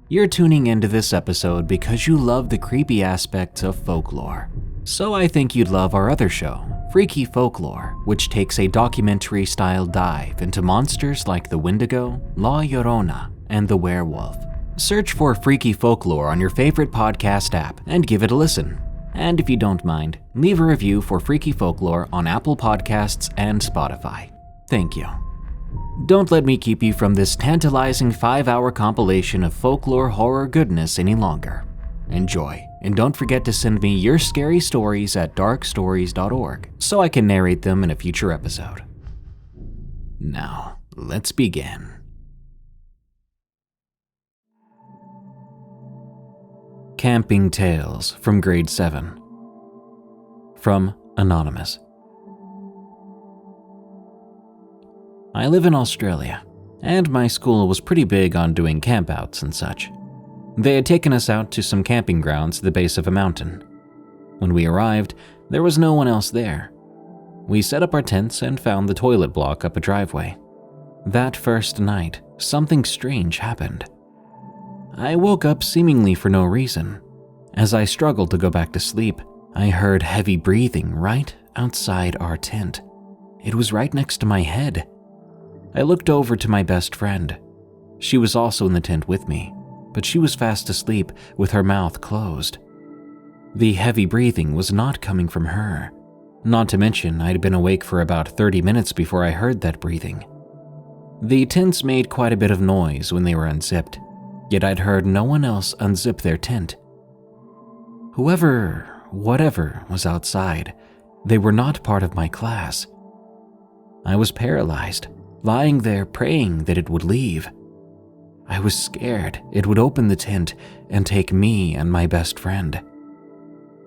You're tuning into this episode because you love the creepy aspects of folklore. So I think you'd love our other show, Freaky Folklore, which takes a documentary-style dive into monsters like the Wendigo, La Llorona, and the Werewolf. Search for Freaky Folklore on your favorite podcast app and give it a listen. And if you don't mind, leave a review for Freaky Folklore on Apple Podcasts and Spotify. Thank you. Don't let me keep you from this tantalizing 5-hour compilation of folklore horror goodness any longer. Enjoy, and don't forget to send me your scary stories at darkstories.org so I can narrate them in a future episode. Now, let's begin. Camping Tales from Grade 7. From Anonymous. I live in Australia, and my school was pretty big on doing campouts and such. They had taken us out to some camping grounds at the base of a mountain. When we arrived, there was no one else there. We set up our tents and found the toilet block up a driveway. That first night, something strange happened. I woke up seemingly for no reason. As I struggled to go back to sleep, I heard heavy breathing right outside our tent. It was right next to my head. I looked over to my best friend. She was also in the tent with me, but she was fast asleep with her mouth closed. The heavy breathing was not coming from her. Not to mention, I'd been awake for about 30 minutes before I heard that breathing. The tents made quite a bit of noise when they were unzipped, yet I'd heard no one else unzip their tent. Whatever was outside, they were not part of my class. I was paralyzed, lying there praying that it would leave. I was scared it would open the tent and take me and my best friend.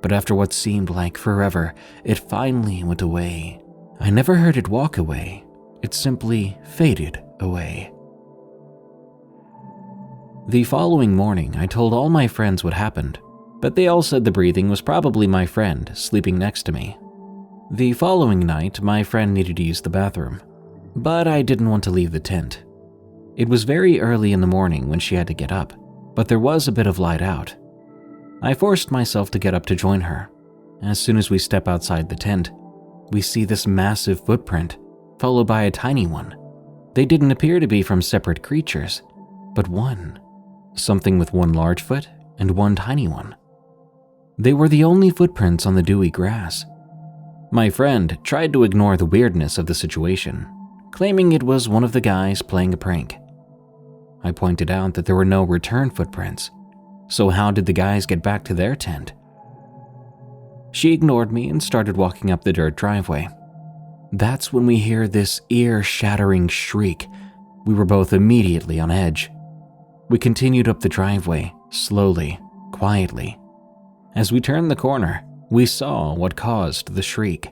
But after what seemed like forever, it finally went away. I never heard it walk away. It simply faded away. The following morning, I told all my friends what happened, but they all said the breathing was probably my friend sleeping next to me. The following night, my friend needed to use the bathroom, but I didn't want to leave the tent. It was very early in the morning when she had to get up, but there was a bit of light out. I forced myself to get up to join her. As soon as we step outside the tent, we see this massive footprint, followed by a tiny one. They didn't appear to be from separate creatures, but one. Something with one large foot and one tiny one. They were the only footprints on the dewy grass. My friend tried to ignore the weirdness of the situation, claiming it was one of the guys playing a prank. I pointed out that there were no return footprints, so how did the guys get back to their tent? She ignored me and started walking up the dirt driveway. That's when we hear this ear-shattering shriek. We were both immediately on edge. We continued up the driveway, slowly, quietly. As we turned the corner, we saw what caused the shriek.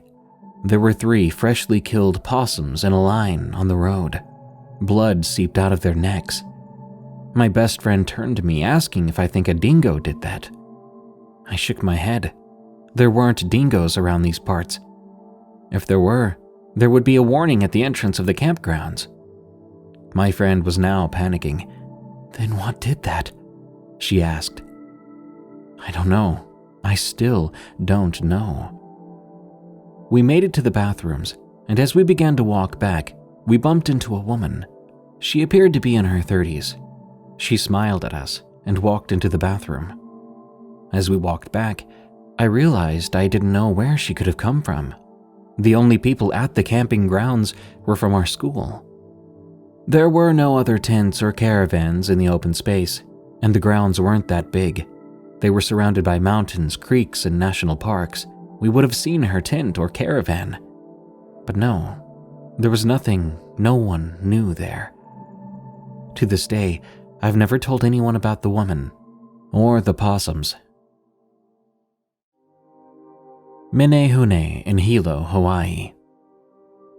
There were 3 freshly killed possums in a line on the road. Blood seeped out of their necks. My best friend turned to me asking if I think a dingo did that. I shook my head. There weren't dingoes around these parts. If there were, there would be a warning at the entrance of the campgrounds. My friend was now panicking. "Then what did that?" she asked. "I don't know. I still don't know." We made it to the bathrooms, and as we began to walk back, we bumped into a woman. She appeared to be in her 30s. She smiled at us and walked into the bathroom. As we walked back, I realized I didn't know where she could have come from. The only people at the camping grounds were from our school. There were no other tents or caravans in the open space, and the grounds weren't that big. They were surrounded by mountains, creeks, and national parks. We would have seen her tent or caravan. But no, there was nothing no one knew there. To this day, I've never told anyone about the woman or the possums. Menehune in Hilo, Hawaii.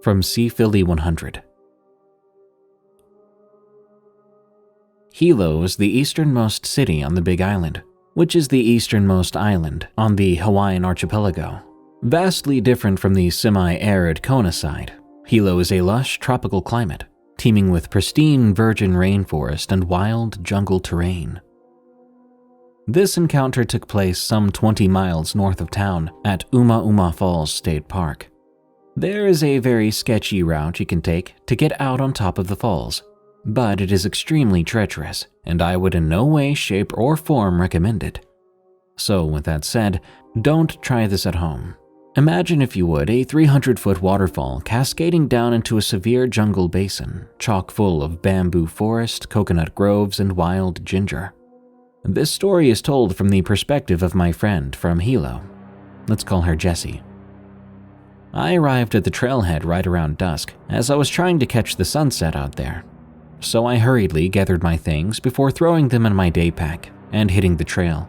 From Sea Philly 100. Hilo is the easternmost city on the Big Island, which is the easternmost island on the Hawaiian archipelago. Vastly different from the semi-arid Kona side, Hilo is a lush tropical climate, teeming with pristine virgin rainforest and wild jungle terrain. This encounter took place some 20 miles north of town at Uma Uma Falls State Park. There is a very sketchy route you can take to get out on top of the falls, but it is extremely treacherous, and I would in no way, shape, or form recommend it. So with that said, don't try this at home. Imagine, if you would, a 300-foot waterfall cascading down into a severe jungle basin, chock full of bamboo forest, coconut groves, and wild ginger. This story is told from the perspective of my friend from Hilo. Let's call her Jessie. I arrived at the trailhead right around dusk, as I was trying to catch the sunset out there. So I hurriedly gathered my things before throwing them in my day pack and hitting the trail.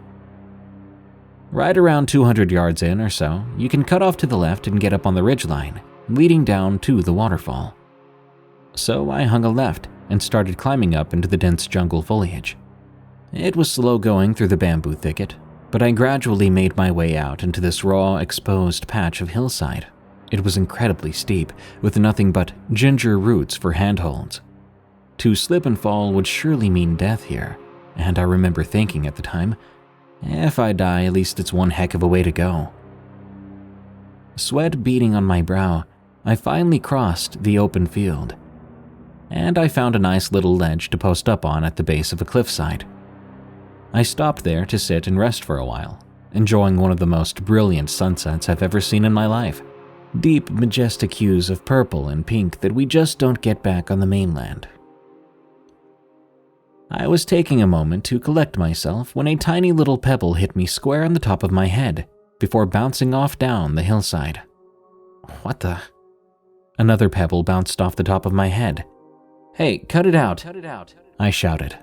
Right around 200 yards in or so, you can cut off to the left and get up on the ridgeline, leading down to the waterfall. So I hung a left and started climbing up into the dense jungle foliage. It was slow going through the bamboo thicket, but I gradually made my way out into this raw, exposed patch of hillside. It was incredibly steep, with nothing but ginger roots for handholds. To slip and fall would surely mean death here, and I remember thinking at the time, if I die, at least it's one heck of a way to go. Sweat beading on my brow, I finally crossed the open field, and I found a nice little ledge to post up on at the base of a cliffside. I stopped there to sit and rest for a while, enjoying one of the most brilliant sunsets I've ever seen in my life. Deep, majestic hues of purple and pink that we just don't get back on the mainland. I was taking a moment to collect myself when a tiny little pebble hit me square on the top of my head before bouncing off down the hillside. What the? Another pebble bounced off the top of my head. "Hey, cut it out!" I shouted.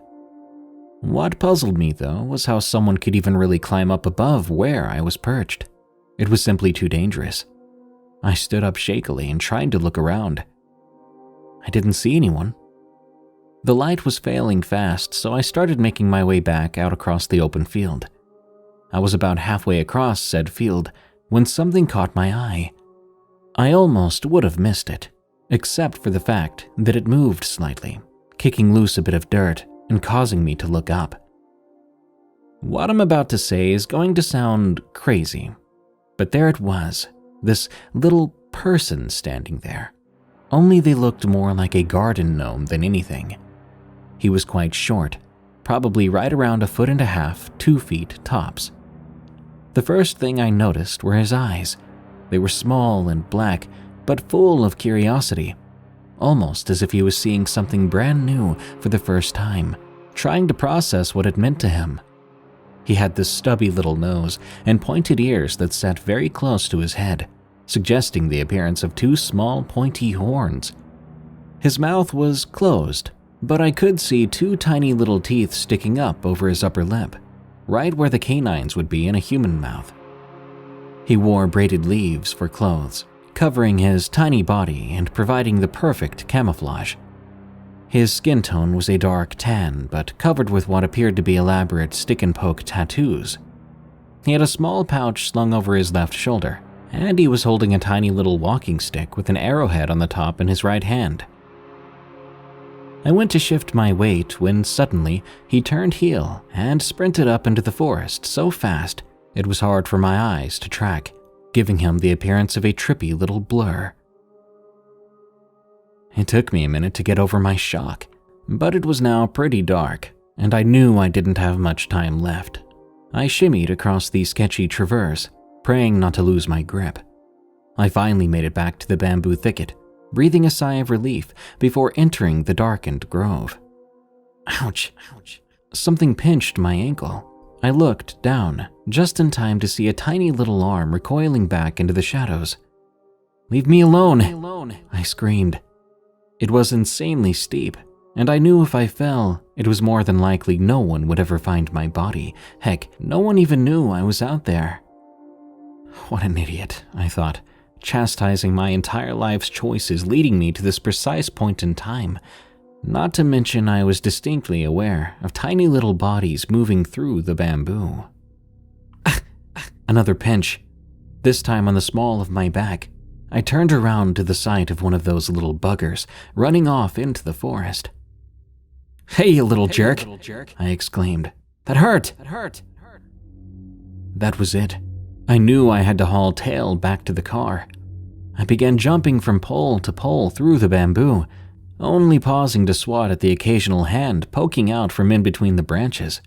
What puzzled me, though, was how someone could even really climb up above where I was perched. It was simply too dangerous. I stood up shakily and tried to look around. I didn't see anyone. The light was failing fast, so I started making my way back out across the open field. I was about halfway across said field when something caught my eye. I almost would have missed it, except for the fact that it moved slightly, kicking loose a bit of dirt and causing me to look up. What I'm about to say is going to sound crazy, but there it was, this little person standing there. Only they looked more like a garden gnome than anything. He was quite short, probably right around 1.5 feet, 2 feet tops. The first thing I noticed were his eyes. They were small and black, but full of curiosity, almost as if he was seeing something brand new for the first time, trying to process what it meant to him. He had this stubby little nose and pointed ears that sat very close to his head, suggesting the appearance of 2 small pointy horns. His mouth was closed, but I could see 2 tiny little teeth sticking up over his upper lip, right where the canines would be in a human mouth. He wore braided leaves for clothes, covering his tiny body and providing the perfect camouflage. His skin tone was a dark tan, but covered with what appeared to be elaborate stick-and-poke tattoos. He had a small pouch slung over his left shoulder, and he was holding a tiny little walking stick with an arrowhead on the top in his right hand. I went to shift my weight when suddenly he turned heel and sprinted up into the forest so fast it was hard for my eyes to track, giving him the appearance of a trippy little blur. It took me a minute to get over my shock, but it was now pretty dark, and I knew I didn't have much time left. I shimmied across the sketchy traverse, praying not to lose my grip. I finally made it back to the bamboo thicket, breathing a sigh of relief before entering the darkened grove. Ouch! Something pinched my ankle. I looked down, just in time to see a tiny little arm recoiling back into the shadows. "Leave me alone!" I screamed. It was insanely steep, and I knew if I fell, it was more than likely no one would ever find my body. Heck, no one even knew I was out there. What an idiot, I thought, chastising my entire life's choices leading me to this precise point in time. Not to mention I was distinctly aware of tiny little bodies moving through the bamboo. Another pinch, this time on the small of my back. I turned around to the sight of one of those little buggers running off into the forest. "Hey, you little jerk!" I exclaimed. That hurt! That was it. I knew I had to haul tail back to the car. I began jumping from pole to pole through the bamboo, only pausing to swat at the occasional hand poking out from in between the branches.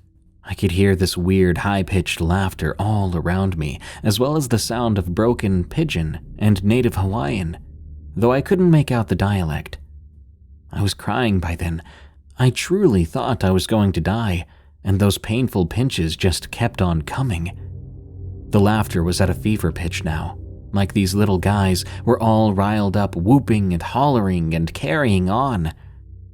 I could hear this weird high-pitched laughter all around me, as well as the sound of broken pidgin and native Hawaiian, though I couldn't make out the dialect. I was crying by then. I truly thought I was going to die, and those painful pinches just kept on coming. The laughter was at a fever pitch now, like these little guys were all riled up, whooping and hollering and carrying on.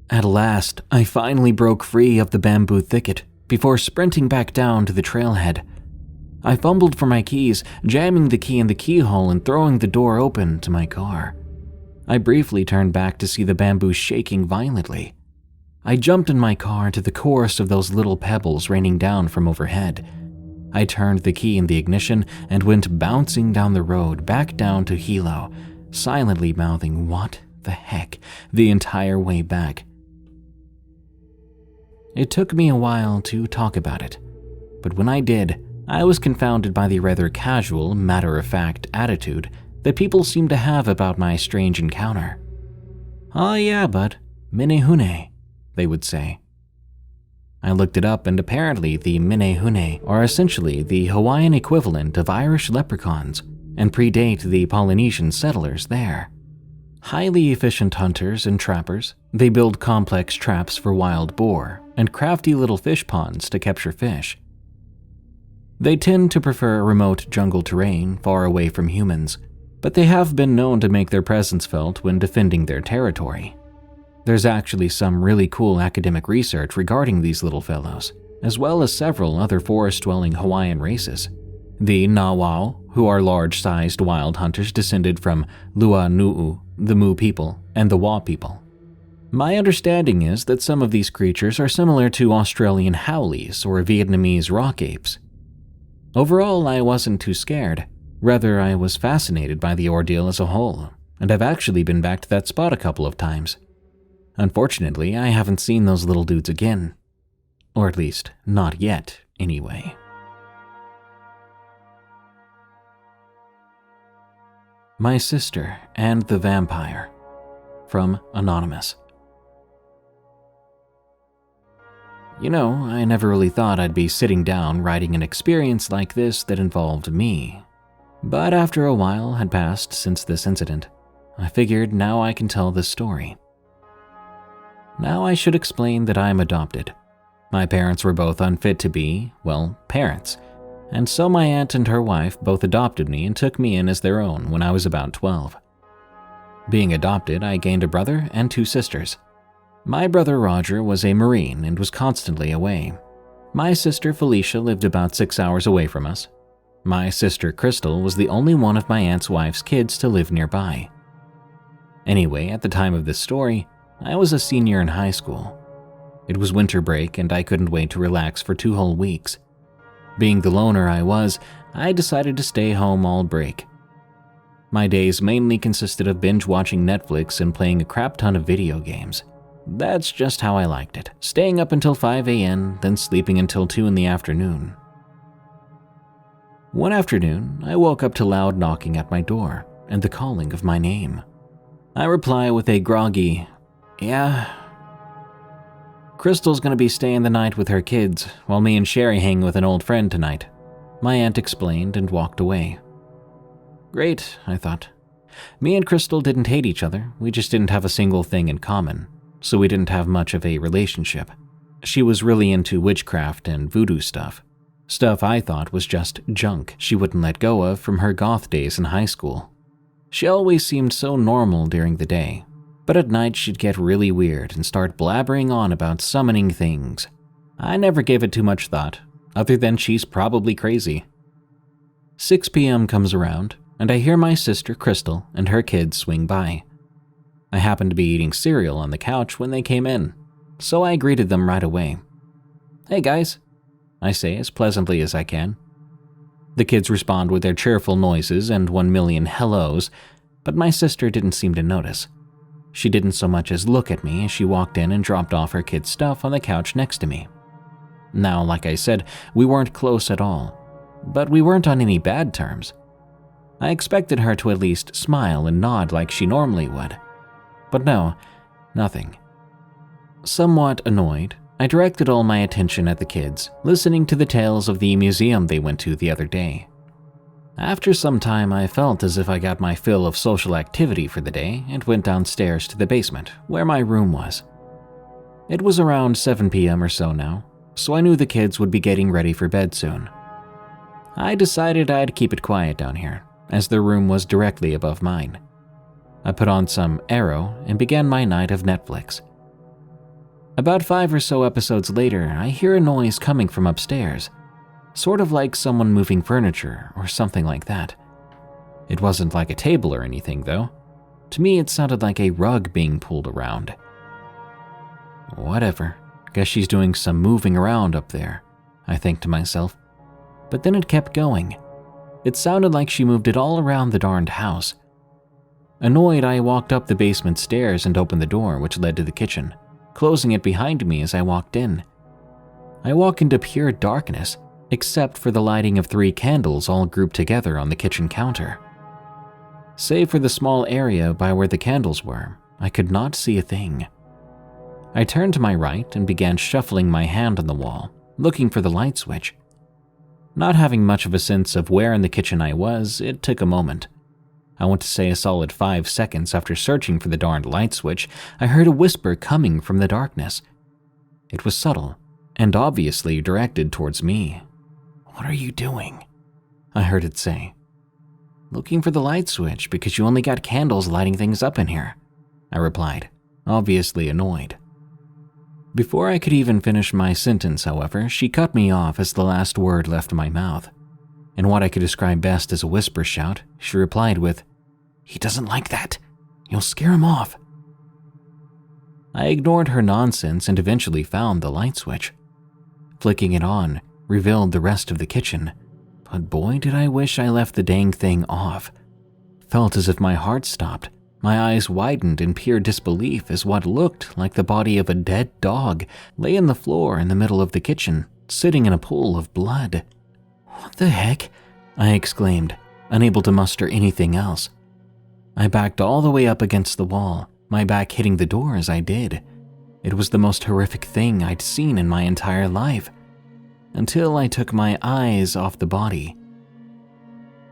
At last, I finally broke free of the bamboo thicket before sprinting back down to the trailhead. I fumbled for my keys, jamming the key in the keyhole and throwing the door open to my car. I briefly turned back to see the bamboo shaking violently. I jumped in my car to the chorus of those little pebbles raining down from overhead. I turned the key in the ignition and went bouncing down the road back down to Hilo, silently mouthing "what the heck" the entire way back. It took me a while to talk about it, but when I did, I was confounded by the rather casual, matter-of-fact attitude that people seemed to have about my strange encounter. "Oh yeah, bud, Menehune," they would say. I looked it up, and apparently the Menehune are essentially the Hawaiian equivalent of Irish leprechauns and predate the Polynesian settlers there. Highly efficient hunters and trappers, they build complex traps for wild boar and crafty little fish ponds to capture fish. They tend to prefer remote jungle terrain far away from humans, but they have been known to make their presence felt when defending their territory. There's actually some really cool academic research regarding these little fellows, as well as several other forest-dwelling Hawaiian races. The Navajo, who are large-sized wild hunters descended from Luanu'u, the Mu people, and the Wa people. My understanding is that some of these creatures are similar to Australian howlies or Vietnamese rock apes. Overall, I wasn't too scared. Rather, I was fascinated by the ordeal as a whole, and I've actually been back to that spot a couple of times. Unfortunately, I haven't seen those little dudes again. Or at least, not yet, anyway. My Sister and the Vampire, from Anonymous. You know, I never really thought I'd be sitting down writing an experience like this that involved me. But after a while had passed since this incident, I figured now I can tell this story. Now I should explain that I'm adopted. My parents were both unfit to be, well, parents, and so my aunt and her wife both adopted me and took me in as their own when I was about 12. Being adopted, I gained a brother and 2 sisters. My brother Roger was a Marine and was constantly away. My sister Felicia lived about 6 hours away from us. My sister Crystal was the only one of my aunt's wife's kids to live nearby. Anyway, at the time of this story, I was a senior in high school. It was winter break and I couldn't wait to relax for 2 whole weeks. Being the loner I was, I decided to stay home all break. My days mainly consisted of binge-watching Netflix and playing a crap ton of video games. That's just how I liked it, staying up until 5 a.m., then sleeping until 2 in the afternoon. One afternoon, I woke up to loud knocking at my door and the calling of my name. I reply with a groggy, "Yeah." "Crystal's gonna be staying the night with her kids, while me and Sherry hang with an old friend tonight," my aunt explained and walked away. Great, I thought. Me and Crystal didn't hate each other, we just didn't have a single thing in common, so we didn't have much of a relationship. She was really into witchcraft and voodoo stuff. Stuff I thought was just junk she wouldn't let go of from her goth days in high school. She always seemed so normal during the day, but at night she'd get really weird and start blabbering on about summoning things. I never gave it too much thought, other than she's probably crazy. 6 p.m. comes around, and I hear my sister Crystal and her kids swing by. I happened to be eating cereal on the couch when they came in, so I greeted them right away. "Hey guys," I say as pleasantly as I can. The kids respond with their cheerful noises and 1,000,000 hellos, but my sister didn't seem to notice. She didn't so much as look at me as she walked in and dropped off her kids' stuff on the couch next to me. Now, like I said, we weren't close at all. but we weren't on any bad terms. I expected her to at least smile and nod like she normally would. But no, nothing. Somewhat annoyed, I directed all my attention at the kids, listening to the tales of the museum they went to the other day. After some time, I felt as if I got my fill of social activity for the day and went downstairs to the basement, where my room was. It was around 7 p.m. or so now, so I knew the kids would be getting ready for bed soon. I decided I'd keep it quiet down here, as their room was directly above mine. I put on some Arrow and began my night of Netflix. About 5 or so episodes later, I hear a noise coming from upstairs, sort of like someone moving furniture or something like that. It wasn't like a table or anything, though. To me, it sounded like a rug being pulled around. Whatever, guess she's doing some moving around up there, I think to myself. But then it kept going. It sounded like she moved it all around the darned house. Annoyed, I walked up the basement stairs and opened the door which led to the kitchen, closing it behind me as I walked in. I walk into pure darkness, except for the lighting of 3 candles all grouped together on the kitchen counter. Save for the small area by where the candles were, I could not see a thing. I turned to my right and began shuffling my hand on the wall, looking for the light switch. Not having much of a sense of where in the kitchen I was, it took a moment. I want to say a solid 5 seconds after searching for the darned light switch, I heard a whisper coming from the darkness. It was subtle, and obviously directed towards me. "What are you doing?" I heard it say. "Looking for the light switch because you only got candles lighting things up in here," I replied, obviously annoyed. Before I could even finish my sentence, however, she cut me off as the last word left my mouth. In what I could describe best as a whisper shout, she replied with, "He doesn't like that. You'll scare him off." I ignored her nonsense and eventually found the light switch. Flicking it on revealed the rest of the kitchen, but boy did I wish I left the dang thing off. Felt as if my heart stopped. My eyes widened in pure disbelief as what looked like the body of a dead dog lay on the floor in the middle of the kitchen, sitting in a pool of blood. "What the heck?" I exclaimed, unable to muster anything else. I backed all the way up against the wall, my back hitting the door as I did. It was the most horrific thing I'd seen in my entire life, until I took my eyes off the body.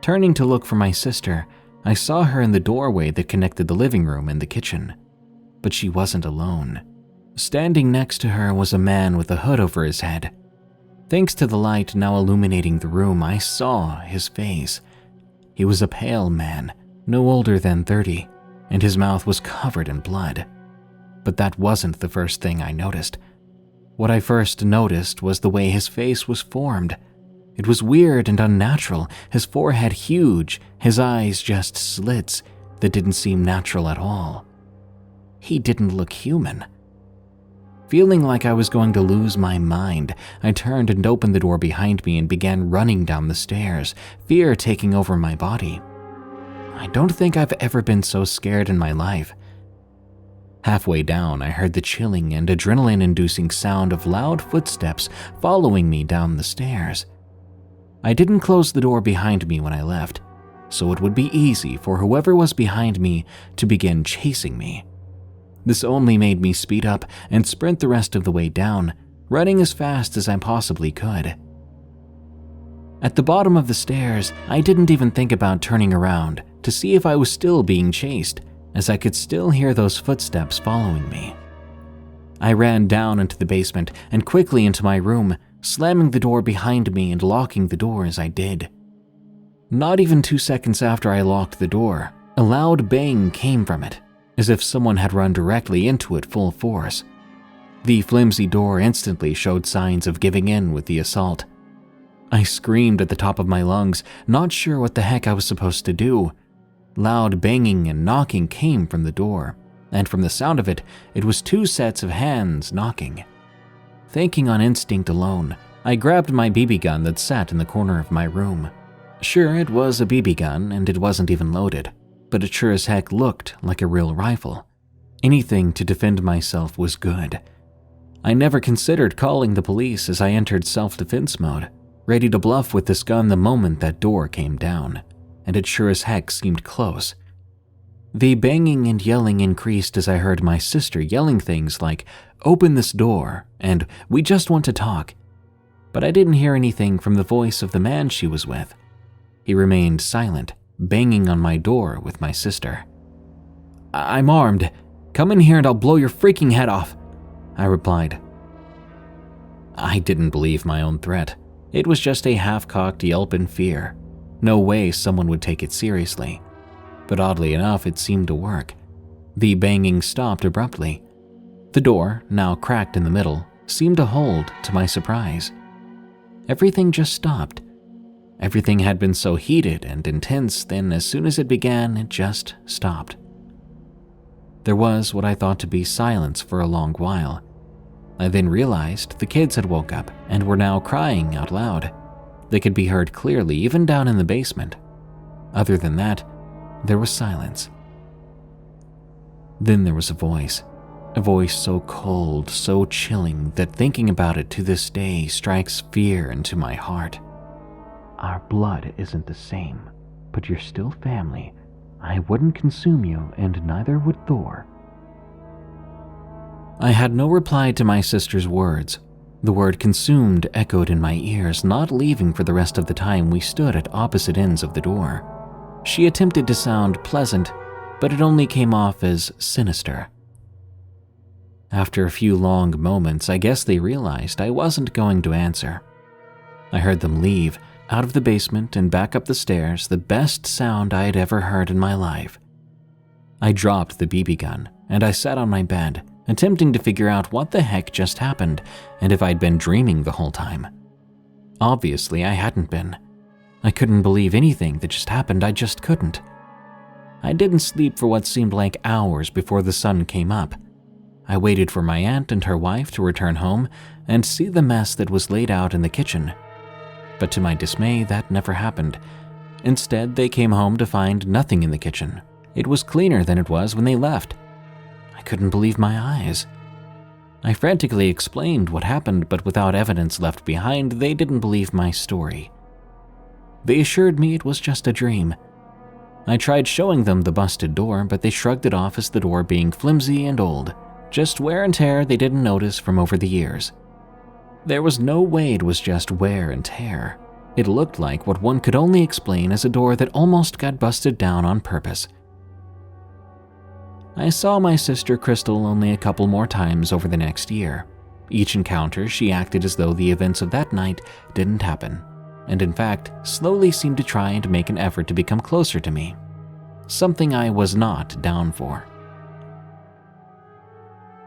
Turning to look for my sister, I saw her in the doorway that connected the living room and the kitchen. But she wasn't alone. Standing next to her was a man with a hood over his head. Thanks to the light now illuminating the room, I saw his face. He was a pale man, no older than 30, and his mouth was covered in blood. But that wasn't the first thing I noticed. What I first noticed was the way his face was formed. It was weird and unnatural, his forehead huge, his eyes just slits that didn't seem natural at all. He didn't look human. Feeling like I was going to lose my mind, I turned and opened the door behind me and began running down the stairs, fear taking over my body. I don't think I've ever been so scared in my life. Halfway down, I heard the chilling and adrenaline-inducing sound of loud footsteps following me down the stairs. I didn't close the door behind me when I left, so it would be easy for whoever was behind me to begin chasing me. This only made me speed up and sprint the rest of the way down, running as fast as I possibly could. At the bottom of the stairs, I didn't even think about turning around to see if I was still being chased, as I could still hear those footsteps following me. I ran down into the basement and quickly into my room, slamming the door behind me and locking the door as I did. Not even 2 seconds after I locked the door, a loud bang came from it, as if someone had run directly into it full force. The flimsy door instantly showed signs of giving in with the assault. I screamed at the top of my lungs, not sure what the heck I was supposed to do. Loud banging and knocking came from the door, and from the sound of it, it was 2 sets of hands knocking. Thinking on instinct alone, I grabbed my BB gun that sat in the corner of my room. Sure, it was a BB gun and it wasn't even loaded, but it sure as heck looked like a real rifle. Anything to defend myself was good. I never considered calling the police as I entered self-defense mode. ready to bluff with this gun the moment that door came down, and it sure as heck seemed close. The banging and yelling increased as I heard my sister yelling things like, "Open this door," and "We just want to talk." But I didn't hear anything from the voice of the man she was with. He remained silent, banging on my door with my sister. "I'm armed. Come in here and I'll blow your freaking head off," I replied. I didn't believe my own threat. It was just a half-cocked yelp in fear. No way someone would take it seriously. But oddly enough, it seemed to work. The banging stopped abruptly. The door, now cracked in the middle, seemed to hold, to my surprise. Everything just stopped. Everything had been so heated and intense, then as soon as it began, it just stopped. There was what I thought to be silence for a long while. I then realized the kids had woke up and were now crying out loud. They could be heard clearly even down in the basement. Other than that, there was silence. Then there was a voice so cold, so chilling that thinking about it to this day strikes fear into my heart. "Our blood isn't the same, but you're still family. I wouldn't consume you, and neither would Thor." I had no reply to my sister's words. The word consumed echoed in my ears, not leaving for the rest of the time we stood at opposite ends of the door. She attempted to sound pleasant, but it only came off as sinister. After a few long moments, I guess they realized I wasn't going to answer. I heard them leave, out of the basement and back up the stairs, the best sound I had ever heard in my life. I dropped the BB gun, and I sat on my bed, attempting to figure out what the heck just happened and if I'd been dreaming the whole time. Obviously, I hadn't been. I couldn't believe anything that just happened, I just couldn't. I didn't sleep for what seemed like hours before the sun came up. I waited for my aunt and her wife to return home and see the mess that was laid out in the kitchen. But to my dismay, that never happened. Instead, they came home to find nothing in the kitchen. It was cleaner than it was when they left. I couldn't believe my eyes. I frantically explained what happened, but without evidence left behind, they didn't believe my story. They assured me it was just a dream. I tried showing them the busted door, but they shrugged it off as the door being flimsy and old, just wear and tear they didn't notice from over the years. There was no way it was just wear and tear. It looked like what one could only explain as a door that almost got busted down on purpose. I saw my sister Crystal only a couple more times over the next year. Each encounter, she acted as though the events of that night didn't happen, and in fact, slowly seemed to try and make an effort to become closer to me. Something I was not down for.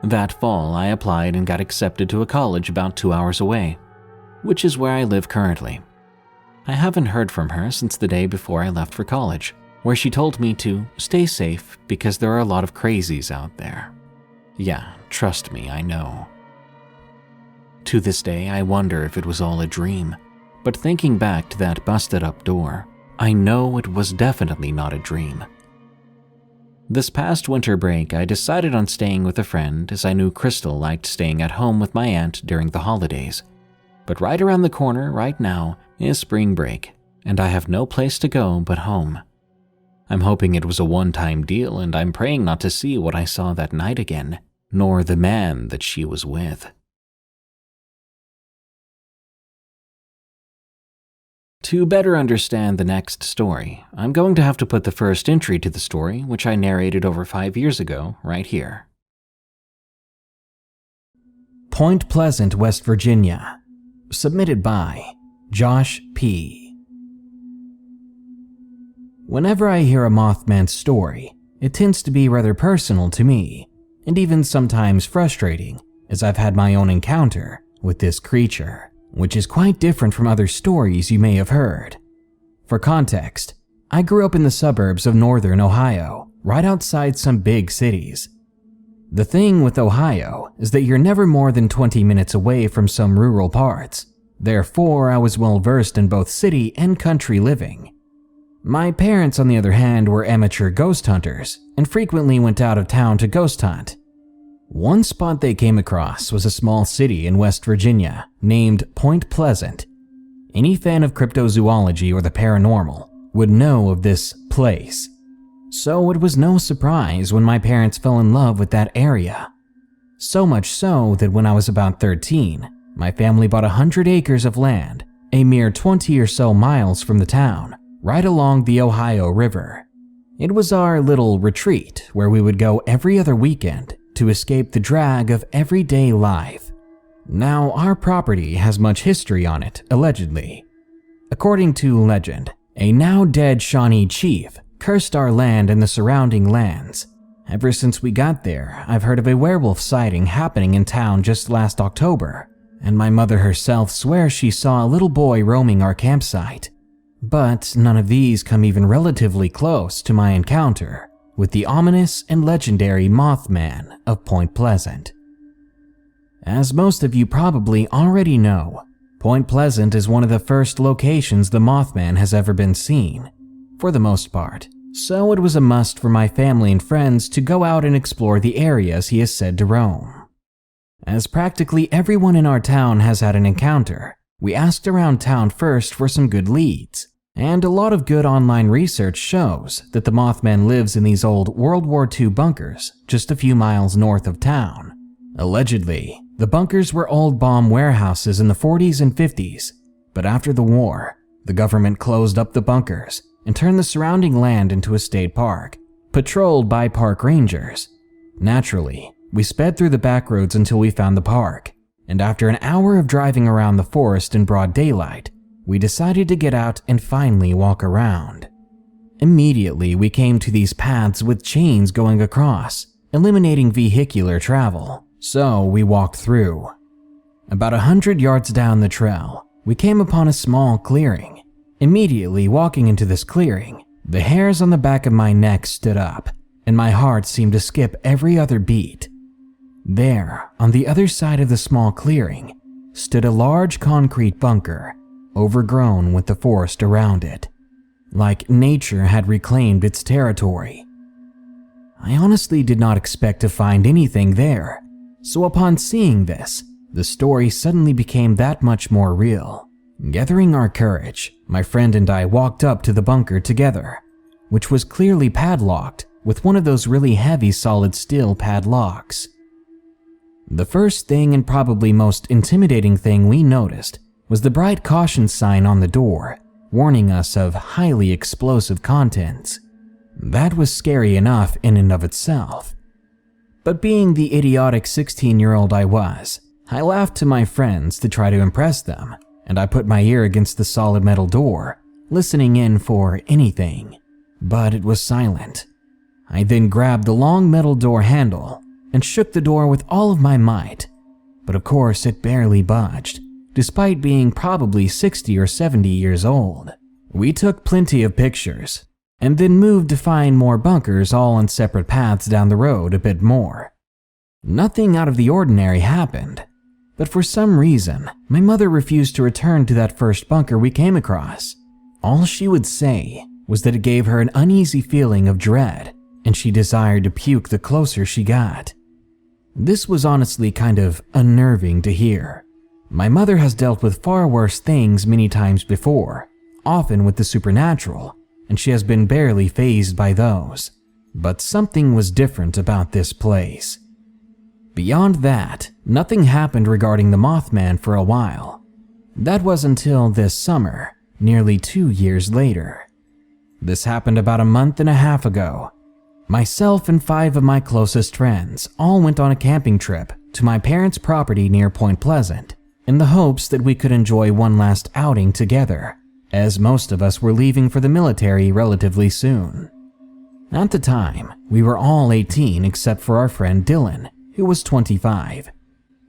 That fall, I applied and got accepted to a college about 2 hours away, which is where I live currently. I haven't heard from her since the day before I left for college, where she told me to stay safe because there are a lot of crazies out there. Yeah, trust me, I know. To this day, I wonder if it was all a dream, but thinking back to that busted up door, I know it was definitely not a dream. This past winter break, I decided on staying with a friend as I knew Crystal liked staying at home with my aunt during the holidays. But right around the corner right now is spring break, and I have no place to go but home. I'm hoping it was a one-time deal, and I'm praying not to see what I saw that night again, nor the man that she was with. To better understand the next story, I'm going to have to put the first entry to the story, which I narrated over 5 years ago, right here. Point Pleasant, West Virginia. Submitted by Josh P. Whenever I hear a Mothman story, it tends to be rather personal to me, and even sometimes frustrating, as I've had my own encounter with this creature, which is quite different from other stories you may have heard. For context, I grew up in the suburbs of northern Ohio, right outside some big cities. The thing with Ohio is that you're never more than 20 minutes away from some rural parts. Therefore, I was well versed in both city and country living. My parents, on the other hand, were amateur ghost hunters and frequently went out of town to ghost hunt. One spot they came across was a small city in West Virginia named Point Pleasant. Any fan of cryptozoology or the paranormal would know of this place. So it was no surprise when my parents fell in love with that area. So much so that when I was about 13, my family bought 100 acres of land, a mere 20 or so miles from the town, right along the Ohio River. It was our little retreat where we would go every other weekend to escape the drag of everyday life. Now, our property has much history on it, allegedly. According to legend, a now dead Shawnee chief cursed our land and the surrounding lands. Ever since we got there, I've heard of a werewolf sighting happening in town just last October, and my mother herself swears she saw a little boy roaming our campsite. But none of these come even relatively close to my encounter with the ominous and legendary Mothman of Point Pleasant. As most of you probably already know, Point Pleasant is one of the first locations the Mothman has ever been seen, for the most part, so it was a must for my family and friends to go out and explore the areas he is said to roam. As practically everyone in our town has had an encounter, we asked around town first for some good leads, and a lot of good online research shows that the Mothman lives in these old World War II bunkers just a few miles north of town. Allegedly, the bunkers were old bomb warehouses in the 40s and 50s, but after the war, the government closed up the bunkers and turned the surrounding land into a state park, patrolled by park rangers. Naturally, we sped through the back roads until we found the park, and after an hour of driving around the forest in broad daylight, we decided to get out and finally walk around. Immediately, we came to these paths with chains going across, eliminating vehicular travel, so we walked through. About 100 yards down the trail, we came upon a small clearing. Immediately walking into this clearing, the hairs on the back of my neck stood up, and my heart seemed to skip every other beat. There, on the other side of the small clearing, stood a large concrete bunker, overgrown with the forest around it, like nature had reclaimed its territory. I honestly did not expect to find anything there, so upon seeing this, the story suddenly became that much more real. Gathering our courage, my friend and I walked up to the bunker together, which was clearly padlocked with one of those really heavy solid steel padlocks. The first thing and probably most intimidating thing we noticed was the bright caution sign on the door, warning us of highly explosive contents. That was scary enough in and of itself. But being the idiotic 16-year-old I was, I laughed to my friends to try to impress them, and I put my ear against the solid metal door, listening in for anything. But it was silent. I then grabbed the long metal door handle and shook the door with all of my might, but of course it barely budged, despite being probably 60 or 70 years old. We took plenty of pictures, and then moved to find more bunkers all on separate paths down the road a bit more. Nothing out of the ordinary happened, but for some reason, my mother refused to return to that first bunker we came across. All she would say was that it gave her an uneasy feeling of dread, and she desired to puke the closer she got. This was honestly kind of unnerving to hear. My mother has dealt with far worse things many times before, often with the supernatural, and she has been barely fazed by those. But something was different about this place. Beyond that, nothing happened regarding the Mothman for a while. That was until this summer, nearly 2 years later. This happened about a month and a half ago. Myself and 5 of my closest friends all went on a camping trip to my parents' property near Point Pleasant in the hopes that we could enjoy one last outing together, as most of us were leaving for the military relatively soon. At the time, we were all 18 except for our friend Dylan, who was 25.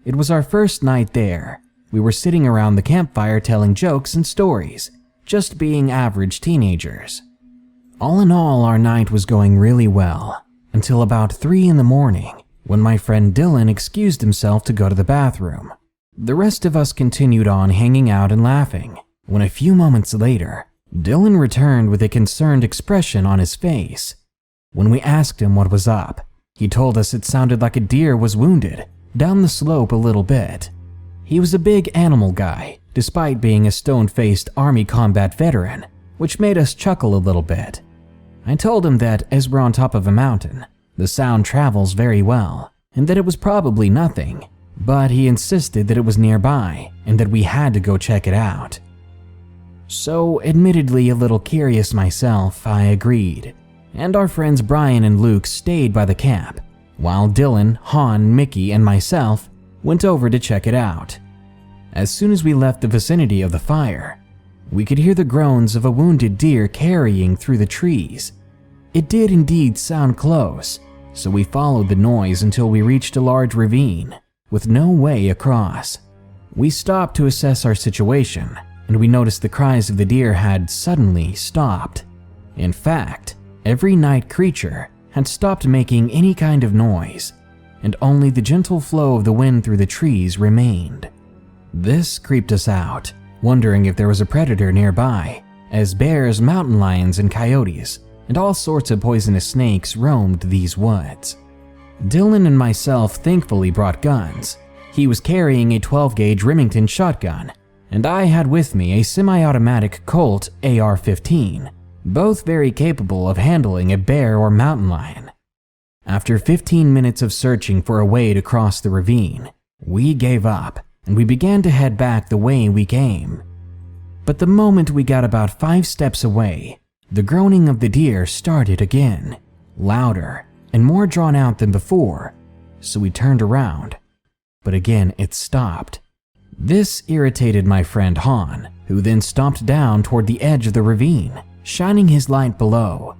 It was our first night there. We were sitting around the campfire telling jokes and stories, just being average teenagers. All in all, our night was going really well, until about 3 in the morning, when my friend Dylan excused himself to go to the bathroom. The rest of us continued on hanging out and laughing, when a few moments later, Dylan returned with a concerned expression on his face. When we asked him what was up, he told us it sounded like a deer was wounded down the slope a little bit. He was a big animal guy, despite being a stone-faced army combat veteran, which made us chuckle a little bit. I told him that as we're on top of a mountain, the sound travels very well, and that it was probably nothing, but he insisted that it was nearby and that we had to go check it out. So, admittedly a little curious myself, I agreed, and our friends Brian and Luke stayed by the camp, while Dylan, Han, Mickey, and myself went over to check it out. As soon as we left the vicinity of the fire, we could hear the groans of a wounded deer carrying through the trees. It did indeed sound close, so we followed the noise until we reached a large ravine with no way across. We stopped to assess our situation, and we noticed the cries of the deer had suddenly stopped. In fact, every night creature had stopped making any kind of noise, and only the gentle flow of the wind through the trees remained. This creeped us out, wondering if there was a predator nearby, as bears, mountain lions, and coyotes, and all sorts of poisonous snakes roamed these woods. Dylan and myself thankfully brought guns. He was carrying a 12-gauge Remington shotgun, and I had with me a semi-automatic Colt AR-15, both very capable of handling a bear or mountain lion. After 15 minutes of searching for a way to cross the ravine, we gave up and we began to head back the way we came. But the moment we got about 5 steps away, the groaning of the deer started again, louder and more drawn out than before, so we turned around, but again it stopped. This irritated my friend Han, who then stomped down toward the edge of the ravine, shining his light below.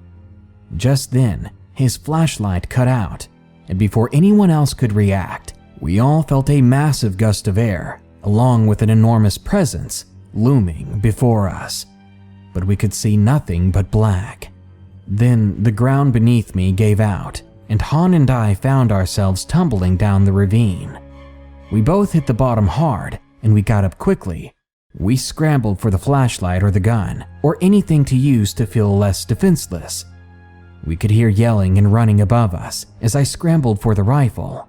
Just then, his flashlight cut out, and before anyone else could react, we all felt a massive gust of air, along with an enormous presence looming before us. But we could see nothing but black. Then the ground beneath me gave out, and Han and I found ourselves tumbling down the ravine. We both hit the bottom hard, and we got up quickly. We scrambled for the flashlight or the gun, or anything to use to feel less defenseless. We could hear yelling and running above us as I scrambled for the rifle.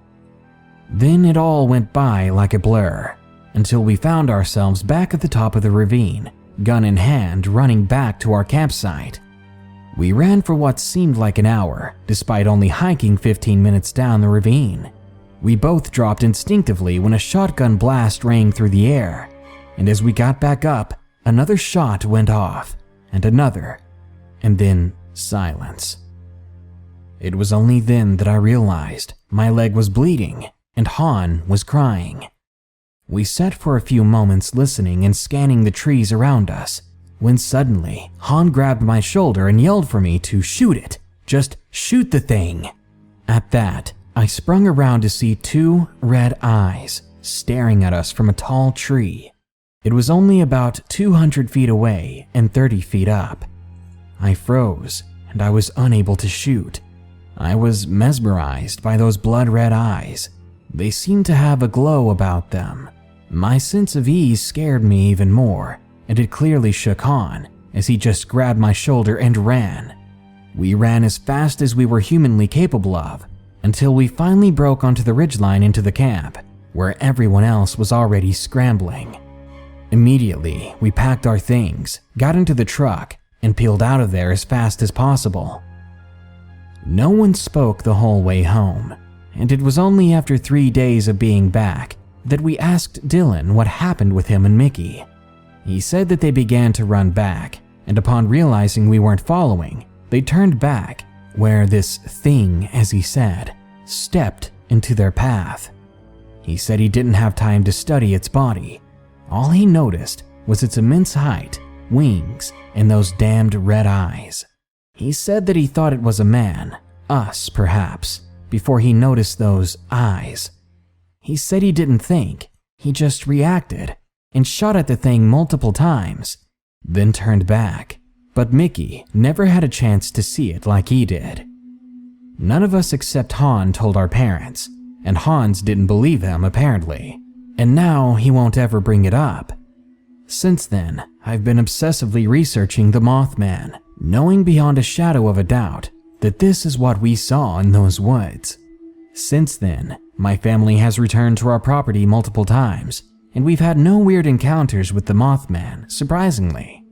Then it all went by like a blur, until we found ourselves back at the top of the ravine, gun in hand, running back to our campsite. We ran for what seemed like an hour, despite only hiking 15 minutes down the ravine. We both dropped instinctively when a shotgun blast rang through the air, and as we got back up, another shot went off, and another, and then silence. It was only then that I realized my leg was bleeding and Han was crying. We sat for a few moments listening and scanning the trees around us, when suddenly Han grabbed my shoulder and yelled for me to shoot it. Just shoot the thing. At that, I sprung around to see 2 red eyes staring at us from a tall tree. It was only about 200 feet away and 30 feet up. I froze and I was unable to shoot. I was mesmerized by those blood-red eyes. They seemed to have a glow about them. My sense of ease scared me even more, and it clearly shook Han as he just grabbed my shoulder and ran. We ran as fast as we were humanly capable of, until we finally broke onto the ridgeline into the camp, where everyone else was already scrambling. Immediately, we packed our things, got into the truck, and peeled out of there as fast as possible. No one spoke the whole way home, and it was only after 3 days of being back that we asked Dylan what happened with him and Mickey. He said that they began to run back, and upon realizing we weren't following, they turned back, where this thing, as he said, stepped into their path. He said he didn't have time to study its body. All he noticed was its immense height, wings, and those damned red eyes. He said that he thought it was a man, us perhaps, before he noticed those eyes. He said he didn't think, he just reacted and shot at the thing multiple times, then turned back. But Mickey never had a chance to see it like he did. None of us except Han told our parents, and Hans didn't believe him apparently, and now he won't ever bring it up. Since then, I've been obsessively researching the Mothman, knowing beyond a shadow of a doubt that this is what we saw in those woods. Since then, my family has returned to our property multiple times, and we've had no weird encounters with the Mothman, surprisingly.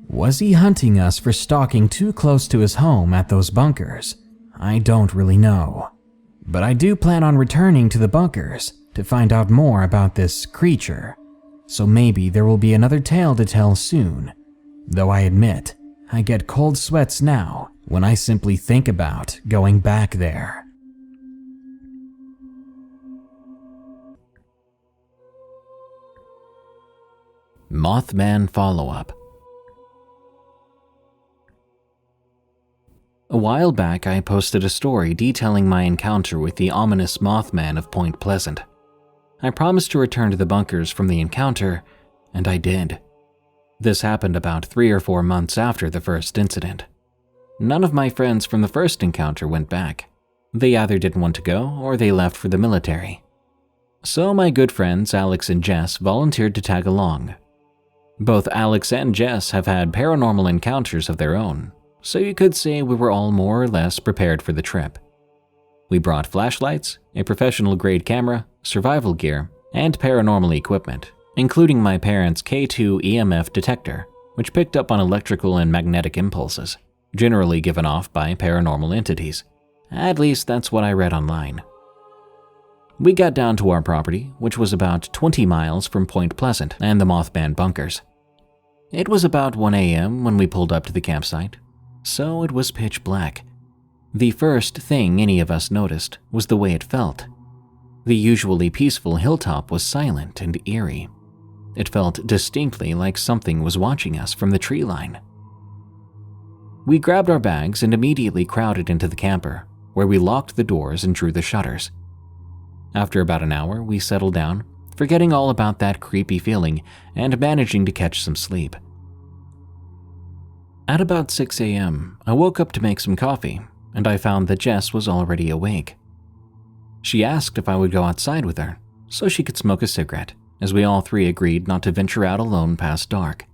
Was he hunting us for stalking too close to his home at those bunkers? I don't really know. But I do plan on returning to the bunkers to find out more about this creature, so maybe there will be another tale to tell soon, though I admit I get cold sweats now when I simply think about going back there. Mothman follow-up. A while back, I posted a story detailing my encounter with the ominous Mothman of Point Pleasant. I promised to return to the bunkers from the encounter, and I did. This happened about 3 or 4 months after the first incident. None of my friends from the first encounter went back. They either didn't want to go or they left for the military. So my good friends Alex and Jess volunteered to tag along. Both Alex and Jess have had paranormal encounters of their own, so you could say we were all more or less prepared for the trip. We brought flashlights, a professional-grade camera, survival gear, and paranormal equipment, including my parents' K2 EMF detector, which picked up on electrical and magnetic impulses, generally given off by paranormal entities. At least that's what I read online. We got down to our property, which was about 20 miles from Point Pleasant and the Mothman bunkers. It was about 1 a.m. when we pulled up to the campsite, so it was pitch black. The first thing any of us noticed was the way it felt. The usually peaceful hilltop was silent and eerie. It felt distinctly like something was watching us from the tree line. We grabbed our bags and immediately crowded into the camper, where we locked the doors and drew the shutters. After about an hour, we settled down, forgetting all about that creepy feeling and managing to catch some sleep. At about 6 a.m., I woke up to make some coffee, and I found that Jess was already awake. She asked if I would go outside with her, so she could smoke a cigarette, as we all three agreed not to venture out alone past dark.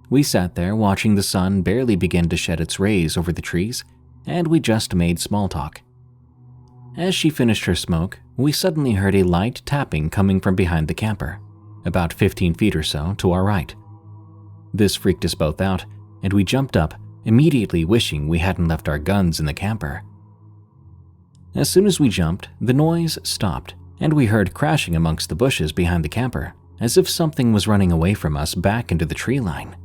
We sat there watching the sun barely begin to shed its rays over the trees, and we just made small talk. As she finished her smoke, we suddenly heard a light tapping coming from behind the camper, about 15 feet or so to our right. This freaked us both out, and we jumped up, immediately wishing we hadn't left our guns in the camper. As soon as we jumped, the noise stopped, and we heard crashing amongst the bushes behind the camper, as if something was running away from us back into the tree line.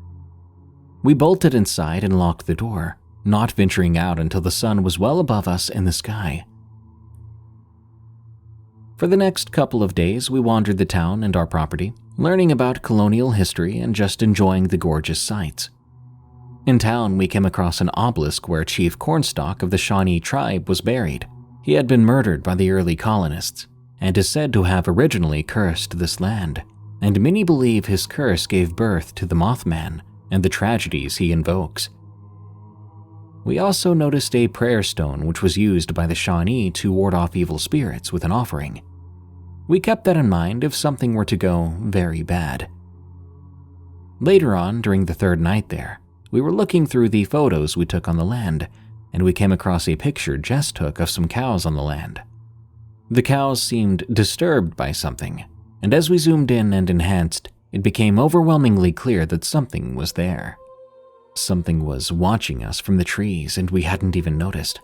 We bolted inside and locked the door, not venturing out until the sun was well above us in the sky. For the next couple of days, we wandered the town and our property, learning about colonial history and just enjoying the gorgeous sights. In town, we came across an obelisk where Chief Cornstalk of the Shawnee tribe was buried. He had been murdered by the early colonists and is said to have originally cursed this land, and many believe his curse gave birth to the Mothman and the tragedies he invokes. We also noticed a prayer stone which was used by the Shawnee to ward off evil spirits with an offering. We kept that in mind if something were to go very bad. Later on, during the third night there, we were looking through the photos we took on the land, and we came across a picture Jess took of some cows on the land. The cows seemed disturbed by something, and as we zoomed in and enhanced, it became overwhelmingly clear that something was there. Something was watching us from the trees, and we hadn't even noticed.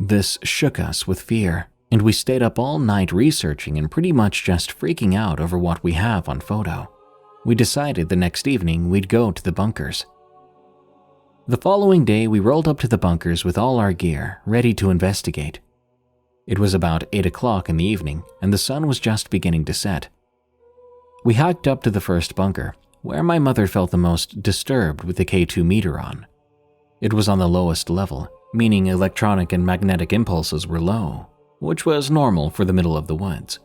This shook us with fear, and we stayed up all night researching and pretty much just freaking out over what we have on photo. We decided the next evening we'd go to the bunkers. The following day, we rolled up to the bunkers with all our gear, ready to investigate. It was about 8 o'clock in the evening, and the sun was just beginning to set. We hiked up to the first bunker, where my mother felt the most disturbed with the K2 meter on. It was on the lowest level, meaning electronic and magnetic impulses were low, which was normal for the middle of the woods.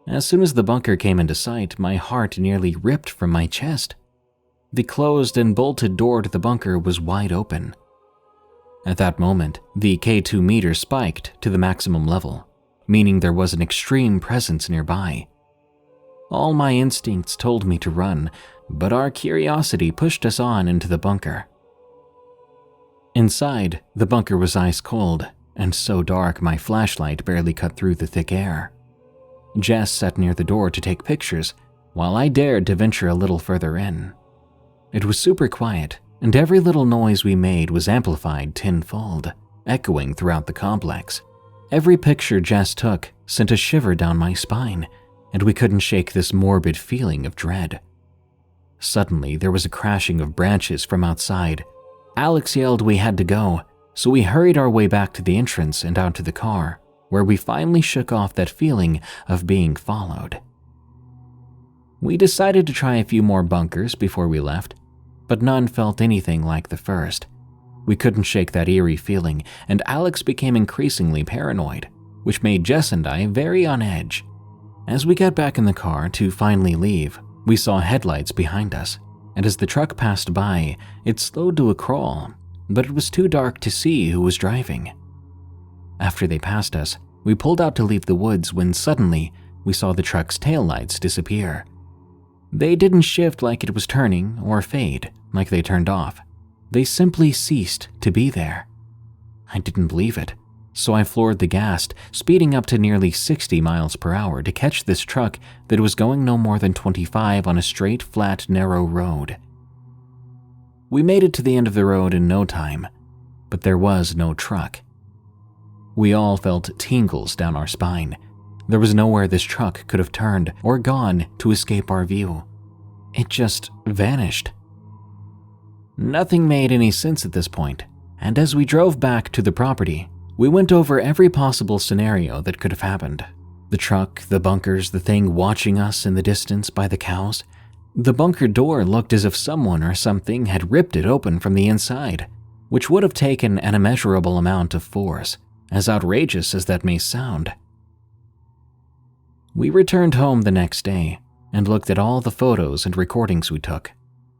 As soon as the bunker came into sight, my heart nearly ripped from my chest. The closed and bolted door to the bunker was wide open. At that moment, the K2 meter spiked to the maximum level, meaning there was an extreme presence nearby. All my instincts told me to run, but our curiosity pushed us on into the bunker. Inside, the bunker was ice cold, and so dark my flashlight barely cut through the thick air. Jess sat near the door to take pictures, while I dared to venture a little further in. It was super quiet, and every little noise we made was amplified tenfold, echoing throughout the complex. Every picture Jess took sent a shiver down my spine, and we couldn't shake this morbid feeling of dread. Suddenly, there was a crashing of branches from outside. Alex yelled we had to go, so we hurried our way back to the entrance and out to the car, where we finally shook off that feeling of being followed. We decided to try a few more bunkers before we left, but none felt anything like the first. We couldn't shake that eerie feeling, and Alex became increasingly paranoid, which made Jess and I very on edge. As we got back in the car to finally leave, we saw headlights behind us, and as the truck passed by, it slowed to a crawl, but it was too dark to see who was driving. After they passed us, we pulled out to leave the woods when suddenly we saw the truck's taillights disappear. They didn't shift like it was turning or fade like they turned off. They simply ceased to be there. I didn't believe it, so I floored the gas, speeding up to nearly 60 miles per hour to catch this truck that was going no more than 25 on a straight, flat, narrow road. We made it to the end of the road in no time, but there was no truck. We all felt tingles down our spine. There was nowhere this truck could have turned or gone to escape our view. It just vanished. Nothing made any sense at this point, and as we drove back to the property, we went over every possible scenario that could have happened. The truck, the bunkers, the thing watching us in the distance by the cows. The bunker door looked as if someone or something had ripped it open from the inside, which would have taken an immeasurable amount of force, as outrageous as that may sound. We returned home the next day and looked at all the photos and recordings we took,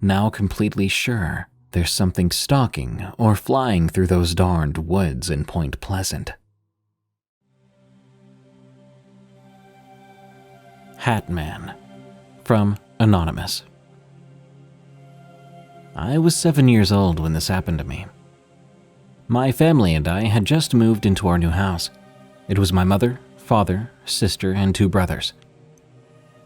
now completely sure there's something stalking or flying through those darned woods in Point Pleasant. Hatman, from Anonymous. I was 7 years old when this happened to me. My family and I had just moved into our new house. It was my mother, father, sister, and 2 brothers.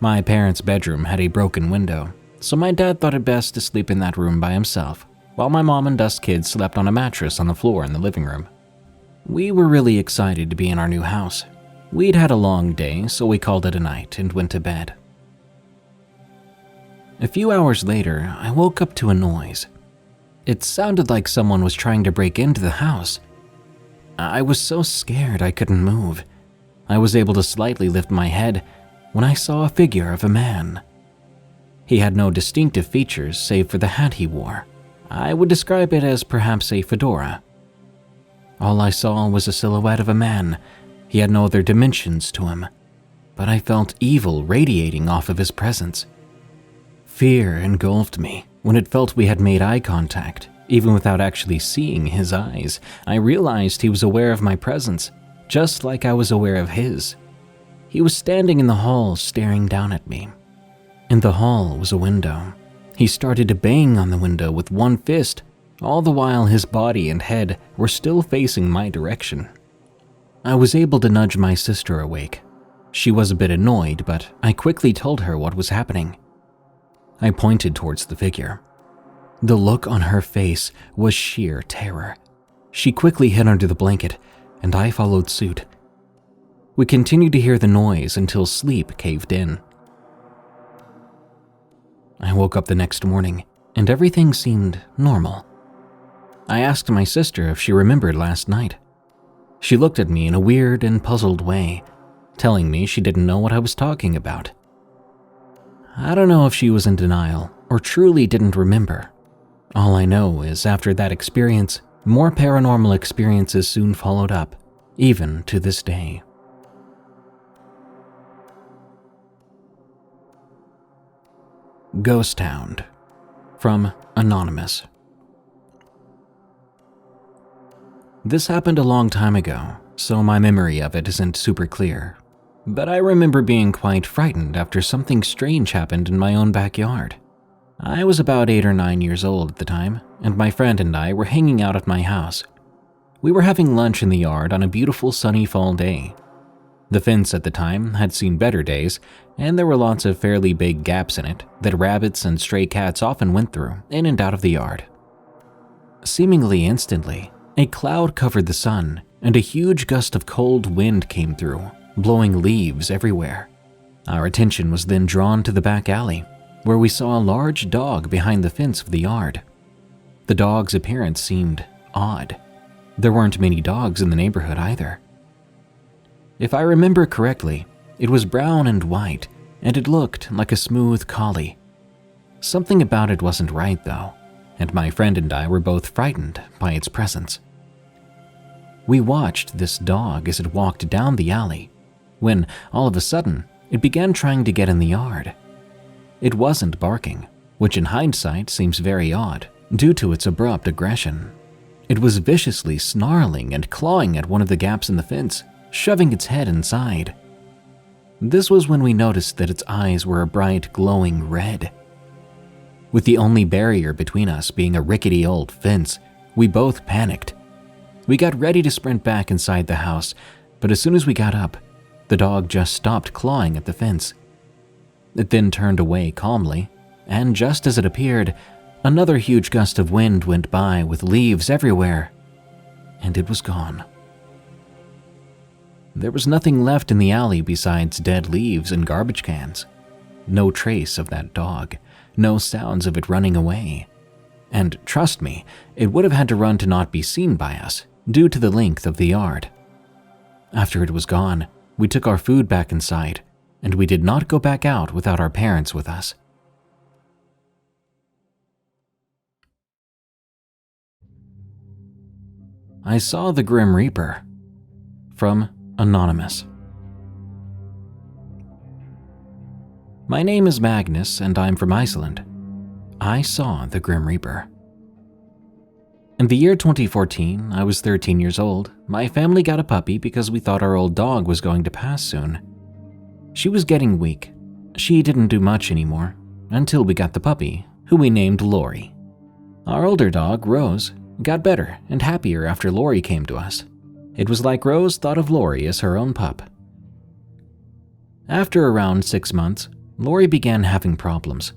My parents' bedroom had a broken window, so my dad thought it best to sleep in that room by himself, while my mom and us kids slept on a mattress on the floor in the living room. We were really excited to be in our new house. We'd had a long day, so we called it a night and went to bed. A few hours later, I woke up to a noise. It sounded like someone was trying to break into the house. I was so scared I couldn't move. I was able to slightly lift my head when I saw a figure of a man. He had no distinctive features save for the hat he wore. I would describe it as perhaps a fedora. All I saw was a silhouette of a man. He had no other dimensions to him, but I felt evil radiating off of his presence. Fear engulfed me when it felt we had made eye contact. Even without actually seeing his eyes, I realized he was aware of my presence, just like I was aware of his. He was standing in the hall staring down at me. In the hall was a window. He started to bang on the window with one fist, all the while his body and head were still facing my direction. I was able to nudge my sister awake. She was a bit annoyed, but I quickly told her what was happening. I pointed towards the figure. The look on her face was sheer terror. She quickly hid under the blanket, and I followed suit. We continued to hear the noise until sleep caved in. I woke up the next morning, and everything seemed normal. I asked my sister if she remembered last night. She looked at me in a weird and puzzled way, telling me she didn't know what I was talking about. I don't know if she was in denial or truly didn't remember. All I know is after that experience, more paranormal experiences soon followed up, even to this day. Ghost Hound, from Anonymous. This happened a long time ago, so my memory of it isn't super clear. But I remember being quite frightened after something strange happened in my own backyard. I was about 8 or 9 years old at the time, and my friend and I were hanging out at my house. We were having lunch in the yard on a beautiful sunny fall day. The fence at the time had seen better days, and there were lots of fairly big gaps in it that rabbits and stray cats often went through in and out of the yard. Seemingly instantly, a cloud covered the sun, and a huge gust of cold wind came through, blowing leaves everywhere. Our attention was then drawn to the back alley, where we saw a large dog behind the fence of the yard. The dog's appearance seemed odd. There weren't many dogs in the neighborhood either. If I remember correctly, it was brown and white, and it looked like a smooth collie. Something about it wasn't right though, and my friend and I were both frightened by its presence. We watched this dog as it walked down the alley, when all of a sudden, it began trying to get in the yard. It wasn't barking, which in hindsight seems very odd due to its abrupt aggression. It was viciously snarling and clawing at one of the gaps in the fence, shoving its head inside. This was when we noticed that its eyes were a bright, glowing red. With the only barrier between us being a rickety old fence, we both panicked. We got ready to sprint back inside the house, but as soon as we got up, the dog just stopped clawing at the fence. It then turned away calmly, and just as it appeared, another huge gust of wind went by with leaves everywhere, and it was gone. There was nothing left in the alley besides dead leaves and garbage cans. No trace of that dog, no sounds of it running away. And trust me, it would have had to run to not be seen by us, due to the length of the yard. After it was gone, we took our food back inside, and we did not go back out without our parents with us. I saw the Grim Reaper. From Anonymous. My name is Magnus, and I'm from Iceland. I saw the Grim Reaper. In the year 2014, I was 13 years old. My family got a puppy because we thought our old dog was going to pass soon. She was getting weak. She didn't do much anymore, until we got the puppy, who we named Lori. Our older dog, Rose, got better and happier after Lori came to us. It was like Rose thought of Lori as her own pup. After around 6 months, Lori began having problems.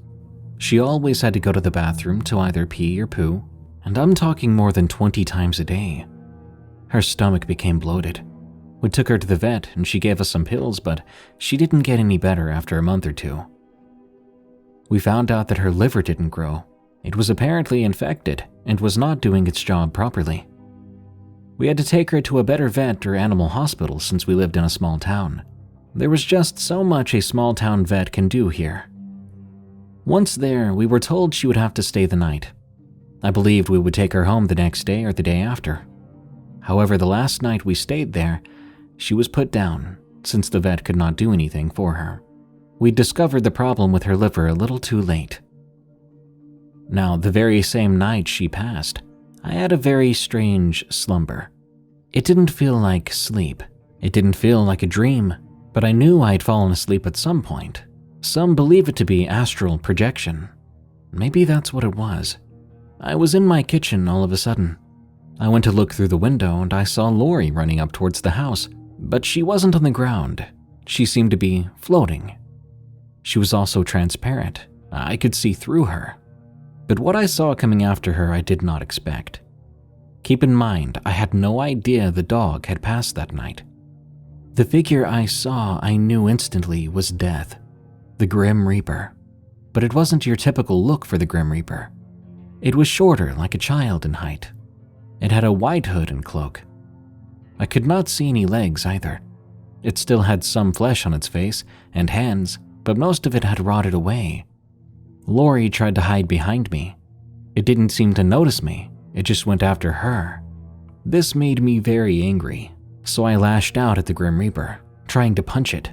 She always had to go to the bathroom to either pee or poo, and I'm talking more than 20 times a day. Her stomach became bloated. We took her to the vet and she gave us some pills, but she didn't get any better after a month or two. We found out that her liver didn't grow. It was apparently infected and was not doing its job properly. We had to take her to a better vet or animal hospital since we lived in a small town. There was just so much a small town vet can do here. Once there, we were told she would have to stay the night. I believed we would take her home the next day or the day after. However, the last night we stayed there, she was put down since the vet could not do anything for her. We discovered the problem with her liver a little too late. Now, the very same night she passed, I had a very strange slumber. It didn't feel like sleep. It didn't feel like a dream, but I knew I'd fallen asleep at some point. Some believe it to be astral projection. Maybe that's what it was. I was in my kitchen all of a sudden. I went to look through the window and I saw Lori running up towards the house, but she wasn't on the ground. She seemed to be floating. She was also transparent. I could see through her. But what I saw coming after her I did not expect. Keep in mind, I had no idea the dog had passed that night. The figure I saw I knew instantly was Death, the Grim Reaper. But it wasn't your typical look for the Grim Reaper. It was shorter, like a child in height. It had a white hood and cloak. I could not see any legs either. It still had some flesh on its face and hands, but most of it had rotted away. Lori tried to hide behind me. It didn't seem to notice me. It just went after her. This made me very angry, so I lashed out at the Grim Reaper, trying to punch it.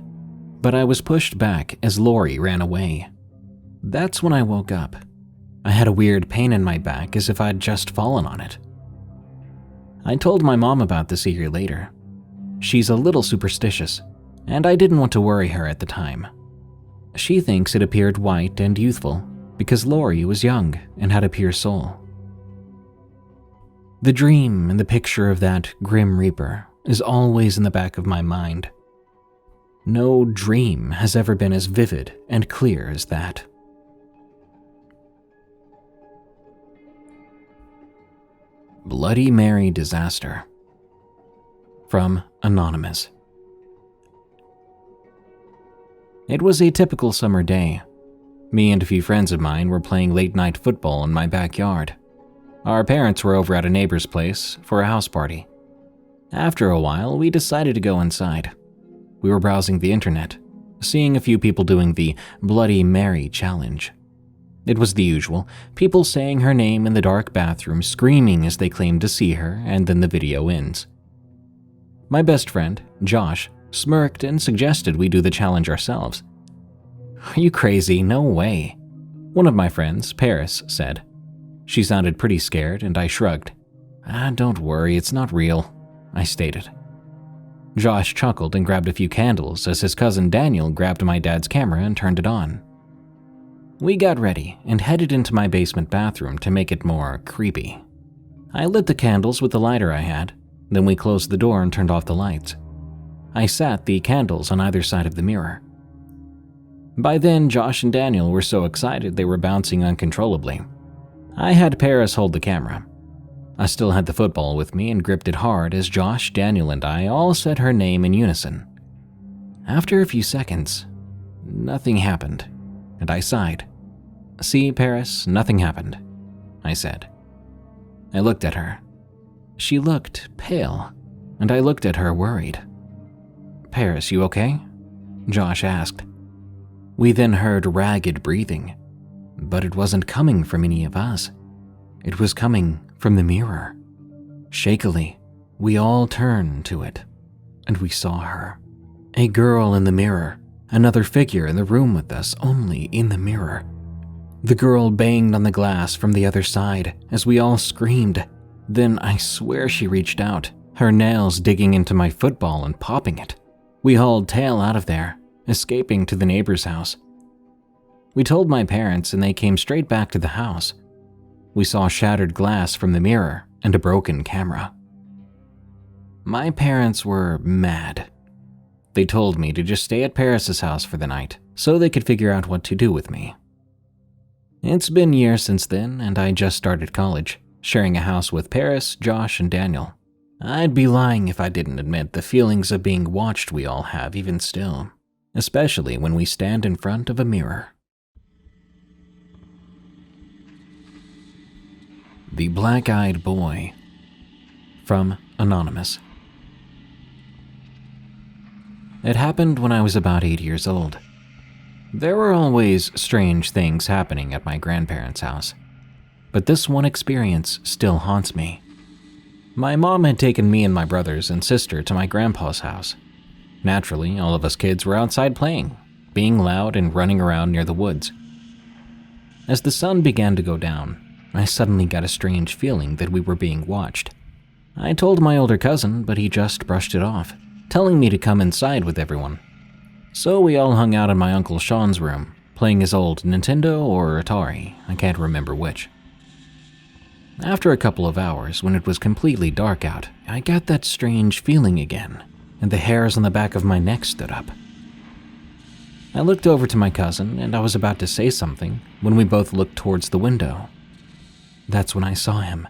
But I was pushed back as Lori ran away. That's when I woke up. I had a weird pain in my back as if I'd just fallen on it. I told my mom about this a year later. She's a little superstitious, and I didn't want to worry her at the time. She thinks it appeared white and youthful because Lori was young and had a pure soul. The dream and the picture of that Grim Reaper is always in the back of my mind. No dream has ever been as vivid and clear as that. Bloody Mary Disaster. From Anonymous. It was a typical summer day. Me and a few friends of mine were playing late-night football in my backyard. Our parents were over at a neighbor's place for a house party. After a while, we decided to go inside. We were browsing the internet, seeing a few people doing the Bloody Mary challenge. It was the usual, people saying her name in the dark bathroom, screaming as they claimed to see her, and then the video ends. My best friend, Josh, smirked and suggested we do the challenge ourselves. "Are you crazy? No way," one of my friends, Paris, said. She sounded pretty scared, and I shrugged. Don't worry, it's not real," I stated. Josh chuckled and grabbed a few candles as his cousin Daniel grabbed my dad's camera and turned it on. We got ready and headed into my basement bathroom to make it more creepy. I lit the candles with the lighter I had, then we closed the door and turned off the lights. I sat the candles on either side of the mirror. By then, Josh and Daniel were so excited they were bouncing uncontrollably. I had Paris hold the camera. I still had the football with me and gripped it hard as Josh, Daniel, and I all said her name in unison. After a few seconds, nothing happened, and I sighed. "See, Paris, nothing happened," I said. I looked at her. She looked pale, and I looked at her worried. "Paris, you okay?" Josh asked. We then heard ragged breathing, but it wasn't coming from any of us. It was coming from the mirror. Shakily, we all turned to it, and we saw her. A girl in the mirror, another figure in the room with us, only in the mirror. The girl banged on the glass from the other side as we all screamed. Then I swear she reached out, her nails digging into my football and popping it. We hauled tail out of there, escaping to the neighbor's house. We told my parents and they came straight back to the house. We saw shattered glass from the mirror and a broken camera. My parents were mad. They told me to just stay at Paris's house for the night so they could figure out what to do with me. It's been years since then, and I just started college, sharing a house with Paris, Josh, and Daniel. I'd be lying if I didn't admit the feelings of being watched we all have even still, especially when we stand in front of a mirror. The Black-Eyed Boy. From Anonymous. It happened when I was about 8 years old. There were always strange things happening at my grandparents' house, but this one experience still haunts me. My mom had taken me and my brothers and sister to my grandpa's house. Naturally, all of us kids were outside playing, being loud and running around near the woods. As the sun began to go down, I suddenly got a strange feeling that we were being watched. I told my older cousin, but he just brushed it off, telling me to come inside with everyone. So we all hung out in my Uncle Sean's room, playing his old Nintendo or Atari, I can't remember which. After a couple of hours, when it was completely dark out, I got that strange feeling again, and the hairs on the back of my neck stood up. I looked over to my cousin, and I was about to say something when we both looked towards the window. That's when I saw him.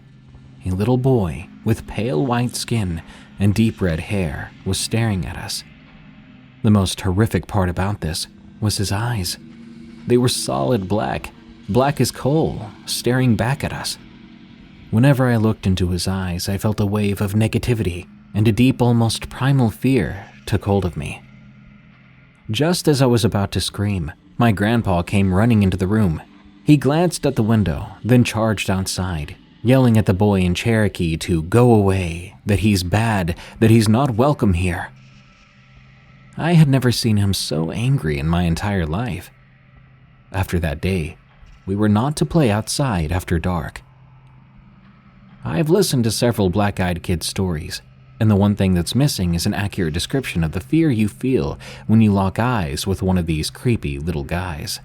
A little boy with pale white skin and deep red hair was staring at us. The most horrific part about this was his eyes. They were solid black, black as coal, staring back at us. Whenever I looked into his eyes, I felt a wave of negativity, and a deep, almost primal fear took hold of me. Just as I was about to scream, my grandpa came running into the room. He glanced at the window, then charged outside, yelling at the boy in Cherokee to go away, that he's bad, that he's not welcome here. I had never seen him so angry in my entire life. After that day, we were not to play outside after dark. I've listened to several black-eyed kid stories, and the one thing that's missing is an accurate description of the fear you feel when you lock eyes with one of these creepy little guys.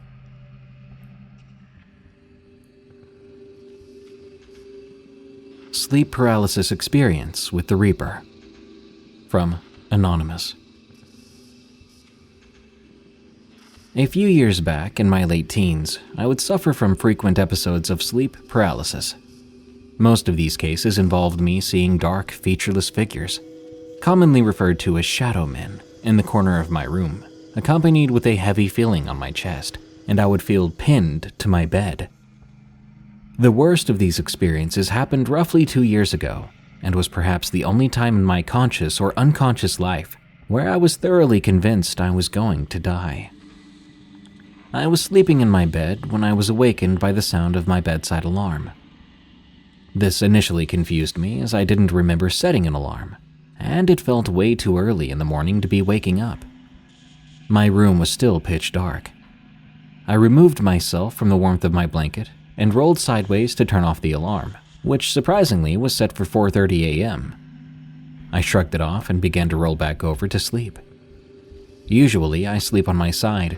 Sleep paralysis experience with the Reaper. From Anonymous. A few years back, in my late teens, I would suffer from frequent episodes of sleep paralysis. Most of these cases involved me seeing dark, featureless figures, commonly referred to as shadow men, in the corner of my room, accompanied with a heavy feeling on my chest, and I would feel pinned to my bed. The worst of these experiences happened roughly 2 years ago, and was perhaps the only time in my conscious or unconscious life where I was thoroughly convinced I was going to die. I was sleeping in my bed when I was awakened by the sound of my bedside alarm. This initially confused me as I didn't remember setting an alarm, and it felt way too early in the morning to be waking up. My room was still pitch dark. I removed myself from the warmth of my blanket and rolled sideways to turn off the alarm, which surprisingly was set for 4:30 a.m. I shrugged it off and began to roll back over to sleep. Usually, I sleep on my side.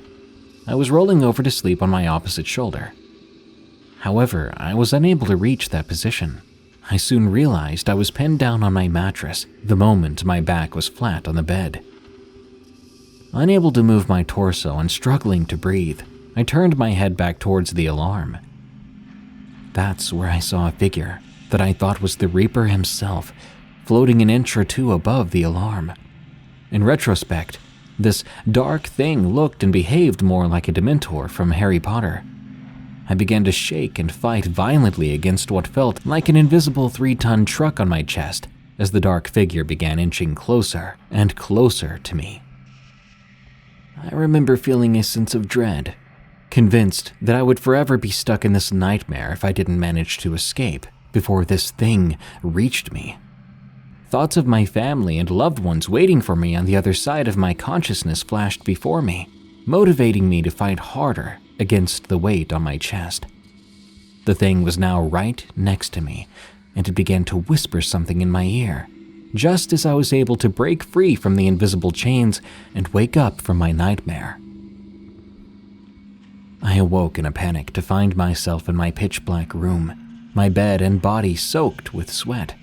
I was rolling over to sleep on my opposite shoulder. However, I was unable to reach that position. I soon realized I was pinned down on my mattress the moment my back was flat on the bed. Unable to move my torso and struggling to breathe, I turned my head back towards the alarm. That's where I saw a figure that I thought was the Reaper himself, floating an inch or two above the alarm. In retrospect, this dark thing looked and behaved more like a Dementor from Harry Potter. I began to shake and fight violently against what felt like an invisible 3-ton truck on my chest as the dark figure began inching closer and closer to me. I remember feeling a sense of dread, convinced that I would forever be stuck in this nightmare if I didn't manage to escape before this thing reached me. Thoughts of my family and loved ones waiting for me on the other side of my consciousness flashed before me, motivating me to fight harder against the weight on my chest. The thing was now right next to me, and it began to whisper something in my ear, just as I was able to break free from the invisible chains and wake up from my nightmare. I awoke in a panic to find myself in my pitch-black room, my bed and body soaked with sweat.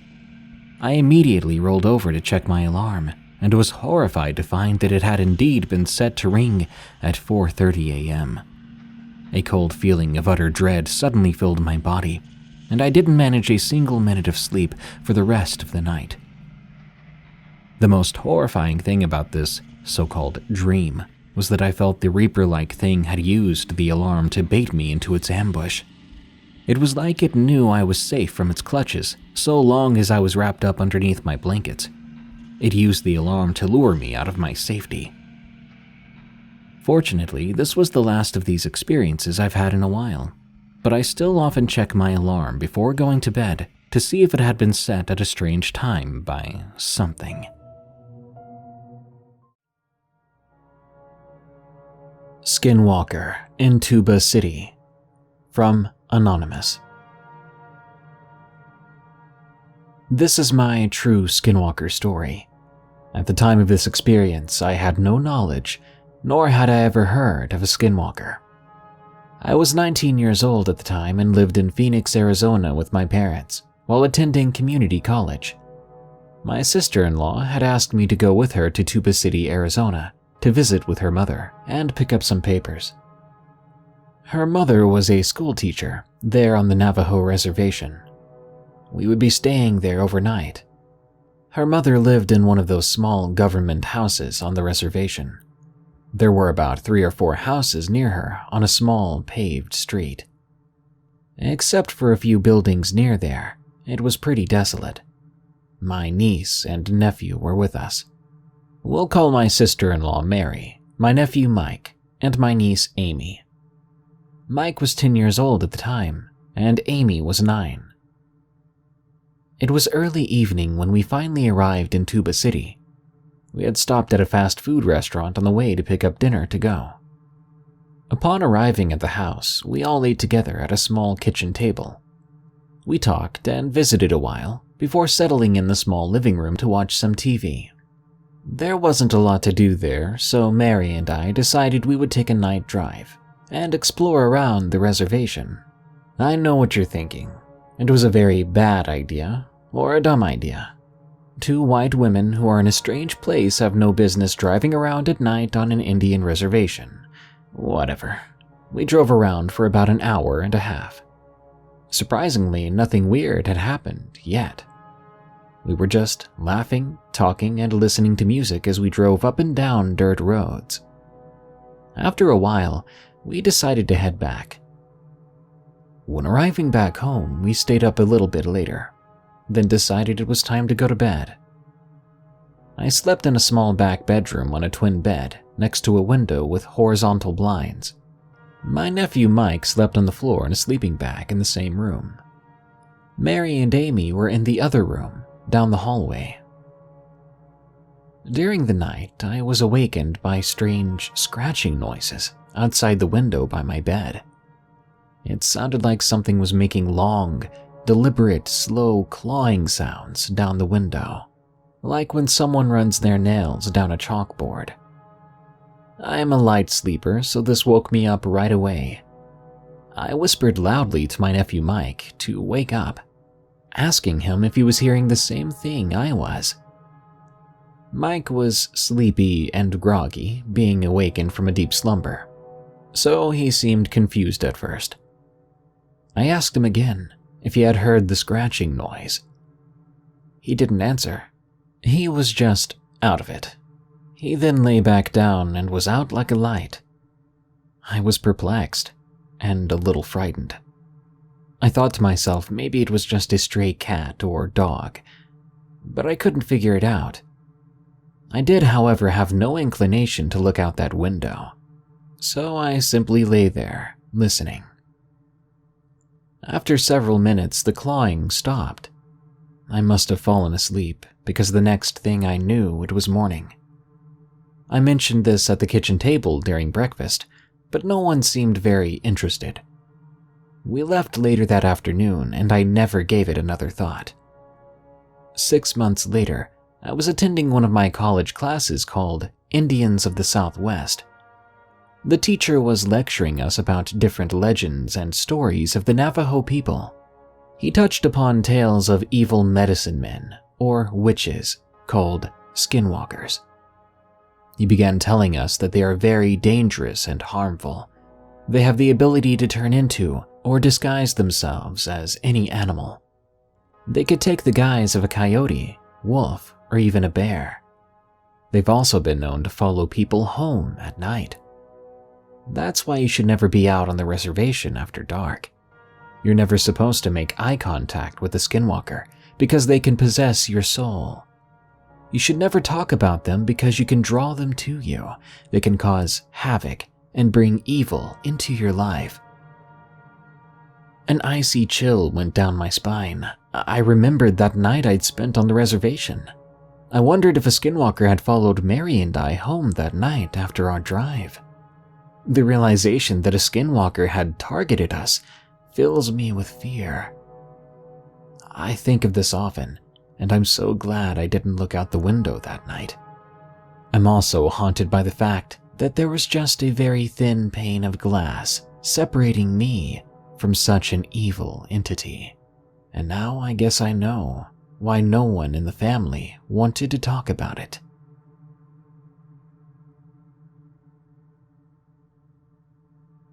I immediately rolled over to check my alarm, and was horrified to find that it had indeed been set to ring at 4:30 a.m. A cold feeling of utter dread suddenly filled my body, and I didn't manage a single minute of sleep for the rest of the night. The most horrifying thing about this so-called dream was that I felt the Reaper-like thing had used the alarm to bait me into its ambush. It was like it knew I was safe from its clutches so long as I was wrapped up underneath my blankets. It used the alarm to lure me out of my safety. Fortunately, this was the last of these experiences I've had in a while, but I still often check my alarm before going to bed to see if it had been set at a strange time by something. Skinwalker in Tuba City. From Anonymous. This is my true Skinwalker story. At the time of this experience, I had no knowledge, nor had I ever heard of a Skinwalker. I was 19 years old at the time and lived in Phoenix, Arizona with my parents while attending community college. My sister-in-law had asked me to go with her to Tuba City, Arizona, to visit with her mother and pick up some papers. Her mother was a school teacher there on the Navajo reservation. We would be staying there overnight. Her mother lived in one of those small government houses on the reservation. There were about 3 or 4 houses near her on a small paved street. Except for a few buildings near there, it was pretty desolate. My niece and nephew were with us. We'll call my sister-in-law Mary, my nephew Mike, and my niece Amy. Mike was 10 years old at the time, and Amy was 9. It was early evening when we finally arrived in Tuba City. We had stopped at a fast food restaurant on the way to pick up dinner to go. Upon arriving at the house, we all ate together at a small kitchen table. We talked and visited a while before settling in the small living room to watch some TV. There wasn't a lot to do there, so Mary and I decided we would take a night drive and explore around the reservation. I know what you're thinking. It was a very bad idea, or a dumb idea. 2 white women who are in a strange place have no business driving around at night on an Indian reservation. Whatever. We drove around for about an hour and a half. Surprisingly, nothing weird had happened yet. We were just laughing, talking, and listening to music as we drove up and down dirt roads. After a while, we decided to head back. When arriving back home, we stayed up a little bit later, then decided it was time to go to bed. I slept in a small back bedroom on a twin bed next to a window with horizontal blinds. My nephew Mike slept on the floor in a sleeping bag in the same room. Mary and Amy were in the other room, down the hallway. During the night, I was awakened by strange scratching noises outside the window by my bed. It sounded like something was making long, deliberate, slow clawing sounds down the window, like when someone runs their nails down a chalkboard. I am a light sleeper, so this woke me up right away. I whispered loudly to my nephew Mike to wake up, asking him if he was hearing the same thing I was. Mike was sleepy and groggy, being awakened from a deep slumber, so he seemed confused at first. I asked him again if he had heard the scratching noise. He didn't answer. He was just out of it. He then lay back down and was out like a light. I was perplexed and a little frightened. I thought to myself maybe it was just a stray cat or dog, but I couldn't figure it out. I did, however, have no inclination to look out that window, so I simply lay there, listening. After several minutes, the clawing stopped. I must have fallen asleep, because the next thing I knew, it was morning. I mentioned this at the kitchen table during breakfast, but no one seemed very interested. We left later that afternoon, and I never gave it another thought. 6 months later, I was attending one of my college classes called Indians of the Southwest. The teacher was lecturing us about different legends and stories of the Navajo people. He touched upon tales of evil medicine men, or witches, called Skinwalkers. He began telling us that they are very dangerous and harmful. They have the ability to turn into or disguise themselves as any animal. They could take the guise of a coyote, wolf, or even a bear. They've also been known to follow people home at night. That's why you should never be out on the reservation after dark. You're never supposed to make eye contact with a skinwalker because they can possess your soul. You should never talk about them because you can draw them to you. They can cause havoc and bring evil into your life. An icy chill went down my spine. I remembered that night I'd spent on the reservation. I wondered if a skinwalker had followed Mary and I home that night after our drive. The realization that a skinwalker had targeted us fills me with fear. I think of this often, and I'm so glad I didn't look out the window that night. I'm also haunted by the fact that there was just a very thin pane of glass separating me from such an evil entity. And now I guess I know why no one in the family wanted to talk about it.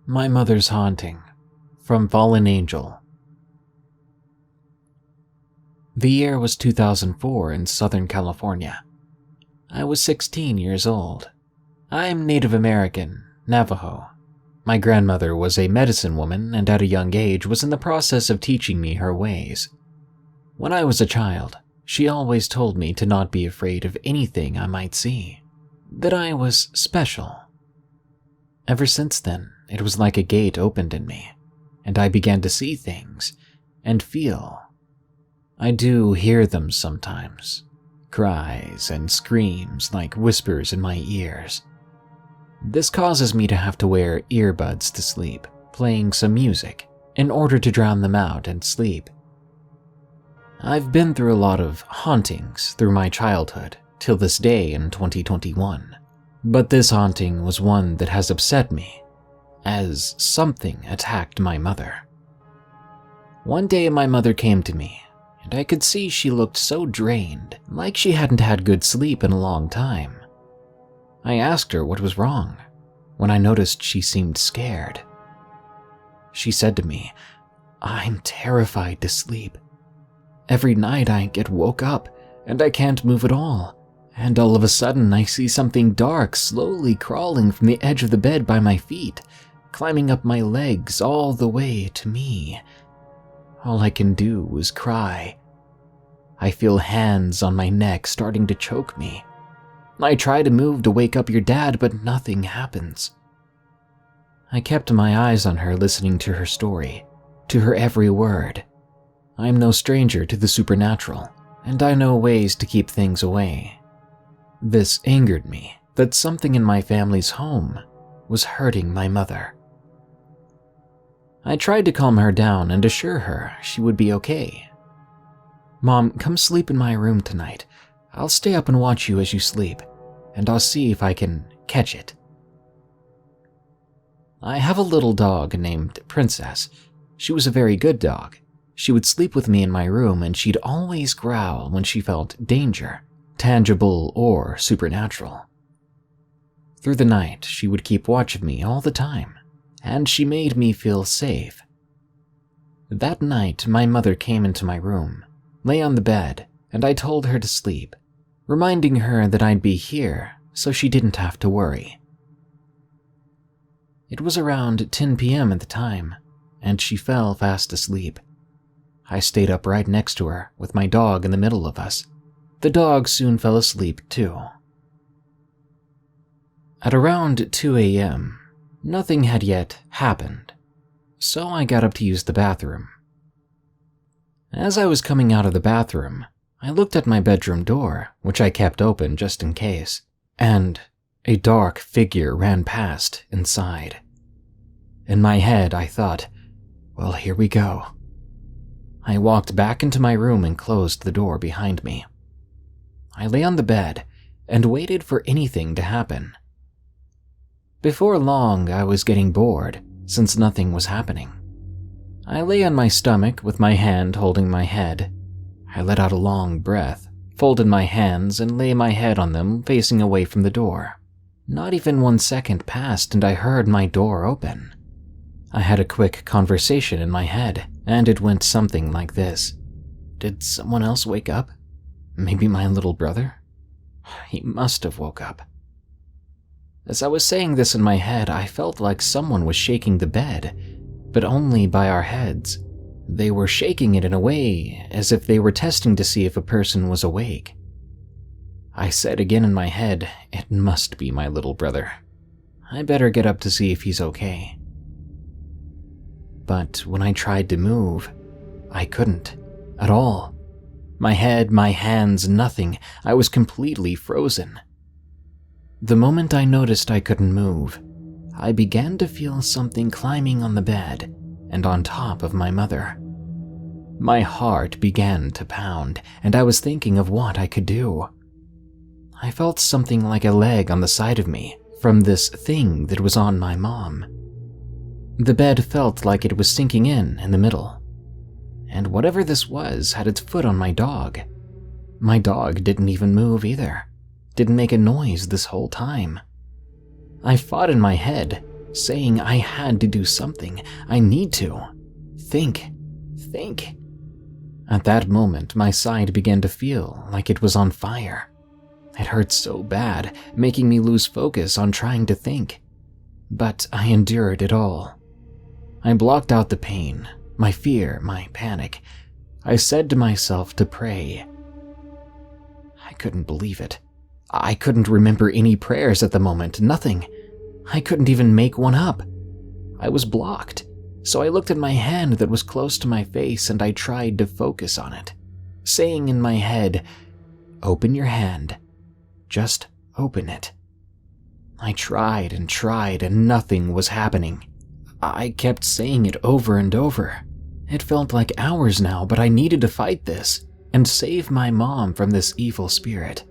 My Mother's Haunting, from Fallen Angel. The year was 2004 in Southern California. I was 16 years old. I'm Native American, Navajo. My grandmother was a medicine woman and at a young age was in the process of teaching me her ways. When I was a child, she always told me to not be afraid of anything I might see, that I was special. Ever since then, it was like a gate opened in me, and I began to see things and feel. I do hear them sometimes, cries and screams like whispers in my ears. This causes me to have to wear earbuds to sleep, playing some music in order to drown them out and sleep. I've been through a lot of hauntings through my childhood till this day in 2021, but this haunting was one that has upset me, as something attacked my mother. One day my mother came to me, and I could see she looked so drained, like she hadn't had good sleep in a long time. I asked her what was wrong. when I noticed she seemed scared. She said to me, "I'm terrified to sleep. Every night I get woke up and I can't move at all, and all of a sudden I see something dark slowly crawling from the edge of the bed by my feet, climbing up my legs all the way to me. All I can do is cry. I feel hands on my neck starting to choke me. I try to move to wake up your dad, but nothing happens." I kept my eyes on her, listening to her story, to her every word. I'm no stranger to the supernatural, and I know ways to keep things away. This angered me, that something in my family's home was hurting my mother. I tried to calm her down and assure her she would be okay. "Mom, come sleep in my room tonight. I'll stay up and watch you as you sleep, and I'll see if I can catch it." I have a little dog named Princess. She was a very good dog. She would sleep with me in my room, and she'd always growl when she felt danger, tangible or supernatural. Through the night, she would keep watch of me all the time, and she made me feel safe. That night, my mother came into my room, lay on the bed, and I told her to sleep, reminding her that I'd be here so she didn't have to worry. It was around 10 p.m. at the time, and she fell fast asleep. I stayed up right next to her, with my dog in the middle of us. The dog soon fell asleep too. At around 2 a.m., nothing had yet happened, so I got up to use the bathroom. As I was coming out of the bathroom, I looked at my bedroom door, which I kept open just in case, and a dark figure ran past inside. In my head, I thought, well, here we go. I walked back into my room and closed the door behind me. I lay on the bed and waited for anything to happen. Before long, I was getting bored since nothing was happening. I lay on my stomach with my hand holding my head. I let out a long breath, folded my hands, and lay my head on them facing away from the door. Not even 1 second passed and I heard my door open. I had a quick conversation in my head, and it went something like this. Did someone else wake up? Maybe my little brother? He must have woke up. As I was saying this in my head, I felt like someone was shaking the bed, but only by our heads. They were shaking it in a way as if they were testing to see if a person was awake. I said again in my head, it must be my little brother. I better get up to see if he's okay. But when I tried to move, I couldn't at all. My head, my hands, nothing. I was completely frozen. The moment I noticed I couldn't move, I began to feel something climbing on the bed and on top of my mother. My heart began to pound, and I was thinking of what I could do. I felt something like a leg on the side of me from this thing that was on my mom. The bed felt like it was sinking in the middle, and whatever this was had its foot on my dog. My dog didn't even move either, didn't make a noise this whole time. I fought in my head, saying I had to do something. I need to. Think. At that moment, my side began to feel like it was on fire. It hurt so bad, making me lose focus on trying to think. But I endured it all. I blocked out the pain, my fear, my panic. I said to myself to pray. I couldn't believe it. I couldn't remember any prayers at the moment, nothing. I couldn't even make one up. I was blocked, so I looked at my hand that was close to my face and I tried to focus on it, saying in my head, "Open your hand. Just open it." I tried and nothing was happening. I kept saying it over and over. It felt like hours now, but I needed to fight this and save my mom from this evil spirit.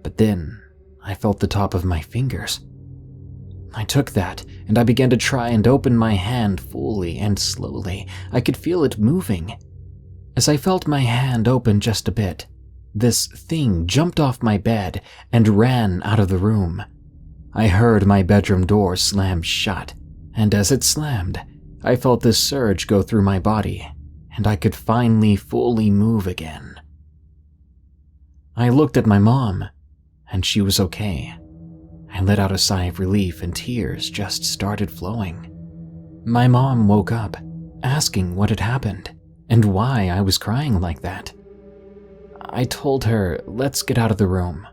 But then I felt the top of my fingers. I took that and I began to try and open my hand fully and slowly. I could feel it moving. As I felt my hand open just a bit, this thing jumped off my bed and ran out of the room. I heard my bedroom door slam shut, and as it slammed, I felt this surge go through my body, and I could finally fully move again. I looked at my mom, and she was okay. I let out a sigh of relief and tears just started flowing. My mom woke up, asking what had happened and why I was crying like that. I told her, let's get out of the room.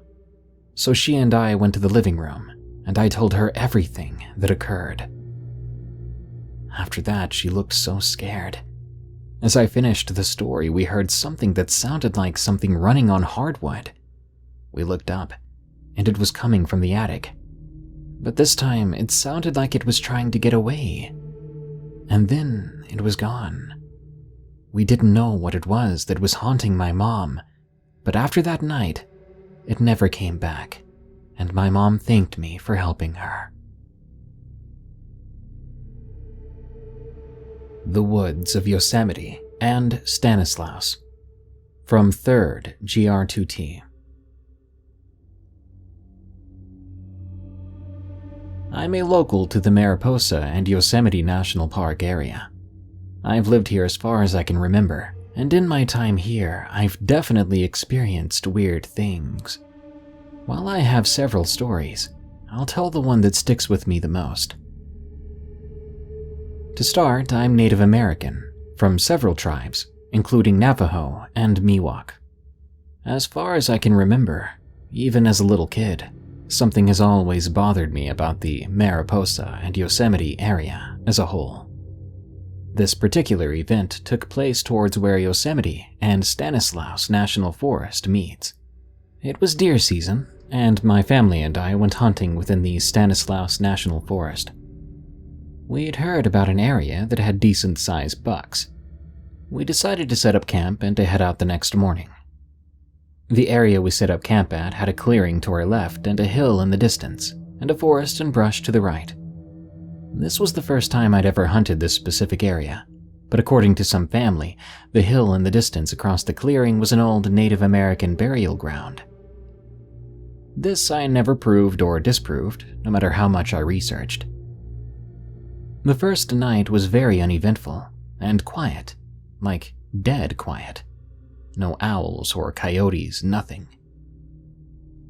So she and I went to the living room, and I told her everything that occurred. After that, she looked so scared. As I finished the story, we heard something that sounded like something running on hardwood. We looked up, and it was coming from the attic. But this time, it sounded like it was trying to get away. And then it was gone. We didn't know what it was that was haunting my mom, but after that night, it never came back, and my mom thanked me for helping her. The Woods of Yosemite and Stanislaus, from 3rd GR2T. I'm a local to the Mariposa and Yosemite National Park area. I've lived here as far as I can remember, and in my time here, I've definitely experienced weird things. While I have several stories, I'll tell the one that sticks with me the most. To start, I'm Native American, from several tribes, including Navajo and Miwok. As far as I can remember, even as a little kid, something has always bothered me about the Mariposa and Yosemite area as a whole. This particular event took place towards where Yosemite and Stanislaus National Forest meets. It was deer season, and my family and I went hunting within the Stanislaus National Forest. We'd heard about an area that had decent-sized bucks. We decided to set up camp and to head out the next morning. The area we set up camp at had a clearing to our left and a hill in the distance, and a forest and brush to the right. This was the first time I'd ever hunted this specific area, but according to some family, the hill in the distance across the clearing was an old Native American burial ground. This I never proved or disproved, no matter how much I researched. The first night was very uneventful and quiet, like dead quiet. No owls or coyotes, nothing.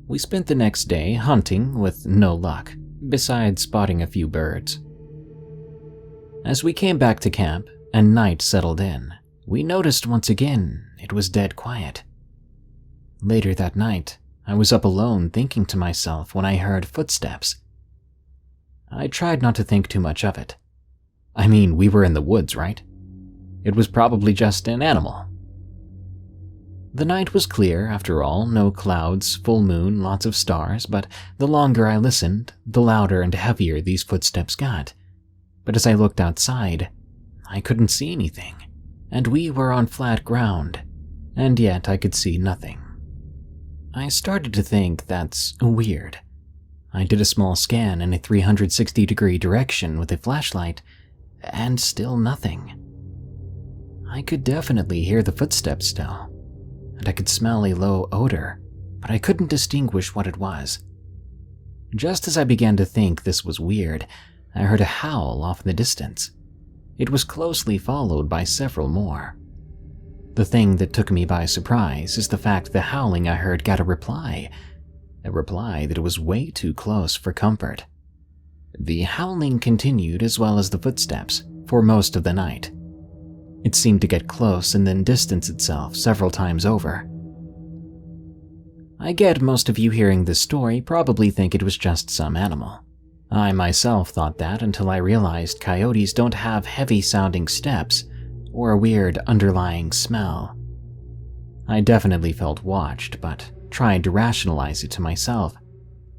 We spent the next day hunting with no luck, besides spotting a few birds. As we came back to camp and night settled in, we noticed once again it was dead quiet. Later that night, I was up alone thinking to myself when I heard footsteps. I tried not to think too much of it. I mean, we were in the woods, right? It was probably just an animal. The night was clear, after all, no clouds, full moon, lots of stars, but the longer I listened, the louder and heavier these footsteps got. But as I looked outside, I couldn't see anything, and we were on flat ground, and yet I could see nothing. I started to think that's weird. I did a small scan in a 360-degree direction with a flashlight, and still nothing. I could definitely hear the footsteps still, and I could smell a low odor, but I couldn't distinguish what it was. Just as I began to think this was weird, I heard a howl off in the distance. It was closely followed by several more. The thing that took me by surprise is the fact the howling I heard got a reply that was way too close for comfort. The howling continued as well as the footsteps for most of the night. It seemed to get close and then distance itself several times over. I get most of you hearing this story probably think it was just some animal. I myself thought that until I realized coyotes don't have heavy-sounding steps or a weird underlying smell. I definitely felt watched, but tried to rationalize it to myself,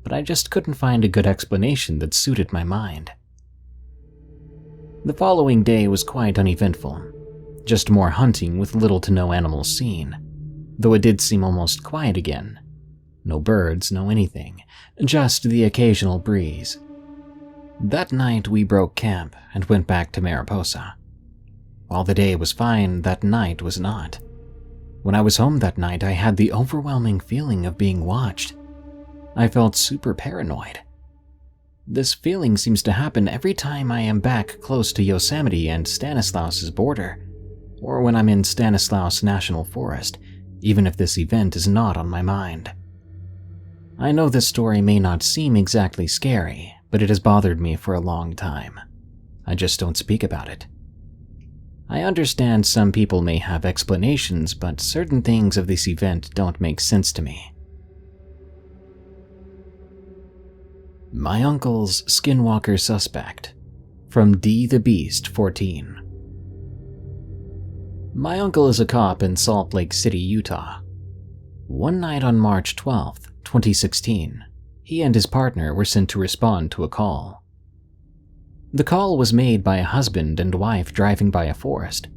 but I just couldn't find a good explanation that suited my mind. The following day was quite uneventful, just more hunting with little to no animals seen, though it did seem almost quiet again. No birds, no anything, just the occasional breeze. That night we broke camp and went back to Mariposa. While the day was fine, that night was not. When I was home that night, I had the overwhelming feeling of being watched. I felt super paranoid. This feeling seems to happen every time I am back close to Yosemite and Stanislaus's border, or when I'm in Stanislaus National Forest, even if this event is not on my mind. I know this story may not seem exactly scary, but it has bothered me for a long time. I just don't speak about it. I understand some people may have explanations, but certain things of this event don't make sense to me. My uncle's Skinwalker suspect, from D the Beast 14. My uncle is a cop in Salt Lake City, Utah. One night on March 12th, 2016, he and his partner were sent to respond to a call. The call was made by a husband and wife driving by a forest.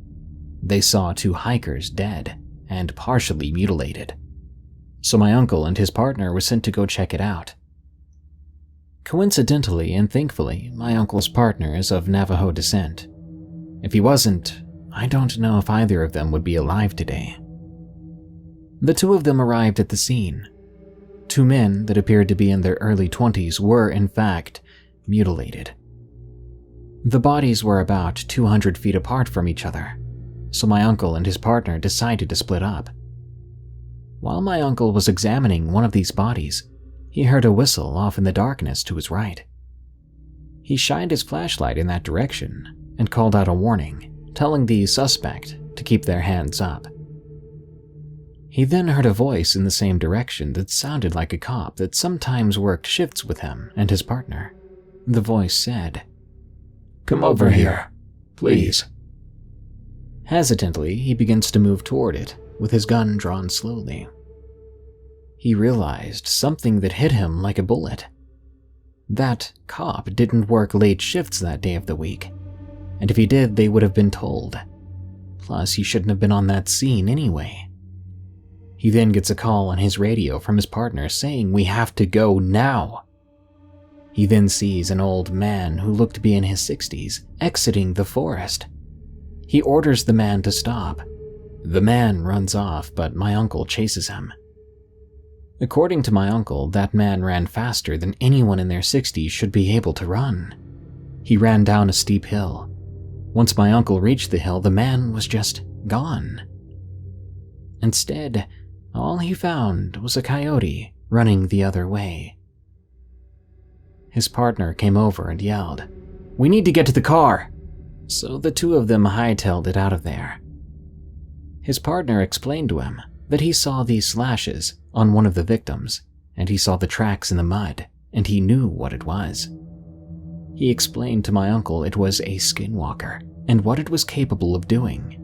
They saw two hikers dead and partially mutilated. So my uncle and his partner were sent to go check it out. Coincidentally and thankfully, my uncle's partner is of Navajo descent. If he wasn't, I don't know if either of them would be alive today. The two of them arrived at the scene. Two men that appeared to be in their early 20s were, in fact, mutilated. The bodies were about 200 feet apart from each other, so my uncle and his partner decided to split up. While my uncle was examining one of these bodies, he heard a whistle off in the darkness to his right. He shined his flashlight in that direction and called out a warning, telling the suspect to keep their hands up. He then heard a voice in the same direction that sounded like a cop that sometimes worked shifts with him and his partner. The voice said, "Come over here, please." Hesitantly, he begins to move toward it, with his gun drawn slowly. He realized something that hit him like a bullet. That cop didn't work late shifts that day of the week, and if he did, they would have been told. Plus, he shouldn't have been on that scene anyway. He then gets a call on his radio from his partner saying, "We have to go now." He then sees an old man who looked to be in his 60s exiting the forest. He orders the man to stop. The man runs off, but my uncle chases him. According to my uncle, that man ran faster than anyone in their 60s should be able to run. He ran down a steep hill. Once my uncle reached the hill, the man was just gone. Instead, all he found was a coyote running the other way. His partner came over and yelled, "We need to get to the car!" So the two of them hightailed it out of there. His partner explained to him that he saw these slashes on one of the victims, and he saw the tracks in the mud, and he knew what it was. He explained to my uncle it was a skinwalker, and what it was capable of doing.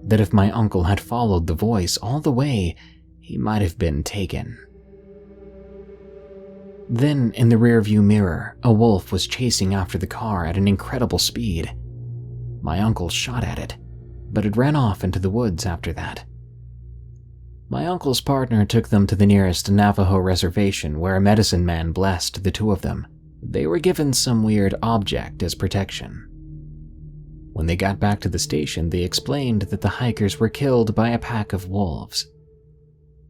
That if my uncle had followed the voice all the way, he might have been taken. Then, in the rearview mirror, a wolf was chasing after the car at an incredible speed. My uncle shot at it, but it ran off into the woods after that. My uncle's partner took them to the nearest Navajo reservation where a medicine man blessed the two of them. They were given some weird object as protection. When they got back to the station, they explained that the hikers were killed by a pack of wolves.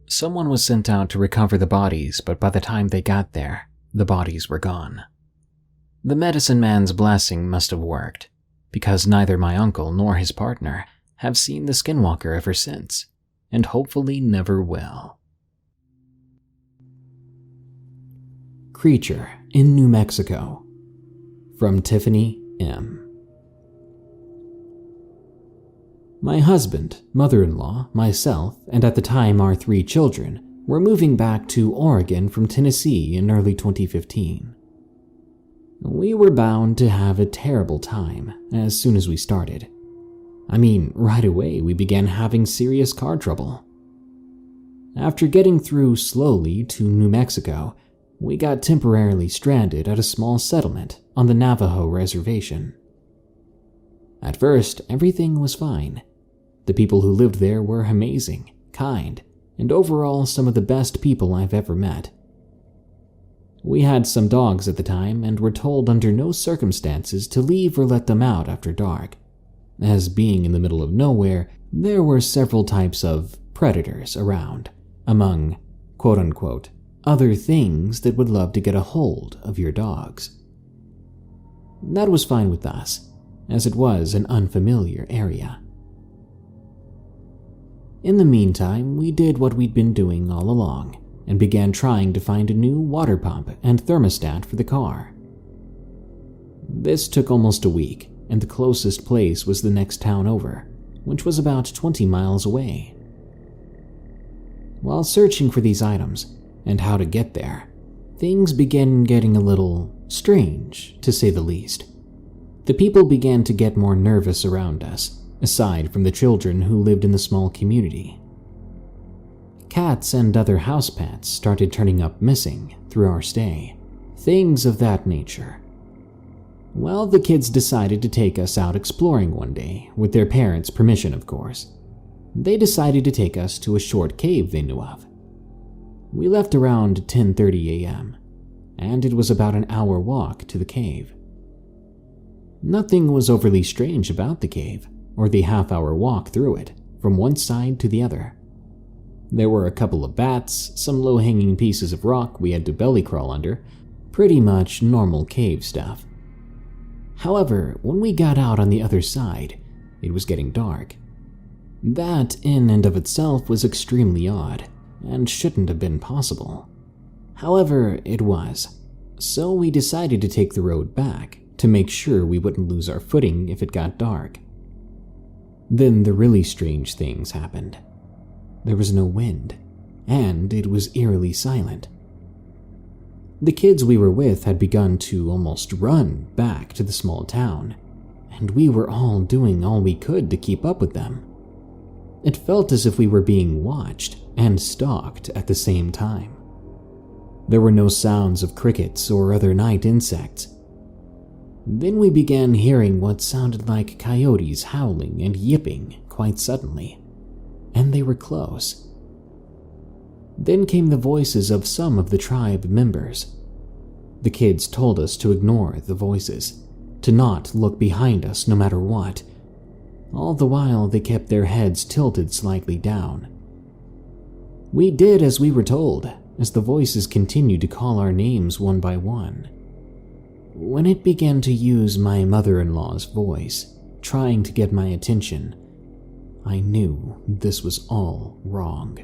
Someone was sent out to recover the bodies, but by the time they got there, the bodies were gone. The medicine man's blessing must have worked, because neither my uncle nor his partner have seen the Skinwalker ever since, and hopefully never will. Creature in New Mexico, from Tiffany M. My husband, mother-in-law, myself, and at the time our 3 children were moving back to Oregon from Tennessee in early 2015. We were bound to have a terrible time as soon as we started. I mean, right away we began having serious car trouble. After getting through slowly to New Mexico, we got temporarily stranded at a small settlement on the Navajo reservation. At first, everything was fine. The people who lived there were amazing, kind, and overall some of the best people I've ever met. We had some dogs at the time and were told under no circumstances to leave or let them out after dark. As being in the middle of nowhere, there were several types of predators around, among quote-unquote other things that would love to get a hold of your dogs. That was fine with us, as it was an unfamiliar area. In the meantime, we did what we'd been doing all along and began trying to find a new water pump and thermostat for the car. This took almost a week, and the closest place was the next town over, which was about 20 miles away. While searching for these items and how to get there, things began getting a little strange, to say the least. The people began to get more nervous around us, aside from the children who lived in the small community. Cats and other house pets started turning up missing through our stay, things of that nature. Well, the kids decided to take us out exploring one day, with their parents' permission, of course. They decided to take us to a short cave they knew of. We left around 10:30 a.m., and it was about an hour walk to the cave. Nothing was overly strange about the cave, or the half-hour walk through it, from one side to the other. There were a couple of bats, some low-hanging pieces of rock we had to belly crawl under, pretty much normal cave stuff. However, when we got out on the other side, it was getting dark. That in and of itself was extremely odd, and shouldn't have been possible. However, it was, so we decided to take the road back to make sure we wouldn't lose our footing if it got dark. Then the really strange things happened. There was no wind, and it was eerily silent. The kids we were with had begun to almost run back to the small town, and we were all doing all we could to keep up with them. It felt as if we were being watched and stalked at the same time. There were no sounds of crickets or other night insects. Then we began hearing what sounded like coyotes howling and yipping quite suddenly, and they were close. Then came the voices of some of the tribe members. The kids told us to ignore the voices, to not look behind us no matter what. All the while they kept their heads tilted slightly down. We did as we were told, as the voices continued to call our names one by one. When it began to use my mother-in-law's voice, trying to get my attention, I knew this was all wrong.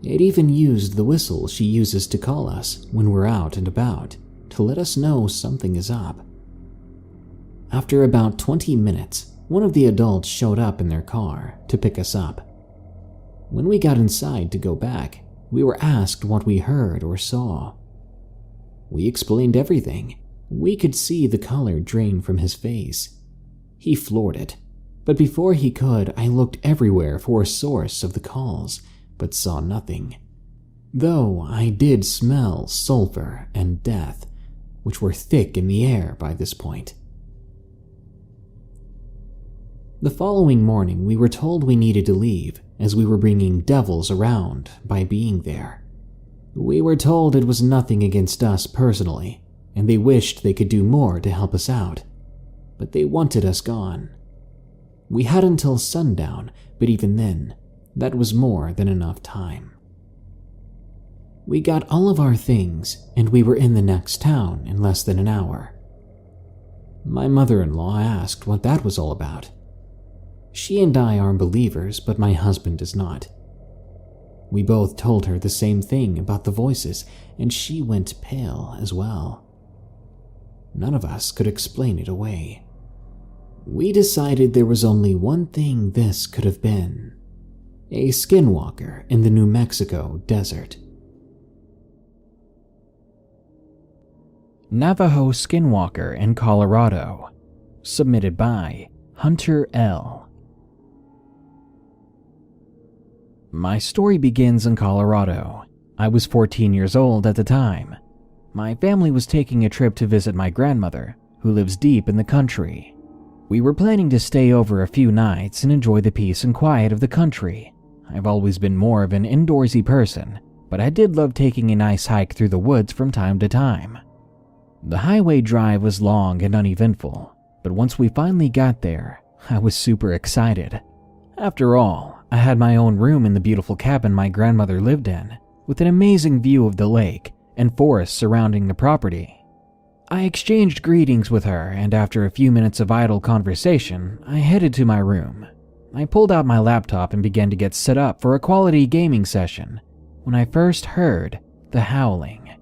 It even used the whistle she uses to call us when we're out and about, to let us know something is up. After about 20 minutes, one of the adults showed up in their car to pick us up. When we got inside to go back, we were asked what we heard or saw. We explained everything. We could see the color drain from his face. He floored it, but before he could, I looked everywhere for a source of the calls, but saw nothing. Though I did smell sulfur and death, which were thick in the air by this point. The following morning, we were told we needed to leave, as we were bringing devils around by being there. We were told it was nothing against us personally, and they wished they could do more to help us out, but they wanted us gone. We had until sundown, but even then, that was more than enough time. We got all of our things, and we were in the next town in less than an hour. My mother-in-law asked what that was all about. She and I are believers, but my husband is not. We both told her the same thing about the voices, and she went pale as well. None of us could explain it away. We decided there was only one thing this could have been: a skinwalker in the New Mexico desert. Navajo Skinwalker in Colorado. Submitted by Hunter L. My story begins in Colorado. I was 14 years old at the time. My family was taking a trip to visit my grandmother, who lives deep in the country. We were planning to stay over a few nights and enjoy the peace and quiet of the country. I've always been more of an indoorsy person, but I did love taking a nice hike through the woods from time to time. The highway drive was long and uneventful, but once we finally got there, I was super excited. After all, I had my own room in the beautiful cabin my grandmother lived in, with an amazing view of the lake and forests surrounding the property. I exchanged greetings with her, and after a few minutes of idle conversation, I headed to my room. I pulled out my laptop and began to get set up for a quality gaming session when I first heard the howling.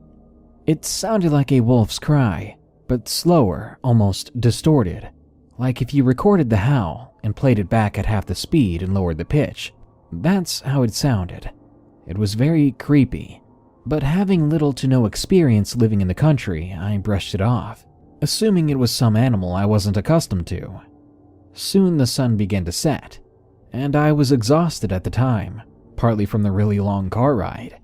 It sounded like a wolf's cry, but slower, almost distorted, like if you recorded the howl and played it back at half the speed and lowered the pitch. That's how it sounded. It was very creepy, but having little to no experience living in the country, I brushed it off, assuming it was some animal I wasn't accustomed to. Soon the sun began to set, and I was exhausted at the time, partly from the really long car ride.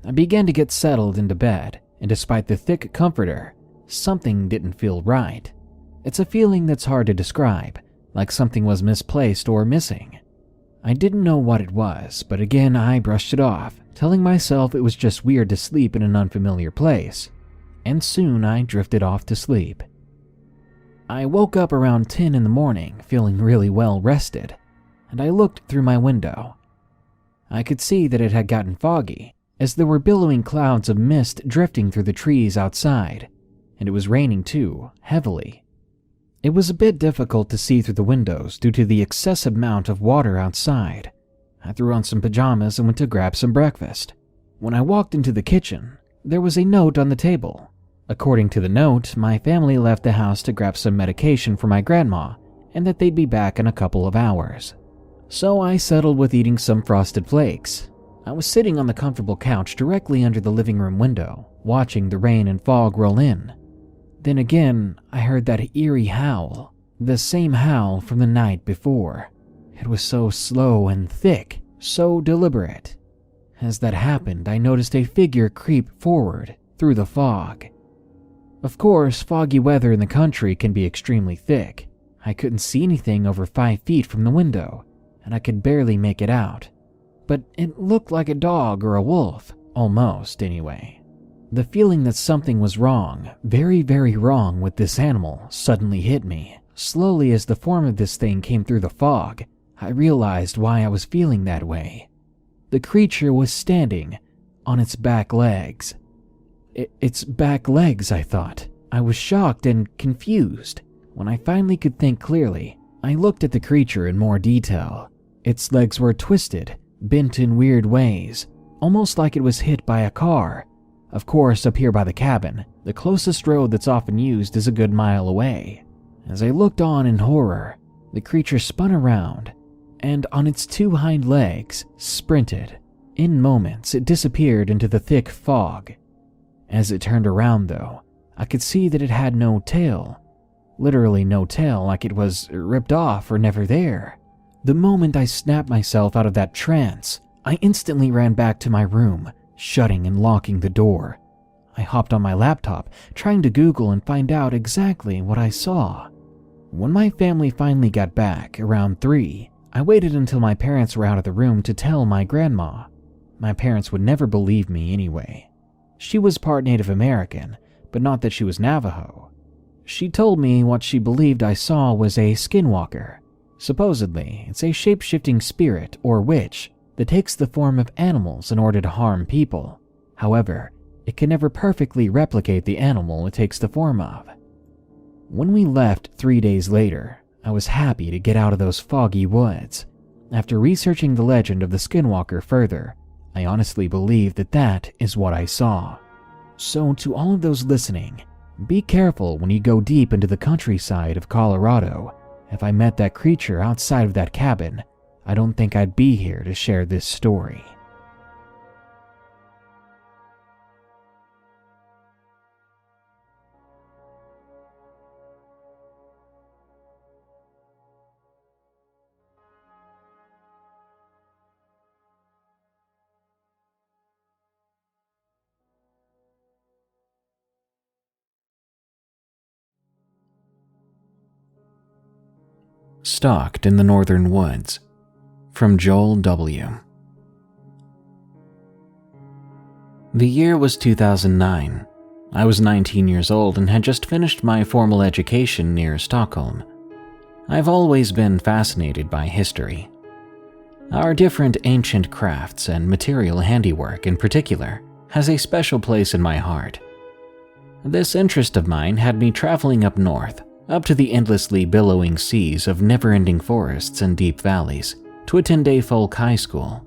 I began to get settled into bed, and despite the thick comforter, something didn't feel right. It's a feeling that's hard to describe, like something was misplaced or missing. I didn't know what it was, but again I brushed it off, telling myself it was just weird to sleep in an unfamiliar place, and soon I drifted off to sleep. I woke up around 10 in the morning, feeling really well rested, and I looked through my window. I could see that it had gotten foggy, as there were billowing clouds of mist drifting through the trees outside, and it was raining too, heavily. It was a bit difficult to see through the windows due to the excessive amount of water outside. I threw on some pajamas and went to grab some breakfast. When I walked into the kitchen, there was a note on the table. According to the note, my family left the house to grab some medication for my grandma and that they'd be back in a couple of hours. So I settled with eating some frosted flakes. I was sitting on the comfortable couch directly under the living room window, watching the rain and fog roll in. Then again, I heard that eerie howl, the same howl from the night before. It was so slow and thick, so deliberate. As that happened, I noticed a figure creep forward through the fog. Of course, foggy weather in the country can be extremely thick. I couldn't see anything over 5 feet from the window, and I could barely make it out. But it looked like a dog or a wolf, almost anyway. The feeling that something was wrong, very, very wrong with this animal suddenly hit me. Slowly as the form of this thing came through the fog, I realized why I was feeling that way. The creature was standing on its back legs. Its back legs, I thought. I was shocked and confused. When I finally could think clearly, I looked at the creature in more detail. Its legs were twisted, bent in weird ways, almost like it was hit by a car. Of course, up here by the cabin, the closest road that's often used is a good mile away. As I looked on in horror, the creature spun around, and on its 2 hind legs, sprinted. In moments, it disappeared into the thick fog. As it turned around, though, I could see that it had no tail. Literally no tail, like it was ripped off or never there. The moment I snapped myself out of that trance, I instantly ran back to my room, shutting and locking the door. I hopped on my laptop, trying to Google and find out exactly what I saw. When my family finally got back, around 3, I waited until my parents were out of the room to tell my grandma. My parents would never believe me anyway. She was part Native American, but not that she was Navajo. She told me what she believed I saw was a Skinwalker. Supposedly, it's a shape-shifting spirit or witch that takes the form of animals in order to harm people. However, it can never perfectly replicate the animal it takes the form of. When we left 3 days later, I was happy to get out of those foggy woods. After researching the legend of the Skinwalker further, I honestly believe that that is what I saw. So to all of those listening, be careful when you go deep into the countryside of Colorado. If I met that creature outside of that cabin, I don't think I'd be here to share this story. Stalked in the Northern Woods, from Joel W. The year was 2009. I was 19 years old and had just finished my formal education near Stockholm. I've always been fascinated by history. Our different ancient crafts and material handiwork in particular has a special place in my heart. This interest of mine had me traveling up north, up to the endlessly billowing seas of never-ending forests and deep valleys, to attend a folk high school.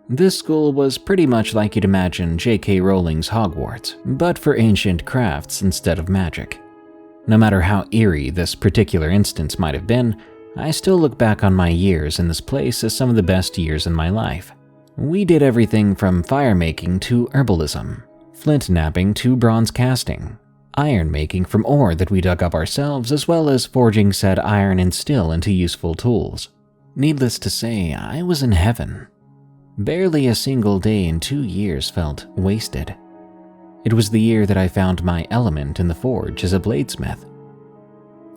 This school was pretty much like you'd imagine J.K. Rowling's Hogwarts, but for ancient crafts instead of magic. No matter how eerie this particular instance might have been, I still look back on my years in this place as some of the best years in my life. We did everything from fire making to herbalism, flint knapping to bronze casting, iron making from ore that we dug up ourselves, as well as forging said iron and steel into useful tools. Needless to say, I was in heaven. Barely a single day in 2 years felt wasted. It was the year that I found my element in the forge as a bladesmith.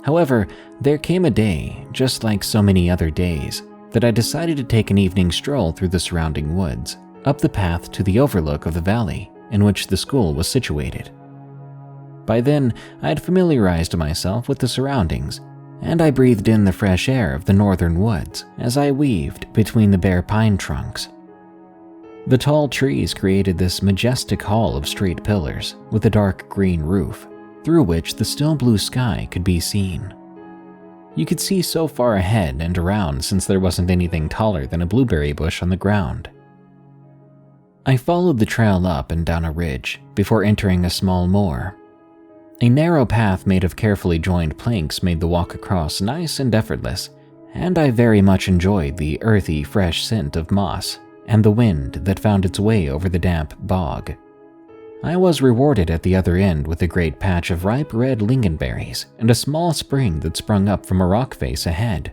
However, there came a day, just like so many other days, that I decided to take an evening stroll through the surrounding woods, up the path to the overlook of the valley in which the school was situated. By then, I had familiarized myself with the surroundings, and I breathed in the fresh air of the northern woods as I weaved between the bare pine trunks. The tall trees created this majestic hall of straight pillars with a dark green roof, through which the still blue sky could be seen. You could see so far ahead and around since there wasn't anything taller than a blueberry bush on the ground. I followed the trail up and down a ridge before entering a small moor. A narrow path made of carefully joined planks made the walk across nice and effortless, and I very much enjoyed the earthy, fresh scent of moss and the wind that found its way over the damp bog. I was rewarded at the other end with a great patch of ripe red lingonberries and a small spring that sprung up from a rock face ahead.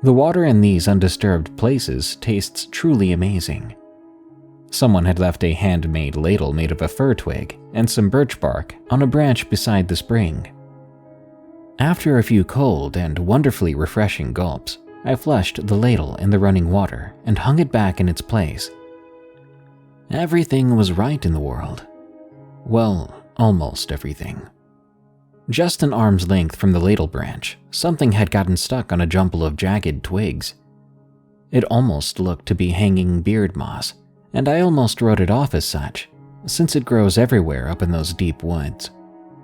The water in these undisturbed places tastes truly amazing. Someone had left a handmade ladle made of a fir twig and some birch bark on a branch beside the spring. After a few cold and wonderfully refreshing gulps, I flushed the ladle in the running water and hung it back in its place. Everything was right in the world. Well, almost everything. Just an arm's length from the ladle branch, something had gotten stuck on a jumble of jagged twigs. It almost looked to be hanging beard moss, and I almost wrote it off as such, since it grows everywhere up in those deep woods.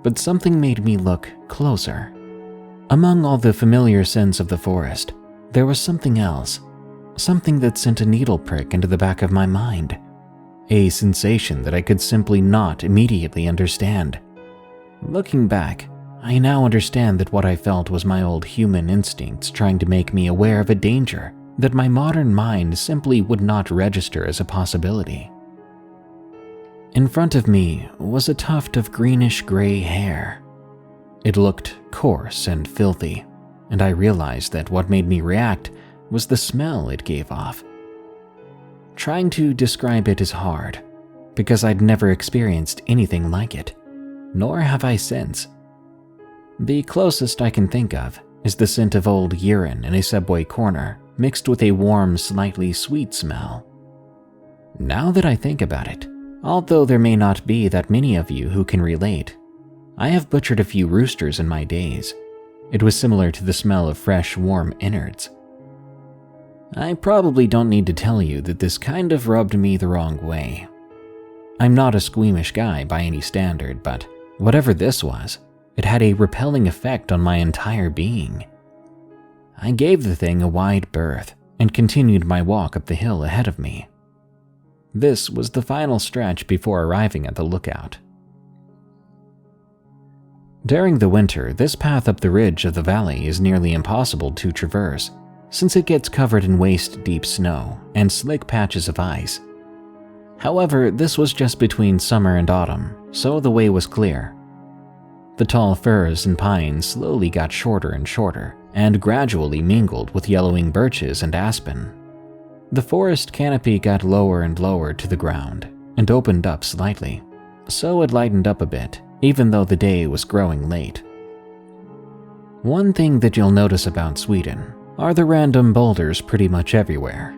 But something made me look closer. Among all the familiar scents of the forest, there was something else, something that sent a needle prick into the back of my mind, a sensation that I could simply not immediately understand. Looking back, I now understand that what I felt was my old human instincts trying to make me aware of a danger that my modern mind simply would not register as a possibility. In front of me was a tuft of greenish-gray hair. It looked coarse and filthy, and I realized that what made me react was the smell it gave off. Trying to describe it is hard, because I'd never experienced anything like it, nor have I since. The closest I can think of is the scent of old urine in a subway corner, mixed with a warm, slightly sweet smell. Now that I think about it, although there may not be that many of you who can relate, I have butchered a few roosters in my days. It was similar to the smell of fresh, warm innards. I probably don't need to tell you that this kind of rubbed me the wrong way. I'm not a squeamish guy by any standard, but whatever this was, it had a repelling effect on my entire being. I gave the thing a wide berth and continued my walk up the hill ahead of me. This was the final stretch before arriving at the lookout. During the winter, this path up the ridge of the valley is nearly impossible to traverse, since it gets covered in waist-deep snow and slick patches of ice. However, this was just between summer and autumn, so the way was clear. The tall firs and pines slowly got shorter and shorter, and gradually mingled with yellowing birches and aspen. The forest canopy got lower and lower to the ground, and opened up slightly, so it lightened up a bit, even though the day was growing late. One thing that you'll notice about Sweden are the random boulders pretty much everywhere.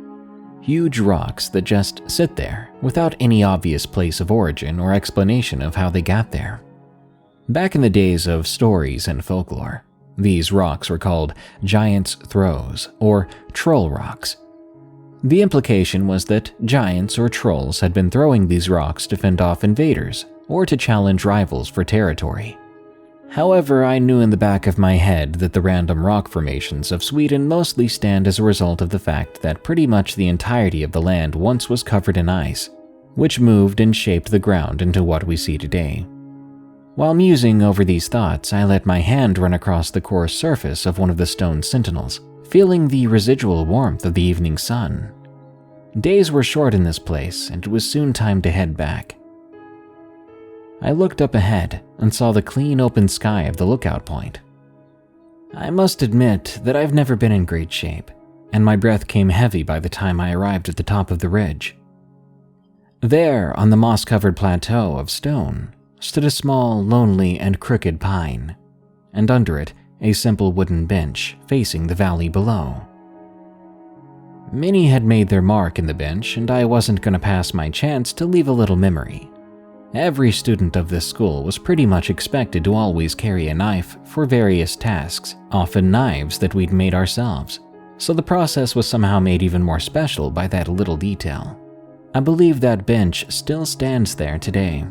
Huge rocks that just sit there without any obvious place of origin or explanation of how they got there. Back in the days of stories and folklore, these rocks were called Giants' Throws or Troll Rocks. The implication was that giants or trolls had been throwing these rocks to fend off invaders, or to challenge rivals for territory. However, I knew in the back of my head that the random rock formations of Sweden mostly stand as a result of the fact that pretty much the entirety of the land once was covered in ice, which moved and shaped the ground into what we see today. While musing over these thoughts, I let my hand run across the coarse surface of one of the stone sentinels, feeling the residual warmth of the evening sun. Days were short in this place, and it was soon time to head back. I looked up ahead and saw the clean open sky of the lookout point. I must admit that I've never been in great shape, and my breath came heavy by the time I arrived at the top of the ridge. There, on the moss-covered plateau of stone, stood a small, lonely, and crooked pine, and under it, a simple wooden bench facing the valley below. Many had made their mark in the bench, and I wasn't going to pass my chance to leave a little memory. Every student of this school was pretty much expected to always carry a knife for various tasks, often knives that we'd made ourselves, so the process was somehow made even more special by that little detail. I believe that bench still stands there today.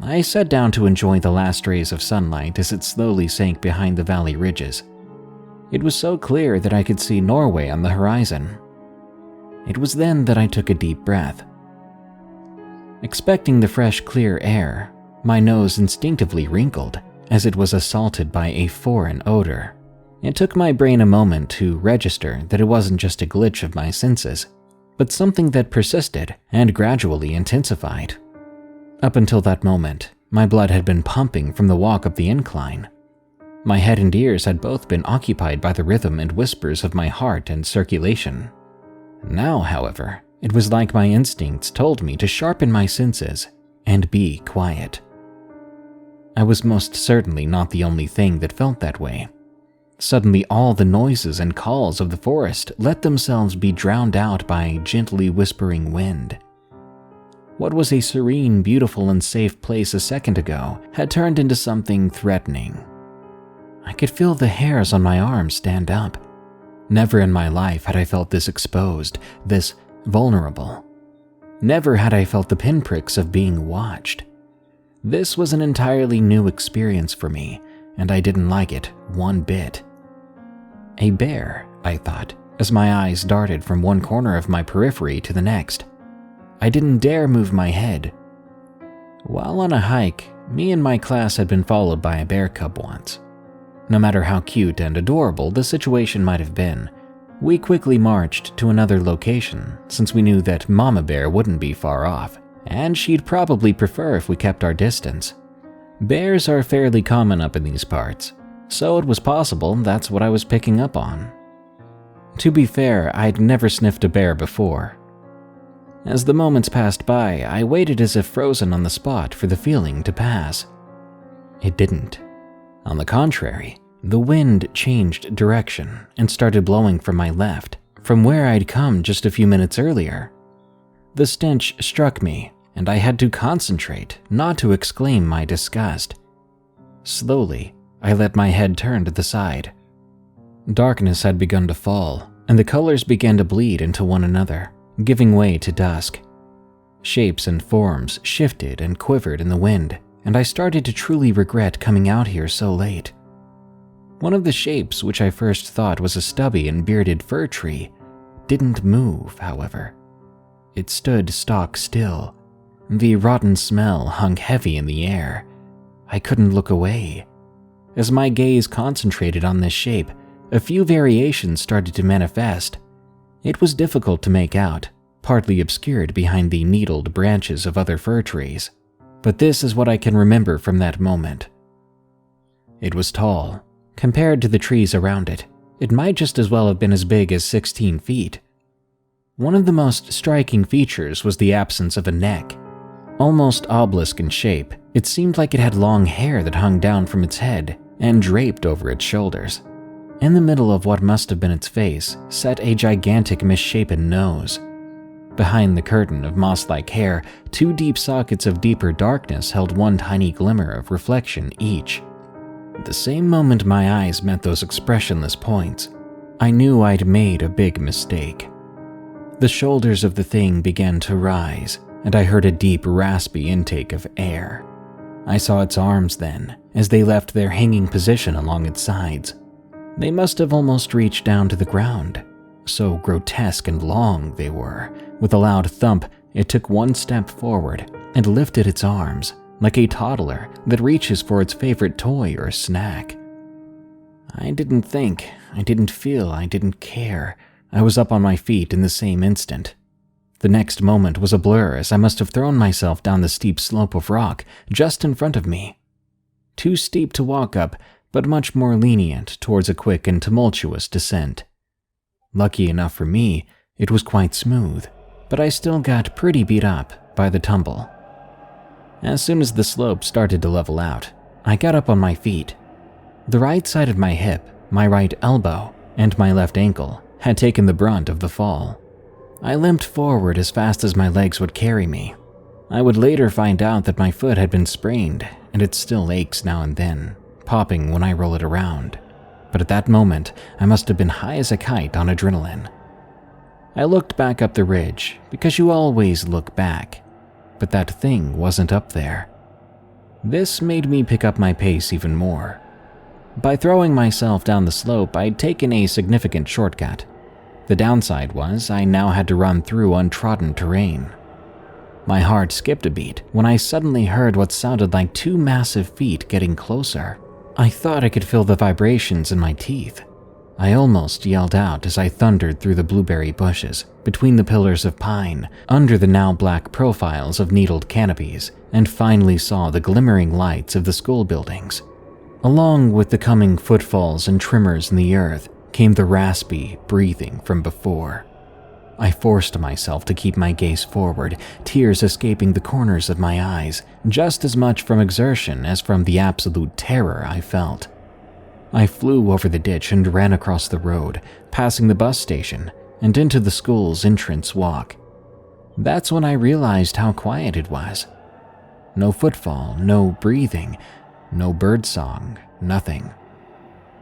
I sat down to enjoy the last rays of sunlight as it slowly sank behind the valley ridges. It was so clear that I could see Norway on the horizon. It was then that I took a deep breath. Expecting the fresh, clear air, my nose instinctively wrinkled as it was assaulted by a foreign odor. It took my brain a moment to register that it wasn't just a glitch of my senses, but something that persisted and gradually intensified. Up until that moment, my blood had been pumping from the walk up the incline. My head and ears had both been occupied by the rhythm and whispers of my heart and circulation. Now, however, it was like my instincts told me to sharpen my senses and be quiet. I was most certainly not the only thing that felt that way. Suddenly, all the noises and calls of the forest let themselves be drowned out by gently whispering wind. What was a serene, beautiful, and safe place a second ago had turned into something threatening. I could feel the hairs on my arms stand up. Never in my life had I felt this exposed, this vulnerable. Never had I felt the pinpricks of being watched. This was an entirely new experience for me, and I didn't like it one bit. A bear, I thought, as my eyes darted from one corner of my periphery to the next. I didn't dare move my head. While on a hike, me and my class had been followed by a bear cub once. No matter how cute and adorable the situation might have been, we quickly marched to another location since we knew that Mama Bear wouldn't be far off, and she'd probably prefer if we kept our distance. Bears are fairly common up in these parts, so it was possible that's what I was picking up on. To be fair, I'd never sniffed a bear before. As the moments passed by, I waited as if frozen on the spot for the feeling to pass. It didn't. On the contrary, the wind changed direction and started blowing from my left, from where I'd come just a few minutes earlier. The stench struck me, and I had to concentrate not to exclaim my disgust. Slowly, I let my head turn to the side. Darkness had begun to fall, and the colors began to bleed into one another, giving way to dusk. Shapes and forms shifted and quivered in the wind, and I started to truly regret coming out here so late. One of the shapes, which I first thought was a stubby and bearded fir tree, didn't move, however. It stood stock still. The rotten smell hung heavy in the air. I couldn't look away. As my gaze concentrated on this shape, a few variations started to manifest. It was difficult to make out, partly obscured behind the needled branches of other fir trees. But this is what I can remember from that moment. It was tall. Compared to the trees around it, it might just as well have been as big as 16 feet. One of the most striking features was the absence of a neck. Almost obelisk in shape, it seemed like it had long hair that hung down from its head and draped over its shoulders. In the middle of what must have been its face sat a gigantic misshapen nose. Behind the curtain of moss-like hair, two deep sockets of deeper darkness held one tiny glimmer of reflection each. The same moment my eyes met those expressionless points, I knew I'd made a big mistake. The shoulders of the thing began to rise, and I heard a deep, raspy intake of air. I saw its arms then, as they left their hanging position along its sides. They must have almost reached down to the ground. So grotesque and long they were. With a loud thump, it took one step forward and lifted its arms, like a toddler that reaches for its favorite toy or snack. I didn't think, I didn't feel, I didn't care. I was up on my feet in the same instant. The next moment was a blur, as I must have thrown myself down the steep slope of rock just in front of me. Too steep to walk up, but much more lenient towards a quick and tumultuous descent. Lucky enough for me, it was quite smooth, but I still got pretty beat up by the tumble. As soon as the slope started to level out, I got up on my feet. The right side of my hip, my right elbow, and my left ankle had taken the brunt of the fall. I limped forward as fast as my legs would carry me. I would later find out that my foot had been sprained, and it still aches now and then, popping when I roll it around. But at that moment, I must have been high as a kite on adrenaline. I looked back up the ridge, because you always look back, but that thing wasn't up there. This made me pick up my pace even more. By throwing myself down the slope, I'd taken a significant shortcut. The downside was I now had to run through untrodden terrain. My heart skipped a beat when I suddenly heard what sounded like two massive feet getting closer. I thought I could feel the vibrations in my teeth. I almost yelled out as I thundered through the blueberry bushes, between the pillars of pine, under the now black profiles of needled canopies, and finally saw the glimmering lights of the school buildings. Along with the coming footfalls and tremors in the earth came the raspy breathing from before. I forced myself to keep my gaze forward, tears escaping the corners of my eyes, just as much from exertion as from the absolute terror I felt. I flew over the ditch and ran across the road, passing the bus station, and into the school's entrance walk. That's when I realized how quiet it was. No footfall, no breathing, no birdsong, nothing.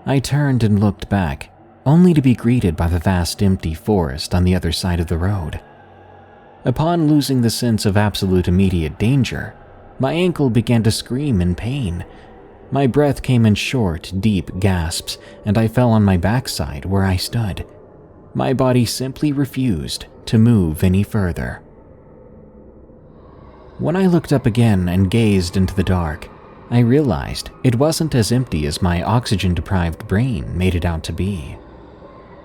I turned and looked back, only to be greeted by the vast empty forest on the other side of the road. Upon losing the sense of absolute immediate danger, my ankle began to scream in pain. My breath came in short, deep gasps, and I fell on my backside where I stood. My body simply refused to move any further. When I looked up again and gazed into the dark, I realized it wasn't as empty as my oxygen-deprived brain made it out to be.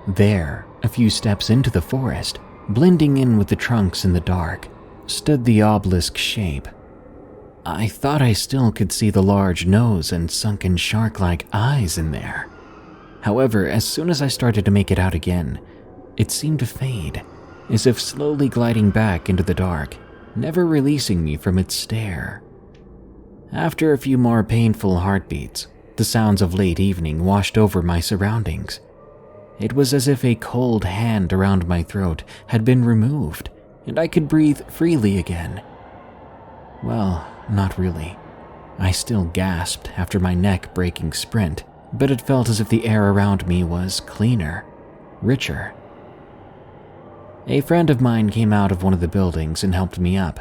There, a few steps into the forest, blending in with the trunks in the dark, stood the obelisk shape. I thought I still could see the large nose and sunken shark-like eyes in there. However, as soon as I started to make it out again, it seemed to fade, as if slowly gliding back into the dark, never releasing me from its stare. After a few more painful heartbeats, the sounds of late evening washed over my surroundings. It was as if a cold hand around my throat had been removed, and I could breathe freely again. Well, not really. I still gasped after my neck-breaking sprint, but it felt as if the air around me was cleaner, richer. A friend of mine came out of one of the buildings and helped me up.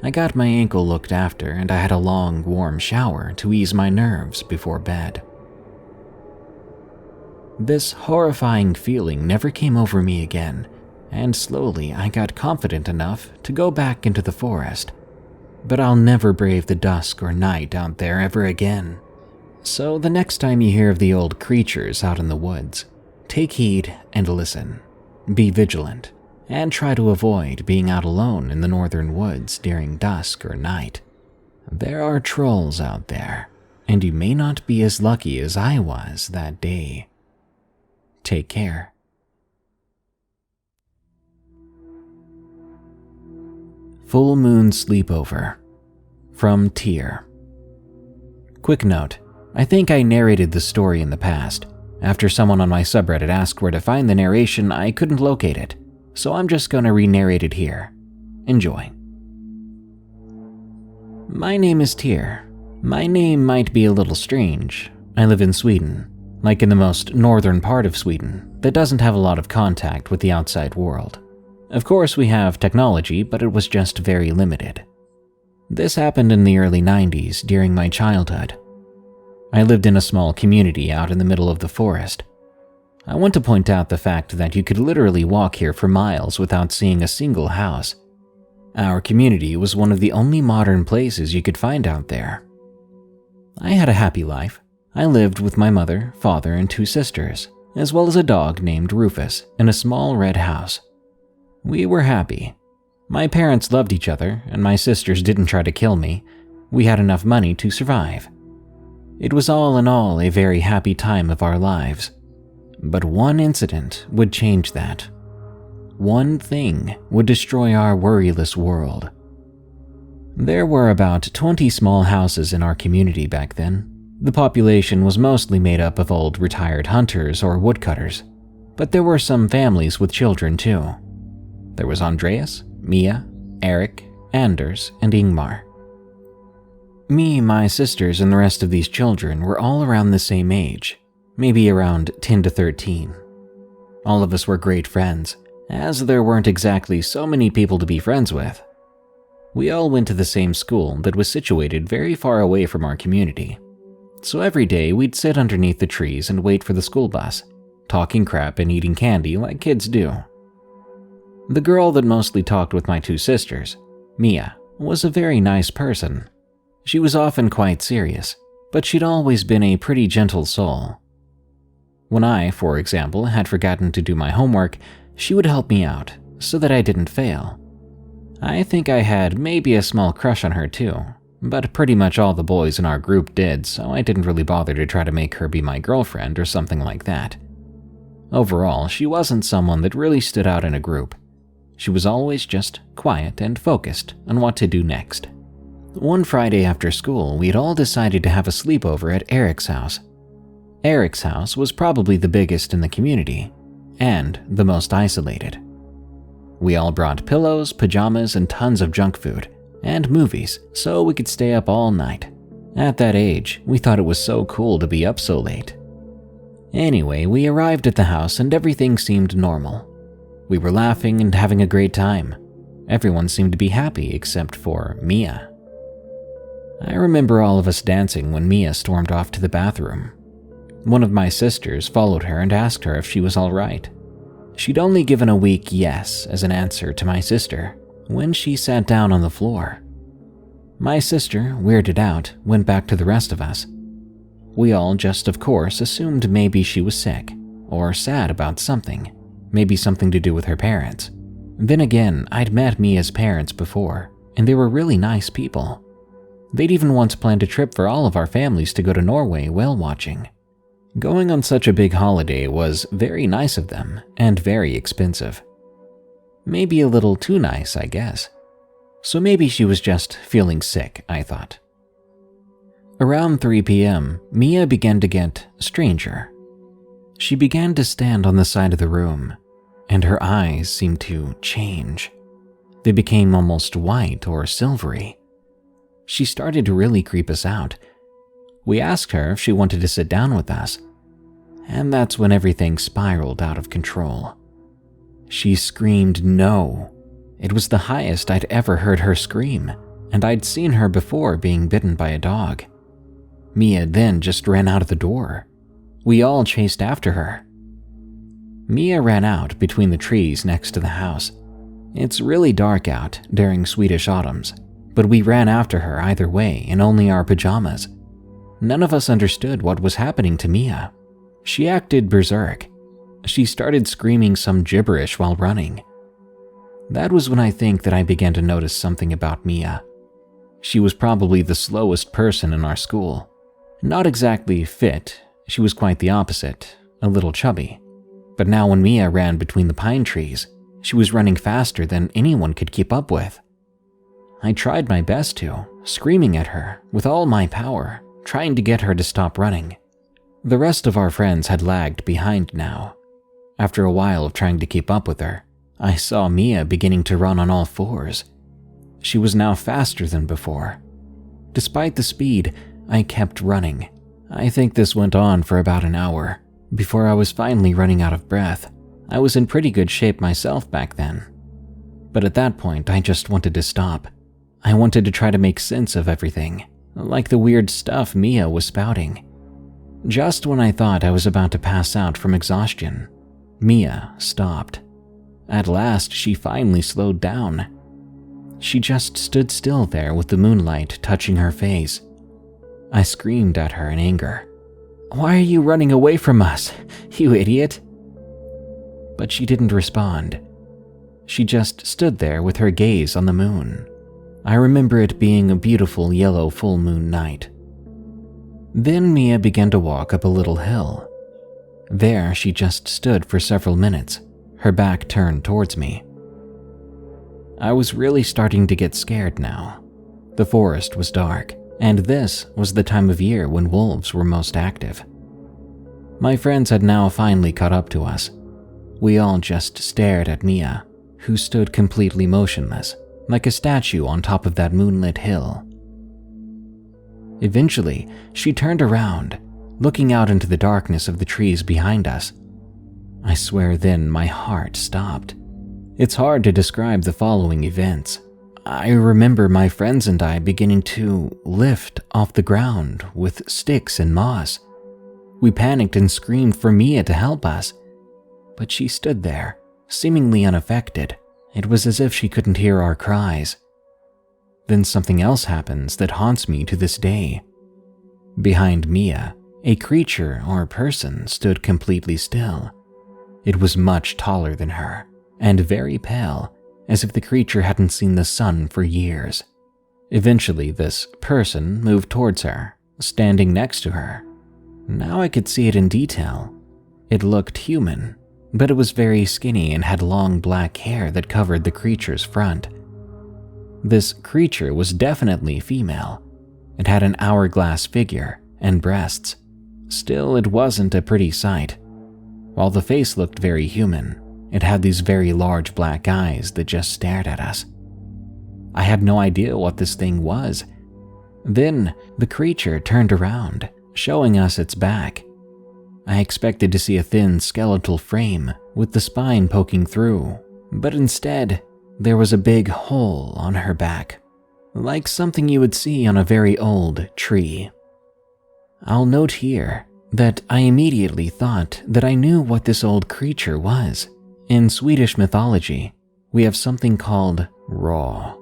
I got my ankle looked after, and I had a long, warm shower to ease my nerves before bed. This horrifying feeling never came over me again, and slowly I got confident enough to go back into the forest. But I'll never brave the dusk or night out there ever again. So the next time you hear of the old creatures out in the woods, take heed and listen. Be vigilant, and try to avoid being out alone in the northern woods during dusk or night. There are trolls out there, and you may not be as lucky as I was that day. Take care. Full Moon Sleepover from Tyr. Quick note, I think I narrated the story in the past. After someone on my subreddit asked where to find the narration, I couldn't locate it, so I'm just gonna re-narrate it here. Enjoy. My name is Tyr. My name might be a little strange. I live in Sweden, like in the most northern part of Sweden that doesn't have a lot of contact with the outside world. Of course, we have technology, but it was just very limited. This happened in the early 90s during my childhood. I lived in a small community out in the middle of the forest. I want to point out the fact that you could literally walk here for miles without seeing a single house. Our community was one of the only modern places you could find out there. I had a happy life. I lived with my mother, father, and 2 sisters, as well as a dog named Rufus in a small red house. We were happy. My parents loved each other, and my sisters didn't try to kill me. We had enough money to survive. It was all in all a very happy time of our lives. But one incident would change that. One thing would destroy our worryless world. There were about 20 small houses in our community back then. The population was mostly made up of old retired hunters or woodcutters, but there were some families with children too. There was Andreas, Mia, Eric, Anders, and Ingmar. Me, my sisters, and the rest of these children were all around the same age, maybe around 10 to 13. All of us were great friends, as there weren't exactly so many people to be friends with. We all went to the same school that was situated very far away from our community. So every day we'd sit underneath the trees and wait for the school bus, talking crap and eating candy like kids do. The girl that mostly talked with my 2 sisters, Mia, was a very nice person. She was often quite serious, but she'd always been a pretty gentle soul. When I, for example, had forgotten to do my homework, she would help me out so that I didn't fail. I think I had maybe a small crush on her too, but pretty much all the boys in our group did, so I didn't really bother to try to make her be my girlfriend or something like that. Overall, she wasn't someone that really stood out in a group. She was always just quiet and focused on what to do next. One Friday after school, we'd all decided to have a sleepover at Eric's house. Eric's house was probably the biggest in the community, and the most isolated. We all brought pillows, pajamas, and tons of junk food, and movies, so we could stay up all night. At that age, we thought it was so cool to be up so late. Anyway, we arrived at the house and everything seemed normal. We were laughing and having a great time. Everyone seemed to be happy except for Mia. I remember all of us dancing when Mia stormed off to the bathroom. One of my sisters followed her and asked her if she was all right. She'd only given a weak yes as an answer to my sister when she sat down on the floor. My sister, weirded out, went back to the rest of us. We all just, of course, assumed maybe she was sick or sad about something, maybe something to do with her parents. Then again, I'd met Mia's parents before, and they were really nice people. They'd even once planned a trip for all of our families to go to Norway whale watching. Going on such a big holiday was very nice of them and very expensive. Maybe a little too nice, I guess. So maybe she was just feeling sick, I thought. Around 3 p.m., Mia began to get stranger. She began to stand on the side of the room, and her eyes seemed to change. They became almost white or silvery. She started to really creep us out. We asked her if she wanted to sit down with us, and that's when everything spiraled out of control. She screamed no. It was the highest I'd ever heard her scream, and I'd seen her before being bitten by a dog. Mia then just ran out of the door. We all chased after her. Mia ran out between the trees next to the house. It's really dark out during Swedish autumns, but we ran after her either way in only our pajamas. None of us understood what was happening to Mia. She acted berserk. She started screaming some gibberish while running. That was when I think that I began to notice something about Mia. She was probably the slowest person in our school. Not exactly fit, she was quite the opposite, a little chubby. But now when Mia ran between the pine trees, she was running faster than anyone could keep up with. I tried my best to, screaming at her with all my power, trying to get her to stop running. The rest of our friends had lagged behind now. After a while of trying to keep up with her, I saw Mia beginning to run on all fours. She was now faster than before. Despite the speed, I kept running. I think this went on for about an hour, before I was finally running out of breath. I was in pretty good shape myself back then. But at that point, I just wanted to stop. I wanted to try to make sense of everything, like the weird stuff Mia was spouting. Just when I thought I was about to pass out from exhaustion, Mia stopped. At last, she finally slowed down. She just stood still there with the moonlight touching her face. I screamed at her in anger. "Why are you running away from us, you idiot?" But she didn't respond. She just stood there with her gaze on the moon. I remember it being a beautiful yellow full moon night. Then Mia began to walk up a little hill. There she just stood for several minutes, her back turned towards me. I was really starting to get scared now. The forest was dark, and this was the time of year when wolves were most active. My friends had now finally caught up to us. We all just stared at Mia, who stood completely motionless, like a statue on top of that moonlit hill. Eventually, she turned around, looking out into the darkness of the trees behind us. I swear then my heart stopped. It's hard to describe the following events. I remember my friends and I beginning to lift off the ground with sticks and moss. We panicked and screamed for Mia to help us, but she stood there, seemingly unaffected. It was as if she couldn't hear our cries. Then something else happens that haunts me to this day. Behind Mia, a creature or person stood completely still. It was much taller than her, and very pale, as if the creature hadn't seen the sun for years. Eventually, this person moved towards her, standing next to her. Now I could see it in detail. It looked human, but it was very skinny and had long black hair that covered the creature's front. This creature was definitely female. It had an hourglass figure and breasts. Still, it wasn't a pretty sight. While the face looked very human, it had these very large black eyes that just stared at us. I had no idea what this thing was. Then, the creature turned around, showing us its back. I expected to see a thin skeletal frame with the spine poking through, but instead, there was a big hole on her back, like something you would see on a very old tree. I'll note here that I immediately thought that I knew what this old creature was. In Swedish mythology, we have something called Raw.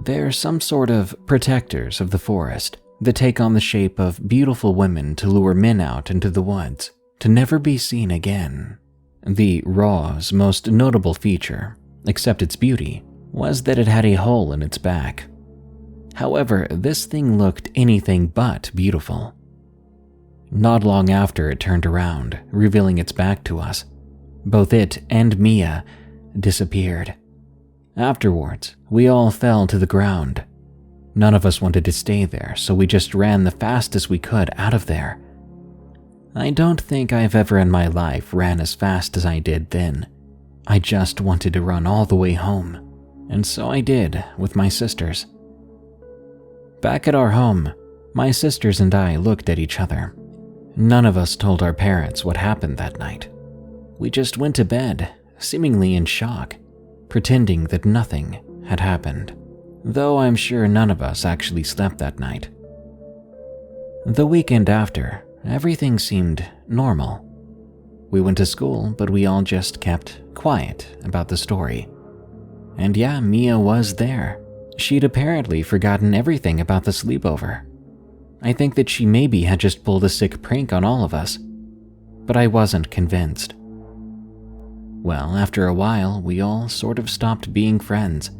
They're some sort of protectors of the forest that take on the shape of beautiful women to lure men out into the woods, to never be seen again. The Raw's most notable feature, except its beauty, was that it had a hole in its back. However, this thing looked anything but beautiful. Not long after it turned around, revealing its back to us, both it and Mia disappeared. Afterwards, we all fell to the ground. None of us wanted to stay there, so we just ran the fastest we could out of there. I don't think I've ever in my life ran as fast as I did then. I just wanted to run all the way home, and so I did with my sisters. Back at our home, my sisters and I looked at each other. None of us told our parents what happened that night. We just went to bed, seemingly in shock, pretending that nothing had happened, though I'm sure none of us actually slept that night. The weekend after, everything seemed normal. We went to school, but we all just kept quiet about the story. And yeah, Mia was there. She'd apparently forgotten everything about the sleepover. I think that she maybe had just pulled a sick prank on all of us, but I wasn't convinced. Well, after a while, we all sort of stopped being friends.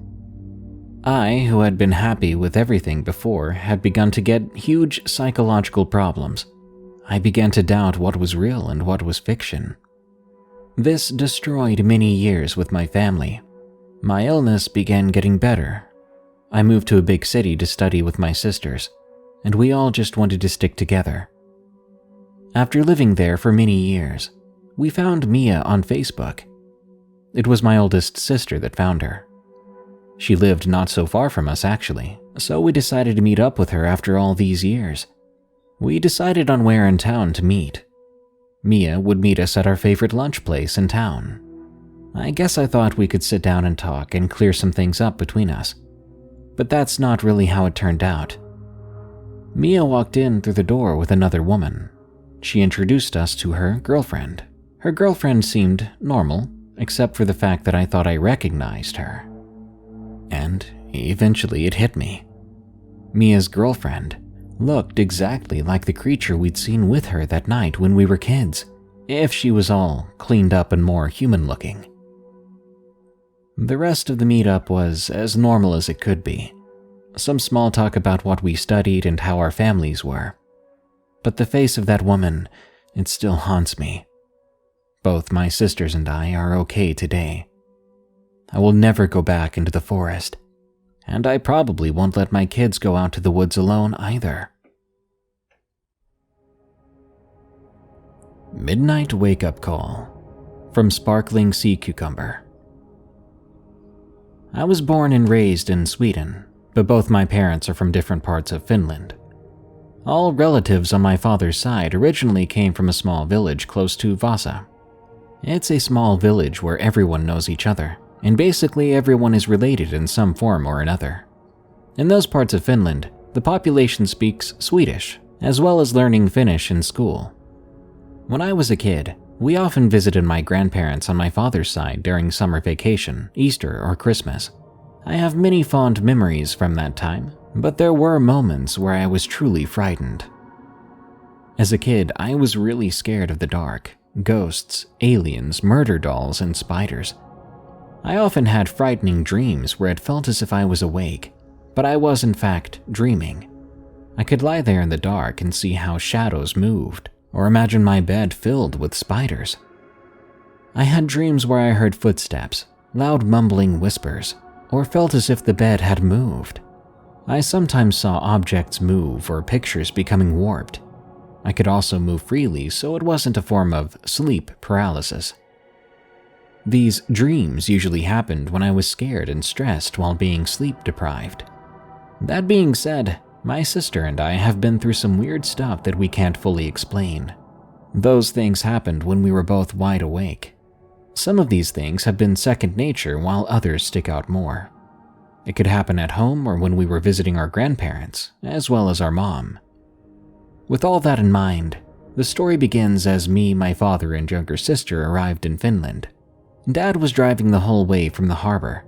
I, who had been happy with everything before, had begun to get huge psychological problems. I began to doubt what was real and what was fiction. This destroyed many years with my family. My illness began getting better. I moved to a big city to study with my sisters, and we all just wanted to stick together. After living there for many years, we found Mia on Facebook. It was my oldest sister that found her. She lived not so far from us actually, so we decided to meet up with her after all these years. We decided on where in town to meet. Mia would meet us at our favorite lunch place in town. I guess I thought we could sit down and talk and clear some things up between us. But that's not really how it turned out. Mia walked in through the door with another woman. She introduced us to her girlfriend. Her girlfriend seemed normal, except for the fact that I thought I recognized her. And eventually it hit me. Mia's girlfriend looked exactly like the creature we'd seen with her that night when we were kids, if she was all cleaned up and more human-looking. The rest of the meetup was as normal as it could be. Some small talk about what we studied and how our families were. But the face of that woman, it still haunts me. Both my sisters and I are okay today. I will never go back into the forest, and I probably won't let my kids go out to the woods alone either. Midnight Wake-Up Call from Sparkling Sea Cucumber. I was born and raised in Sweden, but both my parents are from different parts of Finland. All relatives on my father's side originally came from a small village close to Vasa. It's a small village where everyone knows each other, and basically everyone is related in some form or another. In those parts of Finland, the population speaks Swedish, as well as learning Finnish in school. When I was a kid, we often visited my grandparents on my father's side during summer vacation, Easter, or Christmas. I have many fond memories from that time, but there were moments where I was truly frightened. As a kid, I was really scared of the dark, ghosts, aliens, murder dolls, and spiders. I often had frightening dreams where it felt as if I was awake, but I was in fact dreaming. I could lie there in the dark and see how shadows moved, or imagine my bed filled with spiders. I had dreams where I heard footsteps, loud mumbling whispers, or felt as if the bed had moved. I sometimes saw objects move or pictures becoming warped. I could also move freely, so it wasn't a form of sleep paralysis. These dreams usually happened when I was scared and stressed while being sleep deprived. That being said, my sister and I have been through some weird stuff that we can't fully explain. Those things happened when we were both wide awake. Some of these things have been second nature while others stick out more. It could happen at home or when we were visiting our grandparents, as well as our mom. With all that in mind, the story begins as me, my father, and younger sister arrived in Finland. Dad was driving the whole way from the harbor.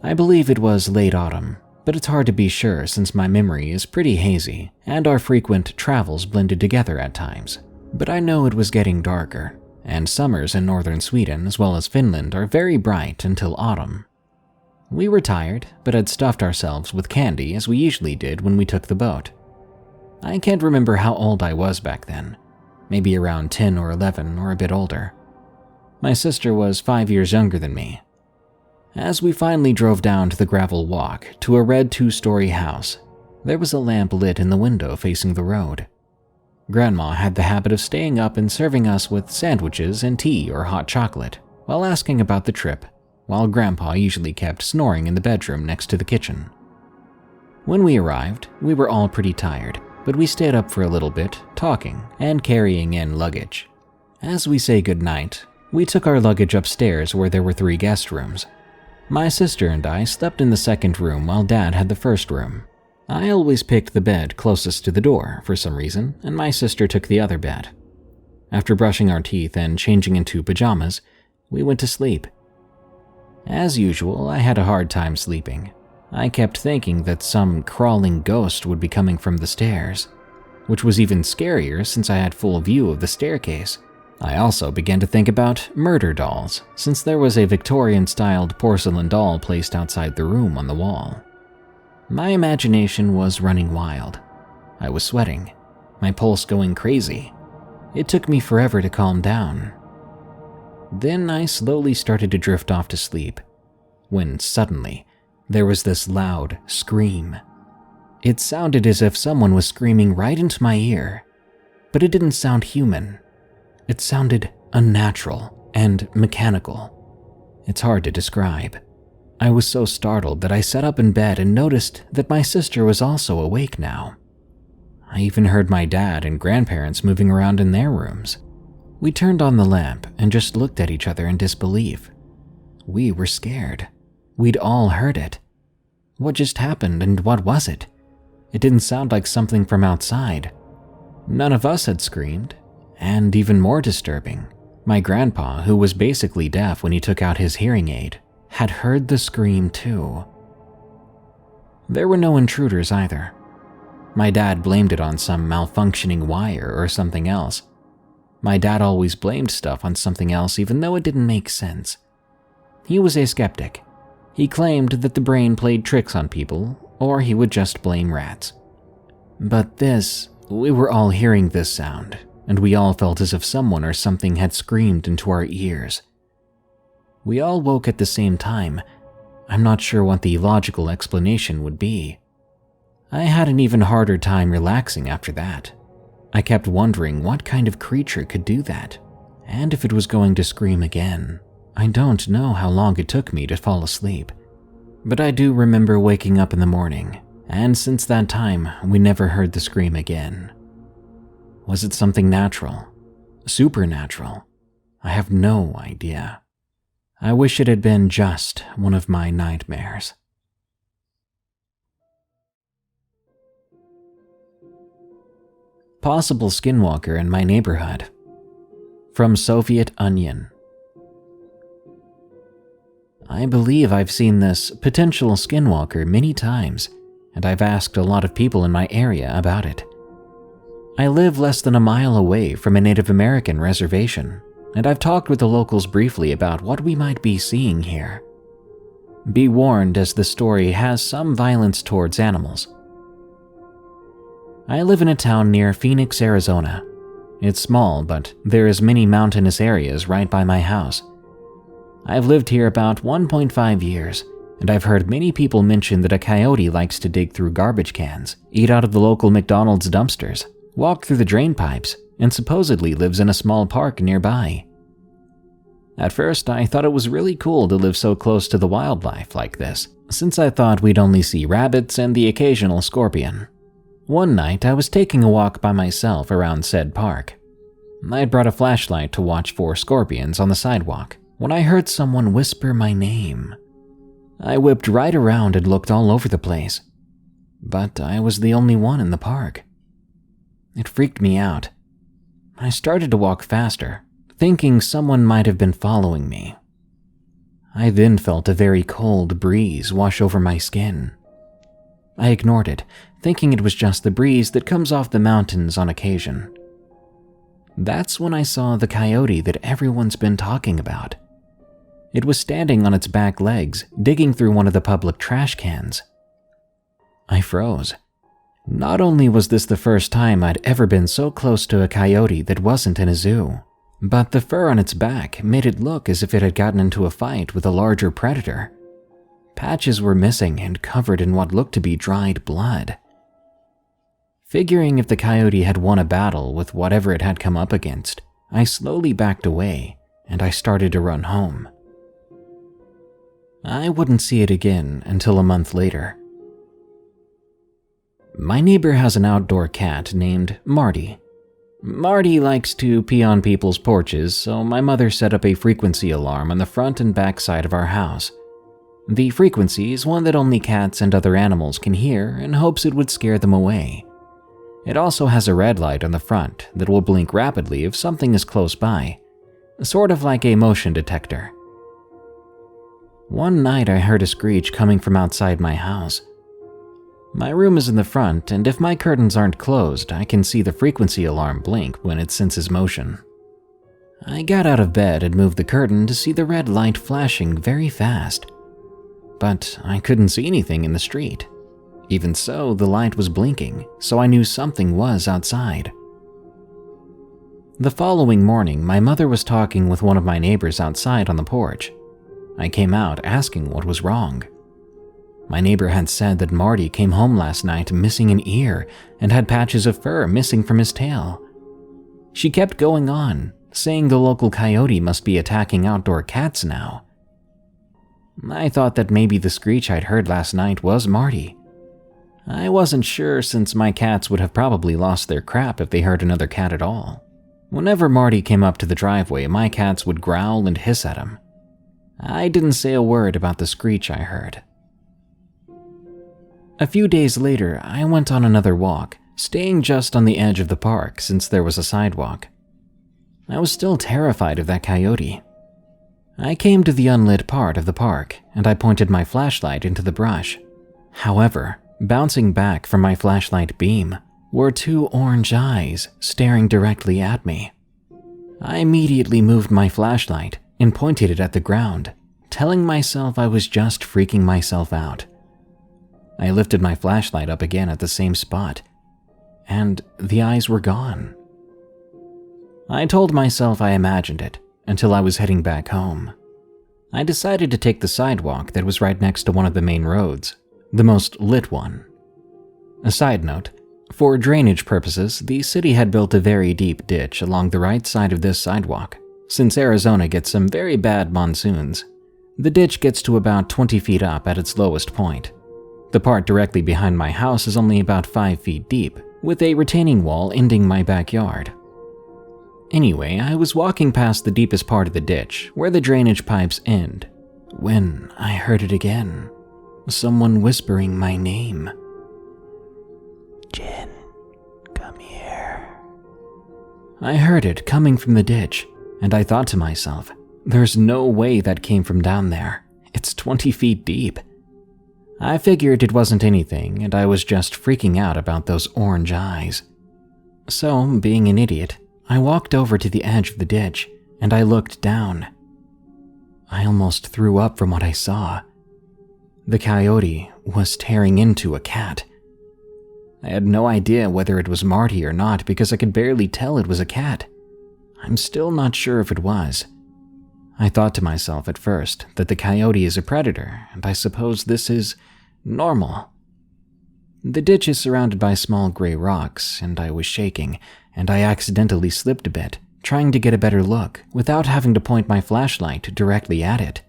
I believe it was late autumn, but it's hard to be sure since my memory is pretty hazy and our frequent travels blended together at times. But I know it was getting darker, and summers in northern Sweden as well as Finland are very bright until autumn. We were tired, but had stuffed ourselves with candy as we usually did when we took the boat. I can't remember how old I was back then, maybe around 10 or 11 or a bit older. My sister was 5 years younger than me. As we finally drove down to the gravel walk to a red 2-story house, there was a lamp lit in the window facing the road. Grandma had the habit of staying up and serving us with sandwiches and tea or hot chocolate while asking about the trip, while Grandpa usually kept snoring in the bedroom next to the kitchen. When we arrived, we were all pretty tired, but we stayed up for a little bit, talking and carrying in luggage. As we say goodnight, we took our luggage upstairs where there were 3 guest rooms. My sister and I slept in the second room while Dad had the first room. I always picked the bed closest to the door for some reason, and my sister took the other bed. After brushing our teeth and changing into pajamas, we went to sleep. As usual, I had a hard time sleeping. I kept thinking that some crawling ghost would be coming from the stairs, which was even scarier since I had full view of the staircase. I also began to think about murder dolls, since there was a Victorian-styled porcelain doll placed outside the room on the wall. My imagination was running wild. I was sweating, my pulse going crazy. It took me forever to calm down. Then I slowly started to drift off to sleep, when suddenly there was this loud scream. It sounded as if someone was screaming right into my ear, but it didn't sound human. It sounded unnatural and mechanical. It's hard to describe. I was so startled that I sat up in bed and noticed that my sister was also awake now. I even heard my dad and grandparents moving around in their rooms. We turned on the lamp and just looked at each other in disbelief. We were scared. We'd all heard it. What just happened and what was it? It didn't sound like something from outside. None of us had screamed, and even more disturbing, my grandpa, who was basically deaf when he took out his hearing aid, had heard the scream too. There were no intruders either. My dad blamed it on some malfunctioning wire or something else. My dad always blamed stuff on something else even though it didn't make sense. He was a skeptic. He claimed that the brain played tricks on people, or he would just blame rats. But we were all hearing this sound, and we all felt as if someone or something had screamed into our ears. We all woke at the same time. I'm not sure what the logical explanation would be. I had an even harder time relaxing after that. I kept wondering what kind of creature could do that, and if it was going to scream again. I don't know how long it took me to fall asleep, but I do remember waking up in the morning, and since that time, we never heard the scream again. Was it something natural? Supernatural? I have no idea. I wish it had been just one of my nightmares. Possible Skinwalker in my neighborhood. From Soviet Onion. I believe I've seen this potential Skinwalker many times, and I've asked a lot of people in my area about it. I live less than a mile away from a Native American reservation, and I've talked with the locals briefly about what we might be seeing here. Be warned, as the story has some violence towards animals. I live in a town near Phoenix, Arizona. It's small, but there is many mountainous areas right by my house. I've lived here about 1.5 years, and I've heard many people mention that a coyote likes to dig through garbage cans, eat out of the local McDonald's dumpsters, walk through the drain pipes, and supposedly lives in a small park nearby. At first, I thought it was really cool to live so close to the wildlife like this, since I thought we'd only see rabbits and the occasional scorpion. One night, I was taking a walk by myself around said park. I'd brought a flashlight to watch for scorpions on the sidewalk when I heard someone whisper my name. I whipped right around and looked all over the place, but I was the only one in the park. It freaked me out. I started to walk faster, thinking someone might have been following me. I then felt a very cold breeze wash over my skin. I ignored it, thinking it was just the breeze that comes off the mountains on occasion. That's when I saw the coyote that everyone's been talking about. It was standing on its back legs, digging through one of the public trash cans. I froze. Not only was this the first time I'd ever been so close to a coyote that wasn't in a zoo, but the fur on its back made it look as if it had gotten into a fight with a larger predator. Patches were missing and covered in what looked to be dried blood. Figuring if the coyote had won a battle with whatever it had come up against, I slowly backed away and I started to run home. I wouldn't see it again until a month later. My neighbor has an outdoor cat named Marty. Marty likes to pee on people's porches, so my mother set up a frequency alarm on the front and back side of our house. The frequency is one that only cats and other animals can hear in hopes it would scare them away. It also has a red light on the front that will blink rapidly if something is close by, sort of like a motion detector. One night I heard a screech coming from outside my house. My room is in the front, and if my curtains aren't closed, I can see the frequency alarm blink when it senses motion. I got out of bed and moved the curtain to see the red light flashing very fast, but I couldn't see anything in the street. Even so, the light was blinking, so I knew something was outside. The following morning, my mother was talking with one of my neighbors outside on the porch. I came out asking what was wrong. My neighbor had said that Marty came home last night missing an ear and had patches of fur missing from his tail. She kept going on, saying the local coyote must be attacking outdoor cats now. I thought that maybe the screech I'd heard last night was Marty. I wasn't sure since my cats would have probably lost their crap if they heard another cat at all. Whenever Marty came up to the driveway, my cats would growl and hiss at him. I didn't say a word about the screech I heard. A few days later, I went on another walk, staying just on the edge of the park since there was a sidewalk. I was still terrified of that coyote. I came to the unlit part of the park, and I pointed my flashlight into the brush. However, bouncing back from my flashlight beam were two orange eyes staring directly at me. I immediately moved my flashlight and pointed it at the ground, telling myself I was just freaking myself out. I lifted my flashlight up again at the same spot, and the eyes were gone. I told myself I imagined it until I was heading back home. I decided to take the sidewalk that was right next to one of the main roads, the most lit one. A side note, for drainage purposes, the city had built a very deep ditch along the right side of this sidewalk. Since Arizona gets some very bad monsoons, the ditch gets to about 20 feet up at its lowest point. The part directly behind my house is only about 5 feet deep, with a retaining wall ending my backyard. Anyway, I was walking past the deepest part of the ditch, where the drainage pipes end, when I heard it again. Someone whispering my name. "Jen, come here." I heard it coming from the ditch, and I thought to myself, there's no way that came from down there. It's 20 feet deep. I figured it wasn't anything, and I was just freaking out about those orange eyes. So, being an idiot, I walked over to the edge of the ditch, and I looked down. I almost threw up from what I saw. The coyote was tearing into a cat. I had no idea whether it was Marty or not because I could barely tell it was a cat. I'm still not sure if it was. I thought to myself at first that the coyote is a predator, and I suppose this is normal. The ditch is surrounded by small gray rocks, and I was shaking, and I accidentally slipped a bit, trying to get a better look without having to point my flashlight directly at it.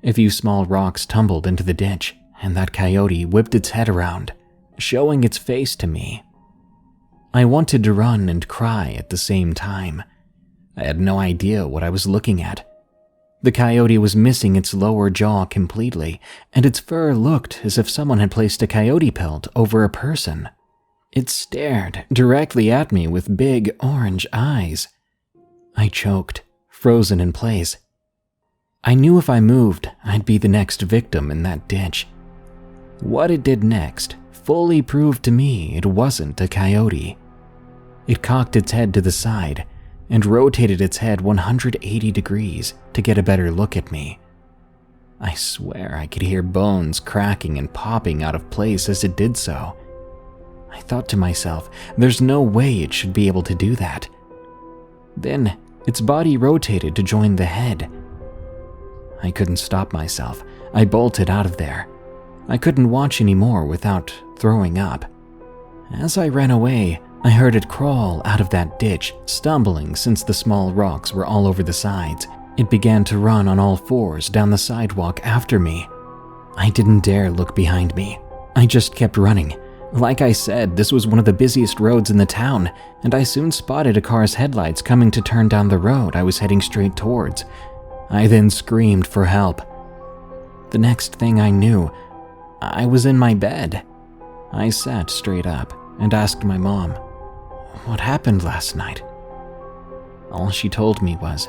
A few small rocks tumbled into the ditch, and that coyote whipped its head around, showing its face to me. I wanted to run and cry at the same time. I had no idea what I was looking at. The coyote was missing its lower jaw completely, and its fur looked as if someone had placed a coyote pelt over a person. It stared directly at me with big orange eyes. I choked, frozen in place. I knew if I moved, I'd be the next victim in that ditch. What it did next fully proved to me it wasn't a coyote. It cocked its head to the side and rotated its head 180 degrees to get a better look at me. I swear I could hear bones cracking and popping out of place as it did so. I thought to myself, there's no way it should be able to do that. Then, its body rotated to join the head. I couldn't stop myself. I bolted out of there. I couldn't watch anymore without throwing up. As I ran away, I heard it crawl out of that ditch, stumbling since the small rocks were all over the sides. It began to run on all fours down the sidewalk after me. I didn't dare look behind me. I just kept running. Like I said, this was one of the busiest roads in the town, and I soon spotted a car's headlights coming to turn down the road I was heading straight towards. I then screamed for help. The next thing I knew, I was in my bed. I sat straight up and asked my mom, "What happened last night?" All she told me was,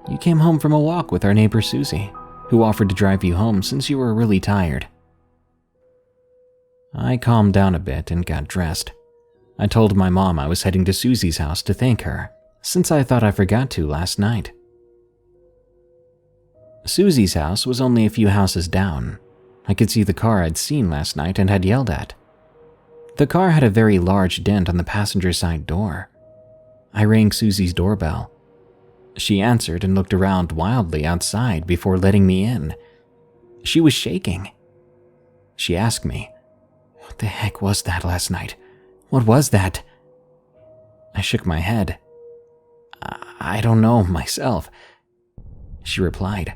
"You came home from a walk with our neighbor Susie, who offered to drive you home since you were really tired." I calmed down a bit and got dressed. I told my mom I was heading to Susie's house to thank her, since I thought I forgot to last night. Susie's house was only a few houses down. I could see the car I'd seen last night and had yelled at. The car had a very large dent on the passenger side door. I rang Susie's doorbell. She answered and looked around wildly outside before letting me in. She was shaking. She asked me, "What the heck was that last night? What was that?" I shook my head. I don't know myself." She replied,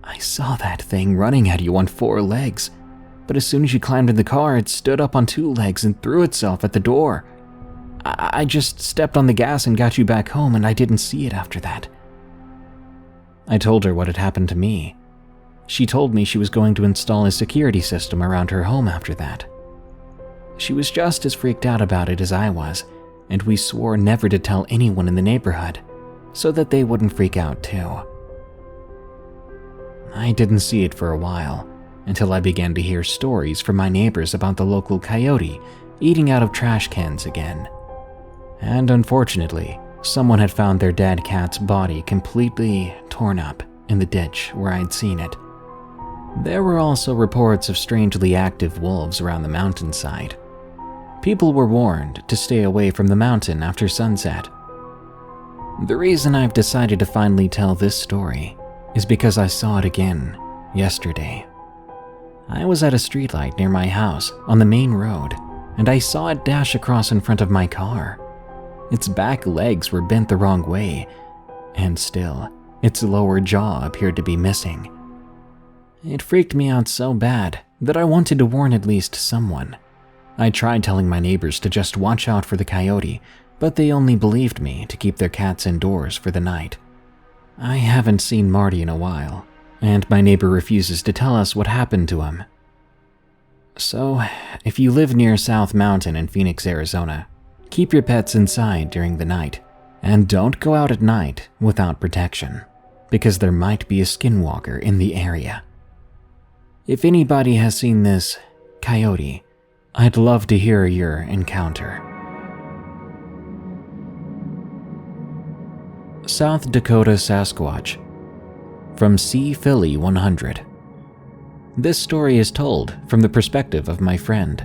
"I saw that thing running at you on 4 legs, but as soon as you climbed in the car, it stood up on 2 legs and threw itself at the door. I just stepped on the gas and got you back home, and I didn't see it after that." I told her what had happened to me. She told me she was going to install a security system around her home after that. She was just as freaked out about it as I was, and we swore never to tell anyone in the neighborhood, so that they wouldn't freak out too. I didn't see it for a while, until I began to hear stories from my neighbors about the local coyote eating out of trash cans again. And unfortunately, someone had found their dead cat's body completely torn up in the ditch where I'd seen it. There were also reports of strangely active wolves around the mountainside. People were warned to stay away from the mountain after sunset. The reason I've decided to finally tell this story is because I saw it again yesterday. I was at a streetlight near my house on the main road, and I saw it dash across in front of my car. Its back legs were bent the wrong way, and still, its lower jaw appeared to be missing. It freaked me out so bad that I wanted to warn at least someone. I tried telling my neighbors to just watch out for the coyote, but they only believed me to keep their cats indoors for the night. I haven't seen Marty in a while, and my neighbor refuses to tell us what happened to him. So, if you live near South Mountain in Phoenix, Arizona, keep your pets inside during the night, and don't go out at night without protection, because there might be a skinwalker in the area. If anybody has seen this coyote, I'd love to hear your encounter. South Dakota Sasquatch, from C. Philly 100. This story is told from the perspective of my friend.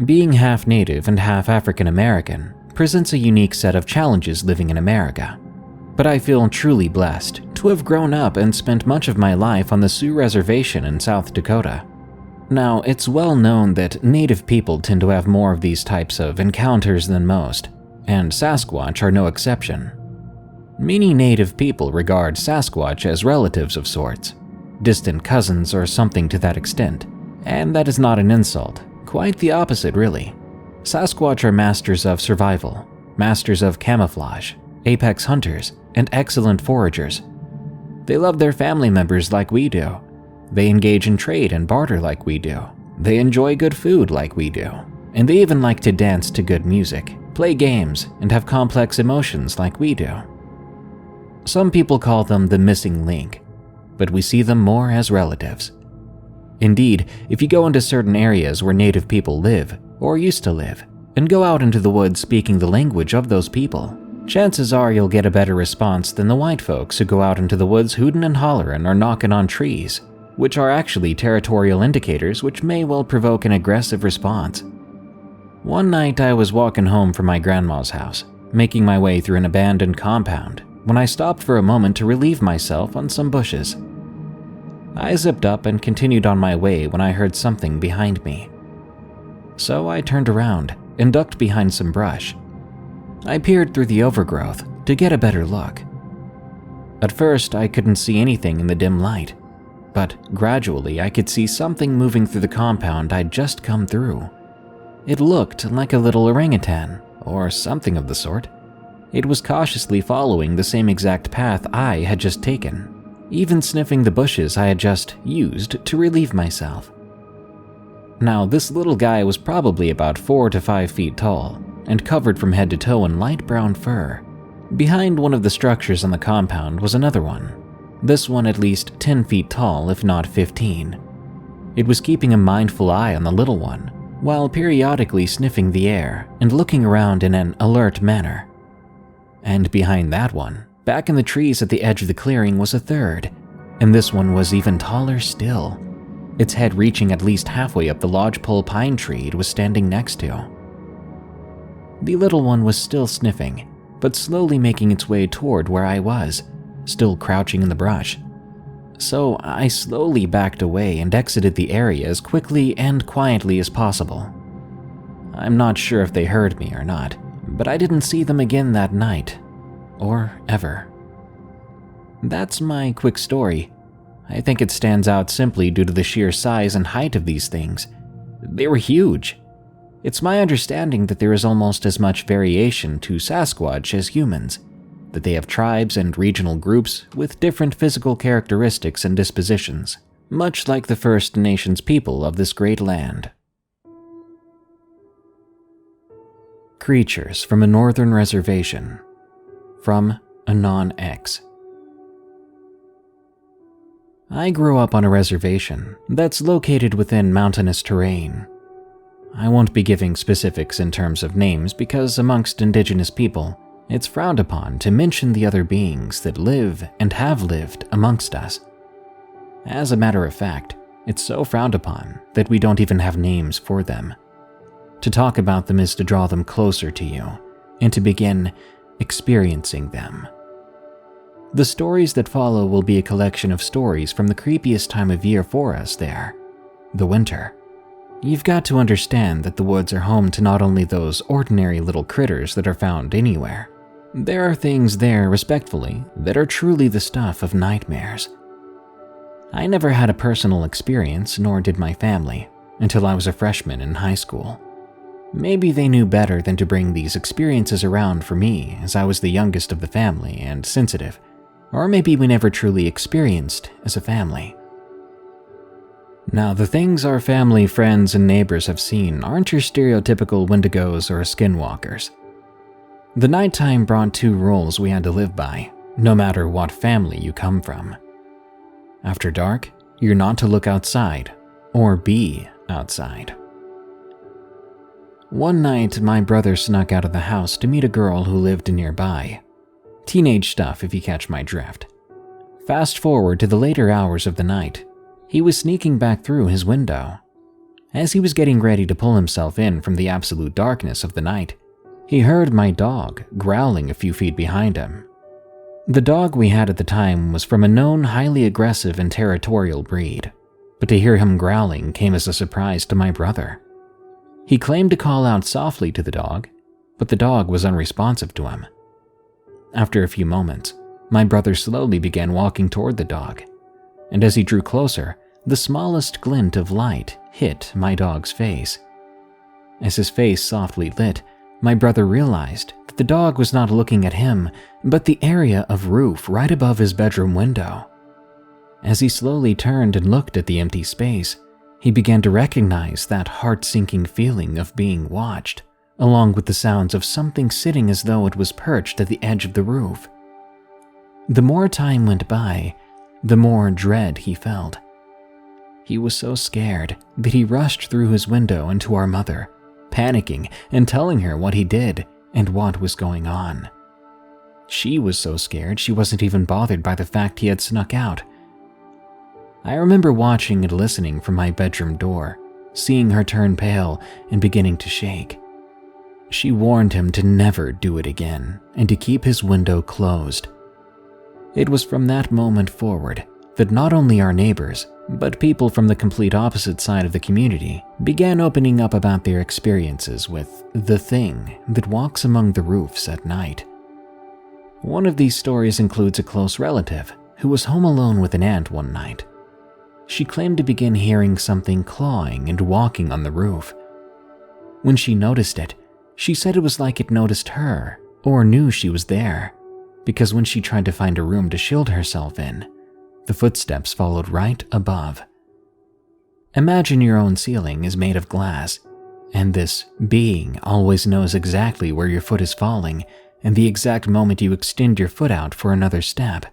Being half Native and half African American presents a unique set of challenges living in America, but I feel truly blessed to have grown up and spent much of my life on the Sioux Reservation in South Dakota. Now, it's well known that Native people tend to have more of these types of encounters than most, and Sasquatch are no exception. Many Native people regard Sasquatch as relatives of sorts, distant cousins or something to that extent, and that is not an insult, quite the opposite really. Sasquatch are masters of survival, masters of camouflage, apex hunters, and excellent foragers. They love their family members like we do. They engage in trade and barter like we do. They enjoy good food like we do. And they even like to dance to good music, play games, and have complex emotions like we do. Some people call them the missing link, but we see them more as relatives. Indeed, if you go into certain areas where Native people live, or used to live, and go out into the woods speaking the language of those people, chances are you'll get a better response than the white folks who go out into the woods hootin' and hollerin' or knocking on trees, which are actually territorial indicators which may well provoke an aggressive response. One night I was walking home from my grandma's house, making my way through an abandoned compound, when I stopped for a moment to relieve myself on some bushes. I zipped up and continued on my way when I heard something behind me. So I turned around and ducked behind some brush. I peered through the overgrowth to get a better look. At first, I couldn't see anything in the dim light, but gradually I could see something moving through the compound I'd just come through. It looked like a little orangutan, or something of the sort. It was cautiously following the same exact path I had just taken, even sniffing the bushes I had just used to relieve myself. Now, this little guy was probably about 4 to 5 feet tall, and covered from head to toe in light brown fur. Behind one of the structures on the compound was another one, this one at least 10 feet tall, if not 15. It was keeping a mindful eye on the little one, while periodically sniffing the air and looking around in an alert manner. And behind that one, back in the trees at the edge of the clearing, was a third, and this one was even taller still, its head reaching at least halfway up the lodgepole pine tree it was standing next to. The little one was still sniffing, but slowly making its way toward where I was, still crouching in the brush. So I slowly backed away and exited the area as quickly and quietly as possible. I'm not sure if they heard me or not, but I didn't see them again that night, or ever. That's my quick story. I think it stands out simply due to the sheer size and height of these things. They were huge. It's my understanding that there is almost as much variation to Sasquatch as humans, that they have tribes and regional groups with different physical characteristics and dispositions, much like the First Nations people of this great land. Creatures from a northern reservation. From Anon X. I grew up on a reservation that's located within mountainous terrain. I won't be giving specifics in terms of names because amongst indigenous people, it's frowned upon to mention the other beings that live and have lived amongst us. As a matter of fact, it's so frowned upon that we don't even have names for them. To talk about them is to draw them closer to you and to begin experiencing them. The stories that follow will be a collection of stories from the creepiest time of year for us there, the winter. You've got to understand that the woods are home to not only those ordinary little critters that are found anywhere. There are things there, respectfully, that are truly the stuff of nightmares. I never had a personal experience, nor did my family, until I was a freshman in high school. Maybe they knew better than to bring these experiences around for me, as I was the youngest of the family and sensitive, or maybe we never truly experienced as a family. Now, the things our family, friends, and neighbors have seen aren't your stereotypical wendigos or skinwalkers. The nighttime brought two rules we had to live by, no matter what family you come from. After dark, you're not to look outside, or be outside. One night, my brother snuck out of the house to meet a girl who lived nearby. Teenage stuff, if you catch my drift. Fast forward to the later hours of the night, he was sneaking back through his window. As he was getting ready to pull himself in from the absolute darkness of the night, he heard my dog growling a few feet behind him. The dog we had at the time was from a known highly aggressive and territorial breed, but to hear him growling came as a surprise to my brother. He claimed to call out softly to the dog, but the dog was unresponsive to him. After a few moments, my brother slowly began walking toward the dog, and as he drew closer, the smallest glint of light hit my dog's face. As his face softly lit, my brother realized that the dog was not looking at him, but the area of roof right above his bedroom window. As he slowly turned and looked at the empty space, he began to recognize that heart-sinking feeling of being watched, along with the sounds of something sitting as though it was perched at the edge of the roof. The more time went by, the more dread he felt. He was so scared that he rushed through his window and to our mother, panicking and telling her what he did and what was going on. She was so scared she wasn't even bothered by the fact he had snuck out. I remember watching and listening from my bedroom door, seeing her turn pale and beginning to shake. She warned him to never do it again and to keep his window closed. It was from that moment forward that not only our neighbors, but people from the complete opposite side of the community began opening up about their experiences with the thing that walks among the roofs at night. One of these stories includes a close relative who was home alone with an aunt one night. She claimed to begin hearing something clawing and walking on the roof. When she noticed it, she said it was like it noticed her or knew she was there, because when she tried to find a room to shield herself in, the footsteps followed right above. Imagine your own ceiling is made of glass, and this being always knows exactly where your foot is falling and the exact moment you extend your foot out for another step.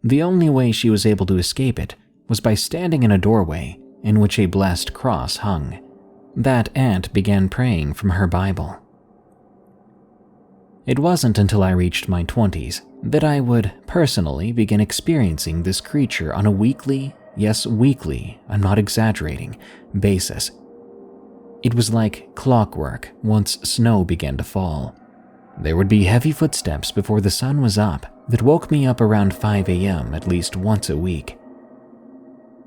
The only way she was able to escape it was by standing in a doorway in which a blessed cross hung. That aunt began praying from her Bible. It wasn't until I reached my 20s that I would personally begin experiencing this creature on a weekly, yes weekly, I'm not exaggerating, basis. It was like clockwork once snow began to fall. There would be heavy footsteps before the sun was up that woke me up around 5 a.m. at least once a week.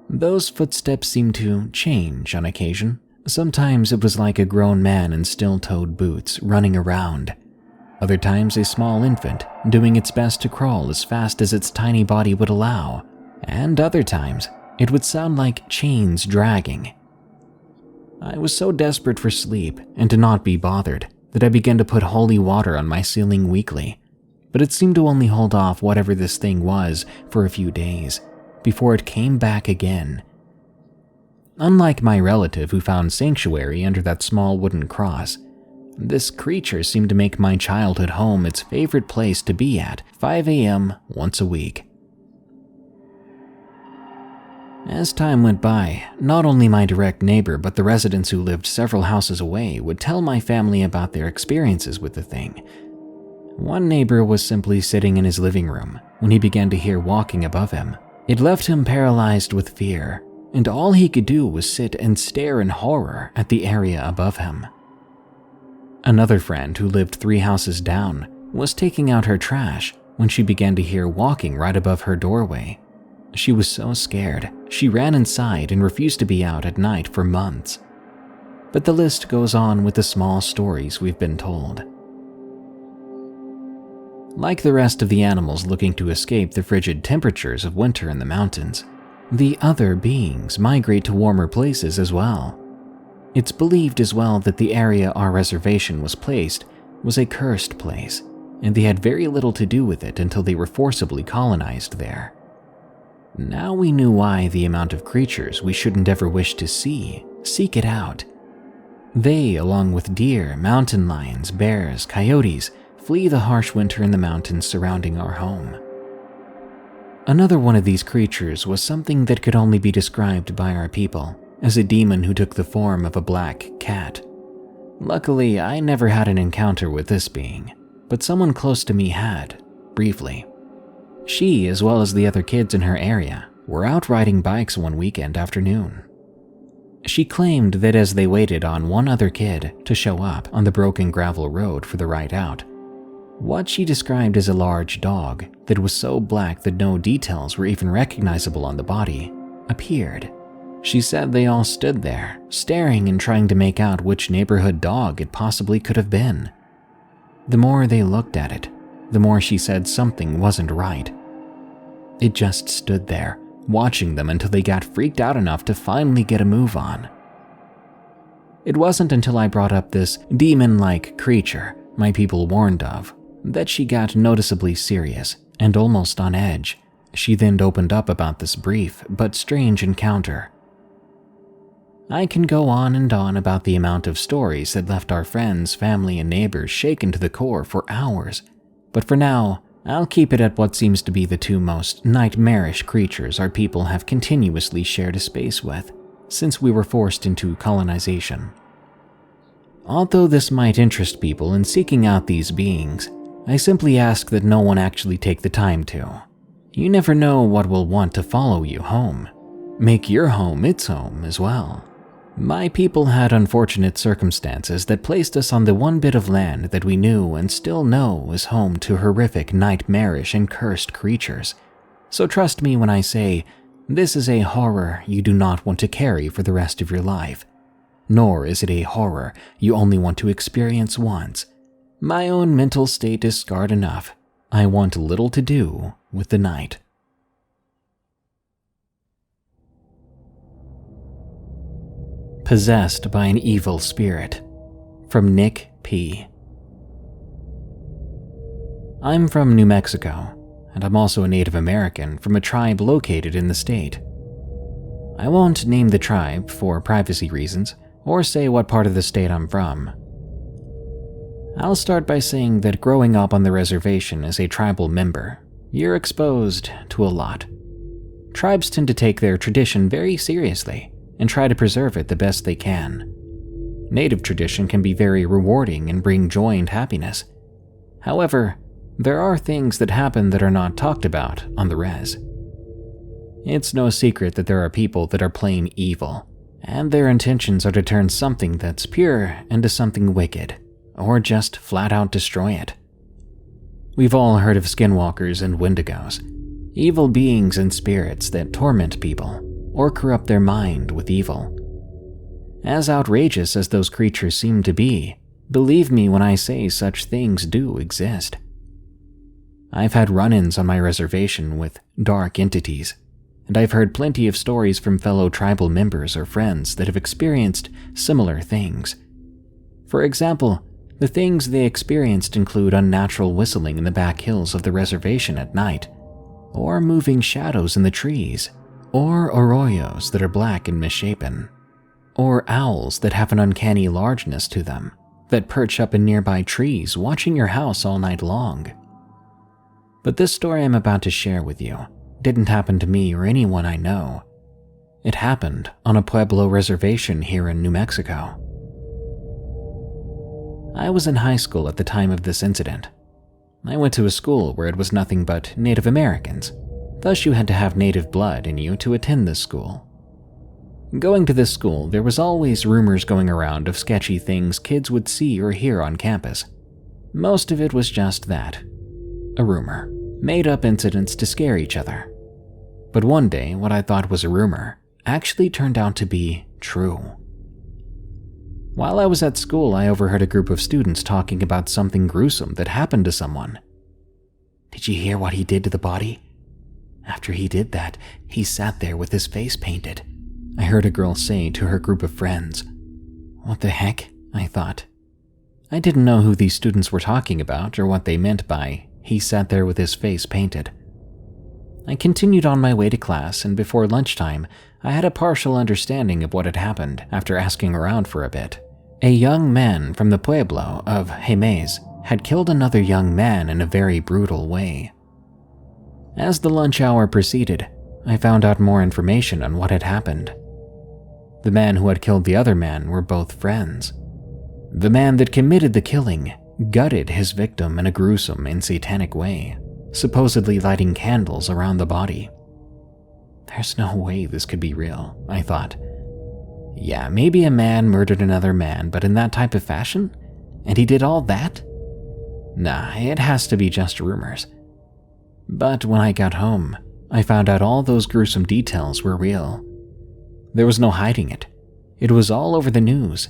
Those footsteps seemed to change on occasion. Sometimes it was like a grown man in steel-toed boots running around. Other times a small infant doing its best to crawl as fast as its tiny body would allow. And other times it would sound like chains dragging. I was so desperate for sleep and to not be bothered that I began to put holy water on my ceiling weekly. but it seemed to only hold off whatever this thing was for a few days before it came back again. Unlike my relative who found sanctuary under that small wooden cross, this creature seemed to make my childhood home its favorite place to be at 5 a.m. once a week. As time went by, not only my direct neighbor but the residents who lived several houses away would tell my family about their experiences with the thing. One neighbor was simply sitting in his living room when he began to hear walking above him. It left him paralyzed with fear, and all he could do was sit and stare in horror at the area above him. Another friend who lived 3 houses down was taking out her trash when she began to hear walking right above her doorway. She was so scared, she ran inside and refused to be out at night for months. But the list goes on with the small stories we've been told. Like the rest of the animals looking to escape the frigid temperatures of winter in the mountains, the other beings migrate to warmer places as well. It's believed as well that the area our reservation was placed was a cursed place, and they had very little to do with it until they were forcibly colonized there. Now we knew why the amount of creatures we shouldn't ever wish to see seek it out. They, along with deer, mountain lions, bears, coyotes, flee the harsh winter in the mountains surrounding our home. Another one of these creatures was something that could only be described by our people as a demon who took the form of a black cat. Luckily, I never had an encounter with this being, but someone close to me had, briefly. She, as well as the other kids in her area, were out riding bikes one weekend afternoon. She claimed that as they waited on one other kid to show up on the broken gravel road for the ride out, what she described as a large dog that was so black that no details were even recognizable on the body appeared. She said they all stood there, staring and trying to make out which neighborhood dog it possibly could have been. The more they looked at it, the more she said something wasn't right. It just stood there, watching them until they got freaked out enough to finally get a move on. It wasn't until I brought up this demon-like creature my people warned of that she got noticeably serious and almost on edge. She then opened up about this brief but strange encounter. I can go on and on about the amount of stories that left our friends, family, and neighbors shaken to the core for hours, but for now, I'll keep it at what seems to be the 2 most nightmarish creatures our people have continuously shared a space with since we were forced into colonization. Although this might interest people in seeking out these beings, I simply ask that no one actually take the time to. You never know what will want to follow you home. Make your home its home as well. My people had unfortunate circumstances that placed us on the one bit of land that we knew and still know is home to horrific, nightmarish, and cursed creatures. So trust me when I say, this is a horror you do not want to carry for the rest of your life. Nor is it a horror you only want to experience once. My own mental state is scarred enough. I want little to do with the night. Possessed by an Evil Spirit, from Nick P. I'm from New Mexico, and I'm also a Native American from a tribe located in the state. I won't name the tribe for privacy reasons, or say what part of the state I'm from. I'll start by saying that growing up on the reservation as a tribal member, you're exposed to a lot. Tribes tend to take their tradition very seriously and try to preserve it the best they can. Native tradition can be very rewarding and bring joy and happiness. However, there are things that happen that are not talked about on the res. It's no secret that there are people that are plain evil, and their intentions are to turn something that's pure into something wicked, or just flat out destroy it. We've all heard of skinwalkers and wendigos, evil beings and spirits that torment people or corrupt their mind with evil. As outrageous as those creatures seem to be, believe me when I say such things do exist. I've had run-ins on my reservation with dark entities, and I've heard plenty of stories from fellow tribal members or friends that have experienced similar things. For example, The things they experienced include unnatural whistling in the back hills of the reservation at night, or moving shadows in the trees, or arroyos that are black and misshapen, or owls that have an uncanny largeness to them that perch up in nearby trees watching your house all night long. But this story I'm about to share with you didn't happen to me or anyone I know. It happened on a Pueblo reservation here in New Mexico. I was in high school at the time of this incident. I went to a school where it was nothing but Native Americans, thus you had to have native blood in you to attend this school. Going to this school, there was always rumors going around of sketchy things kids would see or hear on campus. Most of it was just that, a rumor, made up incidents to scare each other. But one day, what I thought was a rumor actually turned out to be true. While I was at school, I overheard a group of students talking about something gruesome that happened to someone. "Did you hear what he did to the body? After he did that, he sat there with his face painted," I heard a girl say to her group of friends. What the heck? I thought. I didn't know who these students were talking about or what they meant by "he sat there with his face painted." I continued on my way to class, and before lunchtime, I had a partial understanding of what had happened after asking around for a bit. A young man from the pueblo of Jemez had killed another young man in a very brutal way. As the lunch hour proceeded, I found out more information on what had happened. The man who had killed the other man were both friends. The man that committed the killing gutted his victim in a gruesome and satanic way, supposedly lighting candles around the body. There's no way this could be real, I thought. Yeah, maybe a man murdered another man, but in that type of fashion? And he did all that? Nah, it has to be just rumors. But when I got home, I found out all those gruesome details were real. There was no hiding it. It was all over the news.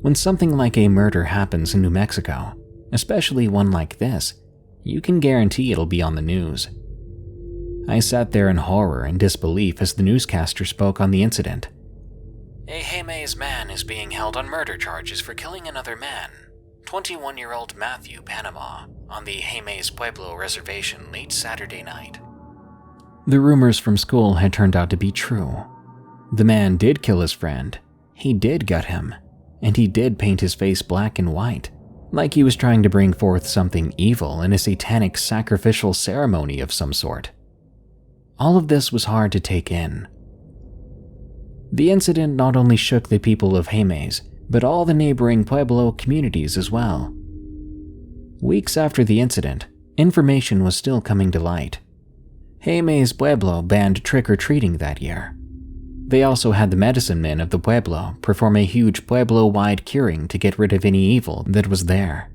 When something like a murder happens in New Mexico, especially one like this, you can guarantee it'll be on the news. I sat there in horror and disbelief as the newscaster spoke on the incident. A Jemez man is being held on murder charges for killing another man, 21-year-old Matthew Panama, on the Jemez Pueblo reservation late Saturday night. The rumors from school had turned out to be true. The man did kill his friend, he did gut him, and he did paint his face black and white, like he was trying to bring forth something evil in a satanic sacrificial ceremony of some sort. All of this was hard to take in. The incident not only shook the people of Jemez, but all the neighboring Pueblo communities as well. Weeks after the incident, information was still coming to light. Jemez Pueblo banned trick-or-treating that year. They also had the medicine men of the Pueblo perform a huge Pueblo-wide curing to get rid of any evil that was there.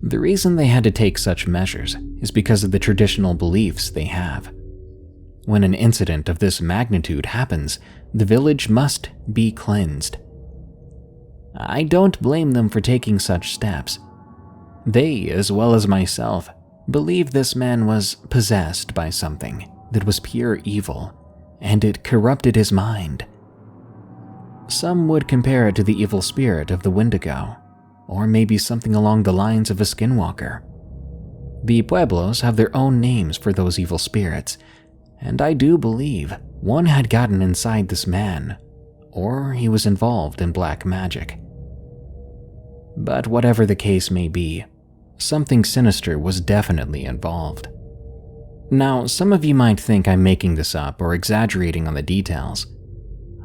The reason they had to take such measures is because of the traditional beliefs they have. When an incident of this magnitude happens, the village must be cleansed. I don't blame them for taking such steps. They, as well as myself, believe this man was possessed by something that was pure evil, and it corrupted his mind. Some would compare it to the evil spirit of the wendigo, or maybe something along the lines of a skinwalker. The Pueblos have their own names for those evil spirits, and I do believe one had gotten inside this man, or he was involved in black magic. But whatever the case may be, something sinister was definitely involved. Now, some of you might think I'm making this up or exaggerating on the details.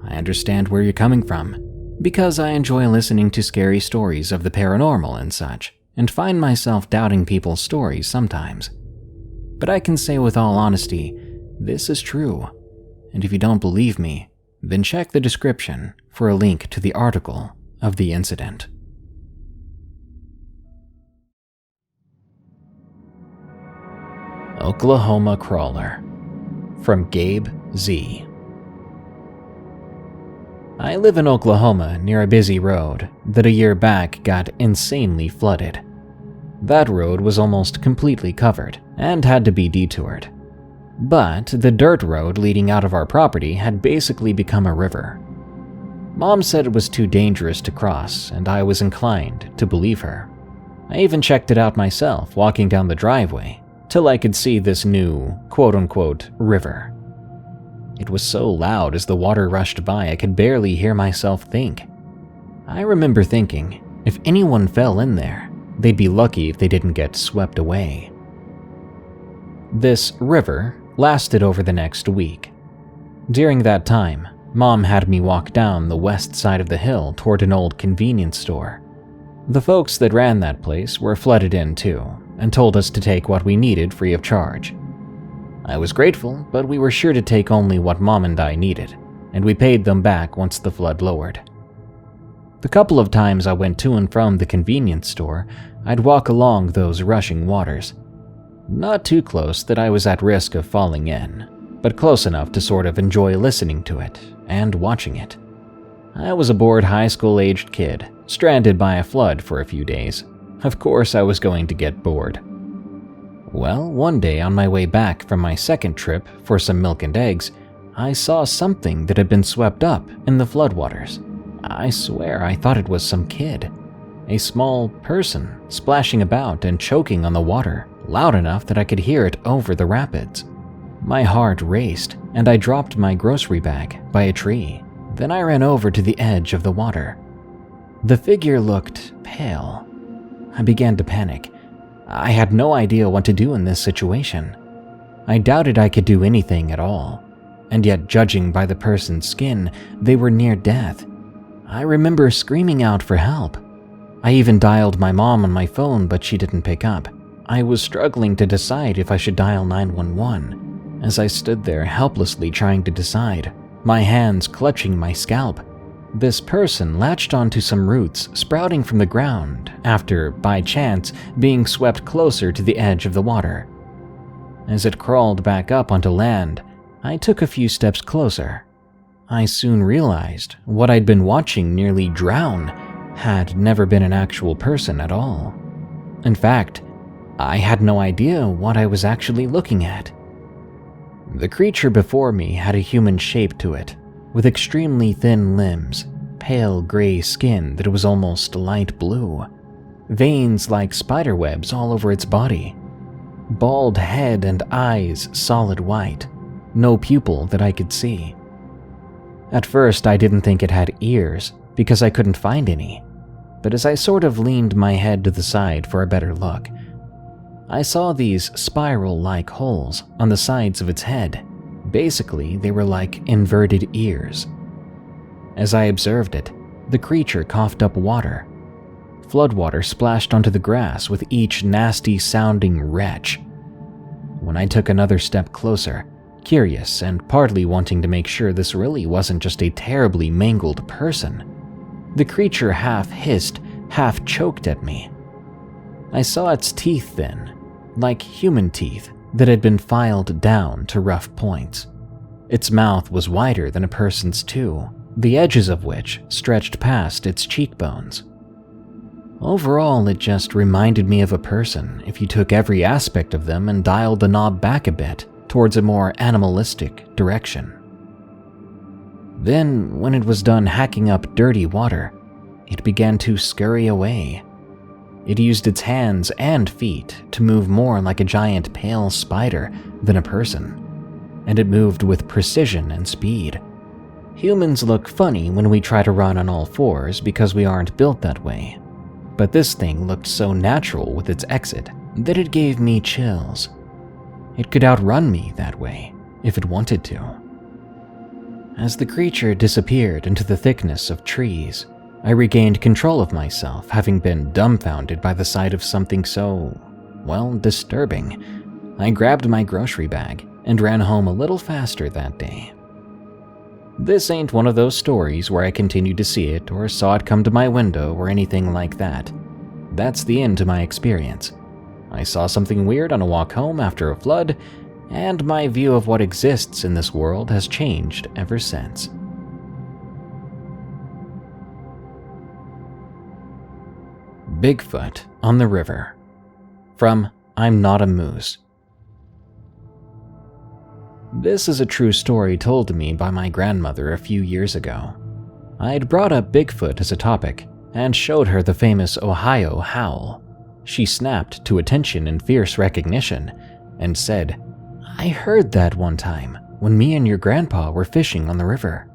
I understand where you're coming from, because I enjoy listening to scary stories of the paranormal and such, and find myself doubting people's stories sometimes. But I can say with all honesty, this is true, and if you don't believe me, then check the description for a link to the article of the incident. Oklahoma Crawler, from Gabe Z. I live in Oklahoma near a busy road that a year back got insanely flooded. That road was almost completely covered and had to be detoured. But the dirt road leading out of our property had basically become a river. Mom said it was too dangerous to cross, and I was inclined to believe her. I even checked it out myself walking down the driveway till I could see this new quote-unquote river. It was so loud as the water rushed by I could barely hear myself think. I remember thinking, if anyone fell in there, they'd be lucky if they didn't get swept away. This river lasted over the next week. During that time, Mom had me walk down the west side of the hill toward an old convenience store. The folks that ran that place were flooded in too, and told us to take what we needed free of charge. I was grateful, but we were sure to take only what Mom and I needed, and we paid them back once the flood lowered. The couple of times I went to and from the convenience store, I'd walk along those rushing waters. Not too close that I was at risk of falling in, but close enough to sort of enjoy listening to it and watching it. I was a bored high school-aged kid, stranded by a flood for a few days. Of course I was going to get bored. Well, one day on my way back from my second trip for some milk and eggs, I saw something that had been swept up in the floodwaters. I swear I thought it was some kid. A small person splashing about and choking on the water, loud enough that I could hear it over the rapids. My heart raced, and I dropped my grocery bag by a tree. Then I ran over to the edge of the water. The figure looked pale. I began to panic. I had no idea what to do in this situation. I doubted I could do anything at all, and yet judging by the person's skin, they were near death. I remember screaming out for help. I even dialed my mom on my phone, but she didn't pick up. I was struggling to decide if I should dial 911, as I stood there helplessly trying to decide, my hands clutching my scalp. This person latched onto some roots sprouting from the ground after, by chance, being swept closer to the edge of the water. As it crawled back up onto land, I took a few steps closer. I soon realized what I'd been watching nearly drown had never been an actual person at all. In fact, I had no idea what I was actually looking at. The creature before me had a human shape to it, with extremely thin limbs, pale gray skin that was almost light blue, veins like spiderwebs all over its body, bald head and eyes solid white, no pupil that I could see. At first, I didn't think it had ears because I couldn't find any, but as I sort of leaned my head to the side for a better look, I saw these spiral-like holes on the sides of its head. Basically, they were like inverted ears. As I observed it, the creature coughed up water. Floodwater splashed onto the grass with each nasty-sounding retch. When I took another step closer, curious and partly wanting to make sure this really wasn't just a terribly mangled person, the creature half hissed, half choked at me. I saw its teeth then, like human teeth that had been filed down to rough points. Its mouth was wider than a person's too, the edges of which stretched past its cheekbones. Overall, it just reminded me of a person if you took every aspect of them and dialed the knob back a bit towards a more animalistic direction. Then, when it was done hacking up dirty water, it began to scurry away. It used its hands and feet to move more like a giant pale spider than a person, and it moved with precision and speed. Humans look funny when we try to run on all fours because we aren't built that way, but this thing looked so natural with its exit that it gave me chills. It could outrun me that way if it wanted to. As the creature disappeared into the thickness of trees, I regained control of myself, having been dumbfounded by the sight of something so, disturbing. I grabbed my grocery bag and ran home a little faster that day. This ain't one of those stories where I continued to see it or saw it come to my window or anything like that. That's the end to my experience. I saw something weird on a walk home after a flood, and my view of what exists in this world has changed ever since. Bigfoot on the River. From I'm Not a Moose. This is a true story told to me by my grandmother a few years ago. I had brought up Bigfoot as a topic and showed her the famous Ohio howl. She snapped to attention in fierce recognition and said, "I heard that one time when me and your grandpa were fishing on the river."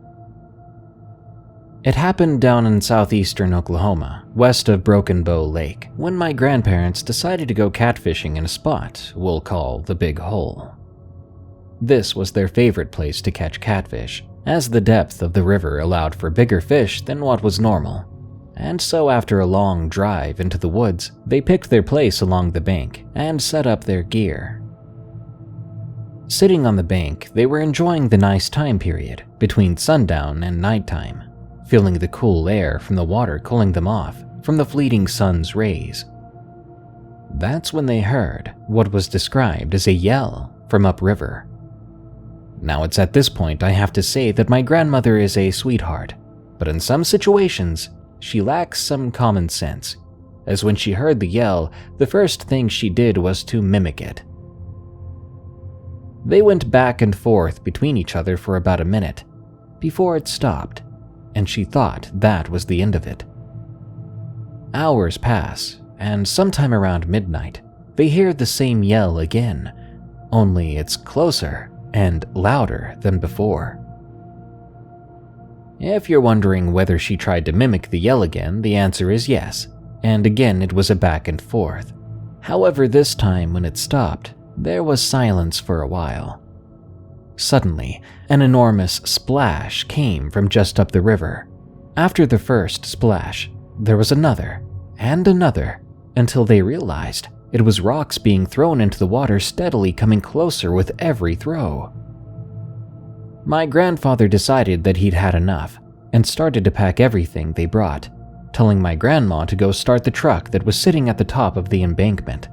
It happened down in southeastern Oklahoma, west of Broken Bow Lake, when my grandparents decided to go catfishing in a spot we'll call the Big Hole. This was their favorite place to catch catfish, as the depth of the river allowed for bigger fish than what was normal. And so after a long drive into the woods, they picked their place along the bank and set up their gear. Sitting on the bank, they were enjoying the nice time period between sundown and nighttime, feeling the cool air from the water cooling them off from the fleeting sun's rays. That's when they heard what was described as a yell from upriver. Now it's at this point I have to say that my grandmother is a sweetheart, but in some situations, she lacks some common sense, as when she heard the yell, the first thing she did was to mimic it. They went back and forth between each other for about a minute, before it stopped, and she thought that was the end of it. Hours pass, and sometime around midnight, they hear the same yell again, only it's closer and louder than before. If you're wondering whether she tried to mimic the yell again, the answer is yes, and again it was a back and forth. However, this time when it stopped, there was silence for a while. Suddenly, an enormous splash came from just up the river. After the first splash, there was another, and another, until they realized it was rocks being thrown into the water, steadily coming closer with every throw. My grandfather decided that he'd had enough and started to pack everything they brought, telling my grandma to go start the truck that was sitting at the top of the embankment.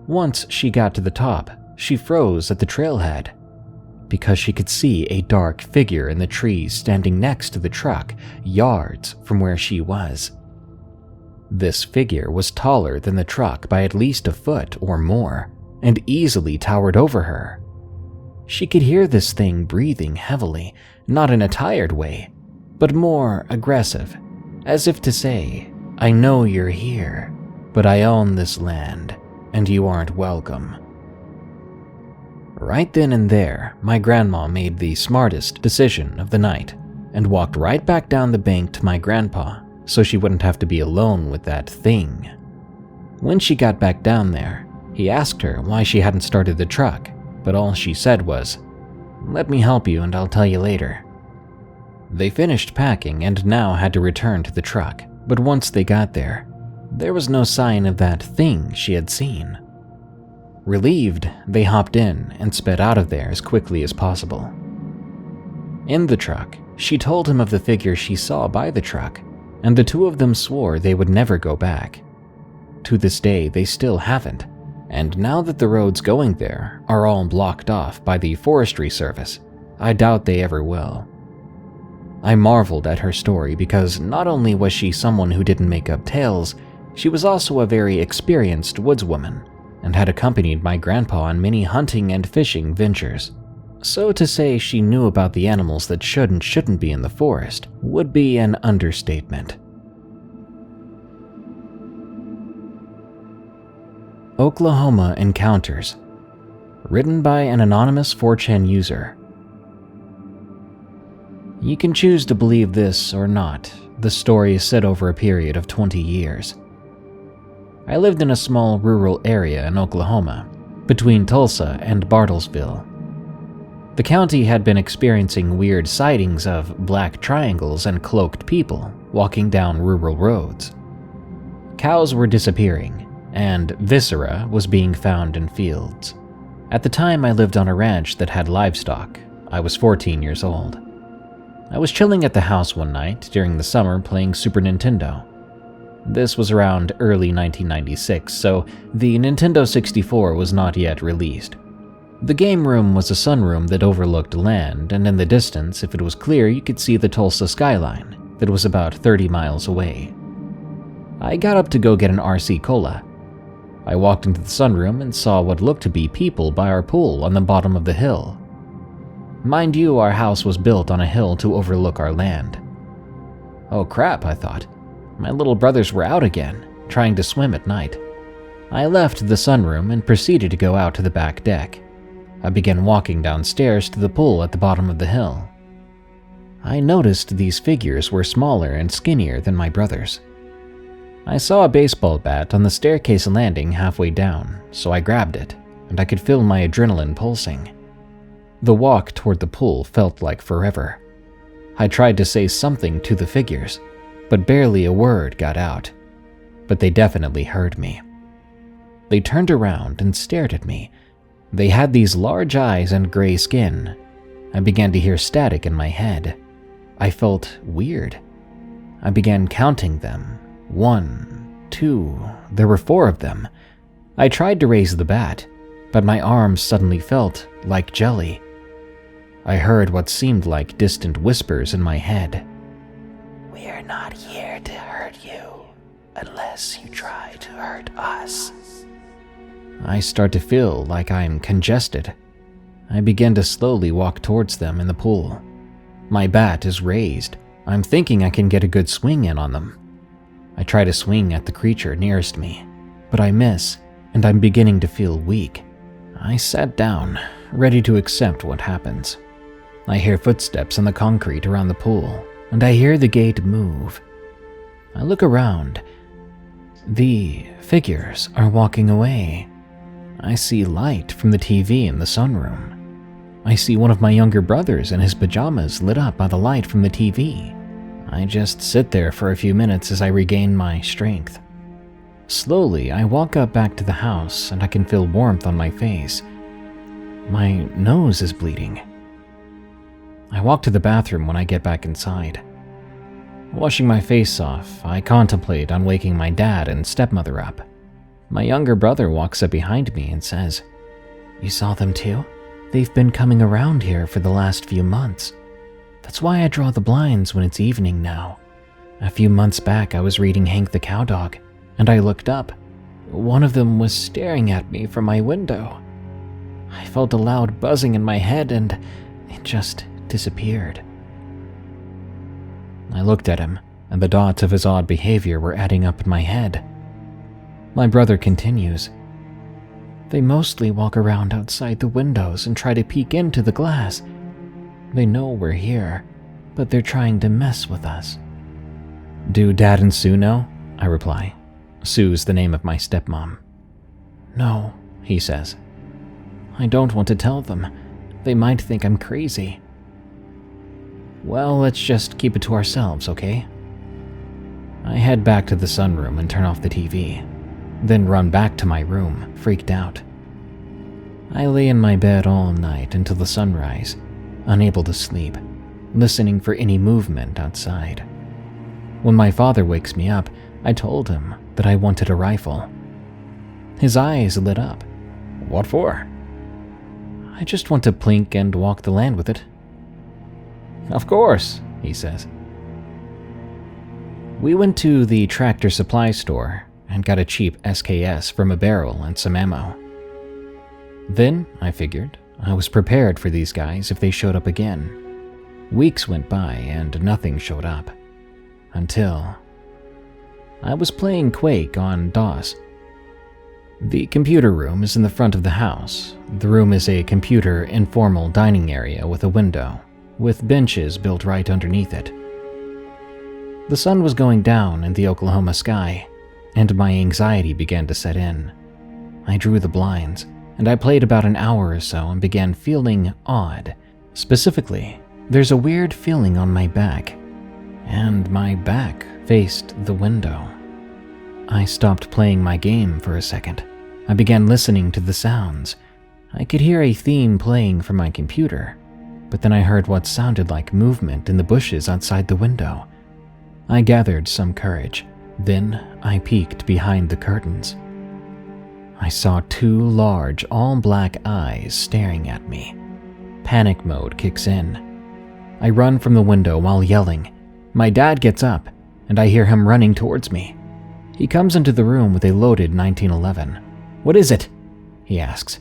Once she got to the top, she froze at the trailhead because she could see a dark figure in the trees standing next to the truck, yards from where she was. This figure was taller than the truck by at least a foot or more, and easily towered over her. She could hear this thing breathing heavily, not in a tired way, but more aggressive, as if to say, "I know you're here, but I own this land, and you aren't welcome." Right then and there, my grandma made the smartest decision of the night and walked right back down the bank to my grandpa so she wouldn't have to be alone with that thing. When she got back down there, he asked her why she hadn't started the truck, but all she said was, "Let me help you and I'll tell you later." They finished packing and now had to return to the truck, but once they got there, there was no sign of that thing she had seen. Relieved, they hopped in and sped out of there as quickly as possible. In the truck, she told him of the figure she saw by the truck, and the two of them swore they would never go back. To this day, they still haven't, and now that the roads going there are all blocked off by the Forestry Service, I doubt they ever will. I marveled at her story because not only was she someone who didn't make up tales, she was also a very experienced woodswoman and had accompanied my grandpa on many hunting and fishing ventures. So to say she knew about the animals that shouldn't be in the forest would be an understatement. Oklahoma Encounters, written by an anonymous 4chan user. You can choose to believe this or not. The story is set over a period of 20 years. I lived in a small rural area in Oklahoma, between Tulsa and Bartlesville. The county had been experiencing weird sightings of black triangles and cloaked people walking down rural roads. Cows were disappearing, and viscera was being found in fields. At the time, I lived on a ranch that had livestock. I was 14 years old. I was chilling at the house one night during the summer playing Super Nintendo. This was around early 1996, so the Nintendo 64 was not yet released. The game room was a sunroom that overlooked land, and in the distance, if it was clear, you could see the Tulsa skyline that was about 30 miles away. I got up to go get an RC Cola. I walked into the sunroom and saw what looked to be people by our pool on the bottom of the hill. Mind you, our house was built on a hill to overlook our land. Oh crap, I thought. My little brothers were out again, trying to swim at night. I left the sunroom and proceeded to go out to the back deck. I began walking downstairs to the pool at the bottom of the hill. I noticed these figures were smaller and skinnier than my brothers. I saw a baseball bat on the staircase landing halfway down, so I grabbed it, and I could feel my adrenaline pulsing. The walk toward the pool felt like forever. I tried to say something to the figures, but barely a word got out. But they definitely heard me. They turned around and stared at me. They had these large eyes and gray skin. I began to hear static in my head. I felt weird. I began counting them. 1, 2, there were 4 of them. I tried to raise the bat, but my arms suddenly felt like jelly. I heard what seemed like distant whispers in my head. "We're not here to hurt you, unless you try to hurt us." I start to feel like I'm congested. I begin to slowly walk towards them in the pool. My bat is raised. I'm thinking I can get a good swing in on them. I try to swing at the creature nearest me, but I miss, and I'm beginning to feel weak. I sat down, ready to accept what happens. I hear footsteps on the concrete around the pool, and I hear the gate move. I look around. The figures are walking away. I see light from the TV in the sunroom. I see one of my younger brothers in his pajamas lit up by the light from the TV. I just sit there for a few minutes as I regain my strength. Slowly, I walk up back to the house and I can feel warmth on my face. My nose is bleeding. I walk to the bathroom when I get back inside. Washing my face off, I contemplate on waking my dad and stepmother up. My younger brother walks up behind me and says, "You saw them too? They've been coming around here for the last few months. That's why I draw the blinds when it's evening now. A few months back I was reading Hank the Cowdog, and I looked up. One of them was staring at me from my window. I felt a loud buzzing in my head and it just disappeared." I looked at him, and the dots of his odd behavior were adding up in my head. My brother continues, "They mostly walk around outside the windows and try to peek into the glass. They know we're here, but they're trying to mess with us." "Do Dad and Sue know?" I reply. Sue's the name of my stepmom. "No," he says. "I don't want to tell them. They might think I'm crazy." "Well, let's just keep it to ourselves, okay?" I head back to the sunroom and turn off the TV, then run back to my room, freaked out. I lay in my bed all night until the sunrise, unable to sleep, listening for any movement outside. When my father wakes me up, I told him that I wanted a rifle. His eyes lit up. "What for?" "I just want to plink and walk the land with it." "Of course," he says. We went to the tractor supply store and got a cheap SKS from a barrel and some ammo. Then, I figured, I was prepared for these guys if they showed up again. Weeks went by and nothing showed up. Until I was playing Quake on DOS. The computer room is in the front of the house. The room is a computer informal dining area with a window, with benches built right underneath it. The sun was going down in the Oklahoma sky, and my anxiety began to set in. I drew the blinds, and I played about an hour or so and began feeling odd. Specifically, there's a weird feeling on my back, and my back faced the window. I stopped playing my game for a second. I began listening to the sounds. I could hear a theme playing from my computer, but then I heard what sounded like movement in the bushes outside the window. I gathered some courage. Then I peeked behind the curtains. I saw 2 large, all-black eyes staring at me. Panic mode kicks in. I run from the window while yelling. My dad gets up, and I hear him running towards me. He comes into the room with a loaded 1911. "What is it?" he asks.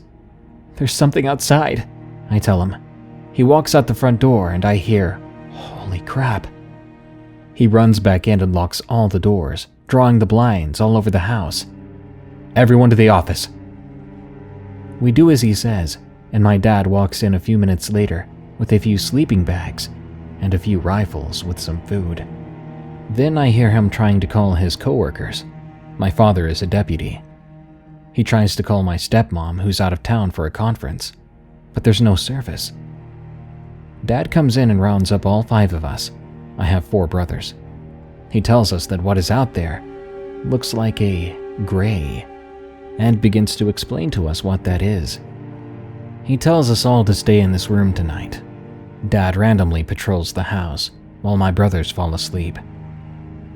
"There's something outside," I tell him. He walks out the front door, and I hear, "Holy crap." He runs back in and locks all the doors, drawing the blinds all over the house. "Everyone to the office." We do as he says, and my dad walks in a few minutes later with a few sleeping bags and a few rifles with some food. Then I hear him trying to call his coworkers. My father is a deputy. He tries to call my stepmom, who's out of town for a conference, but there's no service. Dad comes in and rounds up all 5 of us. I have 4 brothers. He tells us that what is out there looks like a gray, and begins to explain to us what that is. He tells us all to stay in this room tonight. Dad randomly patrols the house while my brothers fall asleep.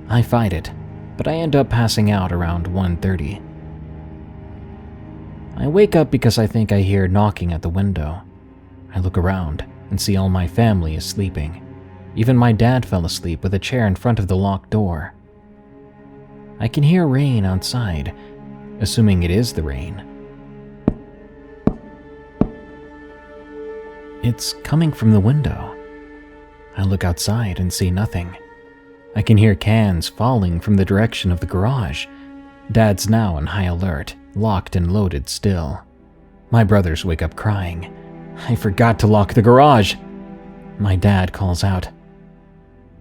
I fight it, but I end up passing out around 1:30. I wake up because I think I hear knocking at the window. I look around and see all my family is sleeping. Even my dad fell asleep with a chair in front of the locked door. I can hear rain outside, assuming it is the rain. It's coming from the window. I look outside and see nothing. I can hear cans falling from the direction of the garage. Dad's now on high alert, locked and loaded still. My brothers wake up crying. "I forgot to lock the garage!" My dad calls out.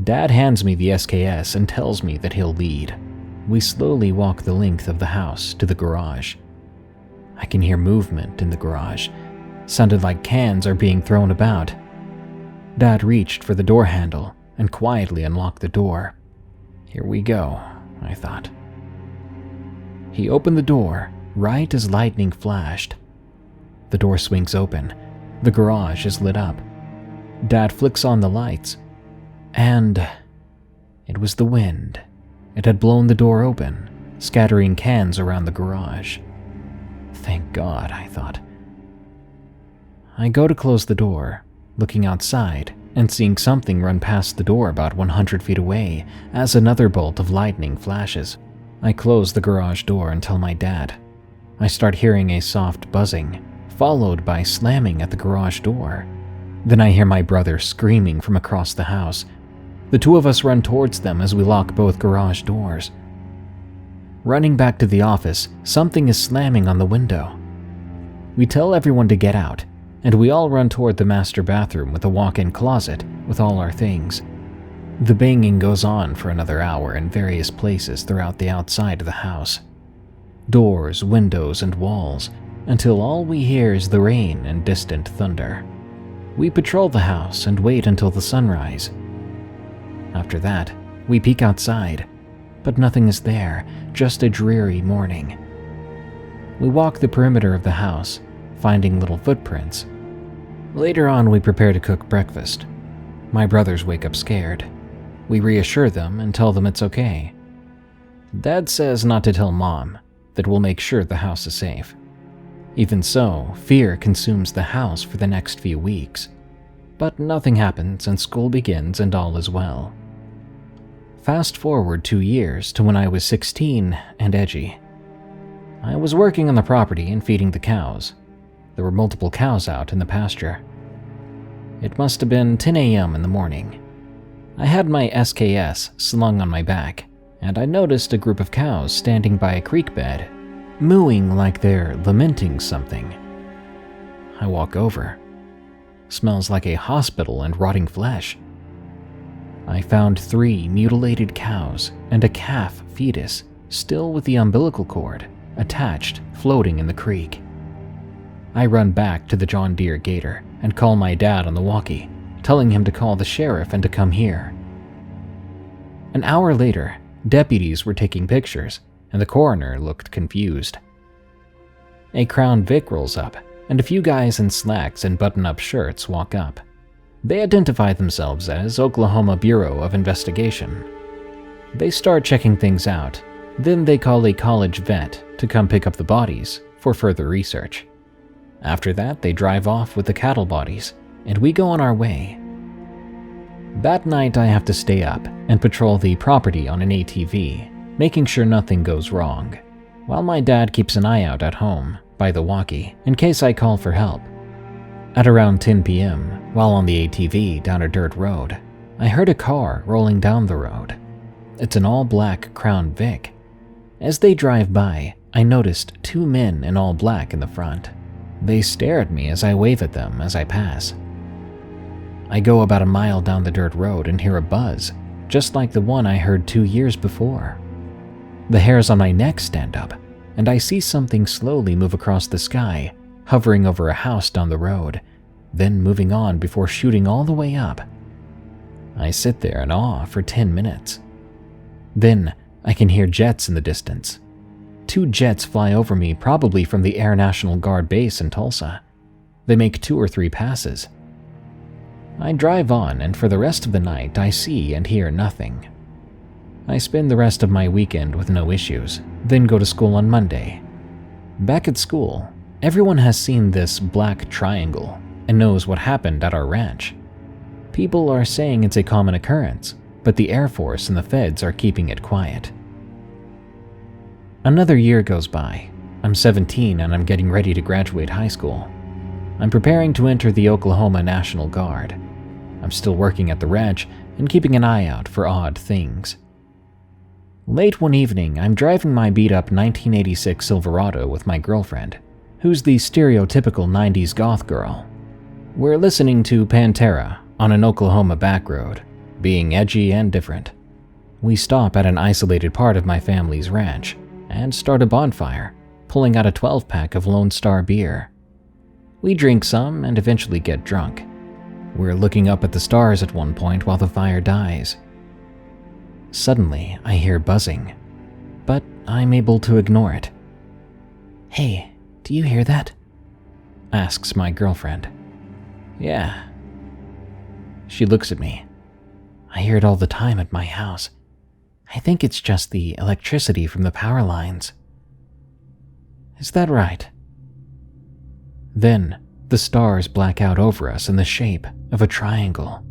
Dad hands me the SKS and tells me that he'll lead. We slowly walk the length of the house to the garage. I can hear movement in the garage. Sounded like cans are being thrown about. Dad reached for the door handle and quietly unlocked the door. Here we go, I thought. He opened the door right as lightning flashed. The door swings open. The garage is lit up. Dad flicks on the lights. And it was the wind. It had blown the door open, scattering cans around the garage. Thank God, I thought. I go to close the door, looking outside and seeing something run past the door about 100 feet away as another bolt of lightning flashes. I close the garage door and tell my dad. I start hearing a soft buzzing, followed by slamming at the garage door. Then I hear my brother screaming from across the house. The 2 of us run towards them as we lock both garage doors. Running back to the office, something is slamming on the window. We tell everyone to get out, and we all run toward the master bathroom with a walk-in closet with all our things. The banging goes on for another hour in various places throughout the outside of the house. Doors, windows, and walls, until all we hear is the rain and distant thunder. We patrol the house and wait until the sunrise. After that, we peek outside, but nothing is there, just a dreary morning. We walk the perimeter of the house, finding little footprints. Later on, we prepare to cook breakfast. My brothers wake up scared. We reassure them and tell them it's okay. Dad says not to tell Mom, that we'll make sure the house is safe. Even so, fear consumes the house for the next few weeks. But nothing happens and school begins and all is well. Fast forward 2 years to when I was 16 and edgy. I was working on the property and feeding the cows. There were multiple cows out in the pasture. It must have been 10 a.m. in the morning. I had my SKS slung on my back, and I noticed a group of cows standing by a creek bed, mooing like they're lamenting something. I walk over. Smells like a hospital and rotting flesh. I found 3 mutilated cows and a calf fetus, still with the umbilical cord, attached, floating in the creek. I run back to the John Deere Gator and call my dad on the walkie, telling him to call the sheriff and to come here. An hour later, deputies were taking pictures, and the coroner looked confused. A Crown Vic rolls up, and a few guys in slacks and button-up shirts walk up. They identify themselves as Oklahoma Bureau of Investigation. They start checking things out, then they call a college vet to come pick up the bodies for further research. After that, they drive off with the cattle bodies, and we go on our way. That night, I have to stay up and patrol the property on an ATV, making sure nothing goes wrong, while my dad keeps an eye out at home by the walkie in case I call for help. At around 10 p.m., while on the ATV down a dirt road, I heard a car rolling down the road. It's an all-black Crown Vic. As they drive by, I noticed 2 men in all black in the front. They stare at me as I wave at them as I pass. I go about a mile down the dirt road and hear a buzz, just like the one I heard 2 years before. The hairs on my neck stand up, and I see something slowly move across the sky, hovering over a house down the road, then moving on before shooting all the way up. I sit there in awe for 10 minutes. Then I can hear jets in the distance. 2 jets fly over me, probably from the Air National Guard base in Tulsa. They make 2 or 3 passes. I drive on, and for the rest of the night I see and hear nothing. I spend the rest of my weekend with no issues, then go to school on Monday. Back at school, everyone has seen this black triangle and knows what happened at our ranch. People are saying it's a common occurrence, but the Air Force and the feds are keeping it quiet. Another year goes by. I'm 17 and I'm getting ready to graduate high school. I'm preparing to enter the Oklahoma National Guard. I'm still working at the ranch and keeping an eye out for odd things. Late one evening, I'm driving my beat-up 1986 Silverado with my girlfriend, who's the stereotypical 90s goth girl. We're listening to Pantera on an Oklahoma back road, being edgy and different. We stop at an isolated part of my family's ranch and start a bonfire, pulling out a 12-pack of Lone Star beer. We drink some and eventually get drunk. We're looking up at the stars at one point while the fire dies. Suddenly, I hear buzzing, but I'm able to ignore it. "Hey, do you hear that?" asks my girlfriend. "Yeah." She looks at me. "I hear it all the time at my house. I think it's just the electricity from the power lines." "Is that right?" Then, the stars black out over us in the shape of a triangle.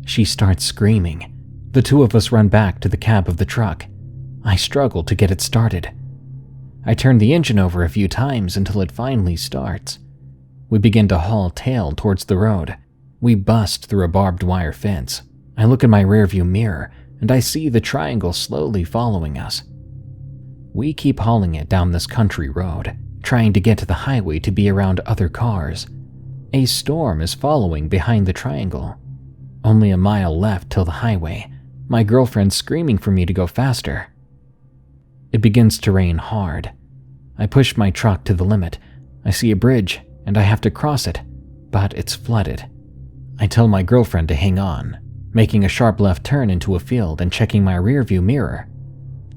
She starts screaming. The 2 of us run back to the cab of the truck. I struggle to get it started. I turn the engine over a few times until it finally starts. We begin to haul tail towards the road. We bust through a barbed wire fence. I look in my rearview mirror and I see the triangle slowly following us. We keep hauling it down this country road, trying to get to the highway to be around other cars. A storm is following behind the triangle. Only a mile left till the highway. My girlfriend's screaming for me to go faster. It begins to rain hard. I push my truck to the limit. I see a bridge and I have to cross it, but it's flooded. I tell my girlfriend to hang on, making a sharp left turn into a field and checking my rearview mirror.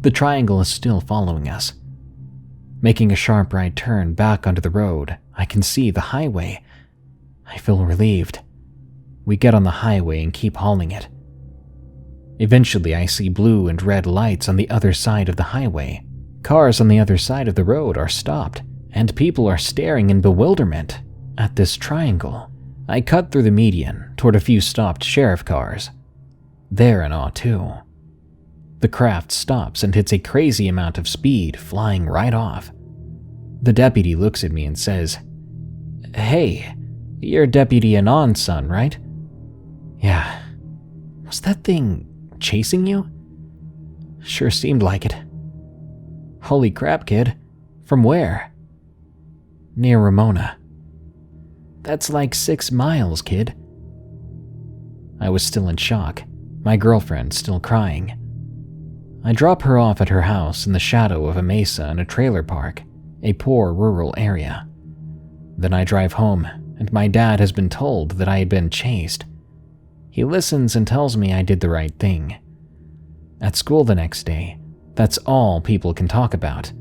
The triangle is still following us. Making a sharp right turn back onto the road, I can see the highway. I feel relieved. We get on the highway and keep hauling it. Eventually, I see blue and red lights on the other side of the highway. Cars on the other side of the road are stopped, and people are staring in bewilderment at this triangle. I cut through the median toward a few stopped sheriff cars. They're in awe too. The craft stops and hits a crazy amount of speed, flying right off. The deputy looks at me and says, "Hey, you're Deputy Anon's son, right?" "Yeah." "Was that thing chasing you?" "Sure seemed like it." "Holy crap, kid. From where?" "Near Ramona." "That's like 6 miles, kid." I was still in shock, my girlfriend still crying. I drop her off at her house in the shadow of a mesa in a trailer park, a poor rural area. Then I drive home, and my dad has been told that I had been chased. He listens and tells me I did the right thing. At school the next day, that's all people can talk about.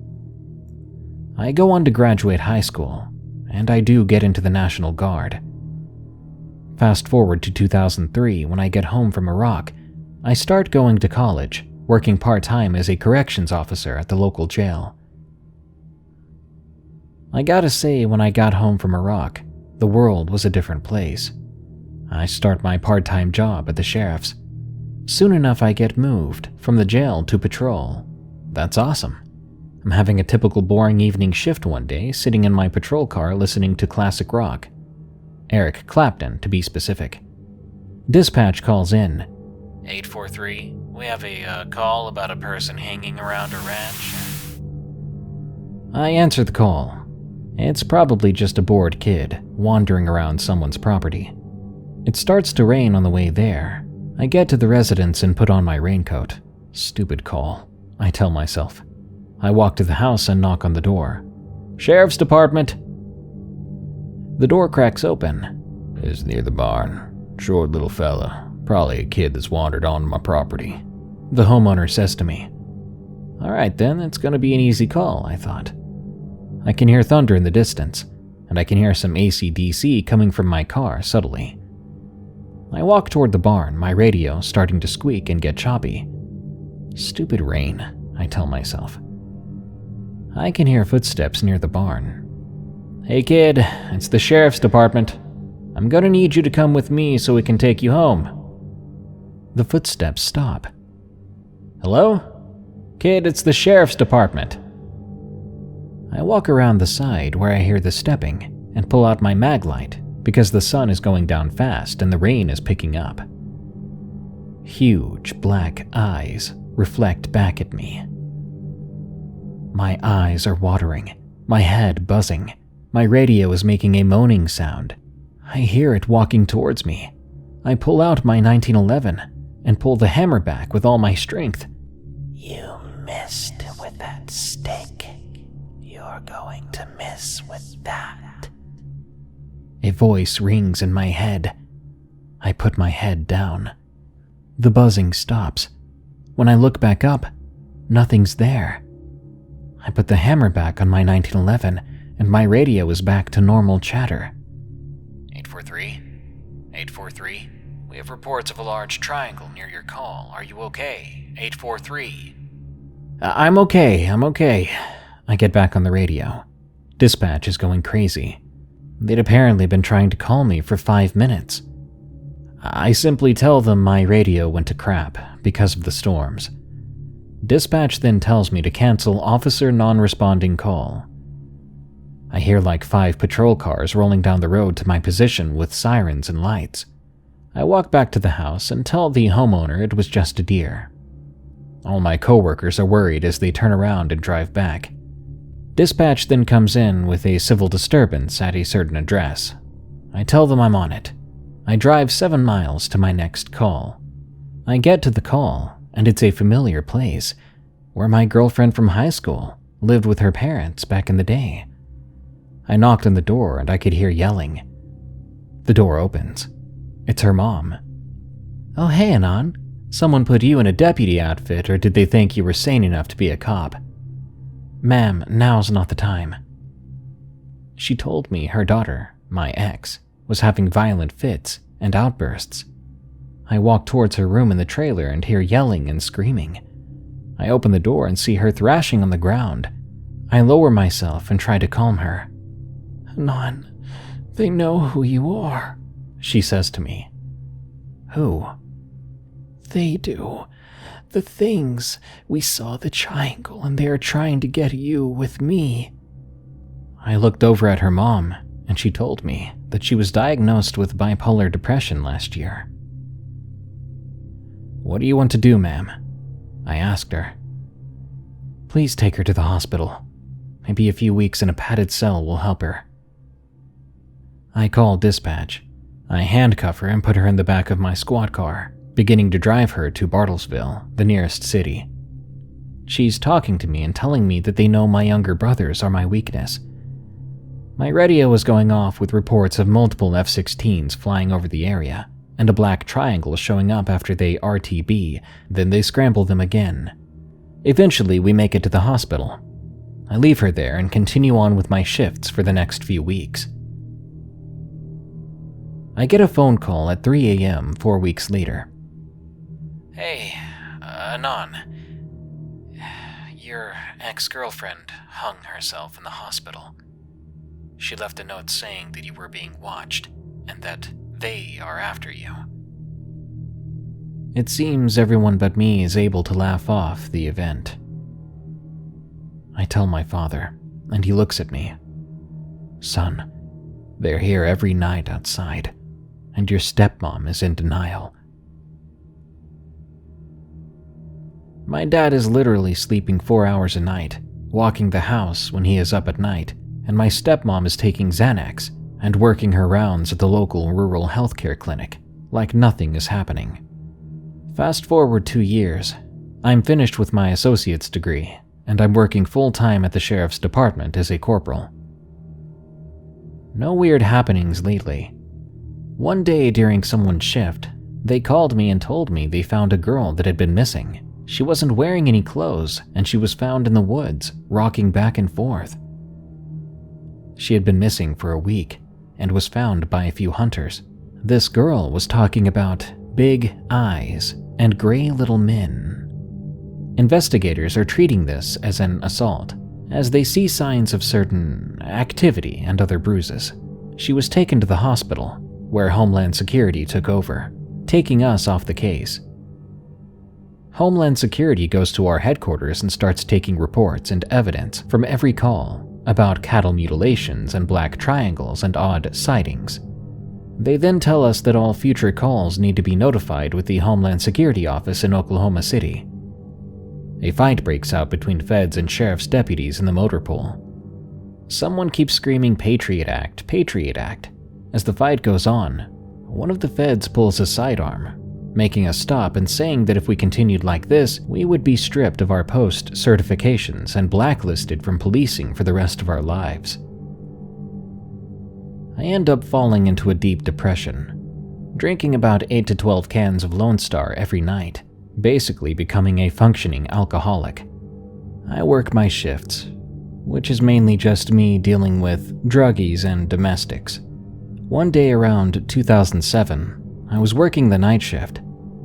I go on to graduate high school, and I do get into the National Guard. Fast forward to 2003 when I get home from Iraq, I start going to college, working part-time as a corrections officer at the local jail. I gotta say, when I got home from Iraq, the world was a different place. I start my part-time job at the sheriff's. Soon enough I get moved from the jail to patrol. That's awesome. I'm having a typical boring evening shift one day, sitting in my patrol car listening to classic rock. Eric Clapton, to be specific. Dispatch calls in. 843, we have a call about a person hanging around a ranch. I answer the call. It's probably just a bored kid wandering around someone's property. It starts to rain on the way there. I get to the residence and put on my raincoat. Stupid call, I tell myself. I walk to the house and knock on the door. Sheriff's Department. The door cracks open. Is near the barn. Short little fella. Probably a kid that's wandered onto my property. The homeowner says to me. Alright then, it's gonna be an easy call, I thought. I can hear thunder in the distance, and I can hear some AC/DC coming from my car subtly. I walk toward the barn, my radio starting to squeak and get choppy. Stupid rain, I tell myself. I can hear footsteps near the barn. Hey kid, it's the sheriff's department. I'm gonna need you to come with me so we can take you home. The footsteps stop. Hello? Kid, it's the sheriff's department. I walk around the side where I hear the stepping and pull out my mag light because the sun is going down fast and the rain is picking up. Huge black eyes reflect back at me. My eyes are watering, my head buzzing. My radio is making a moaning sound. I hear it walking towards me. I pull out my 1911 and pull the hammer back with all my strength. You missed with that stick. You're going to miss with that. A voice rings in my head. I put my head down. The buzzing stops. When I look back up, nothing's there. I put the hammer back on my 1911 and my radio is back to normal chatter. 843? 843? We have reports of a large triangle near your call. Are you okay? 843. I'm okay. I get back on the radio. Dispatch is going crazy. They'd apparently been trying to call me for 5 minutes. I simply tell them my radio went to crap because of the storms. Dispatch then tells me to cancel officer non-responding call. I hear like 5 patrol cars rolling down the road to my position with sirens and lights. I walk back to the house and tell the homeowner it was just a deer. All my coworkers are worried as they turn around and drive back. Dispatch then comes in with a civil disturbance at a certain address. I tell them I'm on it. I drive 7 miles to my next call. I get to the call, and it's a familiar place, where my girlfriend from high school lived with her parents back in the day. I knocked on the door and I could hear yelling. The door opens. It's her mom. Oh hey Anon, someone put you in a deputy outfit or did they think you were sane enough to be a cop? Ma'am, now's not the time. She told me her daughter, my ex, was having violent fits and outbursts. I walk towards her room in the trailer and hear yelling and screaming. I open the door and see her thrashing on the ground. I lower myself and try to calm her. Anon, they know who you are, she says to me. Who? They do. The things. We saw the triangle and they are trying to get you with me. I looked over at her mom and she told me that she was diagnosed with bipolar depression last year. What do you want to do, ma'am? I asked her. Please take her to the hospital. Maybe a few weeks in a padded cell will help her. I call dispatch. I handcuff her and put her in the back of my squad car, beginning to drive her to Bartlesville, the nearest city. She's talking to me and telling me that they know my younger brothers are my weakness. My radio was going off with reports of multiple F-16s flying over the area, and a black triangle showing up after they RTB, then they scramble them again. Eventually, we make it to the hospital. I leave her there and continue on with my shifts for the next few weeks. I get a phone call at 3 a.m. 4 weeks later. Hey, Anon. Your ex-girlfriend hung herself in the hospital. She left a note saying that you were being watched and that they are after you. It seems everyone but me is able to laugh off the event. I tell my father, and he looks at me. Son, they're here every night outside, and your stepmom is in denial. My dad is literally sleeping 4 hours a night, walking the house when he is up at night, and my stepmom is taking Xanax and working her rounds at the local rural healthcare clinic like nothing is happening. Fast forward 2 years, I'm finished with my associate's degree, and I'm working full-time at the sheriff's department as a corporal. No weird happenings lately. One day during someone's shift, they called me and told me they found a girl that had been missing. She wasn't wearing any clothes, and she was found in the woods, rocking back and forth. She had been missing for a week, and was found by a few hunters. This girl was talking about big eyes and gray little men. Investigators are treating this as an assault, as they see signs of certain activity and other bruises. She was taken to the hospital, where Homeland Security took over, taking us off the case. Homeland Security goes to our headquarters and starts taking reports and evidence from every call about cattle mutilations and black triangles and odd sightings. They then tell us that all future calls need to be notified with the Homeland Security office in Oklahoma City. A fight breaks out between feds and sheriff's deputies in the motor pool. Someone keeps screaming Patriot Act, Patriot Act. As the fight goes on, one of the feds pulls a sidearm, making us stop and saying that if we continued like this, we would be stripped of our post certifications and blacklisted from policing for the rest of our lives. I end up falling into a deep depression, drinking about 8 to 12 cans of Lone Star every night, basically becoming a functioning alcoholic. I work my shifts, which is mainly just me dealing with druggies and domestics. One day around 2007, I was working the night shift.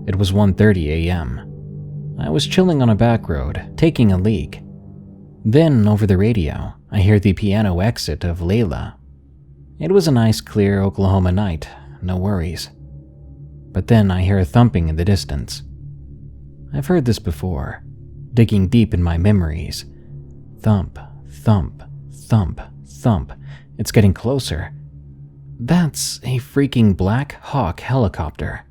It was 1:30 a.m. I was chilling on a back road, taking a leak. Then, over the radio, I hear the piano exit of Layla. It was a nice, clear Oklahoma night, no worries. But then I hear a thumping in the distance. I've heard this before, digging deep in my memories. Thump, thump, thump, thump. It's getting closer. That's a freaking Black Hawk helicopter.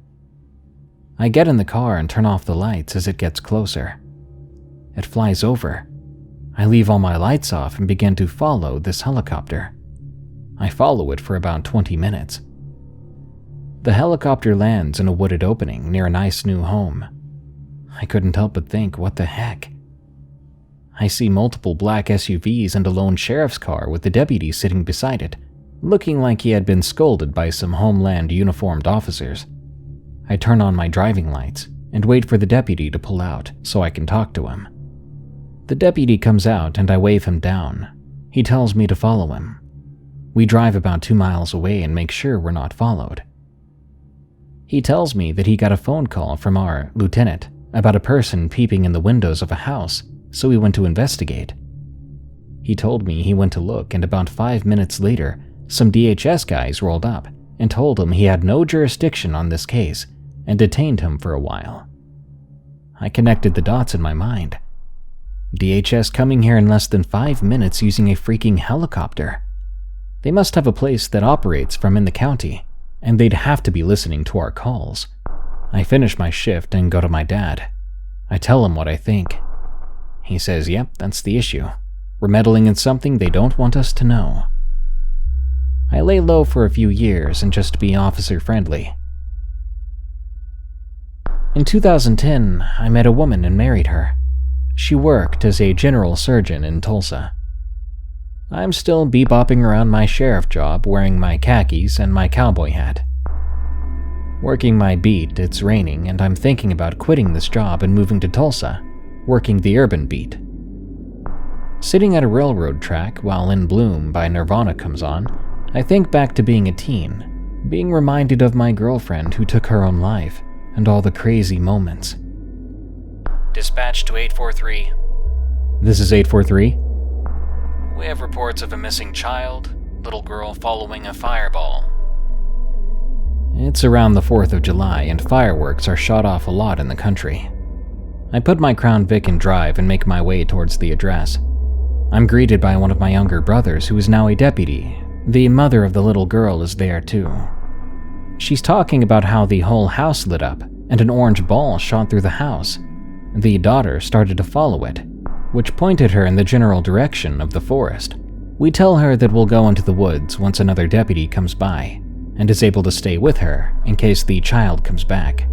I get in the car and turn off the lights as it gets closer. It flies over. I leave all my lights off and begin to follow this helicopter. I follow it for about 20 minutes. The helicopter lands in a wooded opening near a nice new home. I couldn't help but think, what the heck? I see multiple black SUVs and a lone sheriff's car with the deputy sitting beside it, looking like he had been scolded by some Homeland uniformed officers. I turn on my driving lights and wait for the deputy to pull out so I can talk to him. The deputy comes out and I wave him down. He tells me to follow him. We drive about 2 miles away and make sure we're not followed. He tells me that he got a phone call from our lieutenant about a person peeping in the windows of a house, so he went to investigate. He told me he went to look, and about 5 minutes later, some DHS guys rolled up and told him he had no jurisdiction on this case and detained him for a while. I connected the dots in my mind. DHS coming here in less than 5 minutes using a freaking helicopter. They must have a place that operates from in the county, and they'd have to be listening to our calls. I finish my shift and go to my dad. I tell him what I think. He says, yep, that's the issue. We're meddling in something they don't want us to know. I lay low for a few years and just be officer friendly. In 2010, I met a woman and married her. She worked as a general surgeon in Tulsa. I'm still bebopping around my sheriff job wearing my khakis and my cowboy hat. Working my beat, it's raining, and I'm thinking about quitting this job and moving to Tulsa, working the urban beat. Sitting at a railroad track while In Bloom by Nirvana comes on, I think back to being a teen, being reminded of my girlfriend who took her own life, and all the crazy moments. Dispatch to 843. This is 843? We have reports of a missing child, little girl following a fireball. It's around the 4th of July and fireworks are shot off a lot in the country. I put my Crown Vic in drive and make my way towards the address. I'm greeted by one of my younger brothers who is now a deputy. The mother of the little girl is there too. She's talking about how the whole house lit up and an orange ball shot through the house. The daughter started to follow it, which pointed her in the general direction of the forest. We tell her that we'll go into the woods once another deputy comes by, and is able to stay with her in case the child comes back.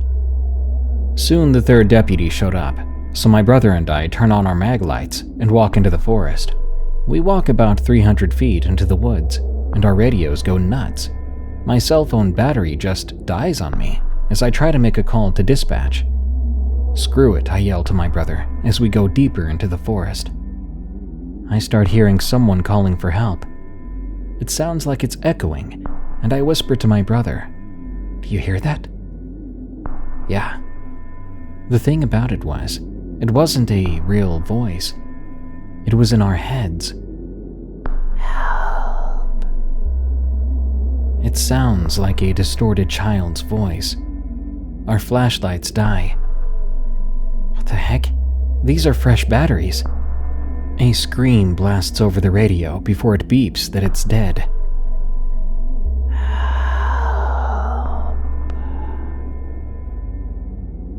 Soon the third deputy showed up, so my brother and I turn on our mag lights and walk into the forest. We walk about 300 feet into the woods, and our radios go nuts. My cell phone battery just dies on me as I try to make a call to dispatch. "Screw it," I yell to my brother as we go deeper into the forest. I start hearing someone calling for help. It sounds like it's echoing, and I whisper to my brother, "Do you hear that?" "Yeah." The thing about it wasn't a real voice. It was in our heads. Help. It sounds like a distorted child's voice. Our flashlights die. What the heck? These are fresh batteries. A scream blasts over the radio before it beeps that it's dead. Help.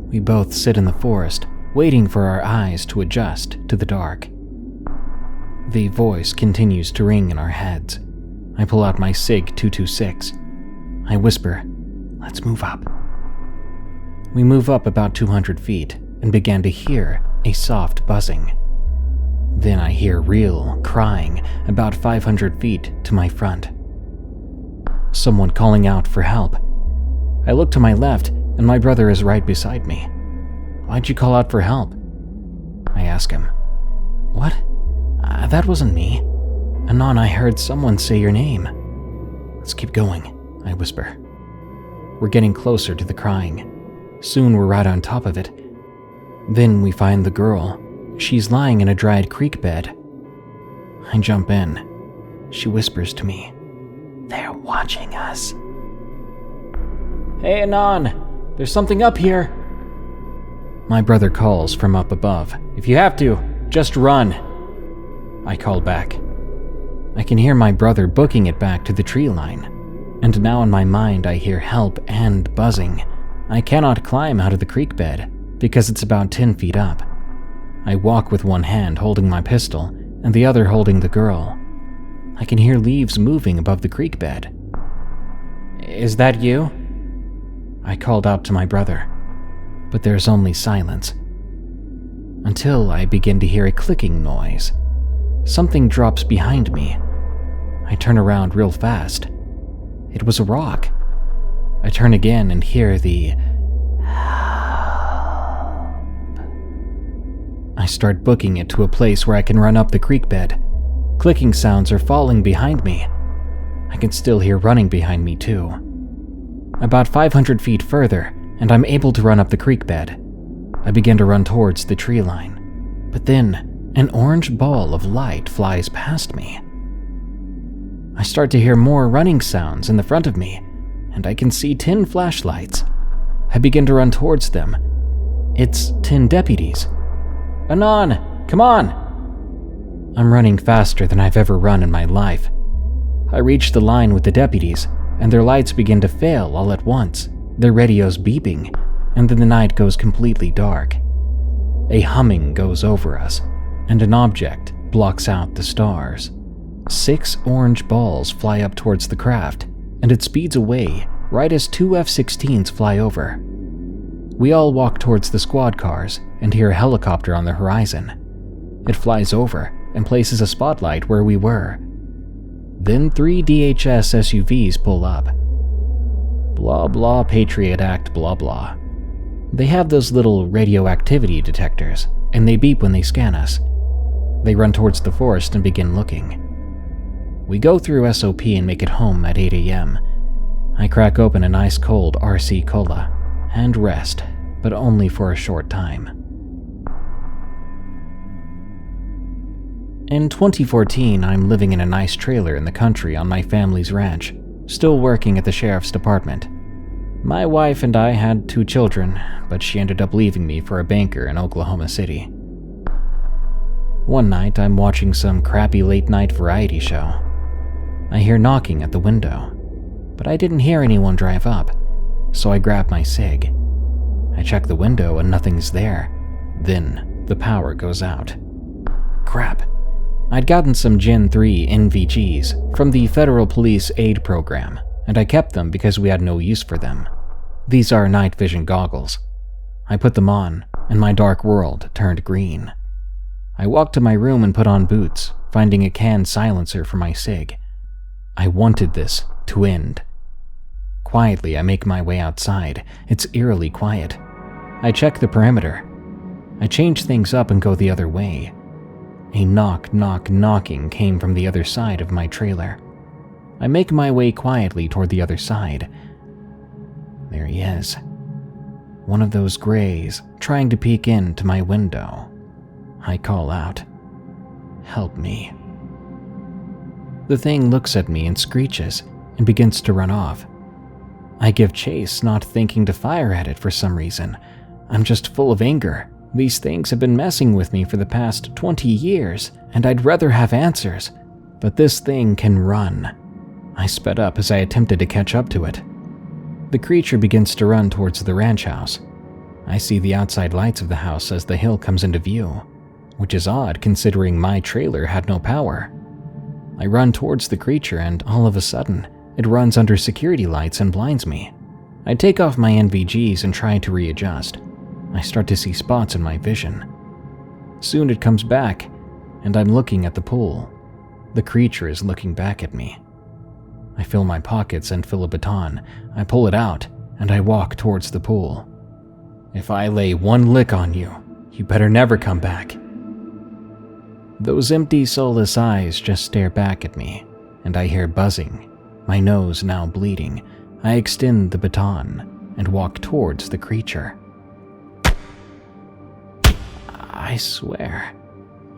We both sit in the forest, waiting for our eyes to adjust to the dark. The voice continues to ring in our heads. I pull out my SIG 226. I whisper, "Let's move up." We move up about 200 feet and begin to hear a soft buzzing. Then I hear real crying about 500 feet to my front. Someone calling out for help. I look to my left and my brother is right beside me. "Why'd you call out for help?" I ask him. "What? That wasn't me. Anon, I heard someone say your name." "Let's keep going," I whisper. We're getting closer to the crying. Soon we're right on top of it. Then we find the girl. She's lying in a dried creek bed. I jump in. She whispers to me, "They're watching us." "Hey, Anon, there's something up here." My brother calls from up above, "If you have to, just run." I call back. I can hear my brother booking it back to the tree line, and now in my mind I hear help and buzzing. I cannot climb out of the creek bed because it's about 10 feet up. I walk with one hand holding my pistol and the other holding the girl. I can hear leaves moving above the creek bed. "Is that you?" I called out to my brother, but there's only silence. Until I begin to hear a clicking noise. Something drops behind me. I turn around real fast. It was a rock. I turn again and hear the help. I start booking it to a place where I can run up the creek bed. Clicking sounds are falling behind me. I can still hear running behind me too. About 500 feet further, and I'm able to run up the creek bed. I begin to run towards the tree line. But then, an orange ball of light flies past me. I start to hear more running sounds in the front of me, and I can see 10 flashlights. I begin to run towards them. It's 10 deputies. "Anon, come on!" I'm running faster than I've ever run in my life. I reach the line with the deputies, and their lights begin to fail all at once, their radios beeping, and then the night goes completely dark. A humming goes over us, and an object blocks out the stars. 6 orange balls fly up towards the craft, and it speeds away right as 2 F-16s fly over. We all walk towards the squad cars and hear a helicopter on the horizon. It flies over and places a spotlight where we were. Then 3 DHS SUVs pull up. Blah blah Patriot Act blah blah. They have those little radioactivity detectors, and they beep when they scan us. They run towards the forest and begin looking. We go through SOP and make it home at 8 a.m. I crack open an ice cold RC Cola and rest, but only for a short time. In 2014, I'm living in a nice trailer in the country on my family's ranch, still working at the sheriff's department. My wife and I had 2 children, but she ended up leaving me for a banker in Oklahoma City. One night, I'm watching some crappy late-night variety show. I hear knocking at the window, but I didn't hear anyone drive up, so I grab my SIG. I check the window and nothing's there. Then the power goes out. Crap. I'd gotten some Gen 3 NVGs from the Federal Police Aid Program, and I kept them because we had no use for them. These are night vision goggles. I put them on, and my dark world turned green. I walked to my room and put on boots, finding a can silencer for my cig. I wanted this to end. Quietly, I make my way outside. It's eerily quiet. I check the perimeter. I change things up and go the other way. A knocking came from the other side of my trailer. I make my way quietly toward the other side. There he is. One of those grays trying to peek into my window. I call out, "Help me." The thing looks at me and screeches and begins to run off. I give chase, not thinking to fire at it for some reason. I'm just full of anger. These things have been messing with me for the past 20 years, and I'd rather have answers, but this thing can run. I sped up as I attempted to catch up to it. The creature begins to run towards the ranch house. I see the outside lights of the house as the hill comes into view, which is odd considering my trailer had no power. I run towards the creature and all of a sudden, it runs under security lights and blinds me. I take off my NVGs and try to readjust. I start to see spots in my vision. Soon it comes back, and I'm looking at the pool. The creature is looking back at me. I fill my pockets and fill a baton. I pull it out, and I walk towards the pool. "If I lay one lick on you, you better never come back." Those empty, soulless eyes just stare back at me, and I hear buzzing. My nose now bleeding. I extend the baton and walk towards the creature. I swear,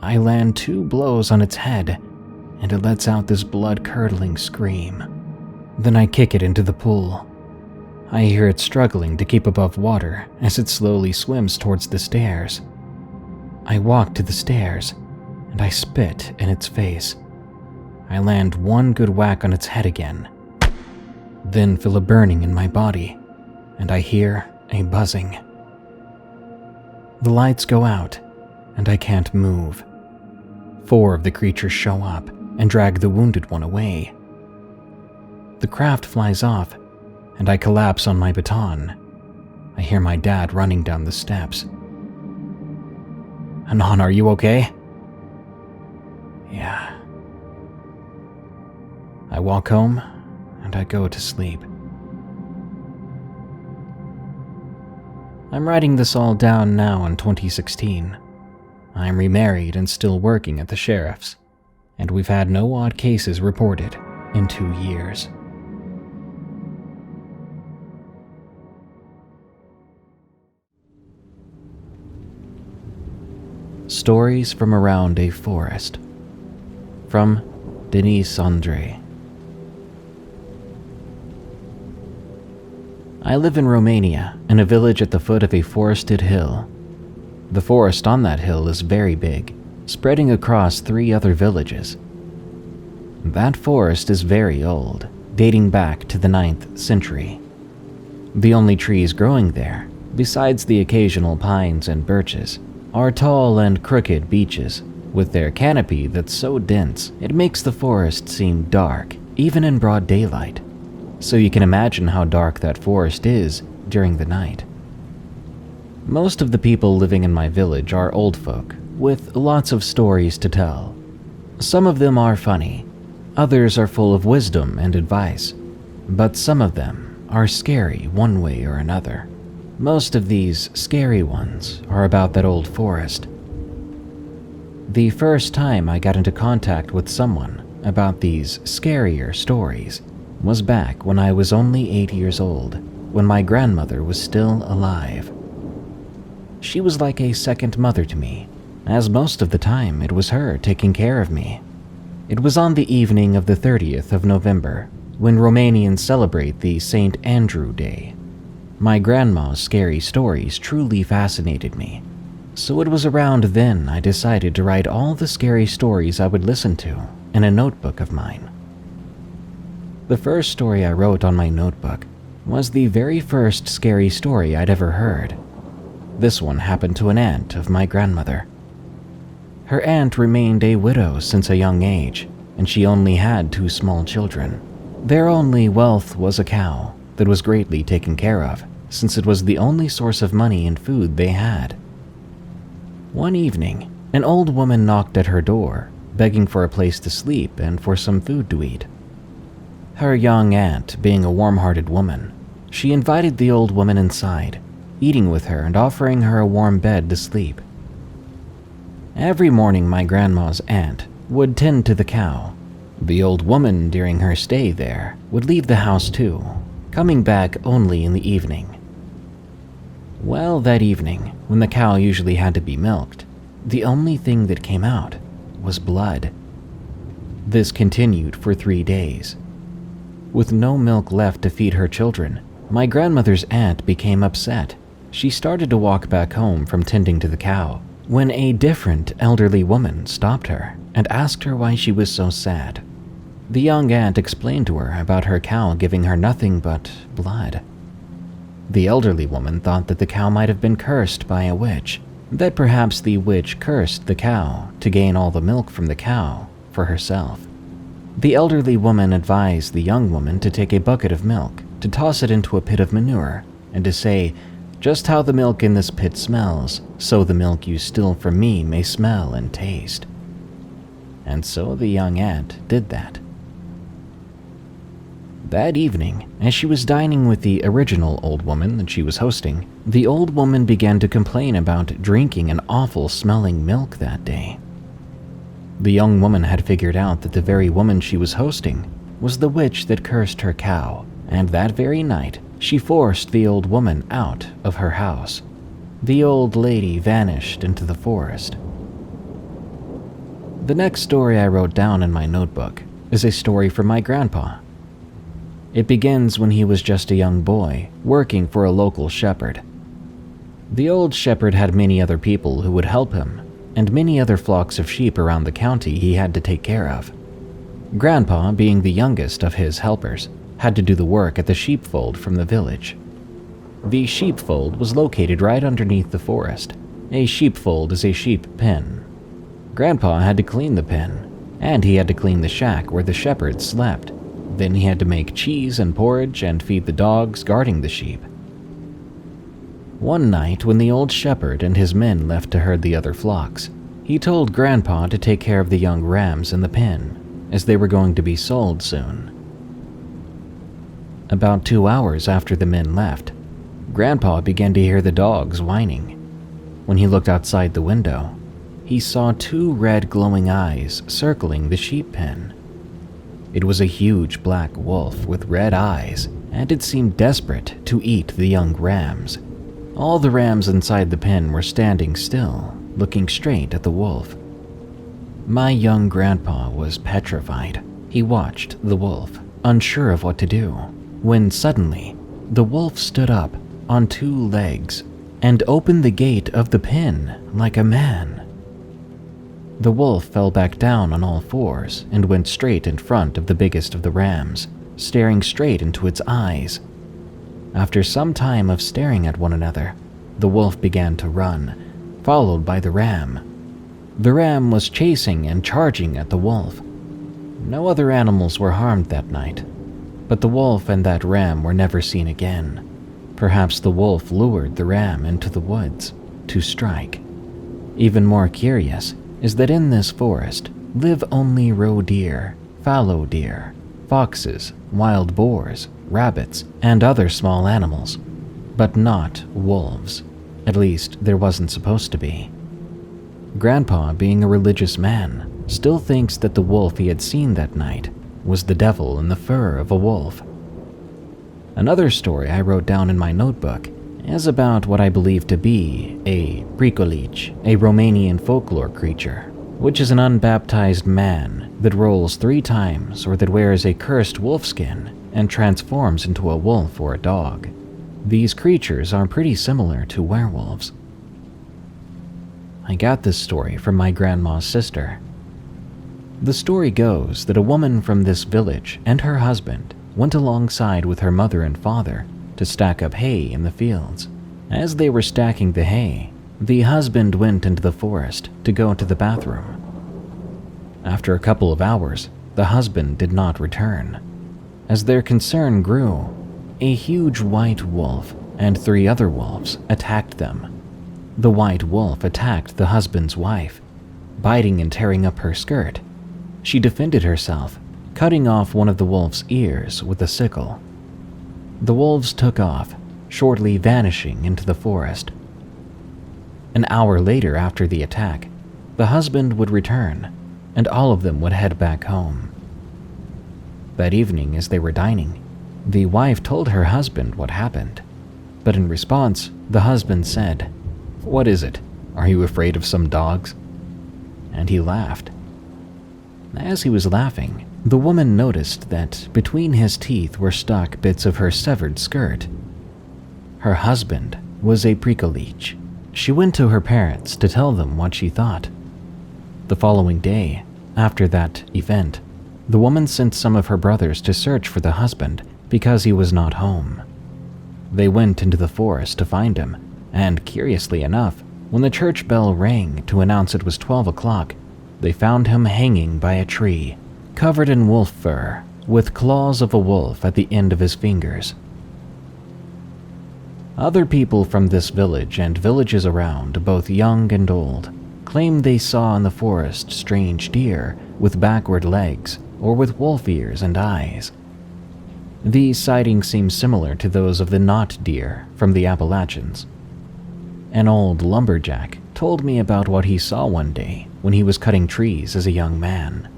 I land 2 blows on its head, and it lets out this blood-curdling scream. Then I kick it into the pool. I hear it struggling to keep above water as it slowly swims towards the stairs. I walk to the stairs, and I spit in its face. I land 1 good whack on its head again, then feel a burning in my body, and I hear a buzzing. The lights go out, and I can't move. 4 of the creatures show up and drag the wounded one away. The craft flies off, and I collapse on my baton. I hear my dad running down the steps. "Anon, are you okay?" "Yeah." I walk home, and I go to sleep. I'm writing this all down now in 2016. I'm remarried and still working at the sheriff's, and we've had no odd cases reported in 2 years. Stories from around a forest. From Denise Andre. I live in Romania, in a village at the foot of a forested hill. The forest on that hill is very big, spreading across 3 other villages. That forest is very old, dating back to the 9th century. The only trees growing there, besides the occasional pines and birches, are tall and crooked beeches, with their canopy that's so dense it makes the forest seem dark, even in broad daylight. So you can imagine how dark that forest is during the night. Most of the people living in my village are old folk, with lots of stories to tell. Some of them are funny, others are full of wisdom and advice, but some of them are scary one way or another. Most of these scary ones are about that old forest. The first time I got into contact with someone about these scarier stories was back when I was only 8 years old, when my grandmother was still alive. She was like a second mother to me, as most of the time it was her taking care of me. It was on the evening of the 30th of November, when Romanians celebrate the St. Andrew Day. My grandma's scary stories truly fascinated me, so it was around then I decided to write all the scary stories I would listen to in a notebook of mine. The first story I wrote on my notebook was the very first scary story I'd ever heard. This one happened to an aunt of my grandmother. Her aunt remained a widow since a young age, and she only had 2 small children. Their only wealth was a cow that was greatly taken care of, since it was the only source of money and food they had. One evening, an old woman knocked at her door, begging for a place to sleep and for some food to eat. Her young aunt, being a warm-hearted woman, she invited the old woman inside, eating with her and offering her a warm bed to sleep. Every morning my grandma's aunt would tend to the cow. The old woman, during her stay there, would leave the house too, coming back only in the evening. Well, that evening, when the cow usually had to be milked, the only thing that came out was blood. This continued for 3 days. With no milk left to feed her children, my grandmother's aunt became upset. She started to walk back home from tending to the cow, when a different elderly woman stopped her and asked her why she was so sad. The young aunt explained to her about her cow giving her nothing but blood. The elderly woman thought that the cow might have been cursed by a witch, that perhaps the witch cursed the cow to gain all the milk from the cow for herself. The elderly woman advised the young woman to take a bucket of milk, to toss it into a pit of manure, and to say, "Just how the milk in this pit smells, so the milk you steal from me may smell and taste." And so the young aunt did that. That evening, as she was dining with the original old woman that she was hosting, the old woman began to complain about drinking an awful-smelling milk that day. The young woman had figured out that the very woman she was hosting was the witch that cursed her cow, and that very night, she forced the old woman out of her house. The old lady vanished into the forest. The next story I wrote down in my notebook is a story from my grandpa. It begins when he was just a young boy, working for a local shepherd. The old shepherd had many other people who would help him, and many other flocks of sheep around the county he had to take care of. Grandpa, being the youngest of his helpers, had to do the work at the sheepfold from the village. The sheepfold was located right underneath the forest. A sheepfold is a sheep pen. Grandpa had to clean the pen, and he had to clean the shack where the shepherd slept. Then he had to make cheese and porridge and feed the dogs guarding the sheep. One night, when the old shepherd and his men left to herd the other flocks, he told Grandpa to take care of the young rams in the pen, as they were going to be sold soon. About 2 hours after the men left, Grandpa began to hear the dogs whining. When he looked outside the window, he saw 2 red glowing eyes circling the sheep pen. It was a huge black wolf with red eyes, and it seemed desperate to eat the young rams. All the rams inside the pen were standing still, looking straight at the wolf. My young grandpa was petrified. He watched the wolf, unsure of what to do, when suddenly, the wolf stood up on 2 legs and opened the gate of the pen like a man. The wolf fell back down on all 4s and went straight in front of the biggest of the rams, staring straight into its eyes. After some time of staring at one another, the wolf began to run, followed by the ram. The ram was chasing and charging at the wolf. No other animals were harmed that night, but the wolf and that ram were never seen again. Perhaps the wolf lured the ram into the woods to strike. Even more curious is that in this forest live only roe deer, fallow deer, foxes, wild boars, rabbits, and other small animals, but not wolves. At least there wasn't supposed to be. Grandpa, being a religious man, still thinks that the wolf he had seen that night was the devil in the fur of a wolf. Another story I wrote down in my notebook is about what I believe to be a Prevails, a Romanian folklore creature, which is an unbaptized man that rolls 3 times or that wears a cursed wolf skin and transforms into a wolf or a dog. These creatures are pretty similar to werewolves. I got this story from my grandma's sister. The story goes that a woman from this village and her husband went alongside with her mother and father to stack up hay in the fields. As they were stacking the hay, the husband went into the forest to go to the bathroom. After a couple of hours, the husband did not return. As their concern grew, a huge white wolf and 3 other wolves attacked them. The white wolf attacked the husband's wife, biting and tearing up her skirt. She defended herself, cutting off one of the wolf's ears with a sickle. The wolves took off, shortly vanishing into the forest. An hour later after the attack, the husband would return, and all of them would head back home. That evening, as they were dining, the wife told her husband what happened, but in response, the husband said, "What is it? Are you afraid of some dogs?" And he laughed. As he was laughing, the woman noticed that between his teeth were stuck bits of her severed skirt. Her husband was a precolich. She went to her parents to tell them what she thought. The following day, after that event, the woman sent some of her brothers to search for the husband because he was not home. They went into the forest to find him, and curiously enough, when the church bell rang to announce it was 12 o'clock, they found him hanging by a tree, covered in wolf fur, with claws of a wolf at the end of his fingers. Other people from this village and villages around, both young and old, claim they saw in the forest strange deer with backward legs or with wolf ears and eyes. These sightings seem similar to those of the knot deer from the Appalachians. An old lumberjack told me about what he saw one day when he was cutting trees as a young man.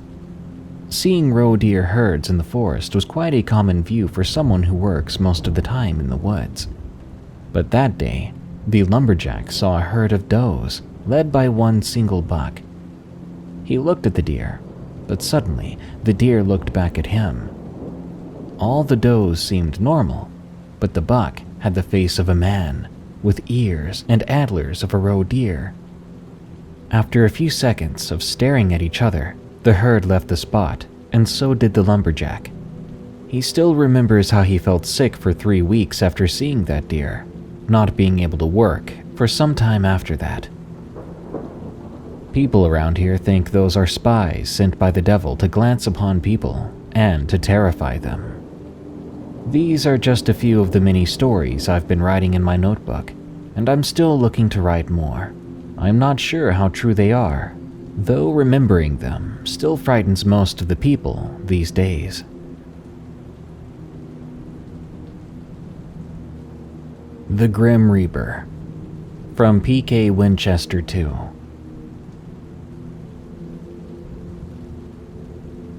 Seeing roe deer herds in the forest was quite a common view for someone who works most of the time in the woods. But that day, the lumberjack saw a herd of does led by one single buck. He looked at the deer, but suddenly the deer looked back at him. All the does seemed normal, but the buck had the face of a man, with ears and antlers of a roe deer. After a few seconds of staring at each other, the herd left the spot, and so did the lumberjack. He still remembers how he felt sick for 3 weeks after seeing that deer, not being able to work for some time after that. People around here think those are spies sent by the devil to glance upon people and to terrify them. These are just a few of the many stories I've been writing in my notebook, and I'm still looking to write more. I'm not sure how true they are, though remembering them still frightens most of the people these days. The Grim Reaper, from P.K. Winchester 2.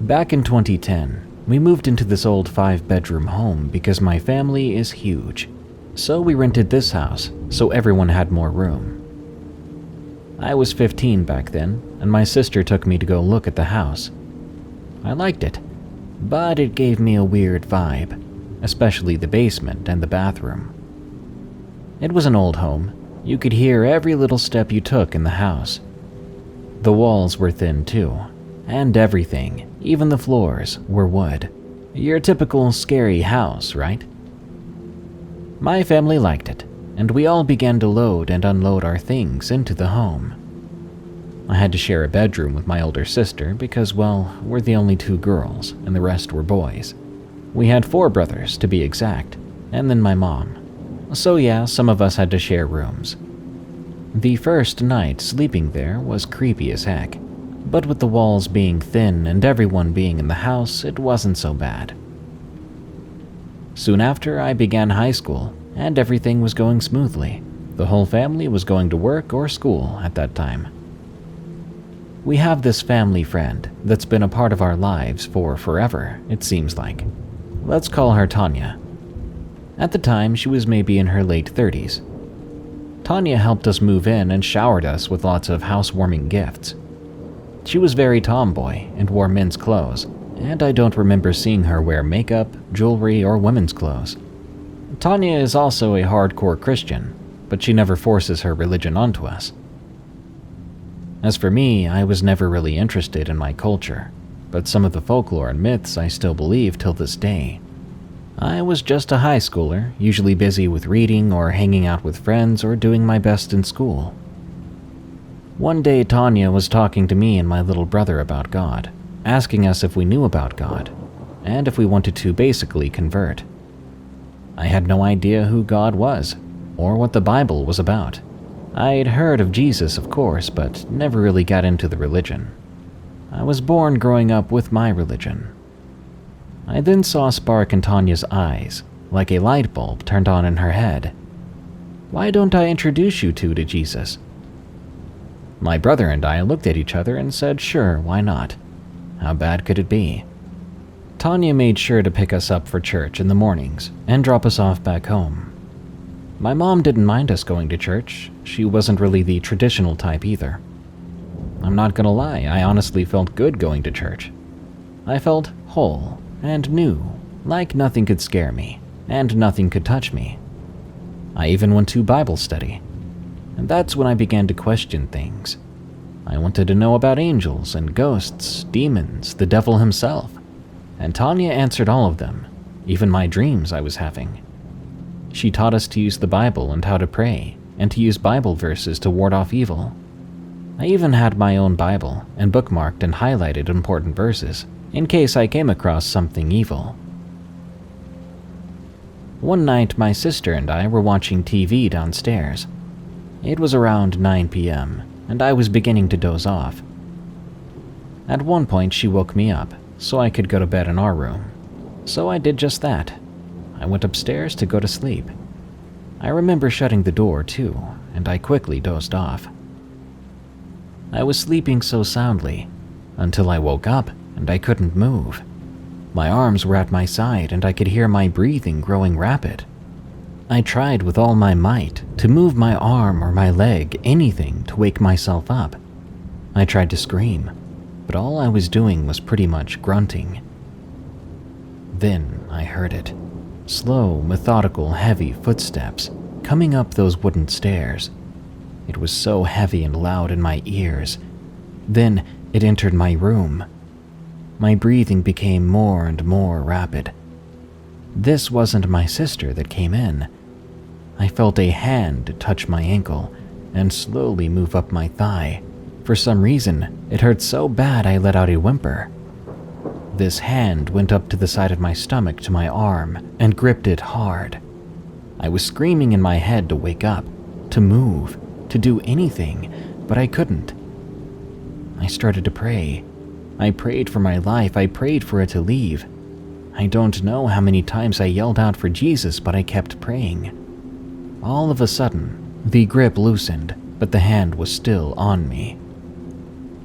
Back in 2010, we moved into this old 5-bedroom home because my family is huge, so we rented this house so everyone had more room. I was 15 back then, and my sister took me to go look at the house. I liked it, but it gave me a weird vibe, especially the basement and the bathroom. It was an old home. You could hear every little step you took in the house. The walls were thin too, and everything, even the floors, were wood. Your typical scary house, right? My family liked it, and we all began to load and unload our things into the home. I had to share a bedroom with my older sister because, well, we're the only 2 girls, and the rest were boys. We had 4 brothers, to be exact, and then my mom. So yeah, some of us had to share rooms. The first night sleeping there was creepy as heck, but with the walls being thin and everyone being in the house, it wasn't so bad. Soon after, I began high school, and everything was going smoothly. The whole family was going to work or school at that time. We have this family friend that's been a part of our lives for forever, it seems like. Let's call her Tanya. At the time, she was maybe in her late 30s. Tanya helped us move in and showered us with lots of housewarming gifts. She was very tomboy and wore men's clothes, and I don't remember seeing her wear makeup, jewelry, or women's clothes. Tanya is also a hardcore Christian, but she never forces her religion onto us. As for me, I was never really interested in my culture, but some of the folklore and myths I still believe till this day. I was just a high schooler, usually busy with reading or hanging out with friends or doing my best in school. One day, Tanya was talking to me and my little brother about God, asking us if we knew about God, and if we wanted to basically convert. I had no idea who God was, or what the Bible was about. I'd heard of Jesus, of course, but never really got into the religion. I was born growing up with my religion. I then saw a spark in Tanya's eyes, like a light bulb turned on in her head. "Why don't I introduce you two to Jesus?" My brother and I looked at each other and said, sure, why not? How bad could it be? Tanya made sure to pick us up for church in the mornings and drop us off back home. My mom didn't mind us going to church. She wasn't really the traditional type either. I'm not gonna lie, I honestly felt good going to church. I felt whole and new, like nothing could scare me and nothing could touch me. I even went to Bible study, and that's when I began to question things. I wanted to know about angels and ghosts, demons, the devil himself, and Tanya answered all of them, even my dreams I was having. She taught us to use the Bible and how to pray, and to use Bible verses to ward off evil. I even had my own Bible and bookmarked and highlighted important verses in case I came across something evil. One night, my sister and I were watching TV downstairs. It was around 9 p.m., and I was beginning to doze off. At one point, she woke me up so I could go to bed in our room. So I did just that. I went upstairs to go to sleep. I remember shutting the door too, and I quickly dozed off. I was sleeping so soundly until I woke up and I couldn't move. My arms were at my side and I could hear my breathing growing rapid. I tried with all my might to move my arm or my leg, anything to wake myself up. I tried to scream, but all I was doing was pretty much grunting. Then I heard it. Slow, methodical, heavy footsteps coming up those wooden stairs. It was so heavy and loud in my ears. Then it entered my room. My breathing became more and more rapid. This wasn't my sister that came in. I felt a hand touch my ankle and slowly move up my thigh. For some reason, it hurt so bad I let out a whimper. This hand went up to the side of my stomach to my arm and gripped it hard. I was screaming in my head to wake up, to move, to do anything, but I couldn't. I started to pray. I prayed for my life. I prayed for it to leave. I don't know how many times I yelled out for Jesus, but I kept praying. All of a sudden, the grip loosened, but the hand was still on me.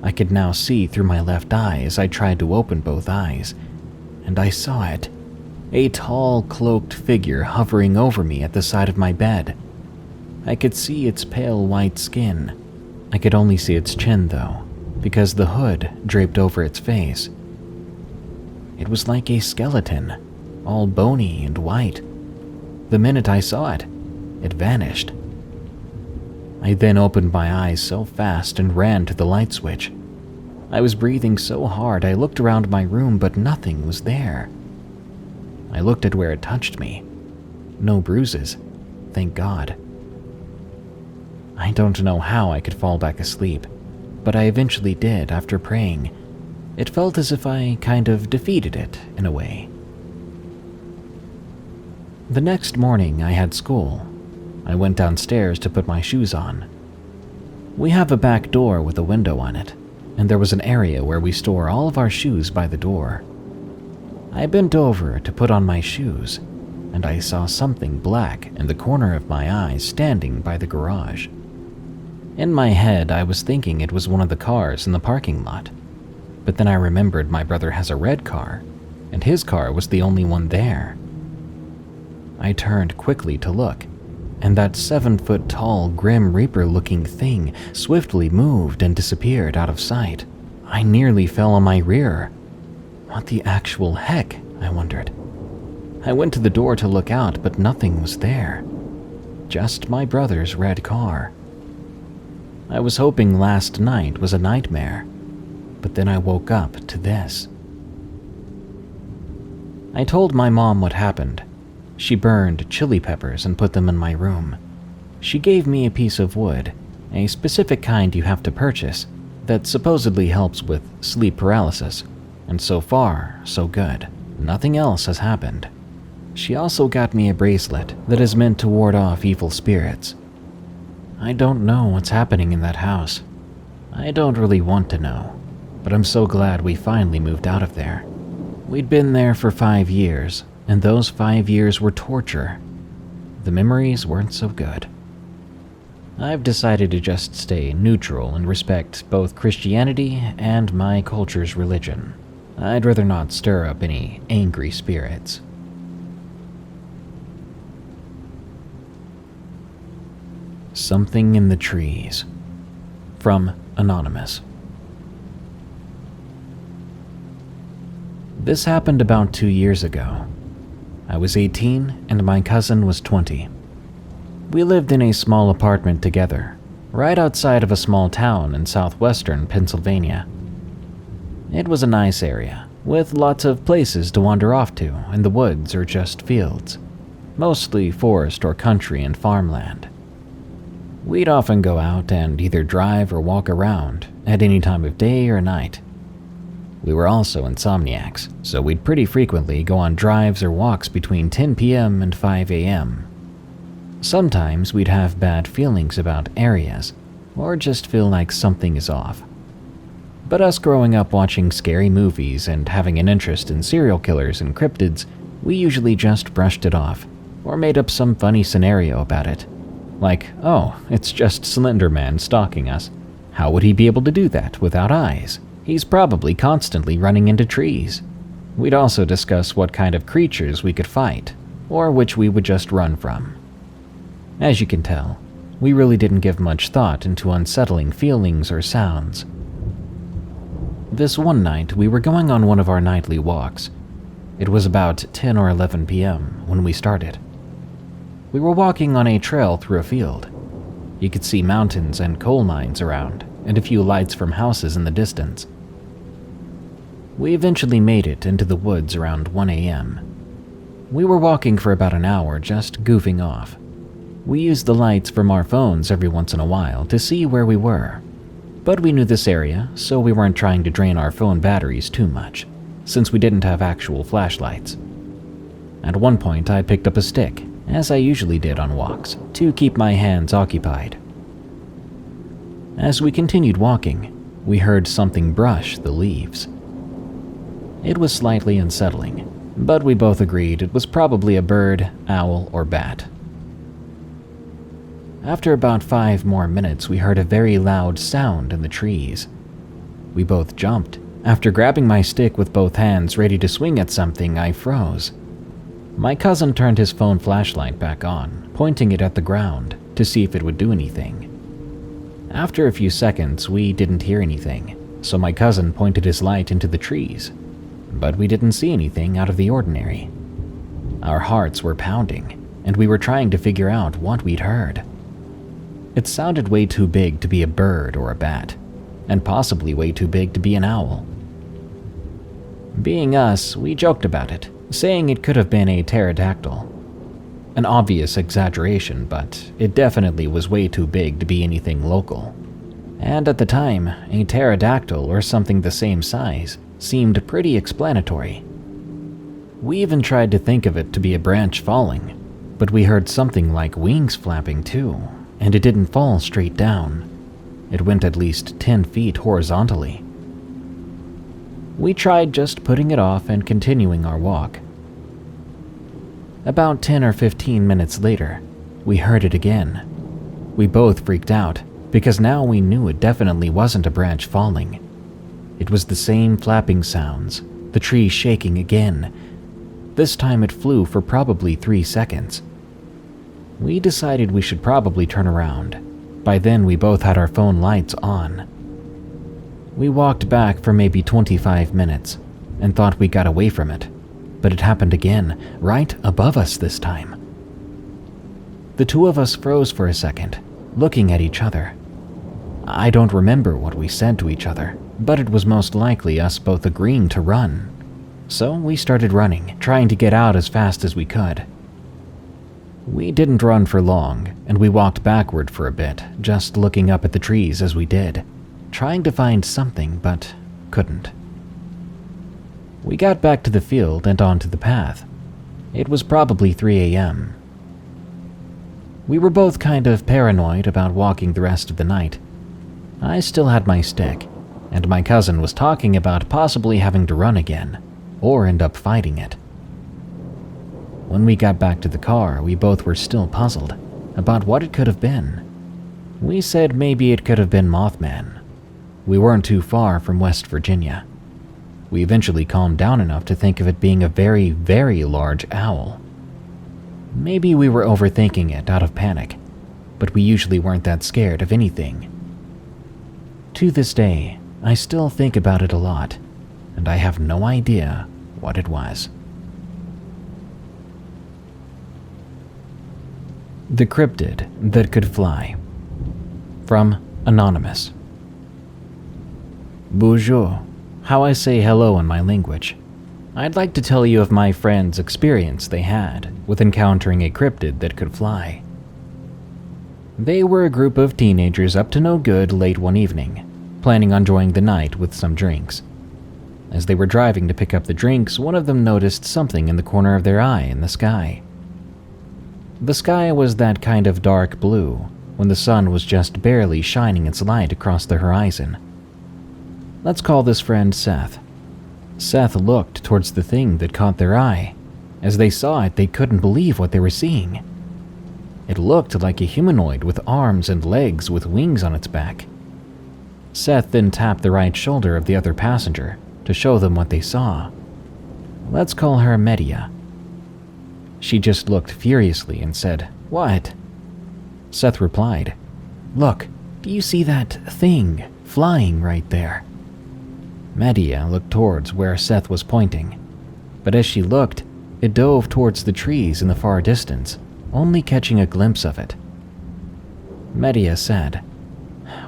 I could now see through my left eye as I tried to open both eyes, and I saw it. A tall, cloaked figure hovering over me at the side of my bed. I could see its pale white skin. I could only see its chin, though, because the hood draped over its face. It was like a skeleton, all bony and white. The minute I saw it, it vanished. I then opened my eyes so fast and ran to the light switch. I was breathing so hard I looked around my room, but nothing was there. I looked at where it touched me. No bruises, thank God. I don't know how I could fall back asleep, but I eventually did after praying. It felt as if I kind of defeated it in a way. The next morning I had school. I went downstairs to put my shoes on. We have a back door with a window on it, and there was an area where we store all of our shoes by the door. I bent over to put on my shoes, and I saw something black in the corner of my eye standing by the garage. In my head, I was thinking it was one of the cars in the parking lot, but then I remembered my brother has a red car, and his car was the only one there. I turned quickly to look, and that 7-foot-tall, Grim Reaper-looking thing swiftly moved and disappeared out of sight. I nearly fell on my rear. What the actual heck, I wondered. I went to the door to look out, but nothing was there. Just my brother's red car. I was hoping last night was a nightmare, but then I woke up to this. I told my mom what happened. She burned chili peppers and put them in my room. She gave me a piece of wood, a specific kind you have to purchase, that supposedly helps with sleep paralysis, and so far, so good. Nothing else has happened. She also got me a bracelet that is meant to ward off evil spirits. I don't know what's happening in that house. I don't really want to know, but I'm so glad we finally moved out of there. We'd been there for 5 years, and those 5 years were torture. The memories weren't so good. I've decided to just stay neutral and respect both Christianity and my culture's religion. I'd rather not stir up any angry spirits. Something in the trees. From Anonymous. This happened about 2 years ago. I was 18 and my cousin was 20. We lived in a small apartment together, right outside of a small town in southwestern Pennsylvania. It was a nice area, with lots of places to wander off to in the woods or just fields, mostly forest or country and farmland. We'd often go out and either drive or walk around at any time of day or night. We were also insomniacs, so we'd pretty frequently go on drives or walks between 10 p.m. and 5 a.m. Sometimes we'd have bad feelings about areas, or just feel like something is off. But us growing up watching scary movies and having an interest in serial killers and cryptids, we usually just brushed it off, or made up some funny scenario about it. Like, oh, it's just Slender Man stalking us. How would he be able to do that without eyes? He's probably constantly running into trees. We'd also discuss what kind of creatures we could fight, or which we would just run from. As you can tell, we really didn't give much thought into unsettling feelings or sounds. This one night, we were going on one of our nightly walks. It was about 10 or 11 p.m. when we started. We were walking on a trail through a field. You could see mountains and coal mines around, and a few lights from houses in the distance. We eventually made it into the woods around 1 a.m. We were walking for about an hour, just goofing off. We used the lights from our phones every once in a while to see where we were. But we knew this area, so we weren't trying to drain our phone batteries too much, since we didn't have actual flashlights. At one point, I picked up a stick, as I usually did on walks, to keep my hands occupied. As we continued walking, we heard something brush the leaves. It was slightly unsettling, but we both agreed it was probably a bird, owl, or bat. After about 5 more minutes, we heard a very loud sound in the trees. We both jumped. After grabbing my stick with both hands ready to swing at something, I froze. My cousin turned his phone flashlight back on, pointing it at the ground to see if it would do anything. After a few seconds, we didn't hear anything, so my cousin pointed his light into the trees, but we didn't see anything out of the ordinary. Our hearts were pounding, and we were trying to figure out what we'd heard. It sounded way too big to be a bird or a bat, and possibly way too big to be an owl. Being us, we joked about it, saying it could have been a pterodactyl. An obvious exaggeration, but it definitely was way too big to be anything local. And at the time, a pterodactyl or something the same size seemed pretty explanatory. We even tried to think of it to be a branch falling, but we heard something like wings flapping too, and it didn't fall straight down. It went at least 10 feet horizontally. We tried just putting it off and continuing our walk. About 10 or 15 minutes later, we heard it again. We both freaked out, because now we knew it definitely wasn't a branch falling. It was the same flapping sounds, the tree shaking again. This time it flew for probably 3 seconds. We decided we should probably turn around. By then we both had our phone lights on. We walked back for maybe 25 minutes and thought we got away from it, but it happened again, right above us this time. The two of us froze for a second, looking at each other. I don't remember what we said to each other, but it was most likely us both agreeing to run. So we started running, trying to get out as fast as we could. We didn't run for long, and we walked backward for a bit, just looking up at the trees as we did, trying to find something, but couldn't. We got back to the field and onto the path. It was probably 3 a.m. We were both kind of paranoid about walking the rest of the night. I still had my stick, and my cousin was talking about possibly having to run again, or end up fighting it. When we got back to the car, we both were still puzzled about what it could have been. We said maybe it could have been Mothman. We weren't too far from West Virginia. We eventually calmed down enough to think of it being a very, very large owl. Maybe we were overthinking it out of panic, but we usually weren't that scared of anything. To this day, I still think about it a lot, and I have no idea what it was. The cryptid that could fly. From Anonymous. Bonjour, how I say hello in my language. I'd like to tell you of my friend's experience they had with encountering a cryptid that could fly. They were a group of teenagers up to no good late one evening, planning on enjoying the night with some drinks. As they were driving to pick up the drinks, one of them noticed something in the corner of their eye in the sky. The sky was that kind of dark blue when the sun was just barely shining its light across the horizon. Let's call this friend Seth. Seth looked towards the thing that caught their eye. As they saw it, they couldn't believe what they were seeing. It looked like a humanoid with arms and legs with wings on its back. Seth then tapped the right shoulder of the other passenger to show them what they saw. Let's call her Medea. She just looked furiously and said, "What?" Seth replied, "Look, do you see that thing flying right there?" Medea looked towards where Seth was pointing, but as she looked, it dove towards the trees in the far distance, only catching a glimpse of it. Medea said,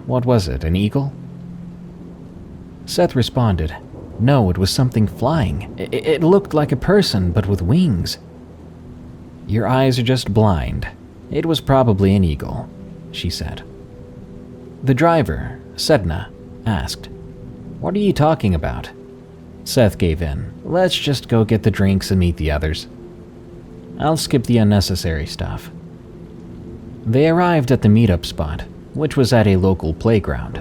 "What was it, an eagle?" Seth responded, "No, it was something flying. It looked like a person, but with wings." "Your eyes are just blind. It was probably an eagle," she said. The driver, Sedna, asked, "What are you talking about?" Seth gave in. "Let's just go get the drinks and meet the others. I'll skip the unnecessary stuff." They arrived at the meetup spot, which was at a local playground.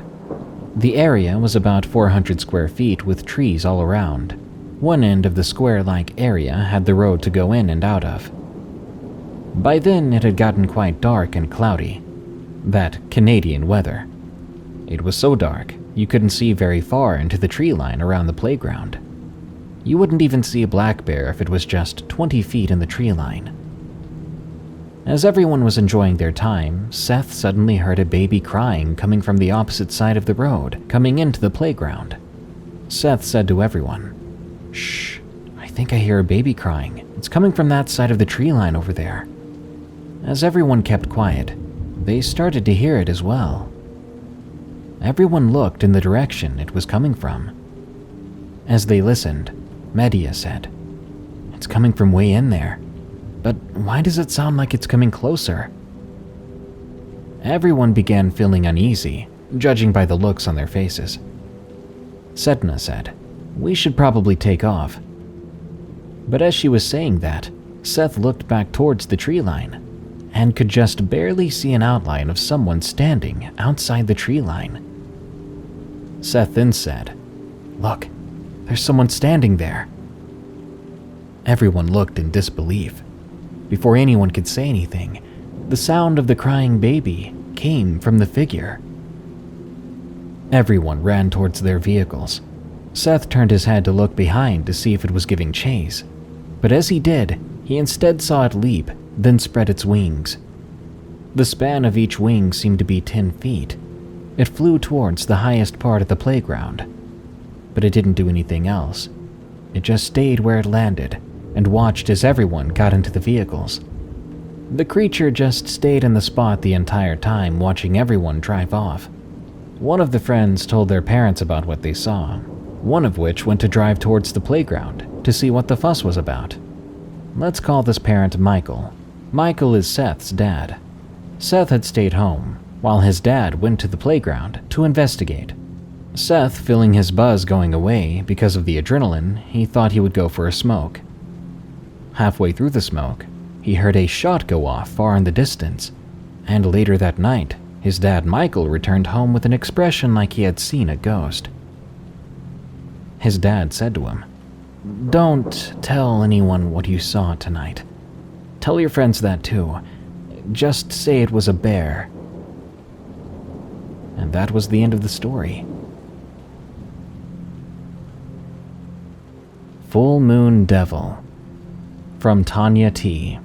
The area was about 400 square feet with trees all around. One end of the square-like area had the road to go in and out of. By then, it had gotten quite dark and cloudy. That Canadian weather. It was so dark, you couldn't see very far into the tree line around the playground. You wouldn't even see a black bear if it was just 20 feet in the tree line. As everyone was enjoying their time, Seth suddenly heard a baby crying coming from the opposite side of the road, coming into the playground. Seth said to everyone, "Shh, I think I hear a baby crying. It's coming from that side of the tree line over there." As everyone kept quiet, they started to hear it as well. Everyone looked in the direction it was coming from. As they listened, Medea said, "It's coming from way in there. But why does it sound like it's coming closer?" Everyone began feeling uneasy, judging by the looks on their faces. Sedna said, "We should probably take off." But as she was saying that, Seth looked back towards the tree line and could just barely see an outline of someone standing outside the tree line. Seth then said, "Look, there's someone standing there." Everyone looked in disbelief. Before anyone could say anything, the sound of the crying baby came from the figure. Everyone ran towards their vehicles. Seth turned his head to look behind to see if it was giving chase, but as he did, he instead saw it leap, then spread its wings. The span of each wing seemed to be 10 feet. It flew towards the highest part of the playground, but it didn't do anything else. It just stayed where it landed and watched as everyone got into the vehicles. The creature just stayed in the spot the entire time, watching everyone drive off. One of the friends told their parents about what they saw, one of which went to drive towards the playground to see what the fuss was about. Let's call this parent Michael. Michael is Seth's dad. Seth had stayed home, while his dad went to the playground to investigate. Seth, feeling his buzz going away because of the adrenaline, he thought he would go for a smoke. Halfway through the smoke, he heard a shot go off far in the distance, and later that night, his dad Michael returned home with an expression like he had seen a ghost. His dad said to him, "Don't tell anyone what you saw tonight. Tell your friends that too. Just say it was a bear." And that was the end of the story. Full Moon Devil, from Tanya T.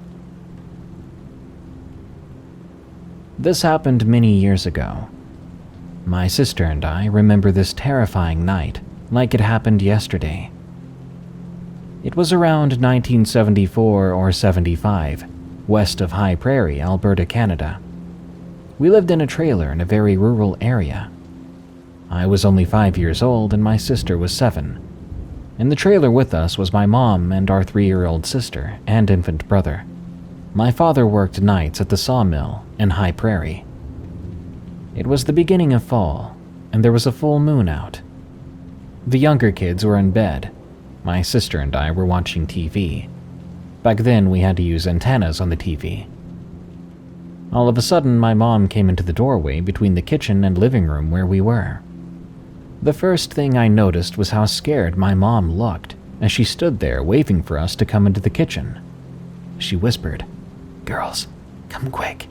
This happened many years ago. My sister and I remember this terrifying night like it happened yesterday. It was around 1974 or 75, west of High Prairie, Alberta, Canada. We lived in a trailer in a very rural area. I was only 5 years old and my sister was 7. In the trailer with us was my mom and our 3-year-old sister and infant brother. My father worked nights at the sawmill in High Prairie. It was the beginning of fall, and there was a full moon out. The younger kids were in bed. My sister and I were watching TV. Back then, we had to use antennas on the TV. All of a sudden, my mom came into the doorway between the kitchen and living room where we were. The first thing I noticed was how scared my mom looked as she stood there waving for us to come into the kitchen. She whispered, "Girls, come quick."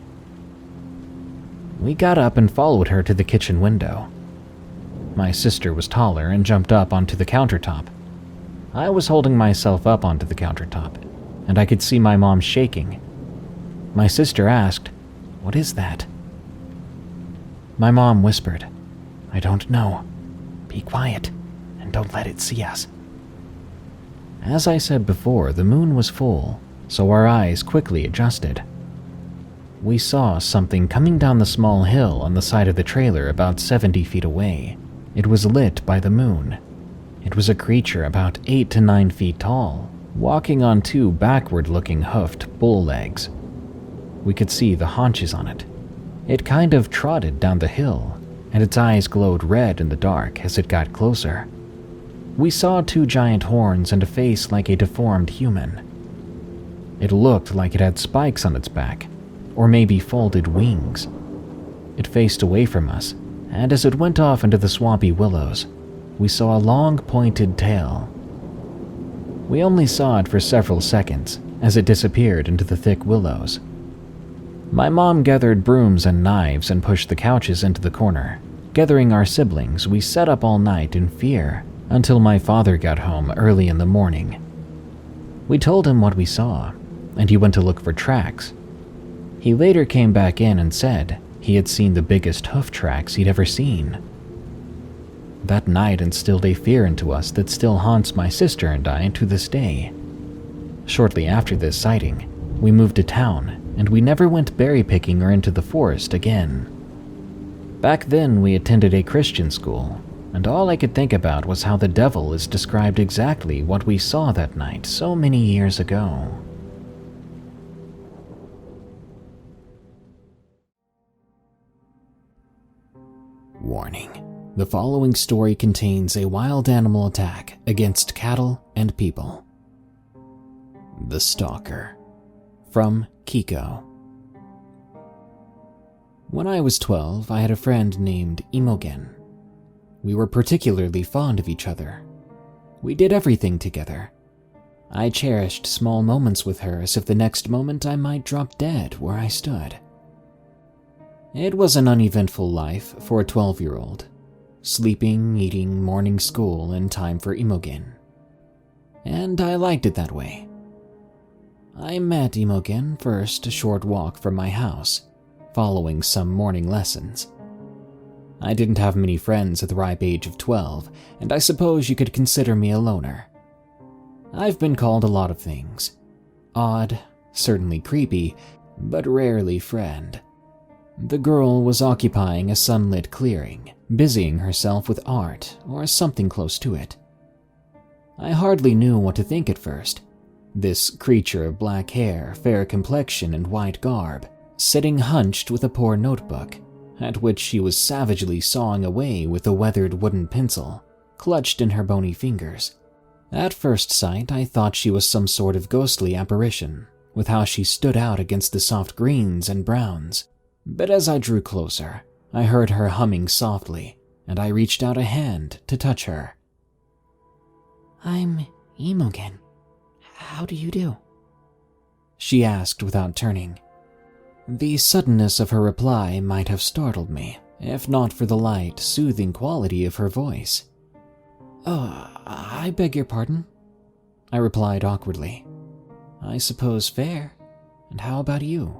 We got up and followed her to the kitchen window. My sister was taller and jumped up onto the countertop. I was holding myself up onto the countertop, and I could see my mom shaking. My sister asked, "What is that?" My mom whispered, "I don't know. Be quiet, and don't let it see us." As I said before, the moon was full, so our eyes quickly adjusted. We saw something coming down the small hill on the side of the trailer about 70 feet away. It was lit by the moon. It was a creature about 8 to 9 feet tall, walking on 2 backward-looking hoofed bull legs. We could see the haunches on it. It kind of trotted down the hill, and its eyes glowed red in the dark as it got closer. We saw 2 giant horns and a face like a deformed human. It looked like it had spikes on its back, or maybe folded wings. It faced away from us, and as it went off into the swampy willows, we saw a long pointed tail. We only saw it for several seconds as it disappeared into the thick willows. My mom gathered brooms and knives and pushed the couches into the corner. Gathering our siblings, we sat up all night in fear until my father got home early in the morning. We told him what we saw, and he went to look for tracks. He later came back in and said he had seen the biggest hoof tracks he'd ever seen. That night instilled a fear into us that still haunts my sister and I to this day. Shortly after this sighting, we moved to town, and we never went berry picking or into the forest again. Back then, we attended a Christian school, and all I could think about was how the devil is described exactly what we saw that night so many years ago. Warning: the following story contains a wild animal attack against cattle and people. The Stalker, from Kiko. When I was 12, I had a friend named Imogen. We were particularly fond of each other. We did everything together. I cherished small moments with her as if the next moment I might drop dead where I stood. It was an uneventful life for a 12-year-old. Sleeping, eating, morning school, and time for Imogen. And I liked it that way. I met Imogen first a short walk from my house, following some morning lessons. I didn't have many friends at the ripe age of 12, and I suppose you could consider me a loner. I've been called a lot of things. Odd, certainly creepy, but rarely friend. The girl was occupying a sunlit clearing, busying herself with art or something close to it. I hardly knew what to think at first. This creature of black hair, fair complexion, and white garb, sitting hunched with a poor notebook, at which she was savagely sawing away with a weathered wooden pencil, clutched in her bony fingers. At first sight, I thought she was some sort of ghostly apparition, with how she stood out against the soft greens and browns. But as I drew closer, I heard her humming softly, and I reached out a hand to touch her. "I'm Imogen. How do you do?" she asked without turning. The suddenness of her reply might have startled me, if not for the light, soothing quality of her voice. "Oh, I beg your pardon," I replied awkwardly. "I suppose fair. And how about you?"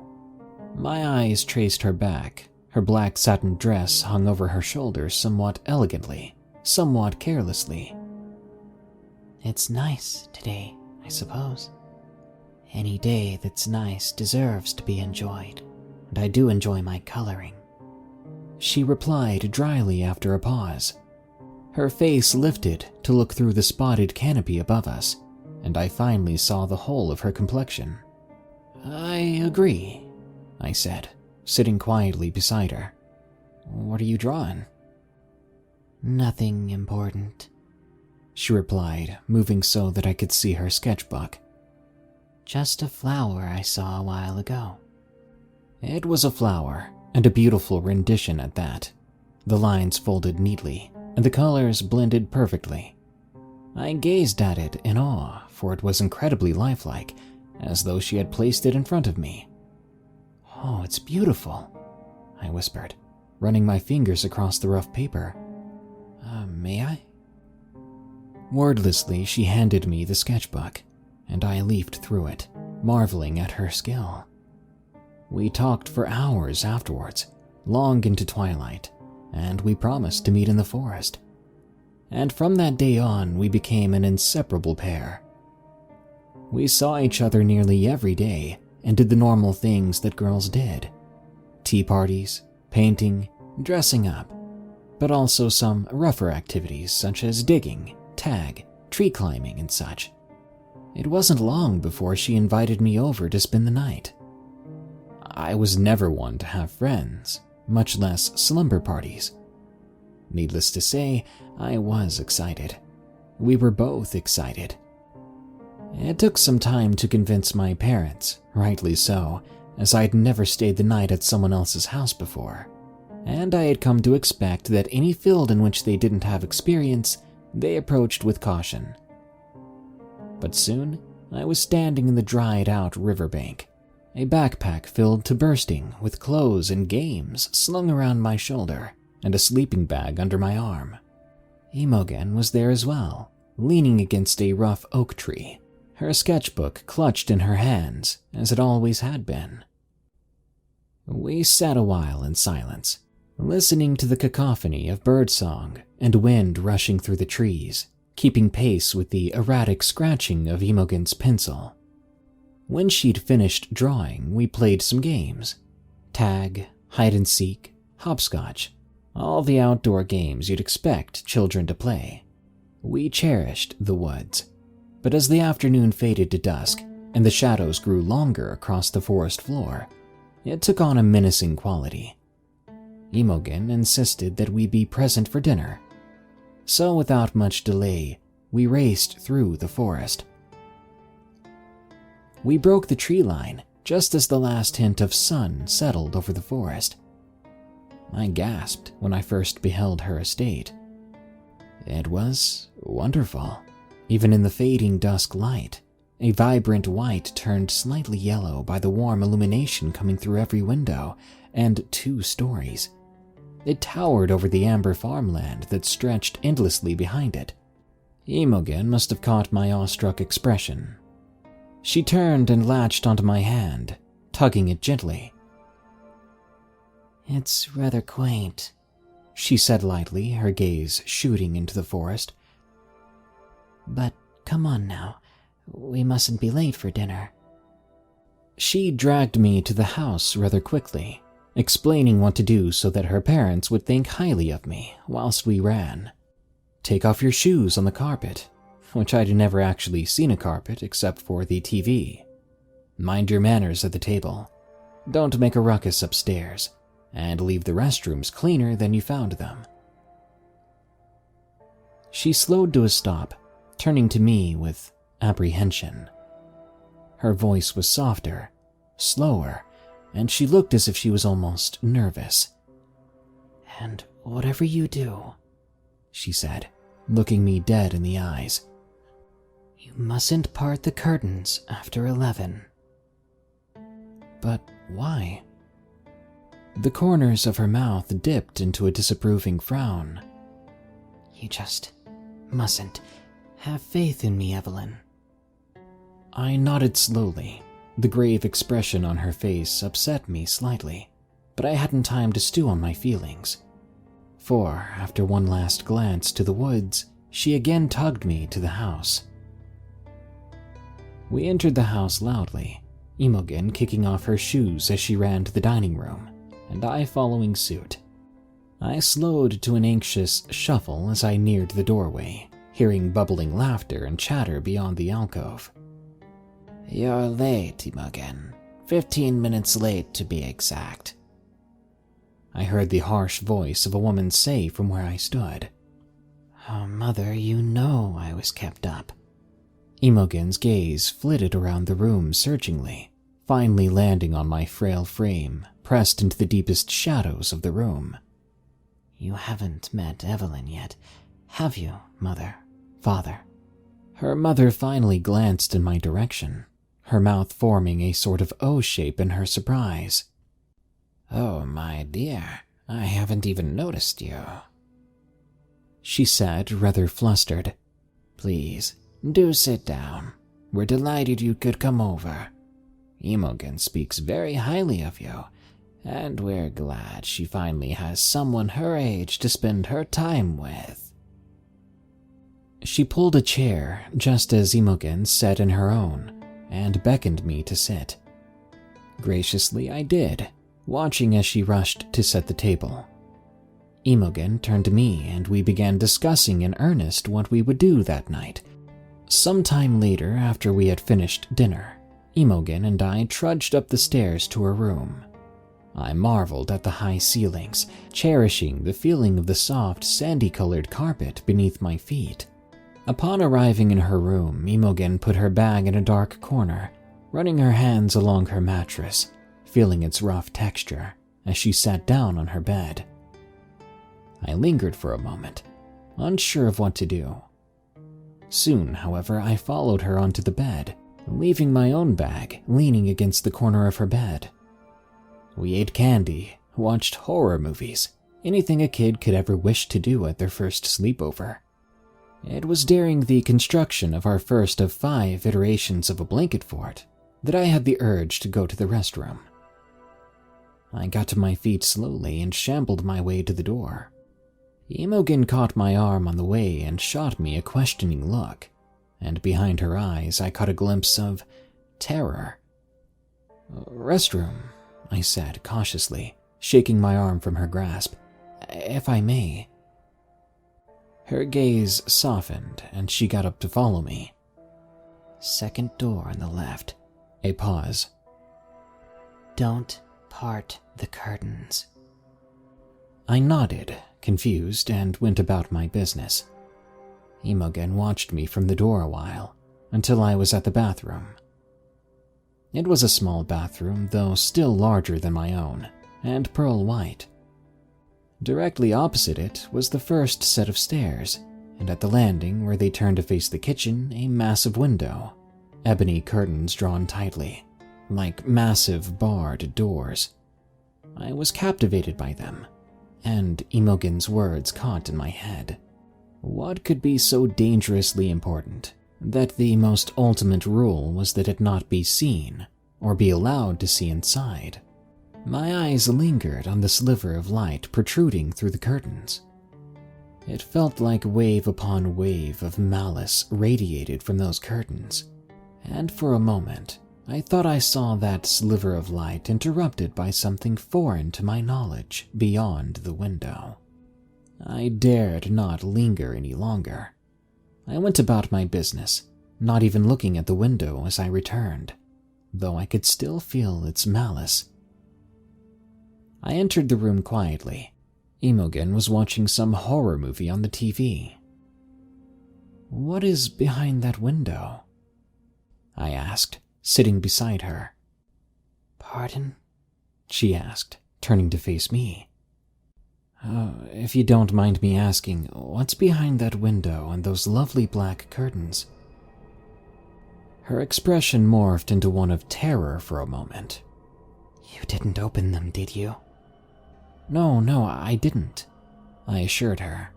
My eyes traced her back. Her black satin dress hung over her shoulders somewhat elegantly, somewhat carelessly. "It's nice today, I suppose. Any day that's nice deserves to be enjoyed, and I do enjoy my coloring," she replied dryly after a pause. Her face lifted to look through the spotted canopy above us, and I finally saw the whole of her complexion. "I agree," I said, sitting quietly beside her. "What are you drawing?" "Nothing important," she replied, moving so that I could see her sketchbook. "Just a flower I saw a while ago." It was a flower, and a beautiful rendition at that. The lines folded neatly, and the colors blended perfectly. I gazed at it in awe, for it was incredibly lifelike, as though she had placed it in front of me. "Oh, it's beautiful," I whispered, running my fingers across the rough paper. May I?" Wordlessly, she handed me the sketchbook, and I leafed through it, marveling at her skill. We talked for hours afterwards, long into twilight, and we promised to meet in the forest. And from that day on, we became an inseparable pair. We saw each other nearly every day and did the normal things that girls did. Tea parties, painting, dressing up, but also some rougher activities such as digging, tag, tree climbing, and such. It wasn't long before she invited me over to spend the night. I was never one to have friends, much less slumber parties. Needless to say, I was excited. We were both excited. It took some time to convince my parents, rightly so, as I'd never stayed the night at someone else's house before, and I had come to expect that any field in which they didn't have experience, they approached with caution. But soon, I was standing in the dried-out riverbank, a backpack filled to bursting with clothes and games slung around my shoulder, and a sleeping bag under my arm. Imogen was there as well, leaning against a rough oak tree, her sketchbook clutched in her hands, as it always had been. We sat a while in silence, listening to the cacophony of birdsong and wind rushing through the trees, keeping pace with the erratic scratching of Imogen's pencil. When she'd finished drawing, we played some games. Tag, hide-and-seek, hopscotch, all the outdoor games you'd expect children to play. We cherished the woods, but as the afternoon faded to dusk and the shadows grew longer across the forest floor, it took on a menacing quality. Imogen insisted that we be present for dinner, so without much delay, we raced through the forest. We broke the tree line just as the last hint of sun settled over the forest. I gasped when I first beheld her estate. It was wonderful. Even in the fading dusk light, a vibrant white turned slightly yellow by the warm illumination coming through every window, and 2 stories. It towered over the amber farmland that stretched endlessly behind it. Imogen must have caught my awestruck expression. She turned and latched onto my hand, tugging it gently. "It's rather quaint," she said lightly, her gaze shooting into the forest. "But come on now, we mustn't be late for dinner." She dragged me to the house rather quickly, explaining what to do so that her parents would think highly of me whilst we ran. "Take off your shoes on the carpet. which I'd never actually seen a carpet except for the TV. Mind your manners at the table. Don't make a ruckus upstairs, and leave the restrooms cleaner than you found them. She slowed to a stop, turning to me with apprehension. Her voice was softer, slower, and she looked as if she was almost nervous. "And whatever you do," she said, looking me dead in the eyes, "you mustn't part the curtains after 11. "But why?" The corners of her mouth dipped into a disapproving frown. "You just mustn't. Have faith in me, Evelyn." I nodded slowly. The grave expression on her face upset me slightly, but I hadn't time to stew on my feelings. For, after one last glance to the woods, she again tugged me to the house. We entered the house loudly, Imogen kicking off her shoes as she ran to the dining room, and I following suit. I slowed to an anxious shuffle as I neared the doorway, hearing bubbling laughter and chatter beyond the alcove. "You're late, Imogen. 15 minutes late to be exact," I heard the harsh voice of a woman say from where I stood. "Oh, Mother, you know I was kept up." Imogen's gaze flitted around the room searchingly, finally landing on my frail frame, pressed into the deepest shadows of the room. "You haven't met Evelyn yet, have you, Mother, Father?" Her mother finally glanced in my direction, her mouth forming a sort of O shape in her surprise. "Oh, my dear, I haven't even noticed you," she said, rather flustered. "Please, do sit down. We're delighted you could come over. Imogen speaks very highly of you, and we're glad she finally has someone her age to spend her time with." She pulled a chair just as Imogen sat in her own and beckoned me to sit. Graciously I did, watching as she rushed to set the table. Imogen turned to me and we began discussing in earnest what we would do that night. Sometime later, after we had finished dinner, Imogen and I trudged up the stairs to her room. I marveled at the high ceilings, cherishing the feeling of the soft, sandy-colored carpet beneath my feet. Upon arriving in her room, Imogen put her bag in a dark corner, running her hands along her mattress, feeling its rough texture as she sat down on her bed. I lingered for a moment, unsure of what to do. Soon, however, I followed her onto the bed, leaving my own bag leaning against the corner of her bed. We ate candy, watched horror movies, anything a kid could ever wish to do at their first sleepover. It was during the construction of our first of 5 iterations of a blanket fort that I had the urge to go to the restroom. I got to my feet slowly and shambled my way to the door. Imogen caught my arm on the way and shot me a questioning look, and behind her eyes I caught a glimpse of terror. "Restroom," I said cautiously, shaking my arm from her grasp. "If I may." Her gaze softened and she got up to follow me. "Second door on the left." A pause. "Don't part the curtains." I nodded, confused, and went about my business. Imogen watched me from the door a while, until I was at the bathroom. It was a small bathroom, though still larger than my own, and pearl white. Directly opposite it was the first set of stairs, and at the landing where they turned to face the kitchen, a massive window, ebony curtains drawn tightly, like massive barred doors. I was captivated by them, and Imogen's words caught in my head. What could be so dangerously important that the most ultimate rule was that it not be seen or be allowed to see inside? My eyes lingered on the sliver of light protruding through the curtains. It felt like wave upon wave of malice radiated from those curtains, and for a moment I thought I saw that sliver of light interrupted by something foreign to my knowledge beyond the window. I dared not linger any longer. I went about my business, not even looking at the window as I returned, though I could still feel its malice. I entered the room quietly. Imogen was watching some horror movie on the TV. "What is behind that window?" I asked, sitting beside her. "Pardon?" she asked, turning to face me. If you don't mind me asking, what's behind that window and those lovely black curtains?" Her expression morphed into one of terror for a moment. "You didn't open them, did you?" No, I didn't," I assured her.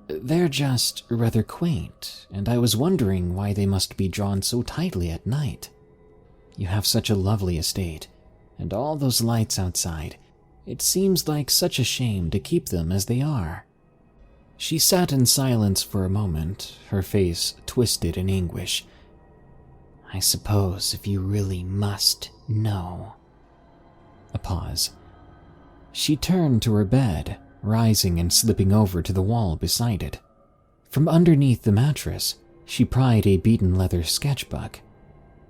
"They're just rather quaint, and I was wondering why they must be drawn so tightly at night. You have such a lovely estate, and all those lights outside. It seems like such a shame to keep them as they are." She sat in silence for a moment, her face twisted in anguish. "I suppose if you really must know." A pause. She turned to her bed, rising and slipping over to the wall beside it. From underneath the mattress, she pried a beaten leather sketchbook.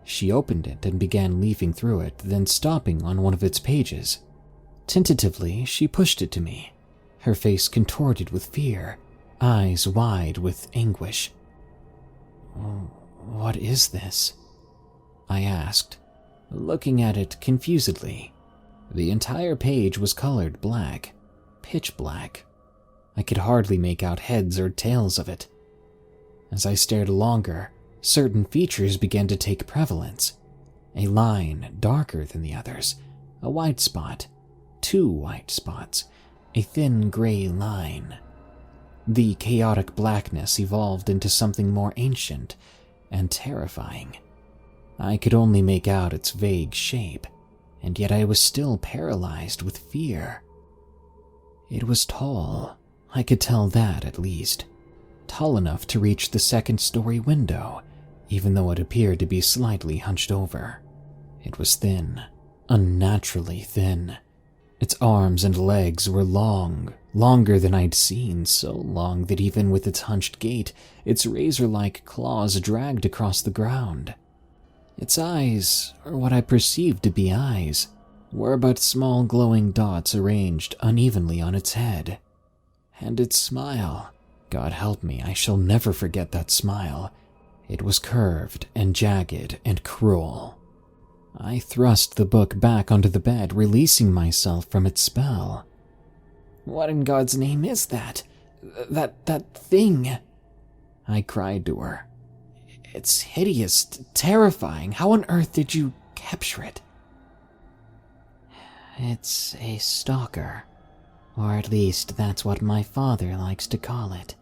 She opened it and began leafing through it, then stopping on one of its pages. Tentatively, she pushed it to me, her face contorted with fear, eyes wide with anguish. "What is this?" I asked, looking at it confusedly. The entire page was colored black, pitch black. I could hardly make out heads or tails of it. As I stared longer, certain features began to take prevalence. A line darker than the others, a white spot, 2 white spots, a thin gray line. The chaotic blackness evolved into something more ancient and terrifying. I could only make out its vague shape, and yet I was still paralyzed with fear. It was tall, I could tell that at least. Tall enough to reach the second-story window, even though it appeared to be slightly hunched over. It was thin, unnaturally thin. Its arms and legs were long, longer than I'd seen, so long that even with its hunched gait, its razor-like claws dragged across the ground. Its eyes, or what I perceived to be eyes, were but small glowing dots arranged unevenly on its head. And its smile, God help me, I shall never forget that smile. It was curved and jagged and cruel. I thrust the book back onto the bed, releasing myself from its spell. "What in God's name is that? That thing?" I cried to her. "It's hideous, terrifying. How on earth did you capture it?" "It's a stalker, or at least that's what my father likes to call it.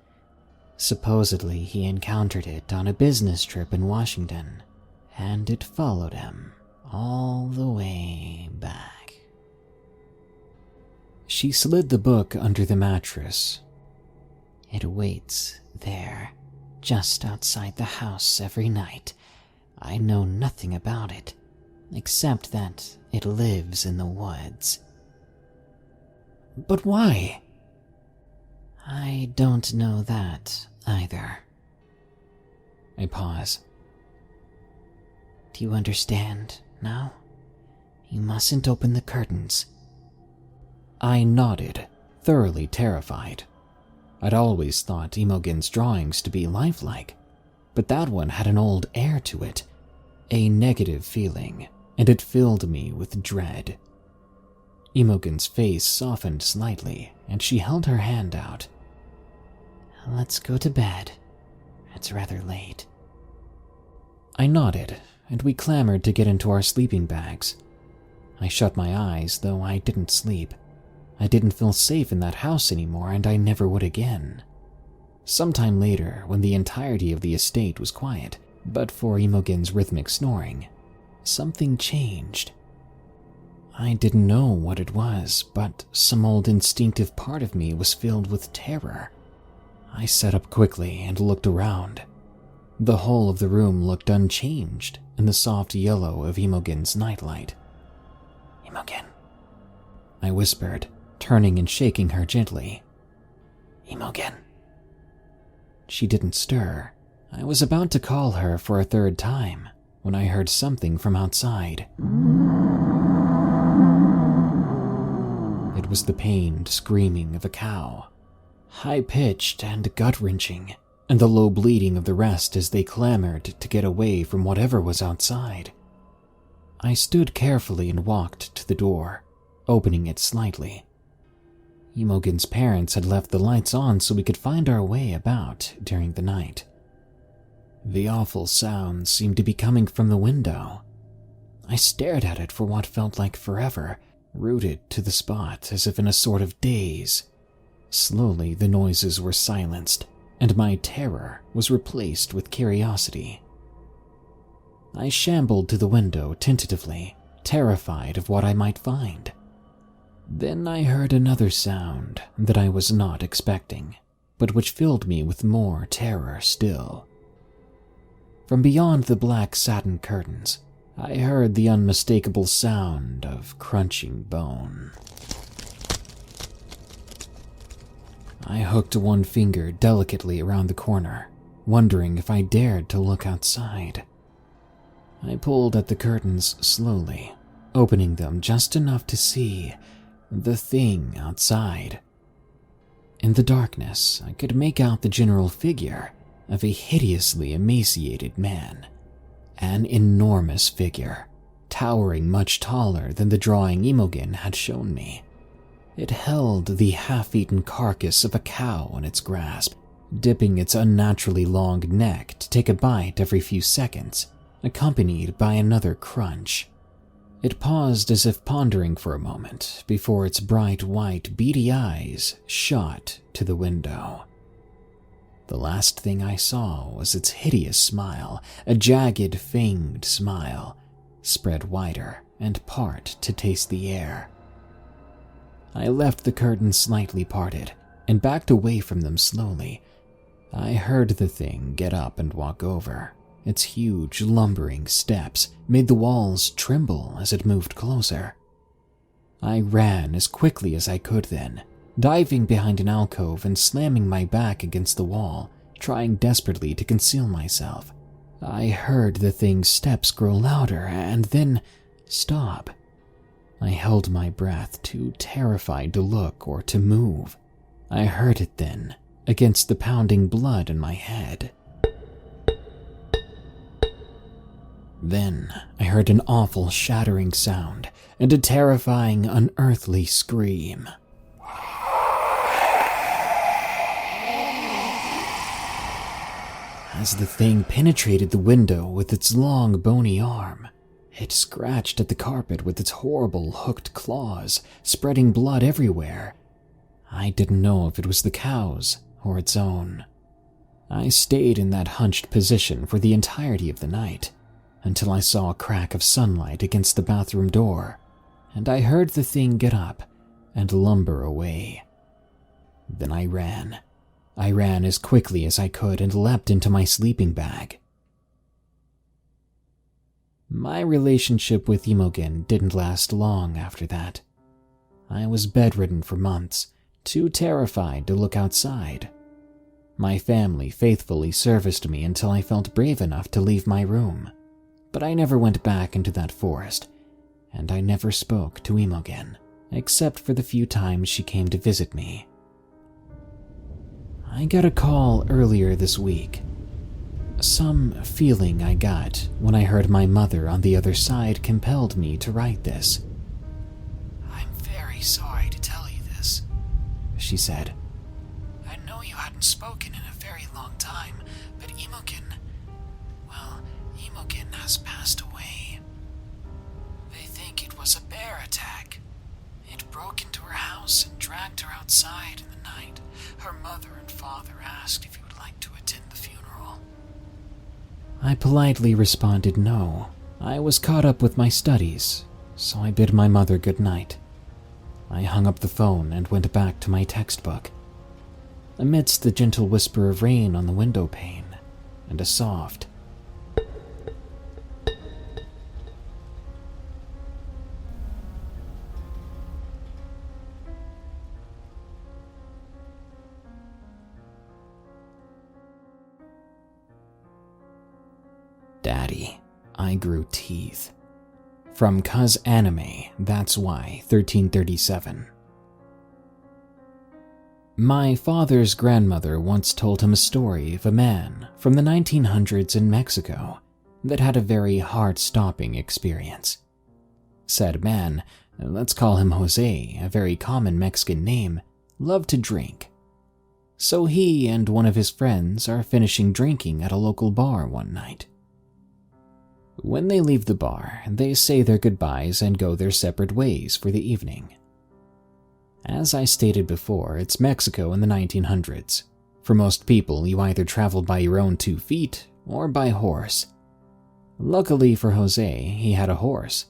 Supposedly he encountered it on a business trip in Washington, and it followed him all the way back." She slid the book under the mattress. "It waits there, just outside the house every night. I know nothing about it, except that it lives in the woods." "But why?" "I don't know that either." I pause. "Do you understand now? You mustn't open the curtains." I nodded, thoroughly terrified. I'd always thought Imogen's drawings to be lifelike, but that one had an old air to it, a negative feeling, and it filled me with dread. Imogen's face softened slightly, and she held her hand out. "Let's go to bed. It's rather late." I nodded, and we clamored to get into our sleeping bags. I shut my eyes, though I didn't sleep. I didn't feel safe in that house anymore, and I never would again. Sometime later, when the entirety of the estate was quiet, but for Imogen's rhythmic snoring, something changed. I didn't know what it was, but some old instinctive part of me was filled with terror. I sat up quickly and looked around. The whole of the room looked unchanged in the soft yellow of Imogen's nightlight. "Imogen," I whispered, turning and shaking her gently. "Imogen." She didn't stir. I was about to call her for a third time when I heard something from outside. It was the pained screaming of a cow, high-pitched and gut-wrenching, and the low bleating of the rest as they clamored to get away from whatever was outside. I stood carefully and walked to the door, opening it slightly. Imogen's parents had left the lights on so we could find our way about during the night. The awful sounds seemed to be coming from the window. I stared at it for what felt like forever, rooted to the spot as if in a sort of daze. Slowly, the noises were silenced, and my terror was replaced with curiosity. I shambled to the window tentatively, terrified of what I might find. Then I heard another sound that I was not expecting, but which filled me with more terror still. From beyond the black satin curtains, I heard the unmistakable sound of crunching bone. I hooked one finger delicately around the corner, wondering if I dared to look outside. I pulled at the curtains slowly, opening them just enough to see the thing outside. In the darkness, I could make out the general figure of a hideously emaciated man. An enormous figure, towering much taller than the drawing Imogen had shown me. It held the half-eaten carcass of a cow in its grasp, dipping its unnaturally long neck to take a bite every few seconds, accompanied by another crunch. It paused as if pondering for a moment before its bright white beady eyes shot to the window. The last thing I saw was its hideous smile, a jagged, fanged smile, spread wider and part to taste the air. I left the curtains slightly parted and backed away from them slowly. I heard the thing get up and walk over. Its huge, lumbering steps made the walls tremble as it moved closer. I ran as quickly as I could then, diving behind an alcove and slamming my back against the wall, trying desperately to conceal myself. I heard the thing's steps grow louder and then stop. I held my breath, too terrified to look or to move. I heard it then, against the pounding blood in my head. Then I heard an awful shattering sound and a terrifying, unearthly scream. As the thing penetrated the window with its long, bony arm, it scratched at the carpet with its horrible, hooked claws, spreading blood everywhere. I didn't know if it was the cow's or its own. I stayed in that hunched position for the entirety of the night, until I saw a crack of sunlight against the bathroom door, and I heard the thing get up and lumber away. Then I ran. I ran as quickly as I could and leapt into my sleeping bag. My relationship with Imogen didn't last long after that. I was bedridden for months, too terrified to look outside. My family faithfully serviced me until I felt brave enough to leave my room, but I never went back into that forest, and I never spoke to Imogen, except for the few times she came to visit me. I got a call earlier this week. Some feeling I got when I heard my mother on the other side compelled me to write this. "I'm very sorry to tell you this," she said. "I know you hadn't spoken in a very long time, but Imogen has passed away. They think it was a bear attack. It broke into her house and dragged her outside in the night. Her mother and father asked if you would like to attend the funeral." I politely responded no. I was caught up with my studies, so I bid my mother good night. I hung up the phone and went back to my textbook. Amidst the gentle whisper of rain on the window pane and a soft Daddy, I grew teeth. From Cuz Anime, That's Why, 1337. My father's grandmother once told him a story of a man from the 1900s in Mexico that had a very heart-stopping experience. Said man, let's call him Jose, a very common Mexican name, loved to drink. So he and one of his friends are finishing drinking at a local bar one night. When they leave the bar, they say their goodbyes and go their separate ways for the evening. As I stated before, it's Mexico in the 1900s. For most people, you either traveled by your own 2 feet or by horse. Luckily for Jose, he had a horse.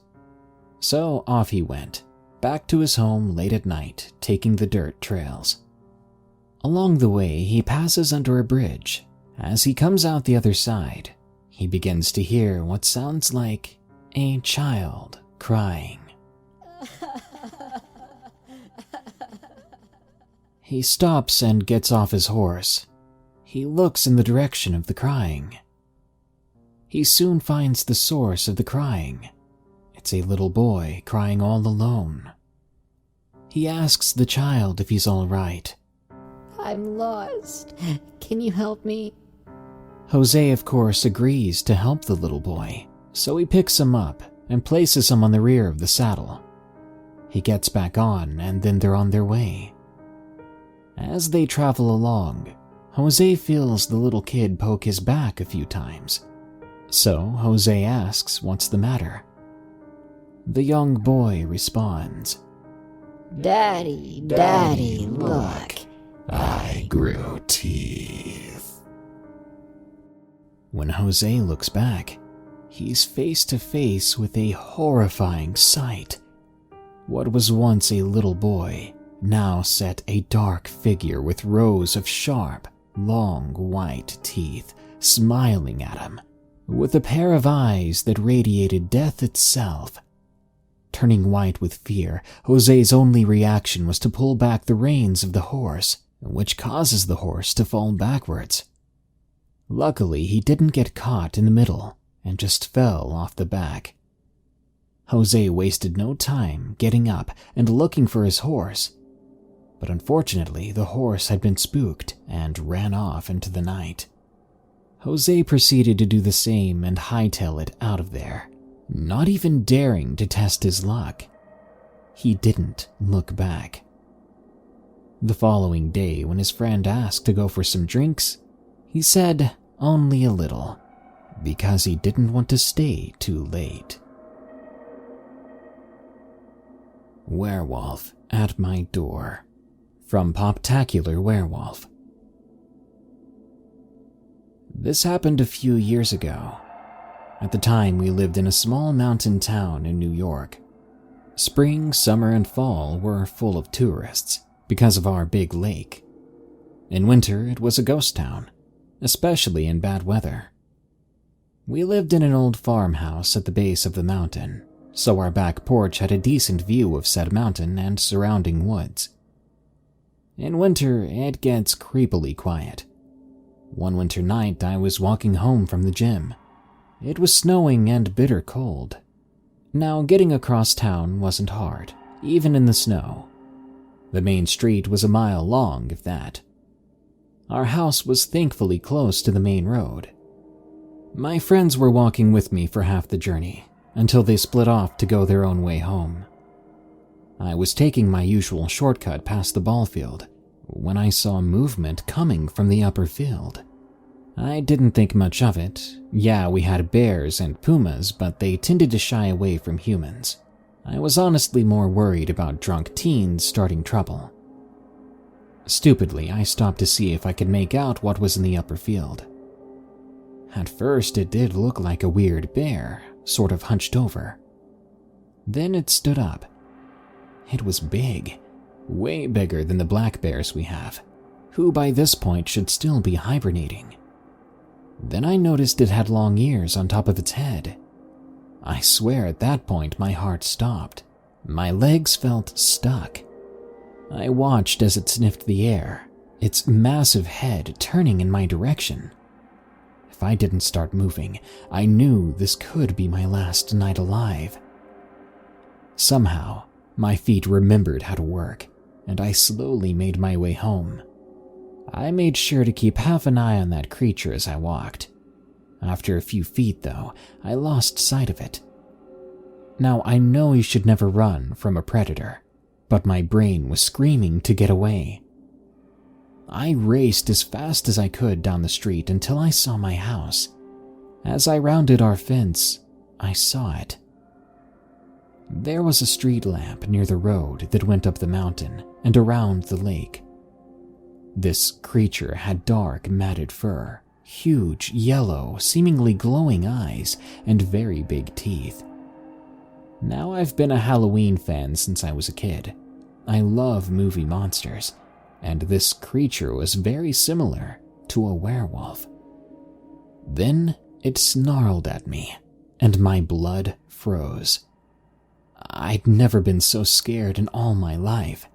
So off he went, back to his home late at night, taking the dirt trails. Along the way, he passes under a bridge. As he comes out the other side, he begins to hear what sounds like a child crying. He stops and gets off his horse. He looks in the direction of the crying. He soon finds the source of the crying. It's a little boy crying all alone. He asks the child if he's all right. I'm lost. Can you help me? Jose, of course, agrees to help the little boy, so he picks him up and places him on the rear of the saddle. He gets back on, and then they're on their way. As they travel along, Jose feels the little kid poke his back a few times. So Jose asks what's the matter. The young boy responds, Daddy, look. I grew teeth. When Jose looks back, he's face to face with a horrifying sight. What was once a little boy now set a dark figure with rows of sharp, long white teeth smiling at him, with a pair of eyes that radiated death itself. Turning white with fear, Jose's only reaction was to pull back the reins of the horse, which causes the horse to fall backwards. Luckily, he didn't get caught in the middle and just fell off the back. Jose wasted no time getting up and looking for his horse, but unfortunately the horse had been spooked and ran off into the night. Jose proceeded to do the same and hightail it out of there, not even daring to test his luck. He didn't look back. The following day, when his friend asked to go for some drinks, he said only a little, because he didn't want to stay too late. Werewolf at my door. From Poptacular Werewolf. This happened a few years ago. At the time, we lived in a small mountain town in New York. Spring, summer, and fall were full of tourists because of our big lake. In winter, it was a ghost town, especially in bad weather. We lived in an old farmhouse at the base of the mountain, so our back porch had a decent view of said mountain and surrounding woods. In winter, it gets creepily quiet. One winter night, I was walking home from the gym. It was snowing and bitter cold. Now, getting across town wasn't hard, even in the snow. The main street was a mile long, if that. Our house was thankfully close to the main road. My friends were walking with me for half the journey, until they split off to go their own way home. I was taking my usual shortcut past the ball field when I saw movement coming from the upper field. I didn't think much of it. Yeah, we had bears and pumas, but they tended to shy away from humans. I was honestly more worried about drunk teens starting trouble. Stupidly, I stopped to see if I could make out what was in the upper field. At first, it did look like a weird bear, sort of hunched over. Then it stood up. It was big, way bigger than the black bears we have, who by this point should still be hibernating. Then I noticed it had long ears on top of its head. I swear at that point my heart stopped. My legs felt stuck. I watched as it sniffed the air, its massive head turning in my direction. If I didn't start moving, I knew this could be my last night alive. Somehow, my feet remembered how to work, and I slowly made my way home. I made sure to keep half an eye on that creature as I walked. After a few feet, though, I lost sight of it. Now, I know you should never run from a predator, but my brain was screaming to get away. I raced as fast as I could down the street until I saw my house. As I rounded our fence, I saw it. There was a street lamp near the road that went up the mountain and around the lake. This creature had dark, matted fur, huge, yellow, seemingly glowing eyes, and very big teeth. Now, I've been a Halloween fan since I was a kid. I love movie monsters, and this creature was very similar to a werewolf. Then it snarled at me, and my blood froze. I'd never been so scared in all my life.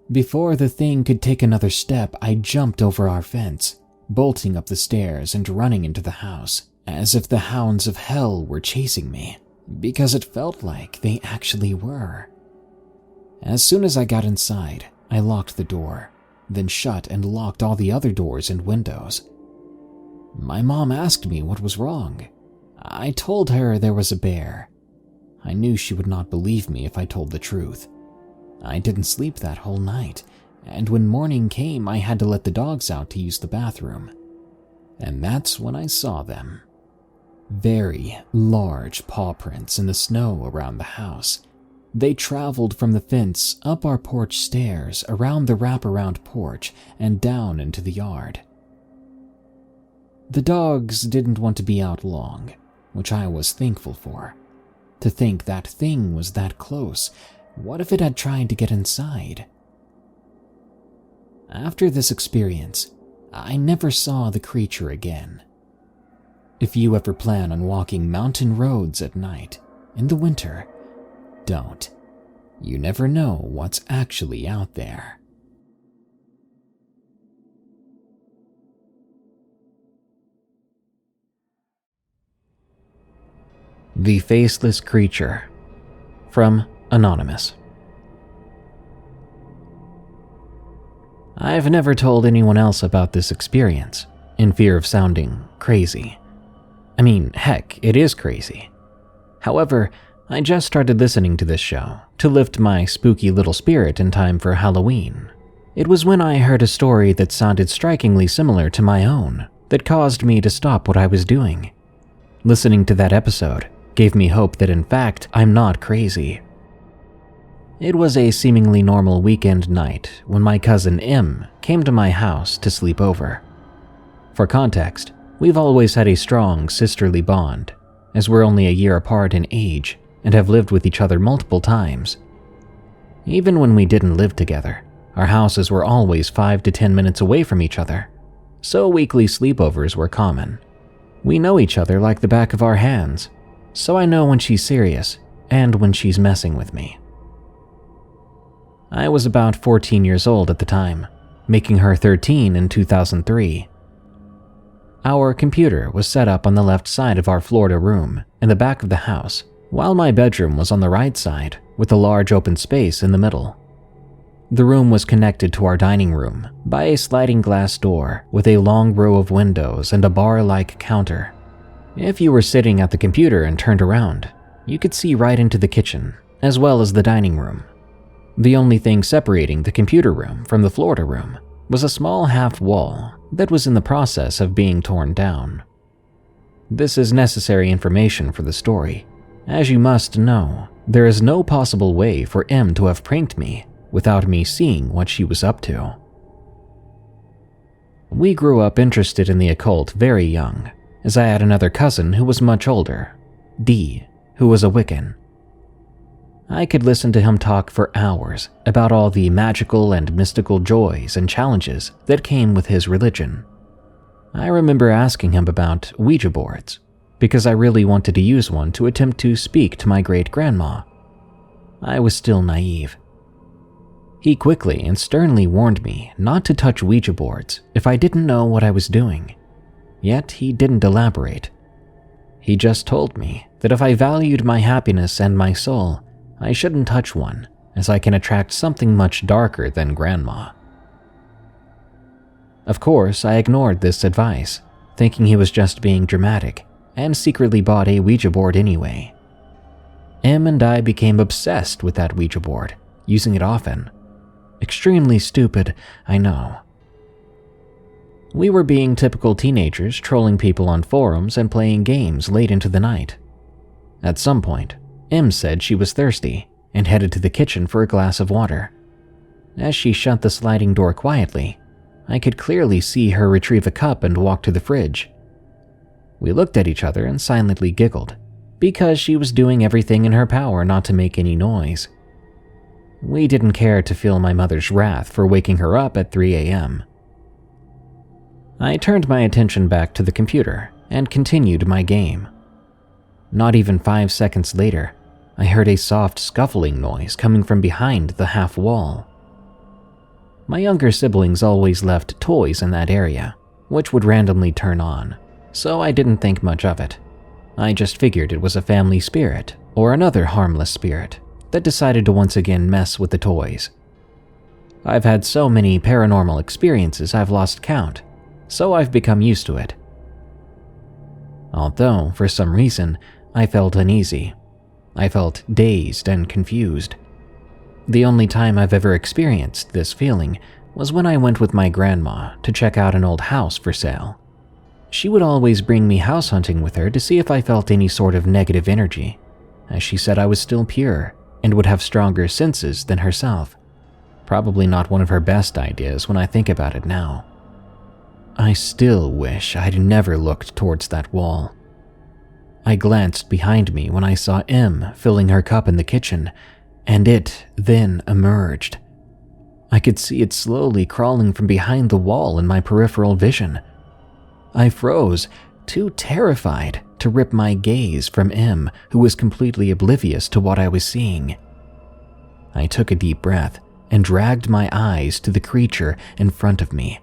Before the thing could take another step, I jumped over our fence, bolting up the stairs and running into the house, as if the hounds of hell were chasing me, because it felt like they actually were. As soon as I got inside, I locked the door, then shut and locked all the other doors and windows. My mom asked me what was wrong. I told her there was a bear. I knew she would not believe me if I told the truth. I didn't sleep that whole night, and when morning came, I had to let the dogs out to use the bathroom. And that's when I saw them. Very large paw prints in the snow around the house. They traveled from the fence up our porch stairs, around the wraparound porch, and down into the yard. The dogs didn't want to be out long, which I was thankful for. To think that thing was that close, what if it had tried to get inside? After this experience, I never saw the creature again. If you ever plan on walking mountain roads at night, in the winter, don't. You never know what's actually out there. The Faceless Creature. From Anonymous. I've never told anyone else about this experience, in fear of sounding crazy. I mean, heck, it is crazy. However, I just started listening to this show to lift my spooky little spirit in time for Halloween. It was when I heard a story that sounded strikingly similar to my own that caused me to stop what I was doing. Listening to that episode gave me hope that in fact I'm not crazy. It was a seemingly normal weekend night when my cousin M came to my house to sleep over. For context, we've always had a strong sisterly bond, as we're only a year apart in age and have lived with each other multiple times. Even when we didn't live together, our houses were always 5 to 10 minutes away from each other, so weekly sleepovers were common. We know each other like the back of our hands, so I know when she's serious and when she's messing with me. I was about 14 years old at the time, making her 13 in 2003. Our computer was set up on the left side of our Florida room in the back of the house, while my bedroom was on the right side with a large open space in the middle. The room was connected to our dining room by a sliding glass door with a long row of windows and a bar-like counter. If you were sitting at the computer and turned around, you could see right into the kitchen, as well as the dining room. The only thing separating the computer room from the Florida room was a small half wall that was in the process of being torn down. This is necessary information for the story. As you must know, there is no possible way for M to have pranked me without me seeing what she was up to. We grew up interested in the occult very young, as I had another cousin who was much older, D, who was a Wiccan. I could listen to him talk for hours about all the magical and mystical joys and challenges that came with his religion. I remember asking him about Ouija boards, because I really wanted to use one to attempt to speak to my great-grandma. I was still naive. He quickly and sternly warned me not to touch Ouija boards if I didn't know what I was doing. Yet he didn't elaborate. He just told me that if I valued my happiness and my soul, I shouldn't touch one, as I can attract something much darker than Grandma. Of course, I ignored this advice, thinking he was just being dramatic, and secretly bought a Ouija board anyway. Em and I became obsessed with that Ouija board, using it often. Extremely stupid, I know. We were being typical teenagers, trolling people on forums and playing games late into the night. At some point, Em said she was thirsty and headed to the kitchen for a glass of water. As she shut the sliding door quietly, I could clearly see her retrieve a cup and walk to the fridge. We looked at each other and silently giggled, because she was doing everything in her power not to make any noise. We didn't care to feel my mother's wrath for waking her up at 3 a.m. I turned my attention back to the computer and continued my game. Not even 5 seconds later, I heard a soft scuffling noise coming from behind the half wall. My younger siblings always left toys in that area, which would randomly turn on, so I didn't think much of it. I just figured it was a family spirit or another harmless spirit that decided to once again mess with the toys. I've had so many paranormal experiences I've lost count, so I've become used to it. Although, for some reason, I felt uneasy. I felt dazed and confused. The only time I've ever experienced this feeling was when I went with my grandma to check out an old house for sale. She would always bring me house hunting with her to see if I felt any sort of negative energy, as she said I was still pure and would have stronger senses than herself. Probably not one of her best ideas when I think about it now. I still wish I'd never looked towards that wall. I glanced behind me when I saw Em filling her cup in the kitchen, and it then emerged. I could see it slowly crawling from behind the wall in my peripheral vision. I froze, too terrified to rip my gaze from Em, who was completely oblivious to what I was seeing. I took a deep breath and dragged my eyes to the creature in front of me.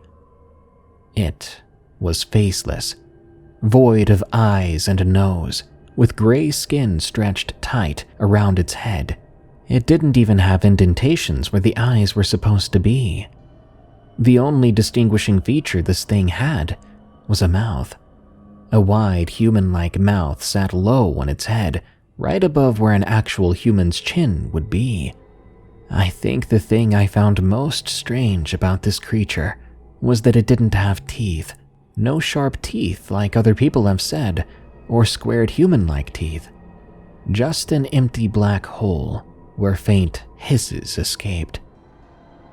It was faceless, void of eyes and a nose, with gray skin stretched tight around its head. It didn't even have indentations where the eyes were supposed to be. The only distinguishing feature this thing had was a mouth. A wide, human-like mouth sat low on its head, right above where an actual human's chin would be. I think the thing I found most strange about this creature was that it didn't have teeth. No sharp teeth like other people have said, or squared human-like teeth. Just an empty black hole where faint hisses escaped.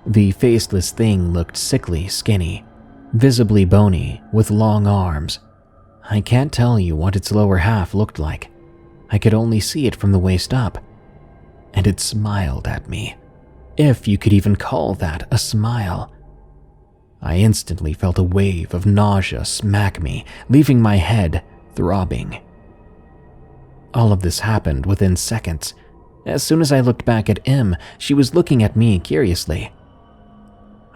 The faceless thing looked sickly skinny, visibly bony, with long arms. I can't tell you what its lower half looked like. I could only see it from the waist up. And it smiled at me, if you could even call that a smile. I instantly felt a wave of nausea smack me, leaving my head throbbing. All of this happened within seconds. As soon as I looked back at Em, she was looking at me curiously.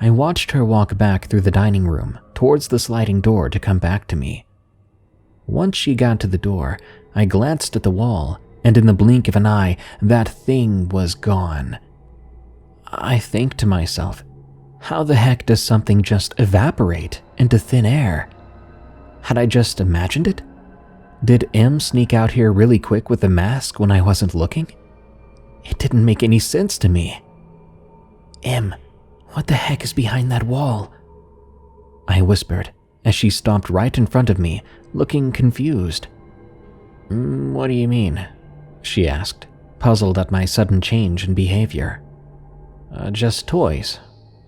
I watched her walk back through the dining room towards the sliding door to come back to me. Once she got to the door, I glanced at the wall, and in the blink of an eye, that thing was gone. I think to myself, how the heck does something just evaporate into thin air? Had I just imagined it? Did Em sneak out here really quick with a mask when I wasn't looking? It didn't make any sense to me. Em, what the heck is behind that wall? I whispered as she stopped right in front of me, looking confused. What do you mean? She asked, puzzled at my sudden change in behavior. Just toys.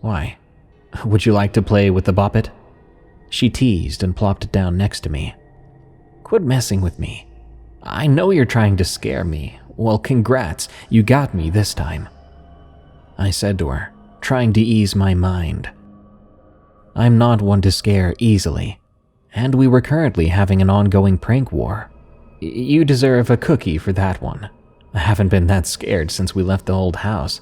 Why? Would you like to play with the boppet? She teased and plopped it down next to me. Quit messing with me. I know you're trying to scare me. Well, congrats, you got me this time. I said to her, trying to ease my mind. I'm not one to scare easily, and we were currently having an ongoing prank war. You deserve a cookie for that one. I haven't been that scared since we left the old house.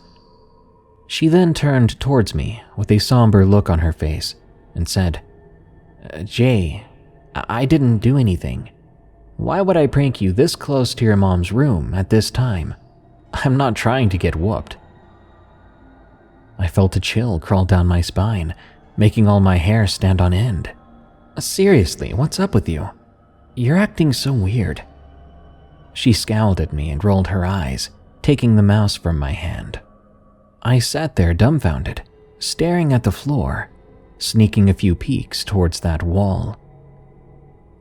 She then turned towards me with a somber look on her face and said, Jay, I didn't do anything. Why would I prank you this close to your mom's room at this time? I'm not trying to get whooped." I felt a chill crawl down my spine, making all my hair stand on end. "Seriously, what's up with you? You're acting so weird." She scowled at me and rolled her eyes, taking the mouse from my hand. I sat there dumbfounded, staring at the floor, sneaking a few peeks towards that wall.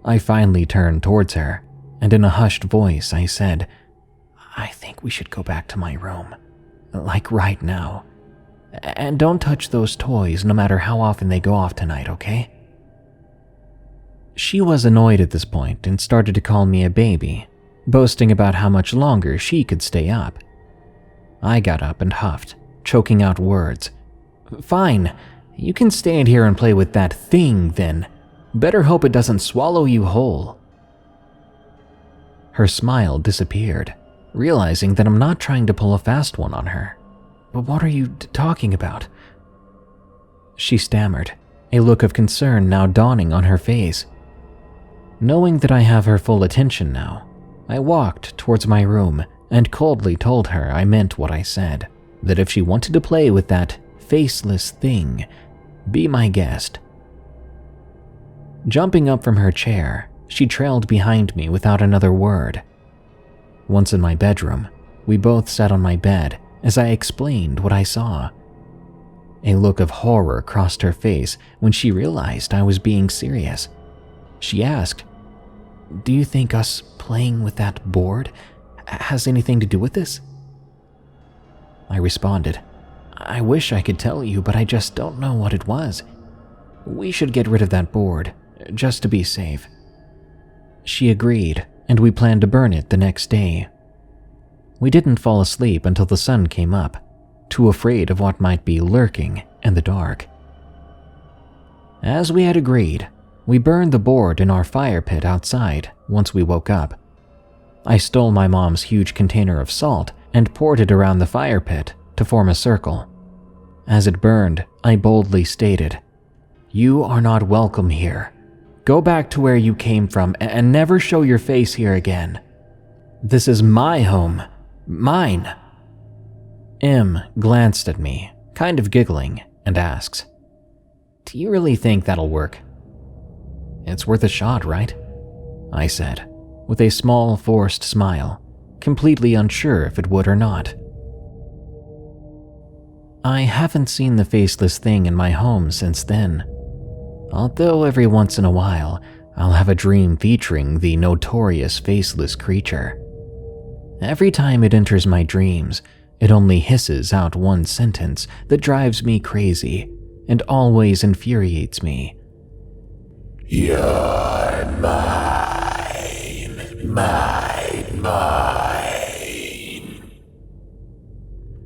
I finally turned towards her, and in a hushed voice I said, "I think we should go back to my room, like right now. And don't touch those toys no matter how often they go off tonight, okay?" She was annoyed at this point and started to call me a baby, boasting about how much longer she could stay up. I got up and huffed, choking out words. "Fine, you can stay in here and play with that thing then. Better hope it doesn't swallow you whole." Her smile disappeared, realizing that I'm not trying to pull a fast one on her. "But what are you talking about?" She stammered, a look of concern now dawning on her face. Knowing that I have her full attention now, I walked towards my room and coldly told her I meant what I said, that if she wanted to play with that faceless thing, be my guest. Jumping up from her chair, she trailed behind me without another word. Once in my bedroom, we both sat on my bed as I explained what I saw. A look of horror crossed her face when she realized I was being serious. She asked, "Do you think us playing with that board has anything to do with this?" I responded, "I wish I could tell you, but I just don't know what it was. We should get rid of that board, just to be safe." She agreed, and we planned to burn it the next day. We didn't fall asleep until the sun came up, too afraid of what might be lurking in the dark. As we had agreed, we burned the board in our fire pit outside once we woke up. I stole my mom's huge container of salt and poured it around the fire pit to form a circle. As it burned, I boldly stated, "You are not welcome here. Go back to where you came from and never show your face here again. This is my home. Mine." M glanced at me, kind of giggling, and asks, "Do you really think that'll work?" "It's worth a shot, right?" I said, with a small, forced smile, completely unsure if it would or not. I haven't seen the faceless thing in my home since then, although every once in a while I'll have a dream featuring the notorious faceless creature. Every time it enters my dreams, it only hisses out one sentence that drives me crazy and always infuriates me. "You're mine, mine."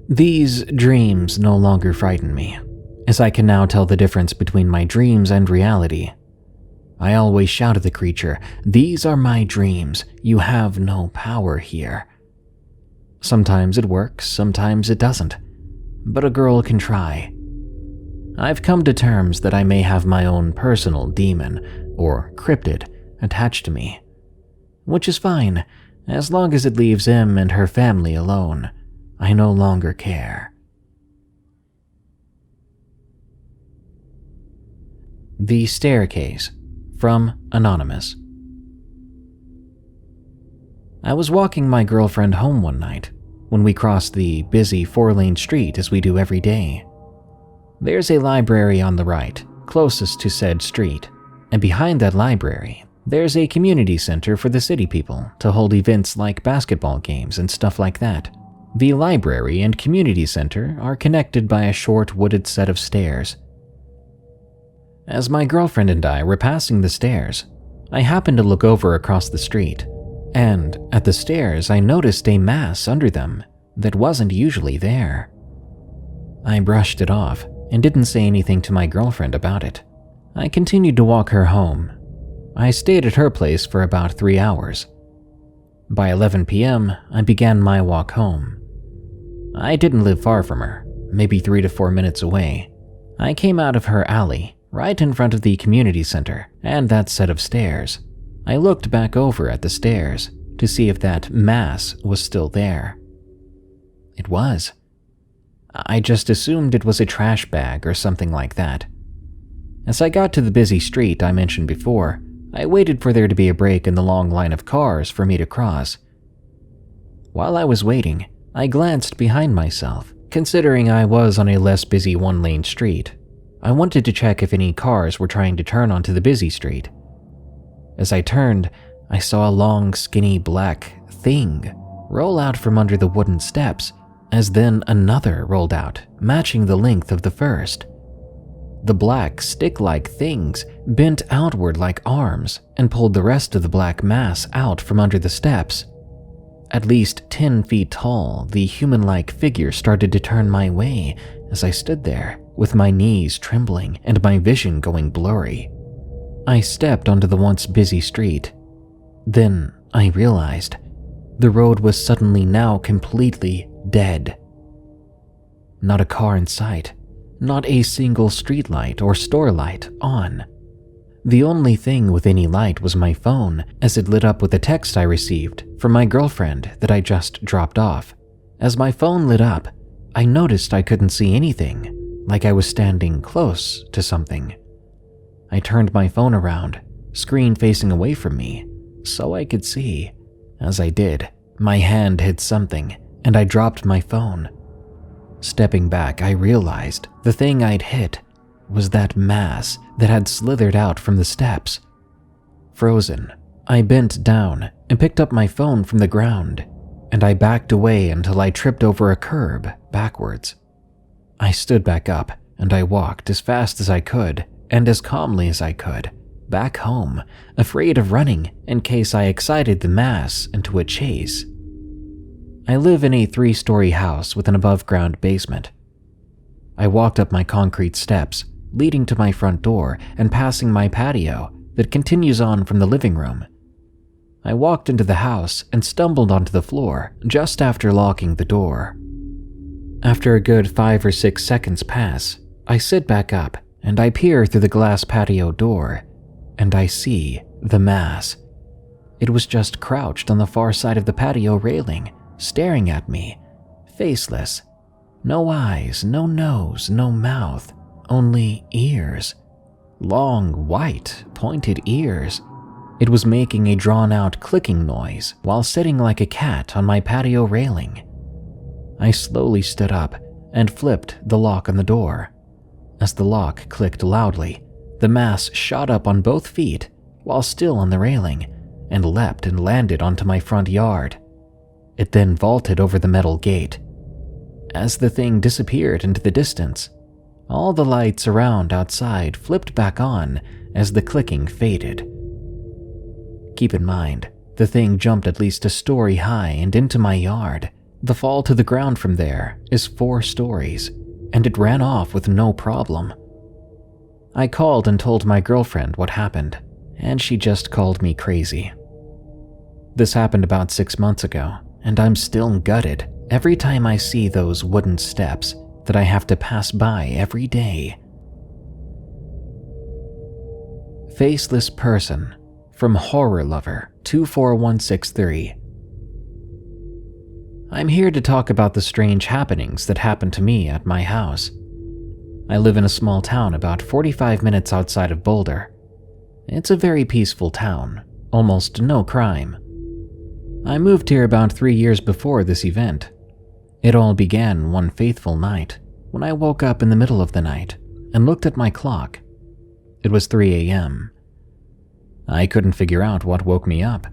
These dreams no longer frighten me, as I can now tell the difference between my dreams and reality. I always shout at the creature, "These are my dreams, you have no power here." Sometimes it works, sometimes it doesn't, but a girl can try. I've come to terms that I may have my own personal demon, or cryptid, attached to me, which is fine, as long as it leaves him and her family alone. I no longer care. The Staircase, from Anonymous. I was walking my girlfriend home one night when we crossed the busy 4-lane street as we do every day. There's a library on the right, closest to said street, and behind that library, there's a community center for the city people to hold events like basketball games and stuff like that. The library and community center are connected by a short wooded set of stairs. As my girlfriend and I were passing the stairs, I happened to look over across the street, and at the stairs I noticed a mass under them that wasn't usually there. I brushed it off and didn't say anything to my girlfriend about it. I continued to walk her home. I stayed at her place for about 3 hours. By 11 p.m., I began my walk home. I didn't live far from her, maybe 3 to 4 minutes away. I came out of her alley, right in front of the community center and that set of stairs. I looked back over at the stairs to see if that mass was still there. It was. I just assumed it was a trash bag or something like that. As I got to the busy street I mentioned before, I waited for there to be a break in the long line of cars for me to cross. While I was waiting, I glanced behind myself, considering I was on a less busy one-lane street. I wanted to check if any cars were trying to turn onto the busy street. As I turned, I saw a long, skinny black thing roll out from under the wooden steps, as then another rolled out, matching the length of the first. The black, stick-like things bent outward like arms and pulled the rest of the black mass out from under the steps. At least 10 feet tall, the human-like figure started to turn my way as I stood there, with my knees trembling and my vision going blurry. I stepped onto the once busy street. Then I realized the road was suddenly now completely dead. Not a car in sight, not a single streetlight or store light on. The only thing with any light was my phone, as it lit up with a text I received from my girlfriend that I just dropped off. As my phone lit up, I noticed I couldn't see anything, like I was standing close to something. I turned my phone around, screen facing away from me, so I could see. As I did, my hand hit something, and I dropped my phone. Stepping back, I realized the thing I'd hit was that mass that had slithered out from the steps. Frozen, I bent down and picked up my phone from the ground, and I backed away until I tripped over a curb backwards. I stood back up, and I walked as fast as I could and as calmly as I could, back home, afraid of running in case I excited the mass into a chase. I live in a 3-story house with an above-ground basement. I walked up my concrete steps, leading to my front door and passing my patio that continues on from the living room. I walked into the house and stumbled onto the floor just after locking the door. After a good 5 or 6 seconds pass, I sit back up and I peer through the glass patio door, and I see the mass. It was just crouched on the far side of the patio railing, staring at me, faceless. No eyes, no nose, no mouth, only ears. Long, white, pointed ears. It was making a drawn-out clicking noise while sitting like a cat on my patio railing. I slowly stood up and flipped the lock on the door. As the lock clicked loudly, the mass shot up on both feet while still on the railing and leapt and landed onto my front yard. It then vaulted over the metal gate. As the thing disappeared into the distance, all the lights around outside flipped back on as the clicking faded. Keep in mind, the thing jumped at least a story high and into my yard. The fall to the ground from there is 4 stories, and it ran off with no problem. I called and told my girlfriend what happened, and she just called me crazy. This happened about 6 months ago, and I'm still gutted every time I see those wooden steps that I have to pass by every day. Faceless Person from Horror Lover 24163. I'm here to talk about the strange happenings that happened to me at my house. I live in a small town about 45 minutes outside of Boulder. It's a very peaceful town, almost no crime. I moved here about 3 years before this event. It all began one fateful night when I woke up in the middle of the night and looked at my clock. It was 3 a.m. I couldn't figure out what woke me up,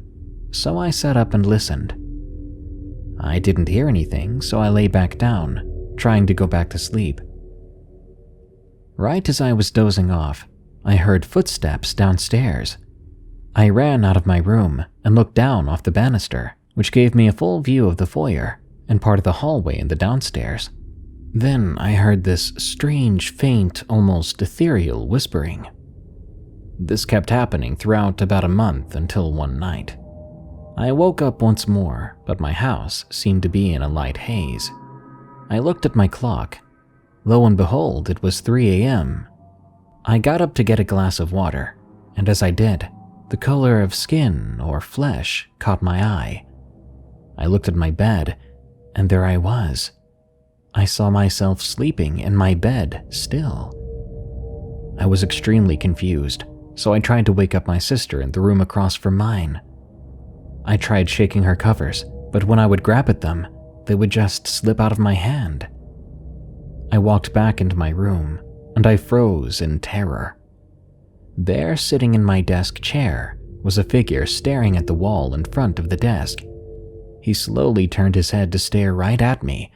so I sat up and listened. I didn't hear anything, so I lay back down, trying to go back to sleep. Right as I was dozing off, I heard footsteps downstairs. I ran out of my room and looked down off the banister, which gave me a full view of the foyer and part of the hallway in the downstairs. Then I heard this strange, faint, almost ethereal whispering. This kept happening throughout about a month until one night. I woke up once more, but my house seemed to be in a light haze. I looked at my clock. Lo and behold, it was 3 a.m. I got up to get a glass of water, and as I did, the color of skin or flesh caught my eye. I looked at my bed, and there I was. I saw myself sleeping in my bed still. I was extremely confused, so I tried to wake up my sister in the room across from mine. I tried shaking her covers, but when I would grab at them, they would just slip out of my hand. I walked back into my room, and I froze in terror. There, sitting in my desk chair, was a figure staring at the wall in front of the desk. He slowly turned his head to stare right at me,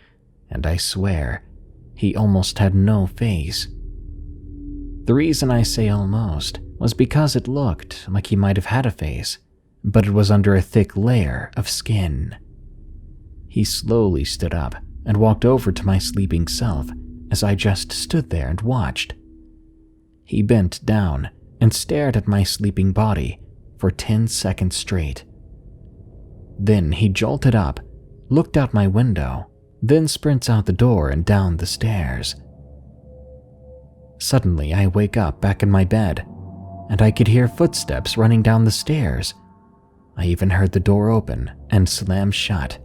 and I swear, he almost had no face. The reason I say almost was because it looked like he might have had a face, but it was under a thick layer of skin. He slowly stood up and walked over to my sleeping self as I just stood there and watched. He bent down and stared at my sleeping body for 10 seconds straight. Then he jolted up, looked out my window, then sprints out the door and down the stairs. Suddenly, I wake up back in my bed, and I could hear footsteps running down the stairs. I even heard the door open and slam shut.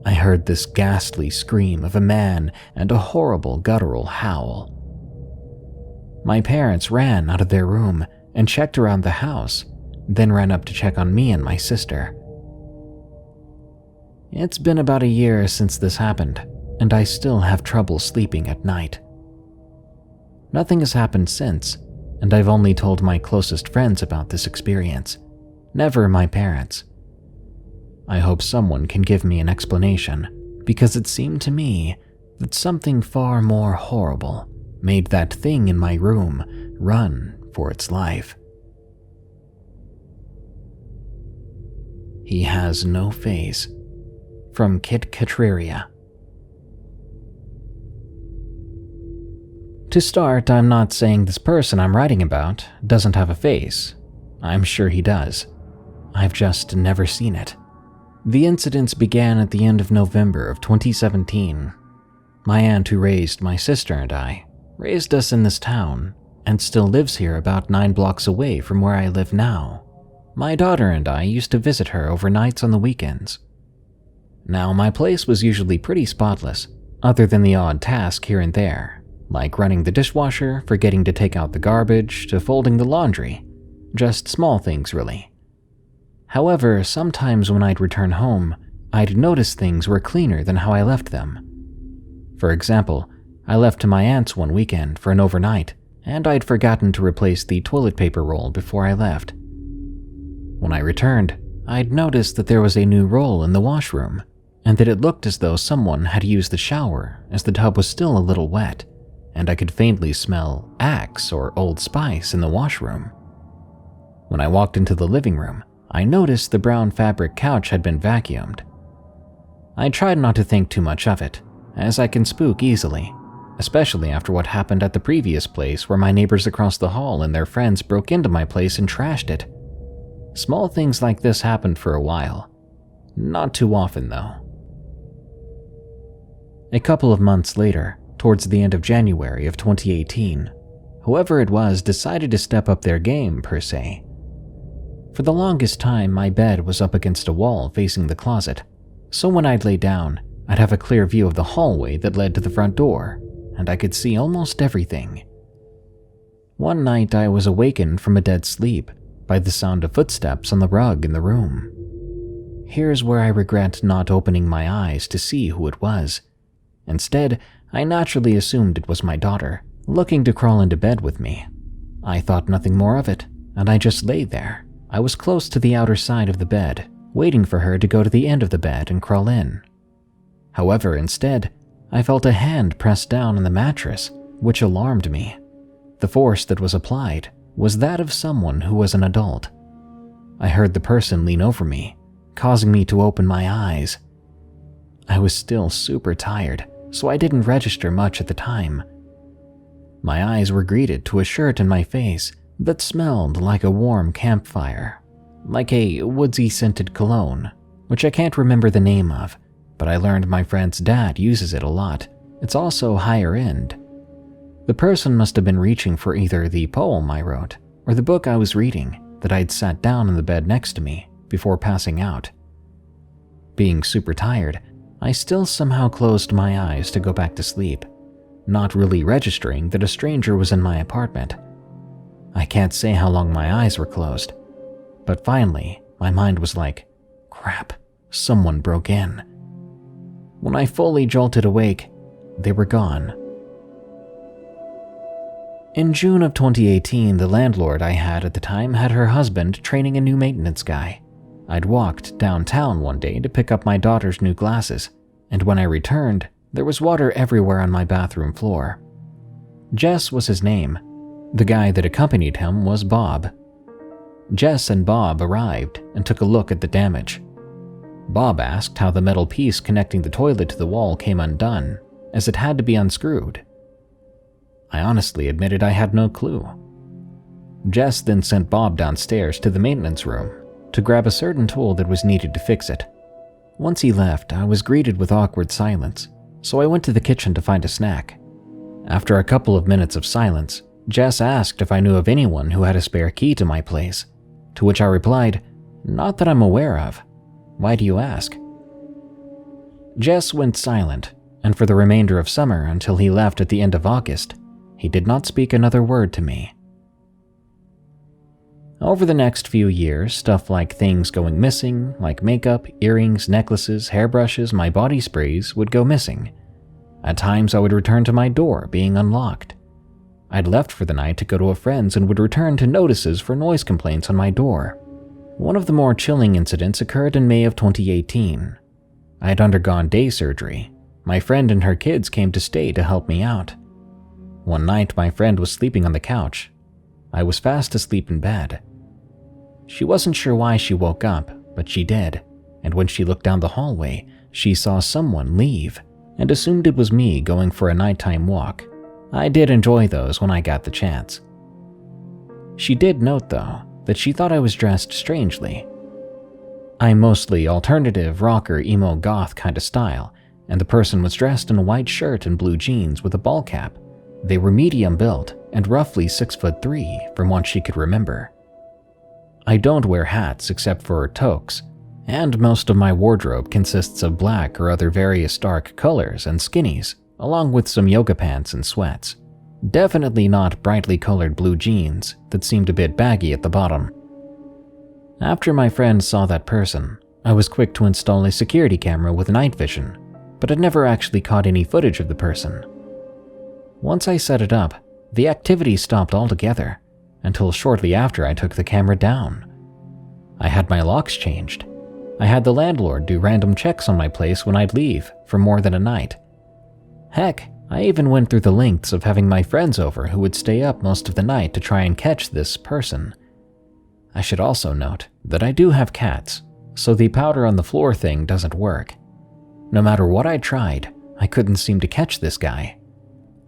I heard this ghastly scream of a man and a horrible guttural howl. My parents ran out of their room and checked around the house, then ran up to check on me and my sister. It's been about a year since this happened, and I still have trouble sleeping at night. Nothing has happened since, and I've only told my closest friends about this experience, never my parents. I hope someone can give me an explanation, because it seemed to me that something far more horrible made that thing in my room run for its life. He has no face. From Kit Katreria. To start, I'm not saying this person I'm writing about doesn't have a face. I'm sure he does. I've just never seen it. The incidents began at the end of November of 2017. My aunt who raised my sister and I raised us in this town and still lives here about 9 blocks away from where I live now. My daughter and I used to visit her overnights on the weekends. Now, my place was usually pretty spotless, other than the odd task here and there, like running the dishwasher, forgetting to take out the garbage, to folding the laundry. Just small things, really. However, sometimes when I'd return home, I'd notice things were cleaner than how I left them. For example, I left to my aunt's one weekend for an overnight, and I'd forgotten to replace the toilet paper roll before I left. When I returned, I'd noticed that there was a new roll in the washroom, and that it looked as though someone had used the shower as the tub was still a little wet, and I could faintly smell Axe or Old Spice in the washroom. When I walked into the living room, I noticed the brown fabric couch had been vacuumed. I tried not to think too much of it, as I can spook easily, especially after what happened at the previous place where my neighbors across the hall and their friends broke into my place and trashed it. Small things like this happened for a while. Not too often, though. A couple of months later, towards the end of January of 2018, whoever it was decided to step up their game, per se. For the longest time, my bed was up against a wall facing the closet, so when I'd lay down, I'd have a clear view of the hallway that led to the front door, and I could see almost everything. One night, I was awakened from a dead sleep by the sound of footsteps on the rug in the room. Here's where I regret not opening my eyes to see who it was. Instead, I naturally assumed it was my daughter, looking to crawl into bed with me. I thought nothing more of it, and I just lay there. I was close to the outer side of the bed, waiting for her to go to the end of the bed and crawl in. However, instead, I felt a hand press down on the mattress, which alarmed me. The force that was applied was that of someone who was an adult. I heard the person lean over me, causing me to open my eyes. I was still super tired, so I didn't register much at the time. My eyes were greeted to a shirt in my face that smelled like a warm campfire, like a woodsy scented cologne, which I can't remember the name of, but I learned my friend's dad uses it a lot. It's also higher end. The person must have been reaching for either the poem I wrote or the book I was reading that I'd sat down in the bed next to me before passing out. Being super tired, I still somehow closed my eyes to go back to sleep, not really registering that a stranger was in my apartment. I can't say how long my eyes were closed, but finally my mind was like, crap, someone broke in. When I fully jolted awake, they were gone. In June of 2018, the landlord I had at the time had her husband training a new maintenance guy. I'd walked downtown one day to pick up my daughter's new glasses, and when I returned, there was water everywhere on my bathroom floor. Jess was his name. The guy that accompanied him was Bob. Jess and Bob arrived and took a look at the damage. Bob asked how the metal piece connecting the toilet to the wall came undone, as it had to be unscrewed. I honestly admitted I had no clue. Jess then sent Bob downstairs to the maintenance room to grab a certain tool that was needed to fix it. Once he left, I was greeted with awkward silence, so I went to the kitchen to find a snack. After a couple of minutes of silence, Jess asked if I knew of anyone who had a spare key to my place, to which I replied, "Not that I'm aware of. Why do you ask?" Jess went silent, and for the remainder of summer until he left at the end of August, he did not speak another word to me. Over the next few years, stuff like things going missing, like makeup, earrings, necklaces, hairbrushes, my body sprays, would go missing. At times I would return to my door being unlocked. I'd left for the night to go to a friend's and would return to notices for noise complaints on my door. One of the more chilling incidents occurred in May of 2018. I had undergone day surgery. My friend and her kids came to stay to help me out. One night my friend was sleeping on the couch. I was fast asleep in bed. She wasn't sure why she woke up, but she did, and when she looked down the hallway, she saw someone leave and assumed it was me going for a nighttime walk. I did enjoy those when I got the chance. She did note, though, that she thought I was dressed strangely. I'm mostly alternative, rocker, emo, goth kind of style, and the person was dressed in a white shirt and blue jeans with a ball cap. They were medium built and roughly 6'3" from what she could remember. I don't wear hats except for toques, and most of my wardrobe consists of black or other various dark colors and skinnies, along with some yoga pants and sweats. Definitely not brightly colored blue jeans that seemed a bit baggy at the bottom. After my friend saw that person, I was quick to install a security camera with night vision, but it never actually caught any footage of the person. Once I set it up, the activity stopped altogether, until shortly after I took the camera down. I had my locks changed. I had the landlord do random checks on my place when I'd leave for more than a night. Heck, I even went through the lengths of having my friends over who would stay up most of the night to try and catch this person. I should also note that I do have cats, so the powder on the floor thing doesn't work. No matter what I tried, I couldn't seem to catch this guy.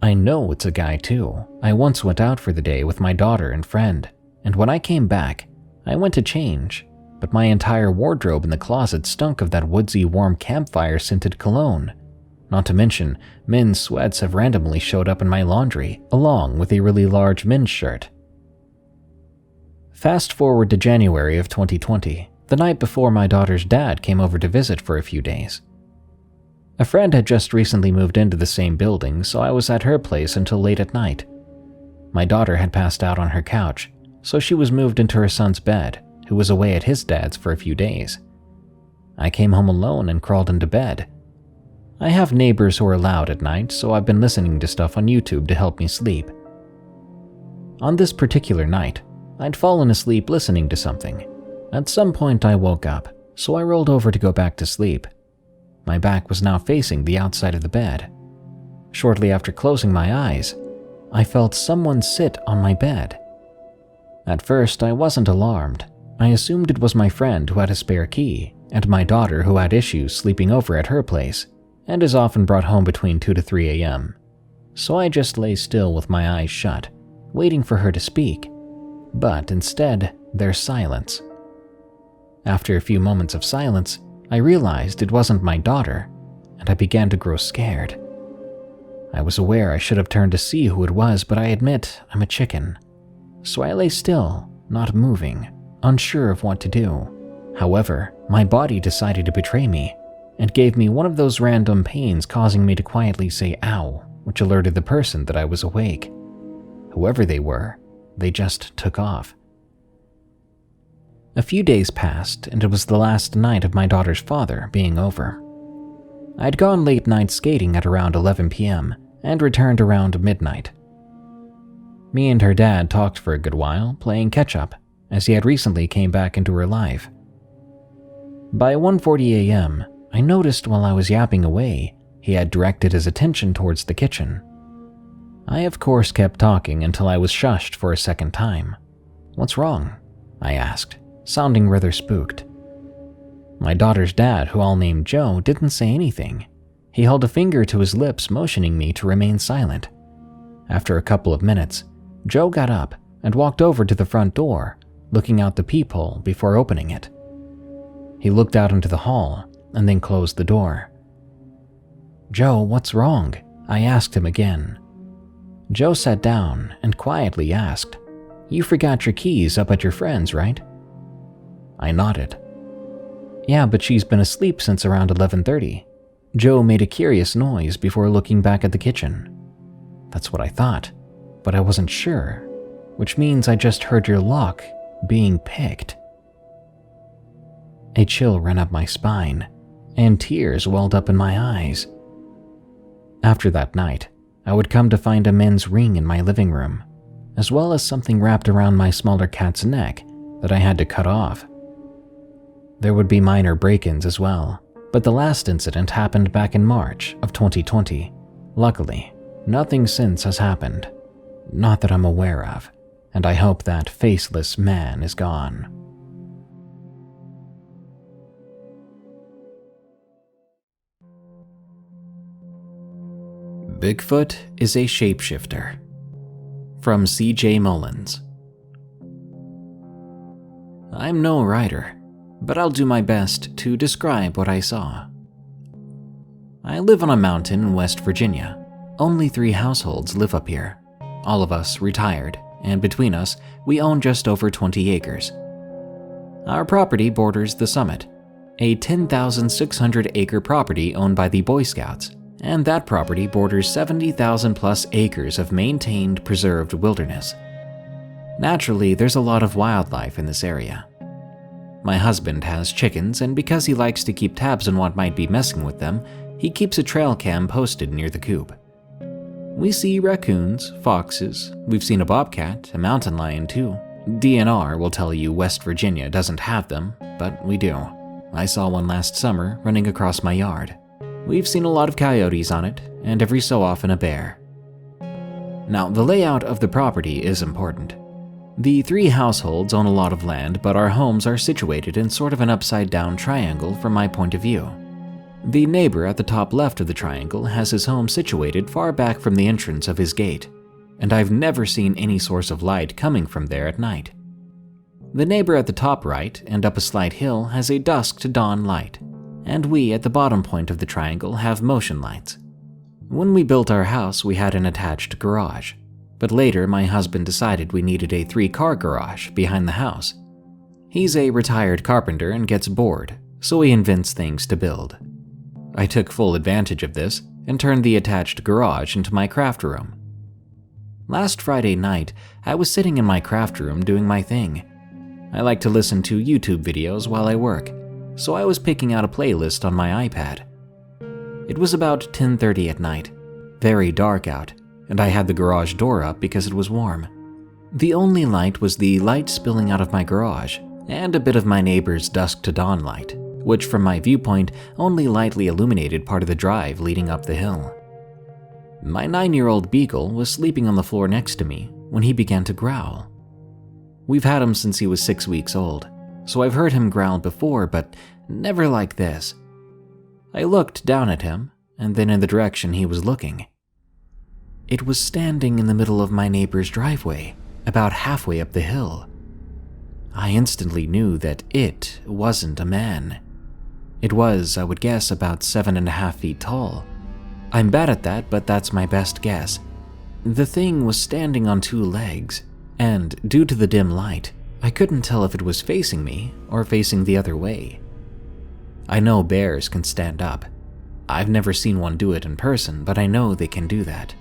I know it's a guy too. I once went out for the day with my daughter and friend, and when I came back, I went to change, but my entire wardrobe in the closet stunk of that woodsy warm campfire-scented cologne. Not to mention, men's sweats have randomly showed up in my laundry, along with a really large men's shirt. Fast forward to January of 2020, the night before my daughter's dad came over to visit for a few days. A friend had just recently moved into the same building, so I was at her place until late at night. My daughter had passed out on her couch, so she was moved into her son's bed, who was away at his dad's for a few days. I came home alone and crawled into bed. I have neighbors who are loud at night, so I've been listening to stuff on YouTube to help me sleep. On this particular night, I'd fallen asleep listening to something. At some point I woke up, so I rolled over to go back to sleep. My back was now facing the outside of the bed. Shortly after closing my eyes, I felt someone sit on my bed. At first, I wasn't alarmed. I assumed it was my friend who had a spare key, and my daughter who had issues sleeping over at her place, and is often brought home between 2 to 3 a.m. So I just lay still with my eyes shut, waiting for her to speak. But instead, there's silence. After a few moments of silence, I realized it wasn't my daughter, and I began to grow scared. I was aware I should have turned to see who it was, but I admit I'm a chicken. So I lay still, not moving, unsure of what to do. However, my body decided to betray me and gave me one of those random pains, causing me to quietly say ow, which alerted the person that I was awake. Whoever they were, they just took off. A few days passed, and it was the last night of my daughter's father being over. I'd gone late night skating at around 11 p.m. and returned around midnight. Me and her dad talked for a good while, playing catch-up, as he had recently came back into her life. By 1:40 a.m., I noticed while I was yapping away, he had directed his attention towards the kitchen. I of course kept talking until I was shushed for a second time. "What's wrong?" I asked, sounding rather spooked. My daughter's dad, who I'll name Joe, didn't say anything. He held a finger to his lips, motioning me to remain silent. After a couple of minutes, Joe got up and walked over to the front door, looking out the peephole before opening it. He looked out into the hall and then closed the door. "Joe, what's wrong?" I asked him again. Joe sat down and quietly asked, "You forgot your keys up at your friend's, right?" I nodded. "Yeah, but she's been asleep since around 11:30. Joe made a curious noise before looking back at the kitchen. "That's what I thought, but I wasn't sure, which means I just heard your lock being picked." A chill ran up my spine, and tears welled up in my eyes. After that night, I would come to find a men's ring in my living room, as well as something wrapped around my smaller cat's neck that I had to cut off. There would be minor break-ins as well, but the last incident happened back in March of 2020. Luckily, nothing since has happened. Not that I'm aware of, and I hope that faceless man is gone. Bigfoot is a shapeshifter. From C.J. Mullins. I'm no writer, but I'll do my best to describe what I saw. I live on a mountain in West Virginia. Only 3 households live up here. All of us retired, and between us, we own just over 20 acres. Our property borders the summit, a 10,600-acre property owned by the Boy Scouts, and that property borders 70,000 plus acres of maintained, preserved wilderness. Naturally, there's a lot of wildlife in this area. My husband has chickens, and because he likes to keep tabs on what might be messing with them, he keeps a trail cam posted near the coop. We see raccoons, foxes, we've seen a bobcat, a mountain lion too. DNR will tell you West Virginia doesn't have them, but we do. I saw one last summer running across my yard. We've seen a lot of coyotes on it, and every so often a bear. Now, the layout of the property is important. The 3 households own a lot of land, but our homes are situated in sort of an upside-down triangle from my point of view. The neighbor at the top left of the triangle has his home situated far back from the entrance of his gate, and I've never seen any source of light coming from there at night. The neighbor at the top right and up a slight hill has a dusk to dawn light, and we at the bottom point of the triangle have motion lights. When we built our house, we had an attached garage, but later my husband decided we needed a 3-car garage behind the house. He's a retired carpenter and gets bored, so he invents things to build. I took full advantage of this and turned the attached garage into my craft room. Last Friday night, I was sitting in my craft room doing my thing. I like to listen to YouTube videos while I work, so I was picking out a playlist on my iPad. It was about 10:30 at night, very dark out, and I had the garage door up because it was warm. The only light was the light spilling out of my garage, and a bit of my neighbor's dusk to dawn light, which from my viewpoint only lightly illuminated part of the drive leading up the hill. My 9-year-old beagle was sleeping on the floor next to me when he began to growl. We've had him since he was 6 weeks old, so I've heard him growl before, but never like this. I looked down at him, and then in the direction he was looking. It was standing in the middle of my neighbor's driveway, about halfway up the hill. I instantly knew that it wasn't a man. It was, I would guess, about 7.5 feet tall, I'm bad at that, but that's my best guess. The thing was standing on 2 legs, and due to the dim light, I couldn't tell if it was facing me or facing the other way. I know bears can stand up. I've never seen one do it in person, but I know they can do that.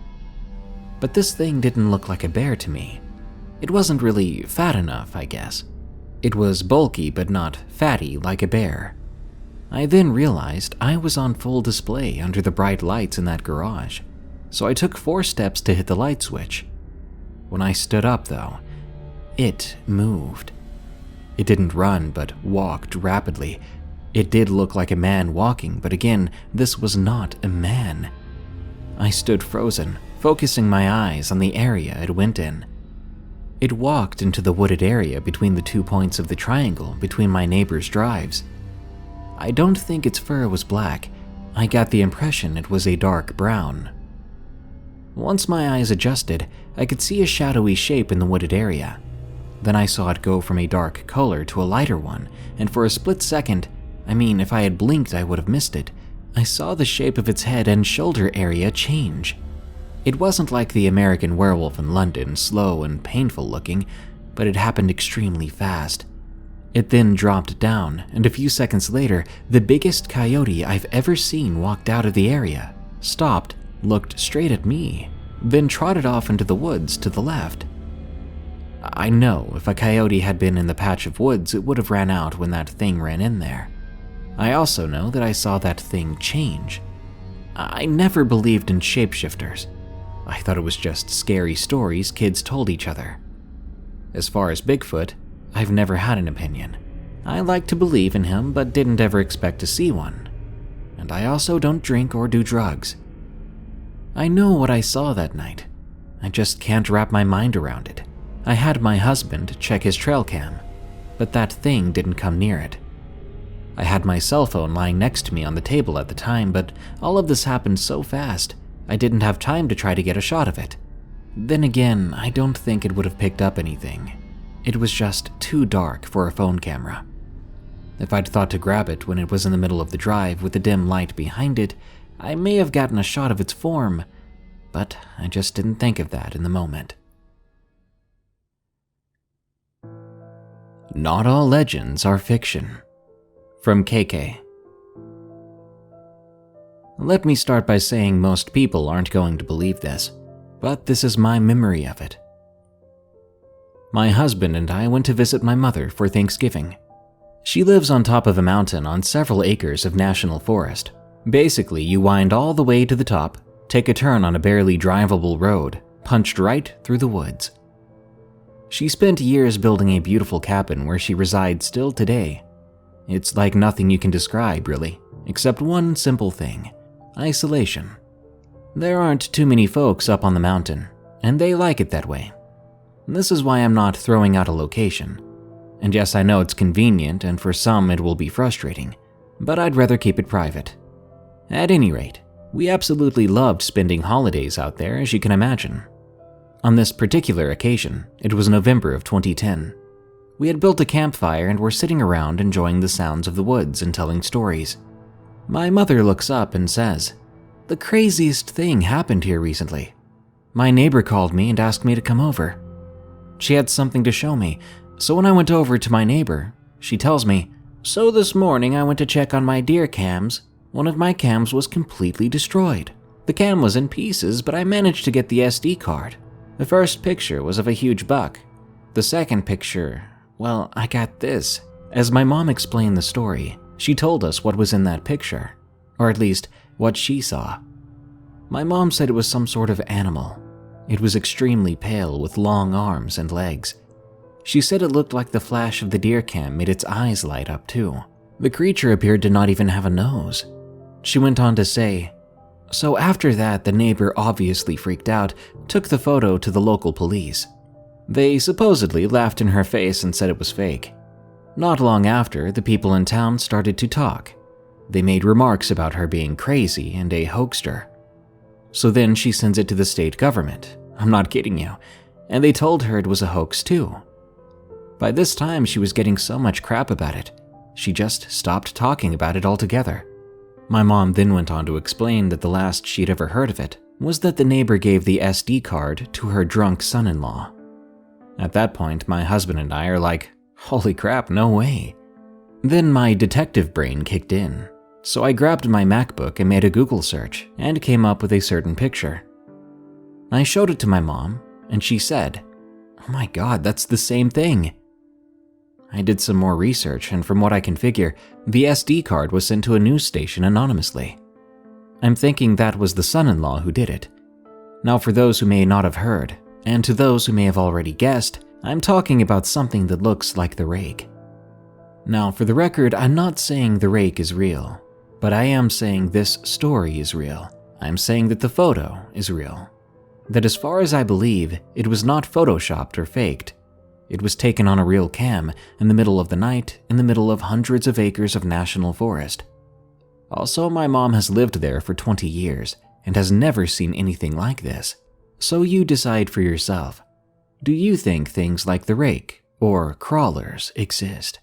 But this thing didn't look like a bear to me. It wasn't really fat enough, I guess. It was bulky but not fatty like a bear. I then realized I was on full display under the bright lights in that garage, so I took 4 steps to hit the light switch. When I stood up, though, it moved. It didn't run, but walked rapidly. It did look like a man walking, but again, this was not a man. I stood frozen, focusing my eyes on the area it went in. It walked into the wooded area between the 2 points of the triangle between my neighbor's drives. I don't think its fur was black. I got the impression it was a dark brown. Once my eyes adjusted, I could see a shadowy shape in the wooded area. Then I saw it go from a dark color to a lighter one, and for a split second, if I had blinked I would have missed it, I saw the shape of its head and shoulder area change. It wasn't like the American Werewolf in London, slow and painful looking, but it happened extremely fast. It then dropped down, and a few seconds later, the biggest coyote I've ever seen walked out of the area, stopped, looked straight at me, then trotted off into the woods to the left. I know if a coyote had been in the patch of woods, it would have ran out when that thing ran in there. I also know that I saw that thing change. I never believed in shapeshifters. I thought it was just scary stories kids told each other. As far as Bigfoot, I've never had an opinion. I like to believe in him, but didn't ever expect to see one. And I also don't drink or do drugs. I know what I saw that night. I just can't wrap my mind around it. I had my husband check his trail cam, but that thing didn't come near it. I had my cell phone lying next to me on the table at the time, but all of this happened so fast, I didn't have time to try to get a shot of it. Then again, I don't think it would have picked up anything. It was just too dark for a phone camera. If I'd thought to grab it when it was in the middle of the drive with the dim light behind it, I may have gotten a shot of its form, but I just didn't think of that in the moment. Not all legends are fiction. From KK. Let me start by saying most people aren't going to believe this, but this is my memory of it. My husband and I went to visit my mother for Thanksgiving. She lives on top of a mountain on several acres of national forest. Basically, you wind all the way to the top, take a turn on a barely drivable road, punched right through the woods. She spent years building a beautiful cabin where she resides still today. It's like nothing you can describe, really, except one simple thing: isolation. There aren't too many folks up on the mountain, and they like it that way. This is why I'm not throwing out a location. And yes, I know it's convenient, and for some it will be frustrating, but I'd rather keep it private. At any rate, we absolutely loved spending holidays out there, as you can imagine. On this particular occasion, it was November of 2010. We had built a campfire and were sitting around enjoying the sounds of the woods and telling stories. My mother looks up and says, "The craziest thing happened here recently. My neighbor called me and asked me to come over. She had something to show me, so when I went over to my neighbor, she tells me, 'So this morning I went to check on my deer cams. One of my cams was completely destroyed. The cam was in pieces, but I managed to get the SD card. The first picture was of a huge buck. The second picture, well, I got this.' As my mom explained the story, she told us what was in that picture, or at least what she saw. My mom said it was some sort of animal. It was extremely pale with long arms and legs. She said it looked like the flash of the deer cam made its eyes light up too. The creature appeared to not even have a nose. She went on to say, so after that, the neighbor obviously freaked out, took the photo to the local police. They supposedly laughed in her face and said it was fake. Not long after, the people in town started to talk. They made remarks about her being crazy and a hoaxer. So then she sends it to the state government. I'm not kidding you. And they told her it was a hoax too. By this time, she was getting so much crap about it, she just stopped talking about it altogether. My mom then went on to explain that the last she'd ever heard of it was that the neighbor gave the SD card to her drunk son-in-law. At that point, my husband and I are like, holy crap, no way. Then my detective brain kicked in, so I grabbed my MacBook and made a Google search and came up with a certain picture. I showed it to my mom, and she said, "Oh my god, that's the same thing." I did some more research, and from what I can figure, the SD card was sent to a news station anonymously. I'm thinking that was the son-in-law who did it. Now, for those who may not have heard, and to those who may have already guessed, I'm talking about something that looks like the rake. Now, for the record, I'm not saying the rake is real, but I am saying this story is real. I'm saying that the photo is real. That as far as I believe, it was not photoshopped or faked. It was taken on a real cam in the middle of the night, in the middle of hundreds of acres of national forest. Also, my mom has lived there for 20 years and has never seen anything like this. So you decide for yourself. Do you think things like the rake or crawlers exist?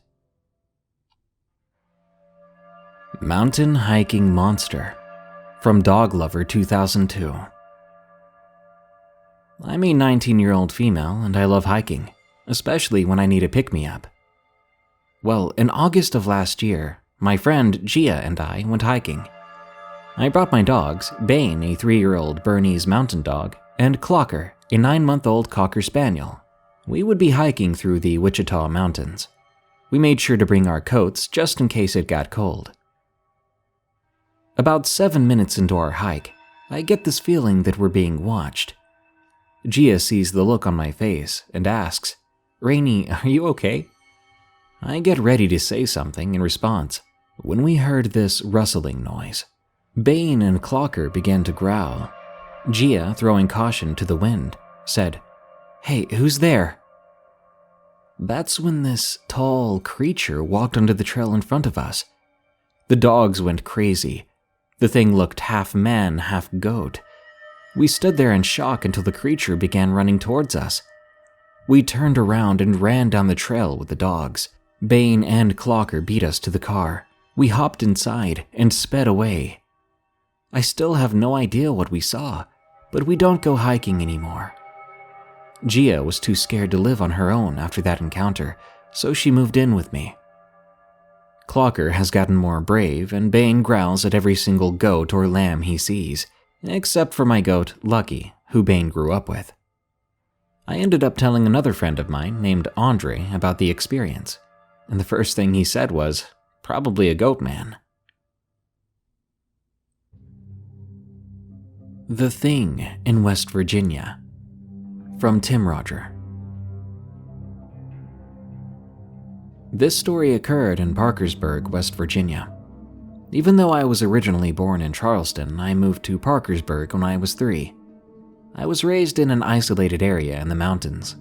Mountain Hiking Monster from Dog Lover 2002. I'm a 19-year-old female and I love hiking, especially when I need a pick-me-up. Well, in August of last year, my friend Gia and I went hiking. I brought my dogs, Bane, a 3-year-old Bernese mountain dog, and Clocker, a 9-month-old Cocker Spaniel. We would be hiking through the Wichita Mountains. We made sure to bring our coats just in case it got cold. About 7 minutes into our hike, I get this feeling that we're being watched. Gia sees the look on my face and asks, "Rainey, are you okay?" I get ready to say something in response when we heard this rustling noise. Bane and Clocker began to growl. Gia, throwing caution to the wind, said, "Hey, who's there?" That's when this tall creature walked onto the trail in front of us. The dogs went crazy. The thing looked half man, half goat. We stood there in shock until the creature began running towards us. We turned around and ran down the trail with the dogs. Bane and Clocker beat us to the car. We hopped inside and sped away. I still have no idea what we saw, but we don't go hiking anymore. Gia was too scared to live on her own after that encounter, so she moved in with me. Clocker has gotten more brave, and Bane growls at every single goat or lamb he sees, except for my goat, Lucky, who Bane grew up with. I ended up telling another friend of mine named Andre about the experience, and the first thing he said was, "Probably a goat man." The Thing in West Virginia from Tim Roger. This story occurred in Parkersburg, West Virginia. Even though I was originally born in Charleston, I moved to Parkersburg when I was 3. I was raised in an isolated area in the mountains.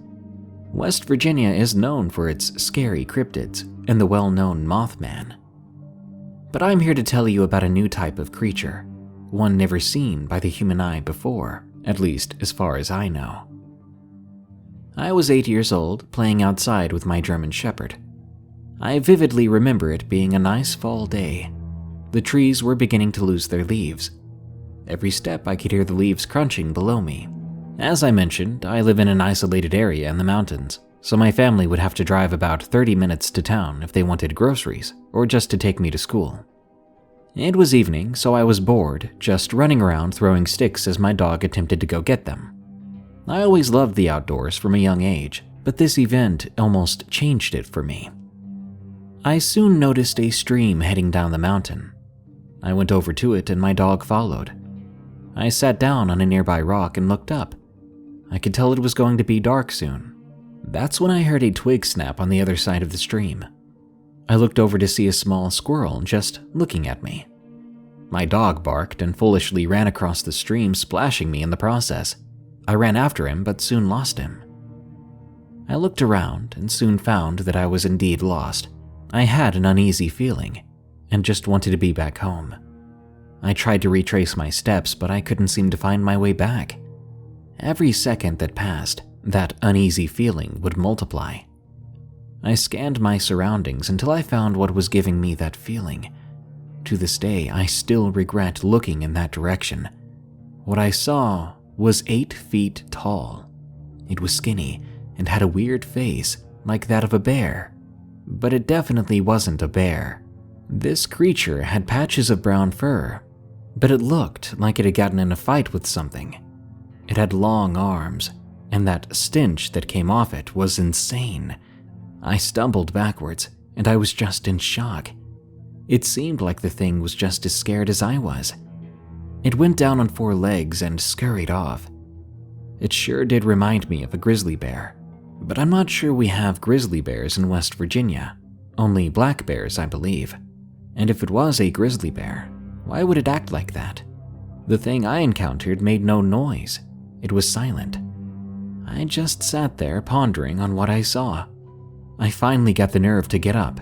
West Virginia is known for its scary cryptids and the well-known Mothman. But I'm here to tell you about a new type of creature, one never seen by the human eye before, at least as far as I know. I was 8 years old, playing outside with my German Shepherd. I vividly remember it being a nice fall day. The trees were beginning to lose their leaves. Every step I could hear the leaves crunching below me. As I mentioned, I live in an isolated area in the mountains, so my family would have to drive about 30 minutes to town if they wanted groceries or just to take me to school. It was evening, so I was bored, just running around throwing sticks as my dog attempted to go get them. I always loved the outdoors from a young age, but this event almost changed it for me. I soon noticed a stream heading down the mountain. I went over to it and my dog followed. I sat down on a nearby rock and looked up. I could tell it was going to be dark soon. That's when I heard a twig snap on the other side of the stream. I looked over to see a small squirrel just looking at me. My dog barked and foolishly ran across the stream, splashing me in the process. I ran after him but soon lost him. I looked around and soon found that I was indeed lost. I had an uneasy feeling and just wanted to be back home. I tried to retrace my steps, but I couldn't seem to find my way back. Every second that passed, that uneasy feeling would multiply. I scanned my surroundings until I found what was giving me that feeling. To this day, I still regret looking in that direction. What I saw was 8 feet tall. It was skinny and had a weird face like that of a bear, but it definitely wasn't a bear. This creature had patches of brown fur, but it looked like it had gotten in a fight with something. It had long arms, and that stench that came off it was insane. I stumbled backwards, and I was just in shock. It seemed like the thing was just as scared as I was. It went down on 4 legs and scurried off. It sure did remind me of a grizzly bear, but I'm not sure we have grizzly bears in West Virginia. Only black bears, I believe. And if it was a grizzly bear, why would it act like that? The thing I encountered made no noise. It was silent. I just sat there pondering on what I saw. I finally got the nerve to get up,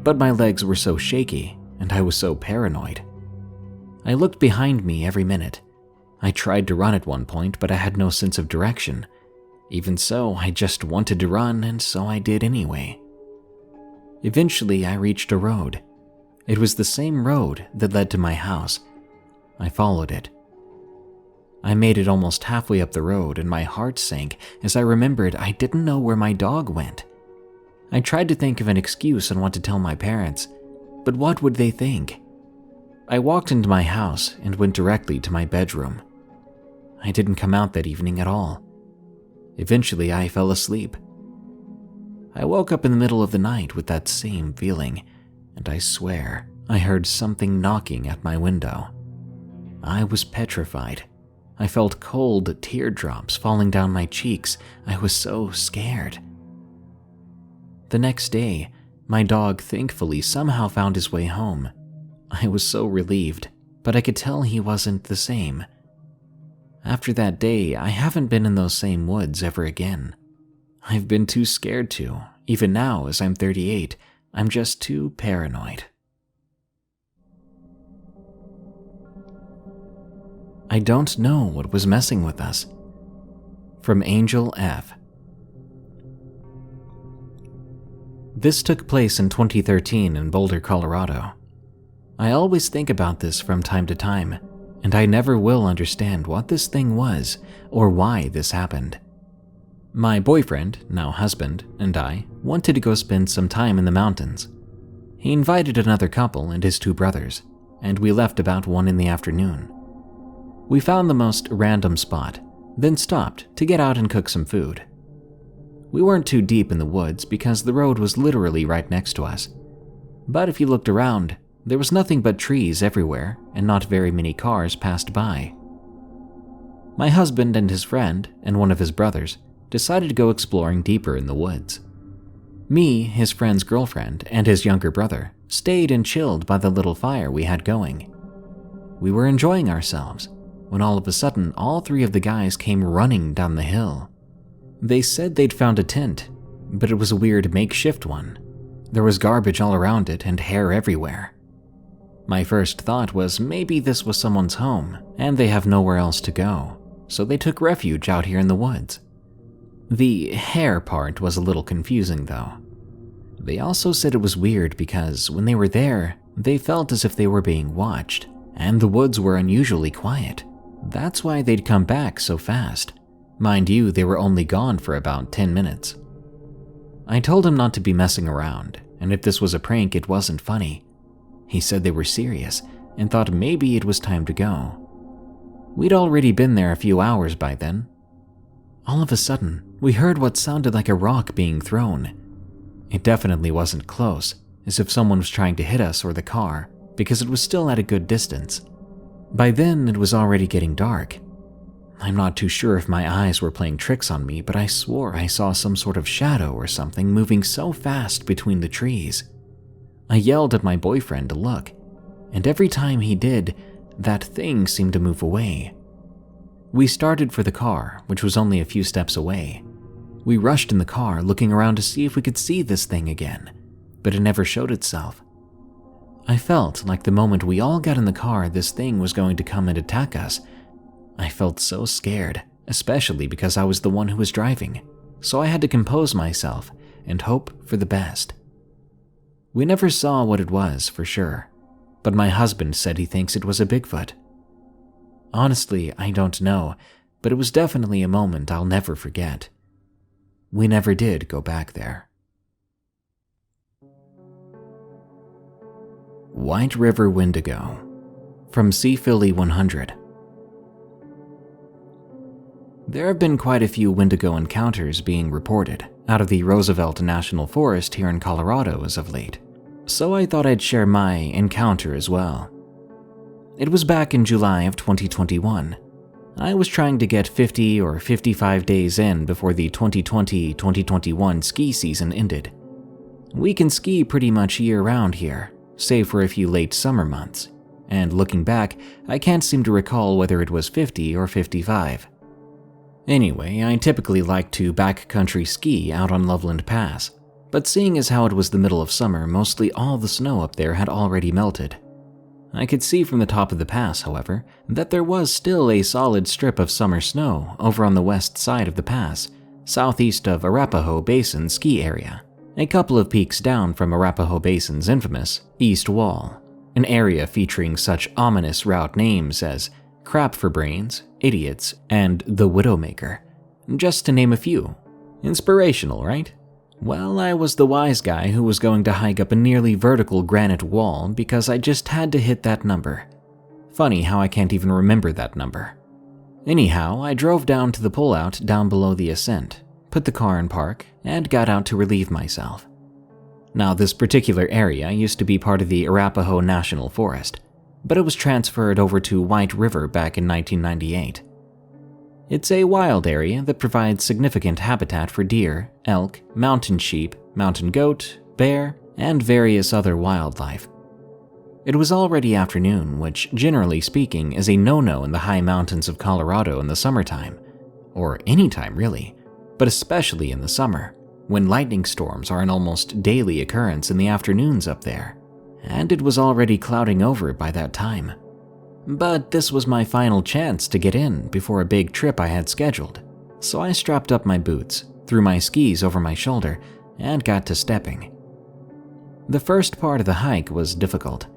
but my legs were so shaky and I was so paranoid. I looked behind me every minute. I tried to run at one point, but I had no sense of direction. Even so, I just wanted to run, and so I did anyway. Eventually, I reached a road. It was the same road that led to my house. I followed it. I made it almost halfway up the road, and my heart sank as I remembered I didn't know where my dog went. I tried to think of an excuse on what to tell my parents, but what would they think? I walked into my house and went directly to my bedroom. I didn't come out that evening at all. Eventually, I fell asleep. I woke up in the middle of the night with that same feeling, and I swear I heard something knocking at my window. I was petrified. I felt cold teardrops falling down my cheeks. I was so scared. The next day, my dog thankfully somehow found his way home. I was so relieved, but I could tell he wasn't the same. After that day, I haven't been in those same woods ever again. I've been too scared to. Even now, as I'm 38, I'm just too paranoid. I don't know what was messing with us. From Angel F. This took place in 2013 in Boulder, Colorado. I always think about this from time to time, and I never will understand what this thing was or why this happened. My boyfriend, now husband, and I wanted to go spend some time in the mountains. He invited another couple and his 2 brothers, and we left about 1 in the afternoon. We found the most random spot, then stopped to get out and cook some food. We weren't too deep in the woods because the road was literally right next to us. But if you looked around, there was nothing but trees everywhere and not very many cars passed by. My husband and his friend and one of his brothers decided to go exploring deeper in the woods. Me, his friend's girlfriend, and his younger brother stayed and chilled by the little fire we had going. We were enjoying ourselves when all of a sudden all 3 of the guys came running down the hill. They said they'd found a tent, but it was a weird makeshift one. There was garbage all around it and hair everywhere. My first thought was maybe this was someone's home and they have nowhere else to go, so they took refuge out here in the woods. The hair part was a little confusing though. They also said it was weird because when they were there, they felt as if they were being watched, and the woods were unusually quiet. That's why they'd come back so fast. Mind you, they were only gone for about 10 minutes. I told him not to be messing around, and if this was a prank, it wasn't funny. He said they were serious and thought maybe it was time to go. We'd already been there a few hours by then. All of a sudden, we heard what sounded like a rock being thrown. It definitely wasn't close, as if someone was trying to hit us or the car, because it was still at a good distance. By then, it was already getting dark. I'm not too sure if my eyes were playing tricks on me, but I swore I saw some sort of shadow or something moving so fast between the trees. I yelled at my boyfriend to look, and every time he did, that thing seemed to move away. We started for the car, which was only a few steps away. We rushed in the car, looking around to see if we could see this thing again, but it never showed itself. I felt like the moment we all got in the car, this thing was going to come and attack us. I felt so scared, especially because I was the one who was driving, so I had to compose myself and hope for the best. We never saw what it was for sure. but my husband said he thinks it was a Bigfoot. Honestly, I don't know, but it was definitely a moment I'll never forget. We never did go back there. White River Wendigo from Sea Philly 100. There have been quite a few Wendigo encounters being reported out of the Roosevelt National Forest here in Colorado as of late, so I thought I'd share my encounter as well. It was back in July of 2021. I was trying to get 50 or 55 days in before the 2020-2021 ski season ended. We can ski pretty much year-round here, save for a few late summer months, and looking back, I can't seem to recall whether it was 50 or 55. Anyway, I typically like to backcountry ski out on Loveland Pass, but seeing as how it was the middle of summer, mostly all the snow up there had already melted. I could see from the top of the pass, however, that there was still a solid strip of summer snow over on the west side of the pass, southeast of Arapahoe Basin ski area, a couple of peaks down from Arapahoe Basin's infamous East Wall, an area featuring such ominous route names as Crap for Brains, Idiots, and The Widowmaker, just to name a few. Inspirational, right? Well, I was the wise guy who was going to hike up a nearly vertical granite wall because I just had to hit that number. Funny how I can't even remember that number. Anyhow, I drove down to the pullout down below the ascent, put the car in park, and got out to relieve myself. Now, this particular area used to be part of the Arapahoe National Forest, but it was transferred over to White River back in 1998. It's a wild area that provides significant habitat for deer, elk, mountain sheep, mountain goat, bear, and various other wildlife. It was already afternoon, which, generally speaking, is a no-no in the high mountains of Colorado in the summertime, or any time really, but especially in the summer, when lightning storms are an almost daily occurrence in the afternoons up there, and it was already clouding over by that time. But this was my final chance to get in before a big trip I had scheduled, so I strapped up my boots, threw my skis over my shoulder, and got to stepping. The first part of the hike was difficult.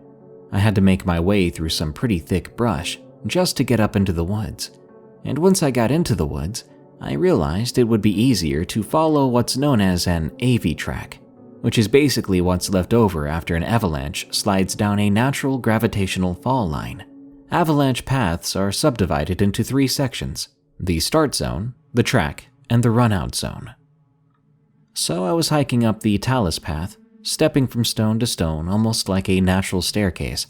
I had to make my way through some pretty thick brush just to get up into the woods, and once I got into the woods, I realized it would be easier to follow what's known as an AV track, which is basically what's left over after an avalanche slides down a natural gravitational fall line. Avalanche paths are subdivided into 3 sections: the start zone, the track, and the run-out zone. So I was hiking up the talus path, stepping from stone to stone almost like a natural staircase.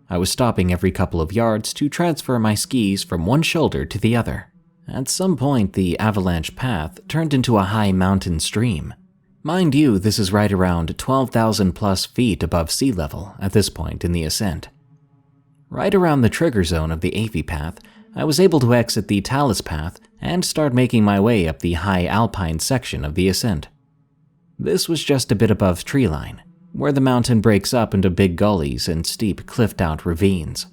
I was stopping every couple of yards to transfer my skis from one shoulder to the other. At some point, the avalanche path turned into a high mountain stream. Mind you, this is right around 12,000 plus feet above sea level at this point in the ascent. Right around the trigger zone of the AV path, I was able to exit the talus path and start making my way up the high alpine section of the ascent. This was just a bit above treeline, where the mountain breaks up into big gullies and steep cliffed-out ravines.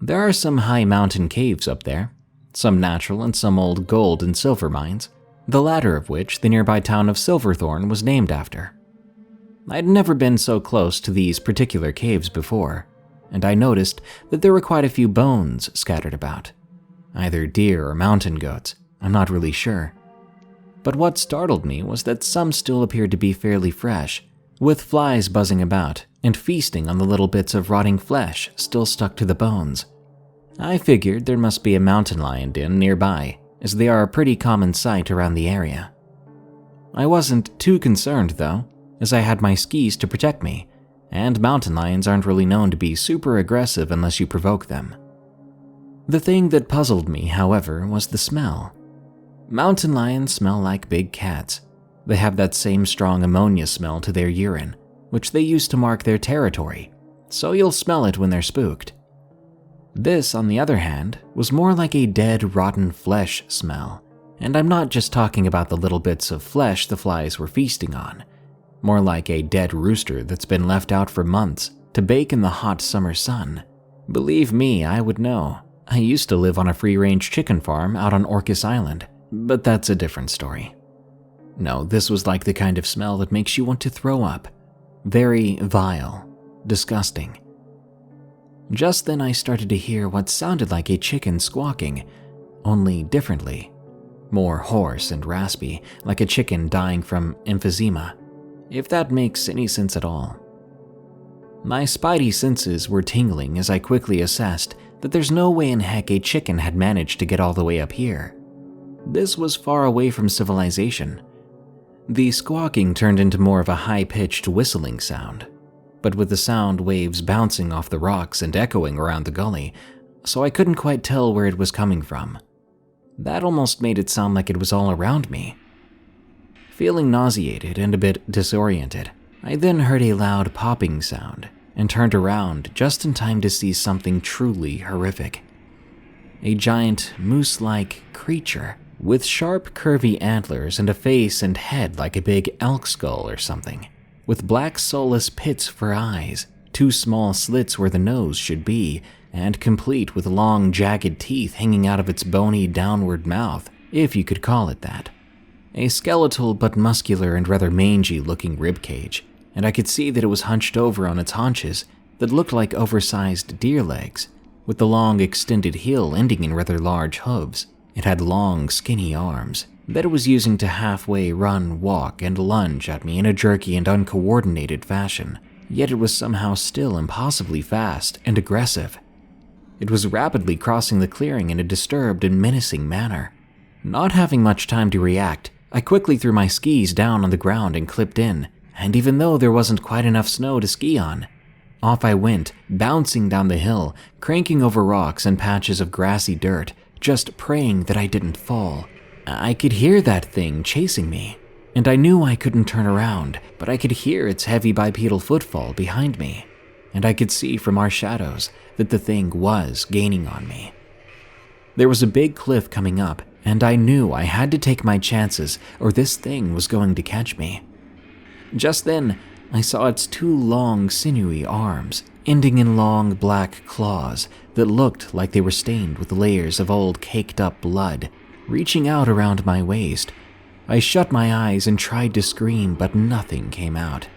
There are some high mountain caves up there, some natural and some old gold and silver mines, the latter of which the nearby town of Silverthorne was named after. I'd never been so close to these particular caves before, and I noticed that there were quite a few bones scattered about. Either deer or mountain goats, I'm not really sure. But what startled me was that some still appeared to be fairly fresh, with flies buzzing about and feasting on the little bits of rotting flesh still stuck to the bones. I figured there must be a mountain lion den nearby, as they are a pretty common sight around the area. I wasn't too concerned though, as I had my skis to protect me, and mountain lions aren't really known to be super aggressive unless you provoke them. The thing that puzzled me, however, was the smell. Mountain lions smell like big cats. They have that same strong ammonia smell to their urine, which they use to mark their territory, so you'll smell it when they're spooked. This, on the other hand, was more like a dead, rotten flesh smell, and I'm not just talking about the little bits of flesh the flies were feasting on. More like a dead rooster that's been left out for months to bake in the hot summer sun. Believe me, I would know. I used to live on a free-range chicken farm out on Orcas Island, but that's a different story. No, this was like the kind of smell that makes you want to throw up. Very vile, disgusting, Just then I started to hear what sounded like a chicken squawking, only differently. More hoarse and raspy, like a chicken dying from emphysema, if that makes any sense at all. My spidey senses were tingling as I quickly assessed that there's no way in heck a chicken had managed to get all the way up here. This was far away from civilization. The squawking turned into more of a high-pitched whistling sound, but with the sound waves bouncing off the rocks and echoing around the gully, so I couldn't quite tell where it was coming from. That almost made it sound like it was all around me. Feeling nauseated and a bit disoriented, I then heard a loud popping sound and turned around just in time to see something truly horrific. A giant moose-like creature with sharp, curvy antlers and a face and head like a big elk skull or something, with black soulless pits for eyes, 2 small slits where the nose should be, and complete with long, jagged teeth hanging out of its bony downward mouth, if you could call it that. A skeletal but muscular and rather mangy-looking ribcage, and I could see that it was hunched over on its haunches that looked like oversized deer legs, with the long, extended heel ending in rather large hooves. It had long, skinny arms that it was using to halfway run, walk, and lunge at me in a jerky and uncoordinated fashion, yet it was somehow still impossibly fast and aggressive. It was rapidly crossing the clearing in a disturbed and menacing manner. Not having much time to react, I quickly threw my skis down on the ground and clipped in, and even though there wasn't quite enough snow to ski on, off I went, bouncing down the hill, cranking over rocks and patches of grassy dirt, just praying that I didn't fall. I could hear that thing chasing me, and I knew I couldn't turn around, but I could hear its heavy bipedal footfall behind me, and I could see from our shadows that the thing was gaining on me. There was a big cliff coming up, and I knew I had to take my chances or this thing was going to catch me. Just then, I saw its 2 long, sinewy arms, ending in long black claws that looked like they were stained with layers of old caked-up blood, reaching out around my waist. I shut my eyes and tried to scream, but nothing came out.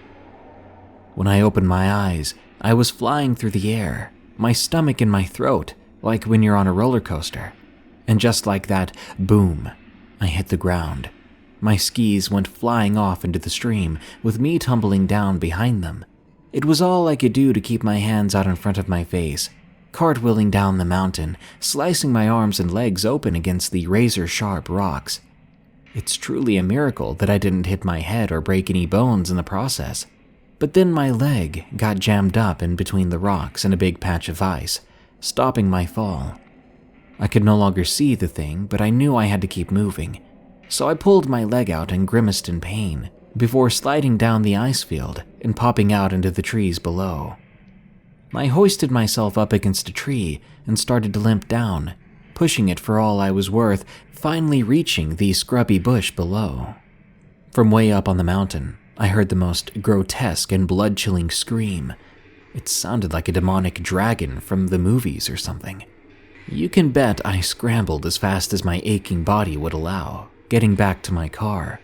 When I opened my eyes, I was flying through the air, my stomach in my throat, like when you're on a roller coaster. And just like that, boom, I hit the ground. My skis went flying off into the stream, with me tumbling down behind them. It was all I could do to keep my hands out in front of my face, cartwheeling down the mountain, slicing my arms and legs open against the razor-sharp rocks. It's truly a miracle that I didn't hit my head or break any bones in the process. But then my leg got jammed up in between the rocks and a big patch of ice, stopping my fall. I could no longer see the thing, but I knew I had to keep moving, so I pulled my leg out and grimaced in pain before sliding down the ice field and popping out into the trees below. I hoisted myself up against a tree and started to limp down, pushing it for all I was worth, finally reaching the scrubby bush below. From way up on the mountain, I heard the most grotesque and blood-chilling scream. It sounded like a demonic dragon from the movies or something. You can bet I scrambled as fast as my aching body would allow, getting back to my car.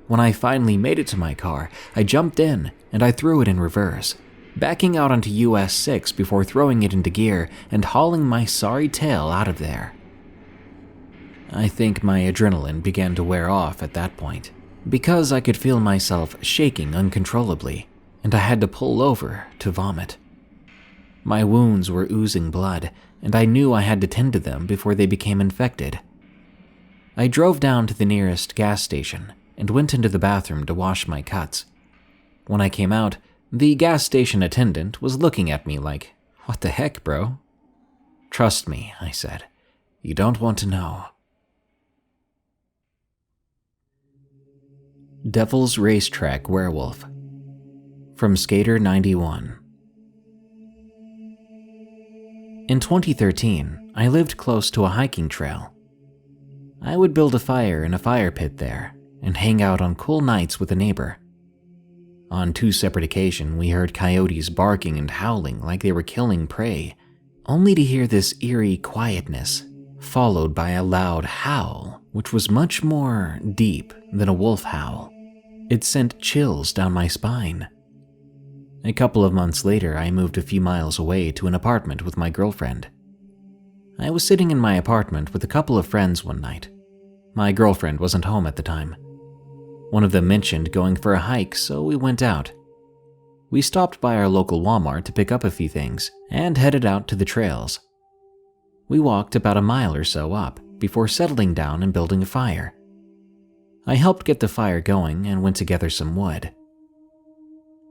When I finally made it to my car, I jumped in and I threw it in reverse, backing out onto US 6 before throwing it into gear and hauling my sorry tail out of there. I think my adrenaline began to wear off at that point, because I could feel myself shaking uncontrollably, and I had to pull over to vomit. My wounds were oozing blood, and I knew I had to tend to them before they became infected. I drove down to the nearest gas station and went into the bathroom to wash my cuts. When I came out, the gas station attendant was looking at me like, "What the heck, bro?" "Trust me," I said. "You don't want to know." Devil's Racetrack Werewolf from Skater 91. In 2013, I lived close to a hiking trail. I would build a fire in a fire pit there and hang out on cool nights with a neighbor. On 2 separate occasions, we heard coyotes barking and howling like they were killing prey, only to hear this eerie quietness, followed by a loud howl, which was much more deep than a wolf howl. It sent chills down my spine. A couple of months later, I moved a few miles away to an apartment with my girlfriend. I was sitting in my apartment with a couple of friends one night. My girlfriend wasn't home at the time. One of them mentioned going for a hike, so we went out. We stopped by our local Walmart to pick up a few things and headed out to the trails. We walked about a mile or so up before settling down and building a fire. I helped get the fire going and went to gather some wood.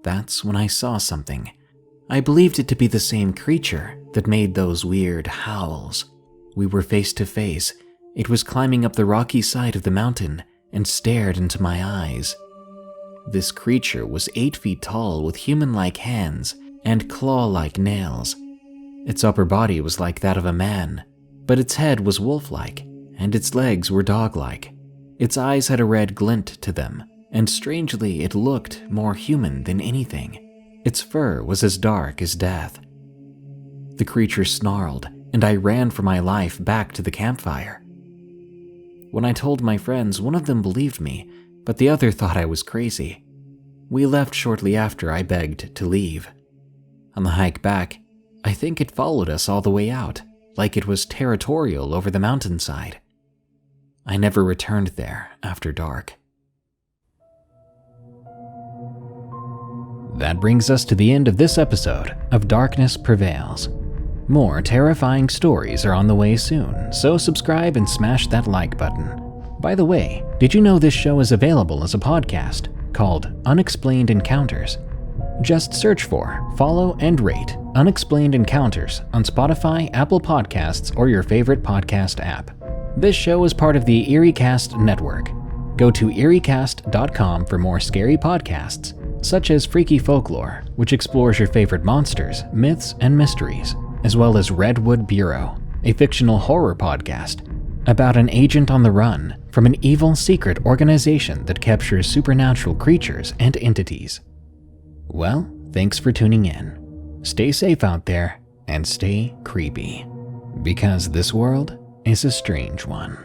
That's when I saw something. I believed it to be the same creature that made those weird howls. We were face to face. It was climbing up the rocky side of the mountain and stared into my eyes. This creature was 8 feet tall with human-like hands and claw-like nails. Its upper body was like that of a man, but its head was wolf-like and its legs were dog-like. Its eyes had a red glint to them, and strangely it looked more human than anything. Its fur was as dark as death. The creature snarled, and I ran for my life back to the campfire. When I told my friends, one of them believed me, but the other thought I was crazy. We left shortly after I begged to leave. On the hike back, I think it followed us all the way out, like it was territorial over the mountainside. I never returned there after dark. That brings us to the end of this episode of Darkness Prevails. More terrifying stories are on the way soon, so subscribe and smash that like button. By the way, did you know this show is available as a podcast called Unexplained Encounters? Just search for, follow, and rate Unexplained Encounters on Spotify, Apple Podcasts, or your favorite podcast app. This show is part of the EerieCast network. Go to EerieCast.com for more scary podcasts, such as Freaky Folklore, which explores your favorite monsters, myths, and mysteries, as well as Redwood Bureau, a fictional horror podcast about an agent on the run from an evil secret organization that captures supernatural creatures and entities. Well, thanks for tuning in. Stay safe out there and stay creepy, because this world is a strange one.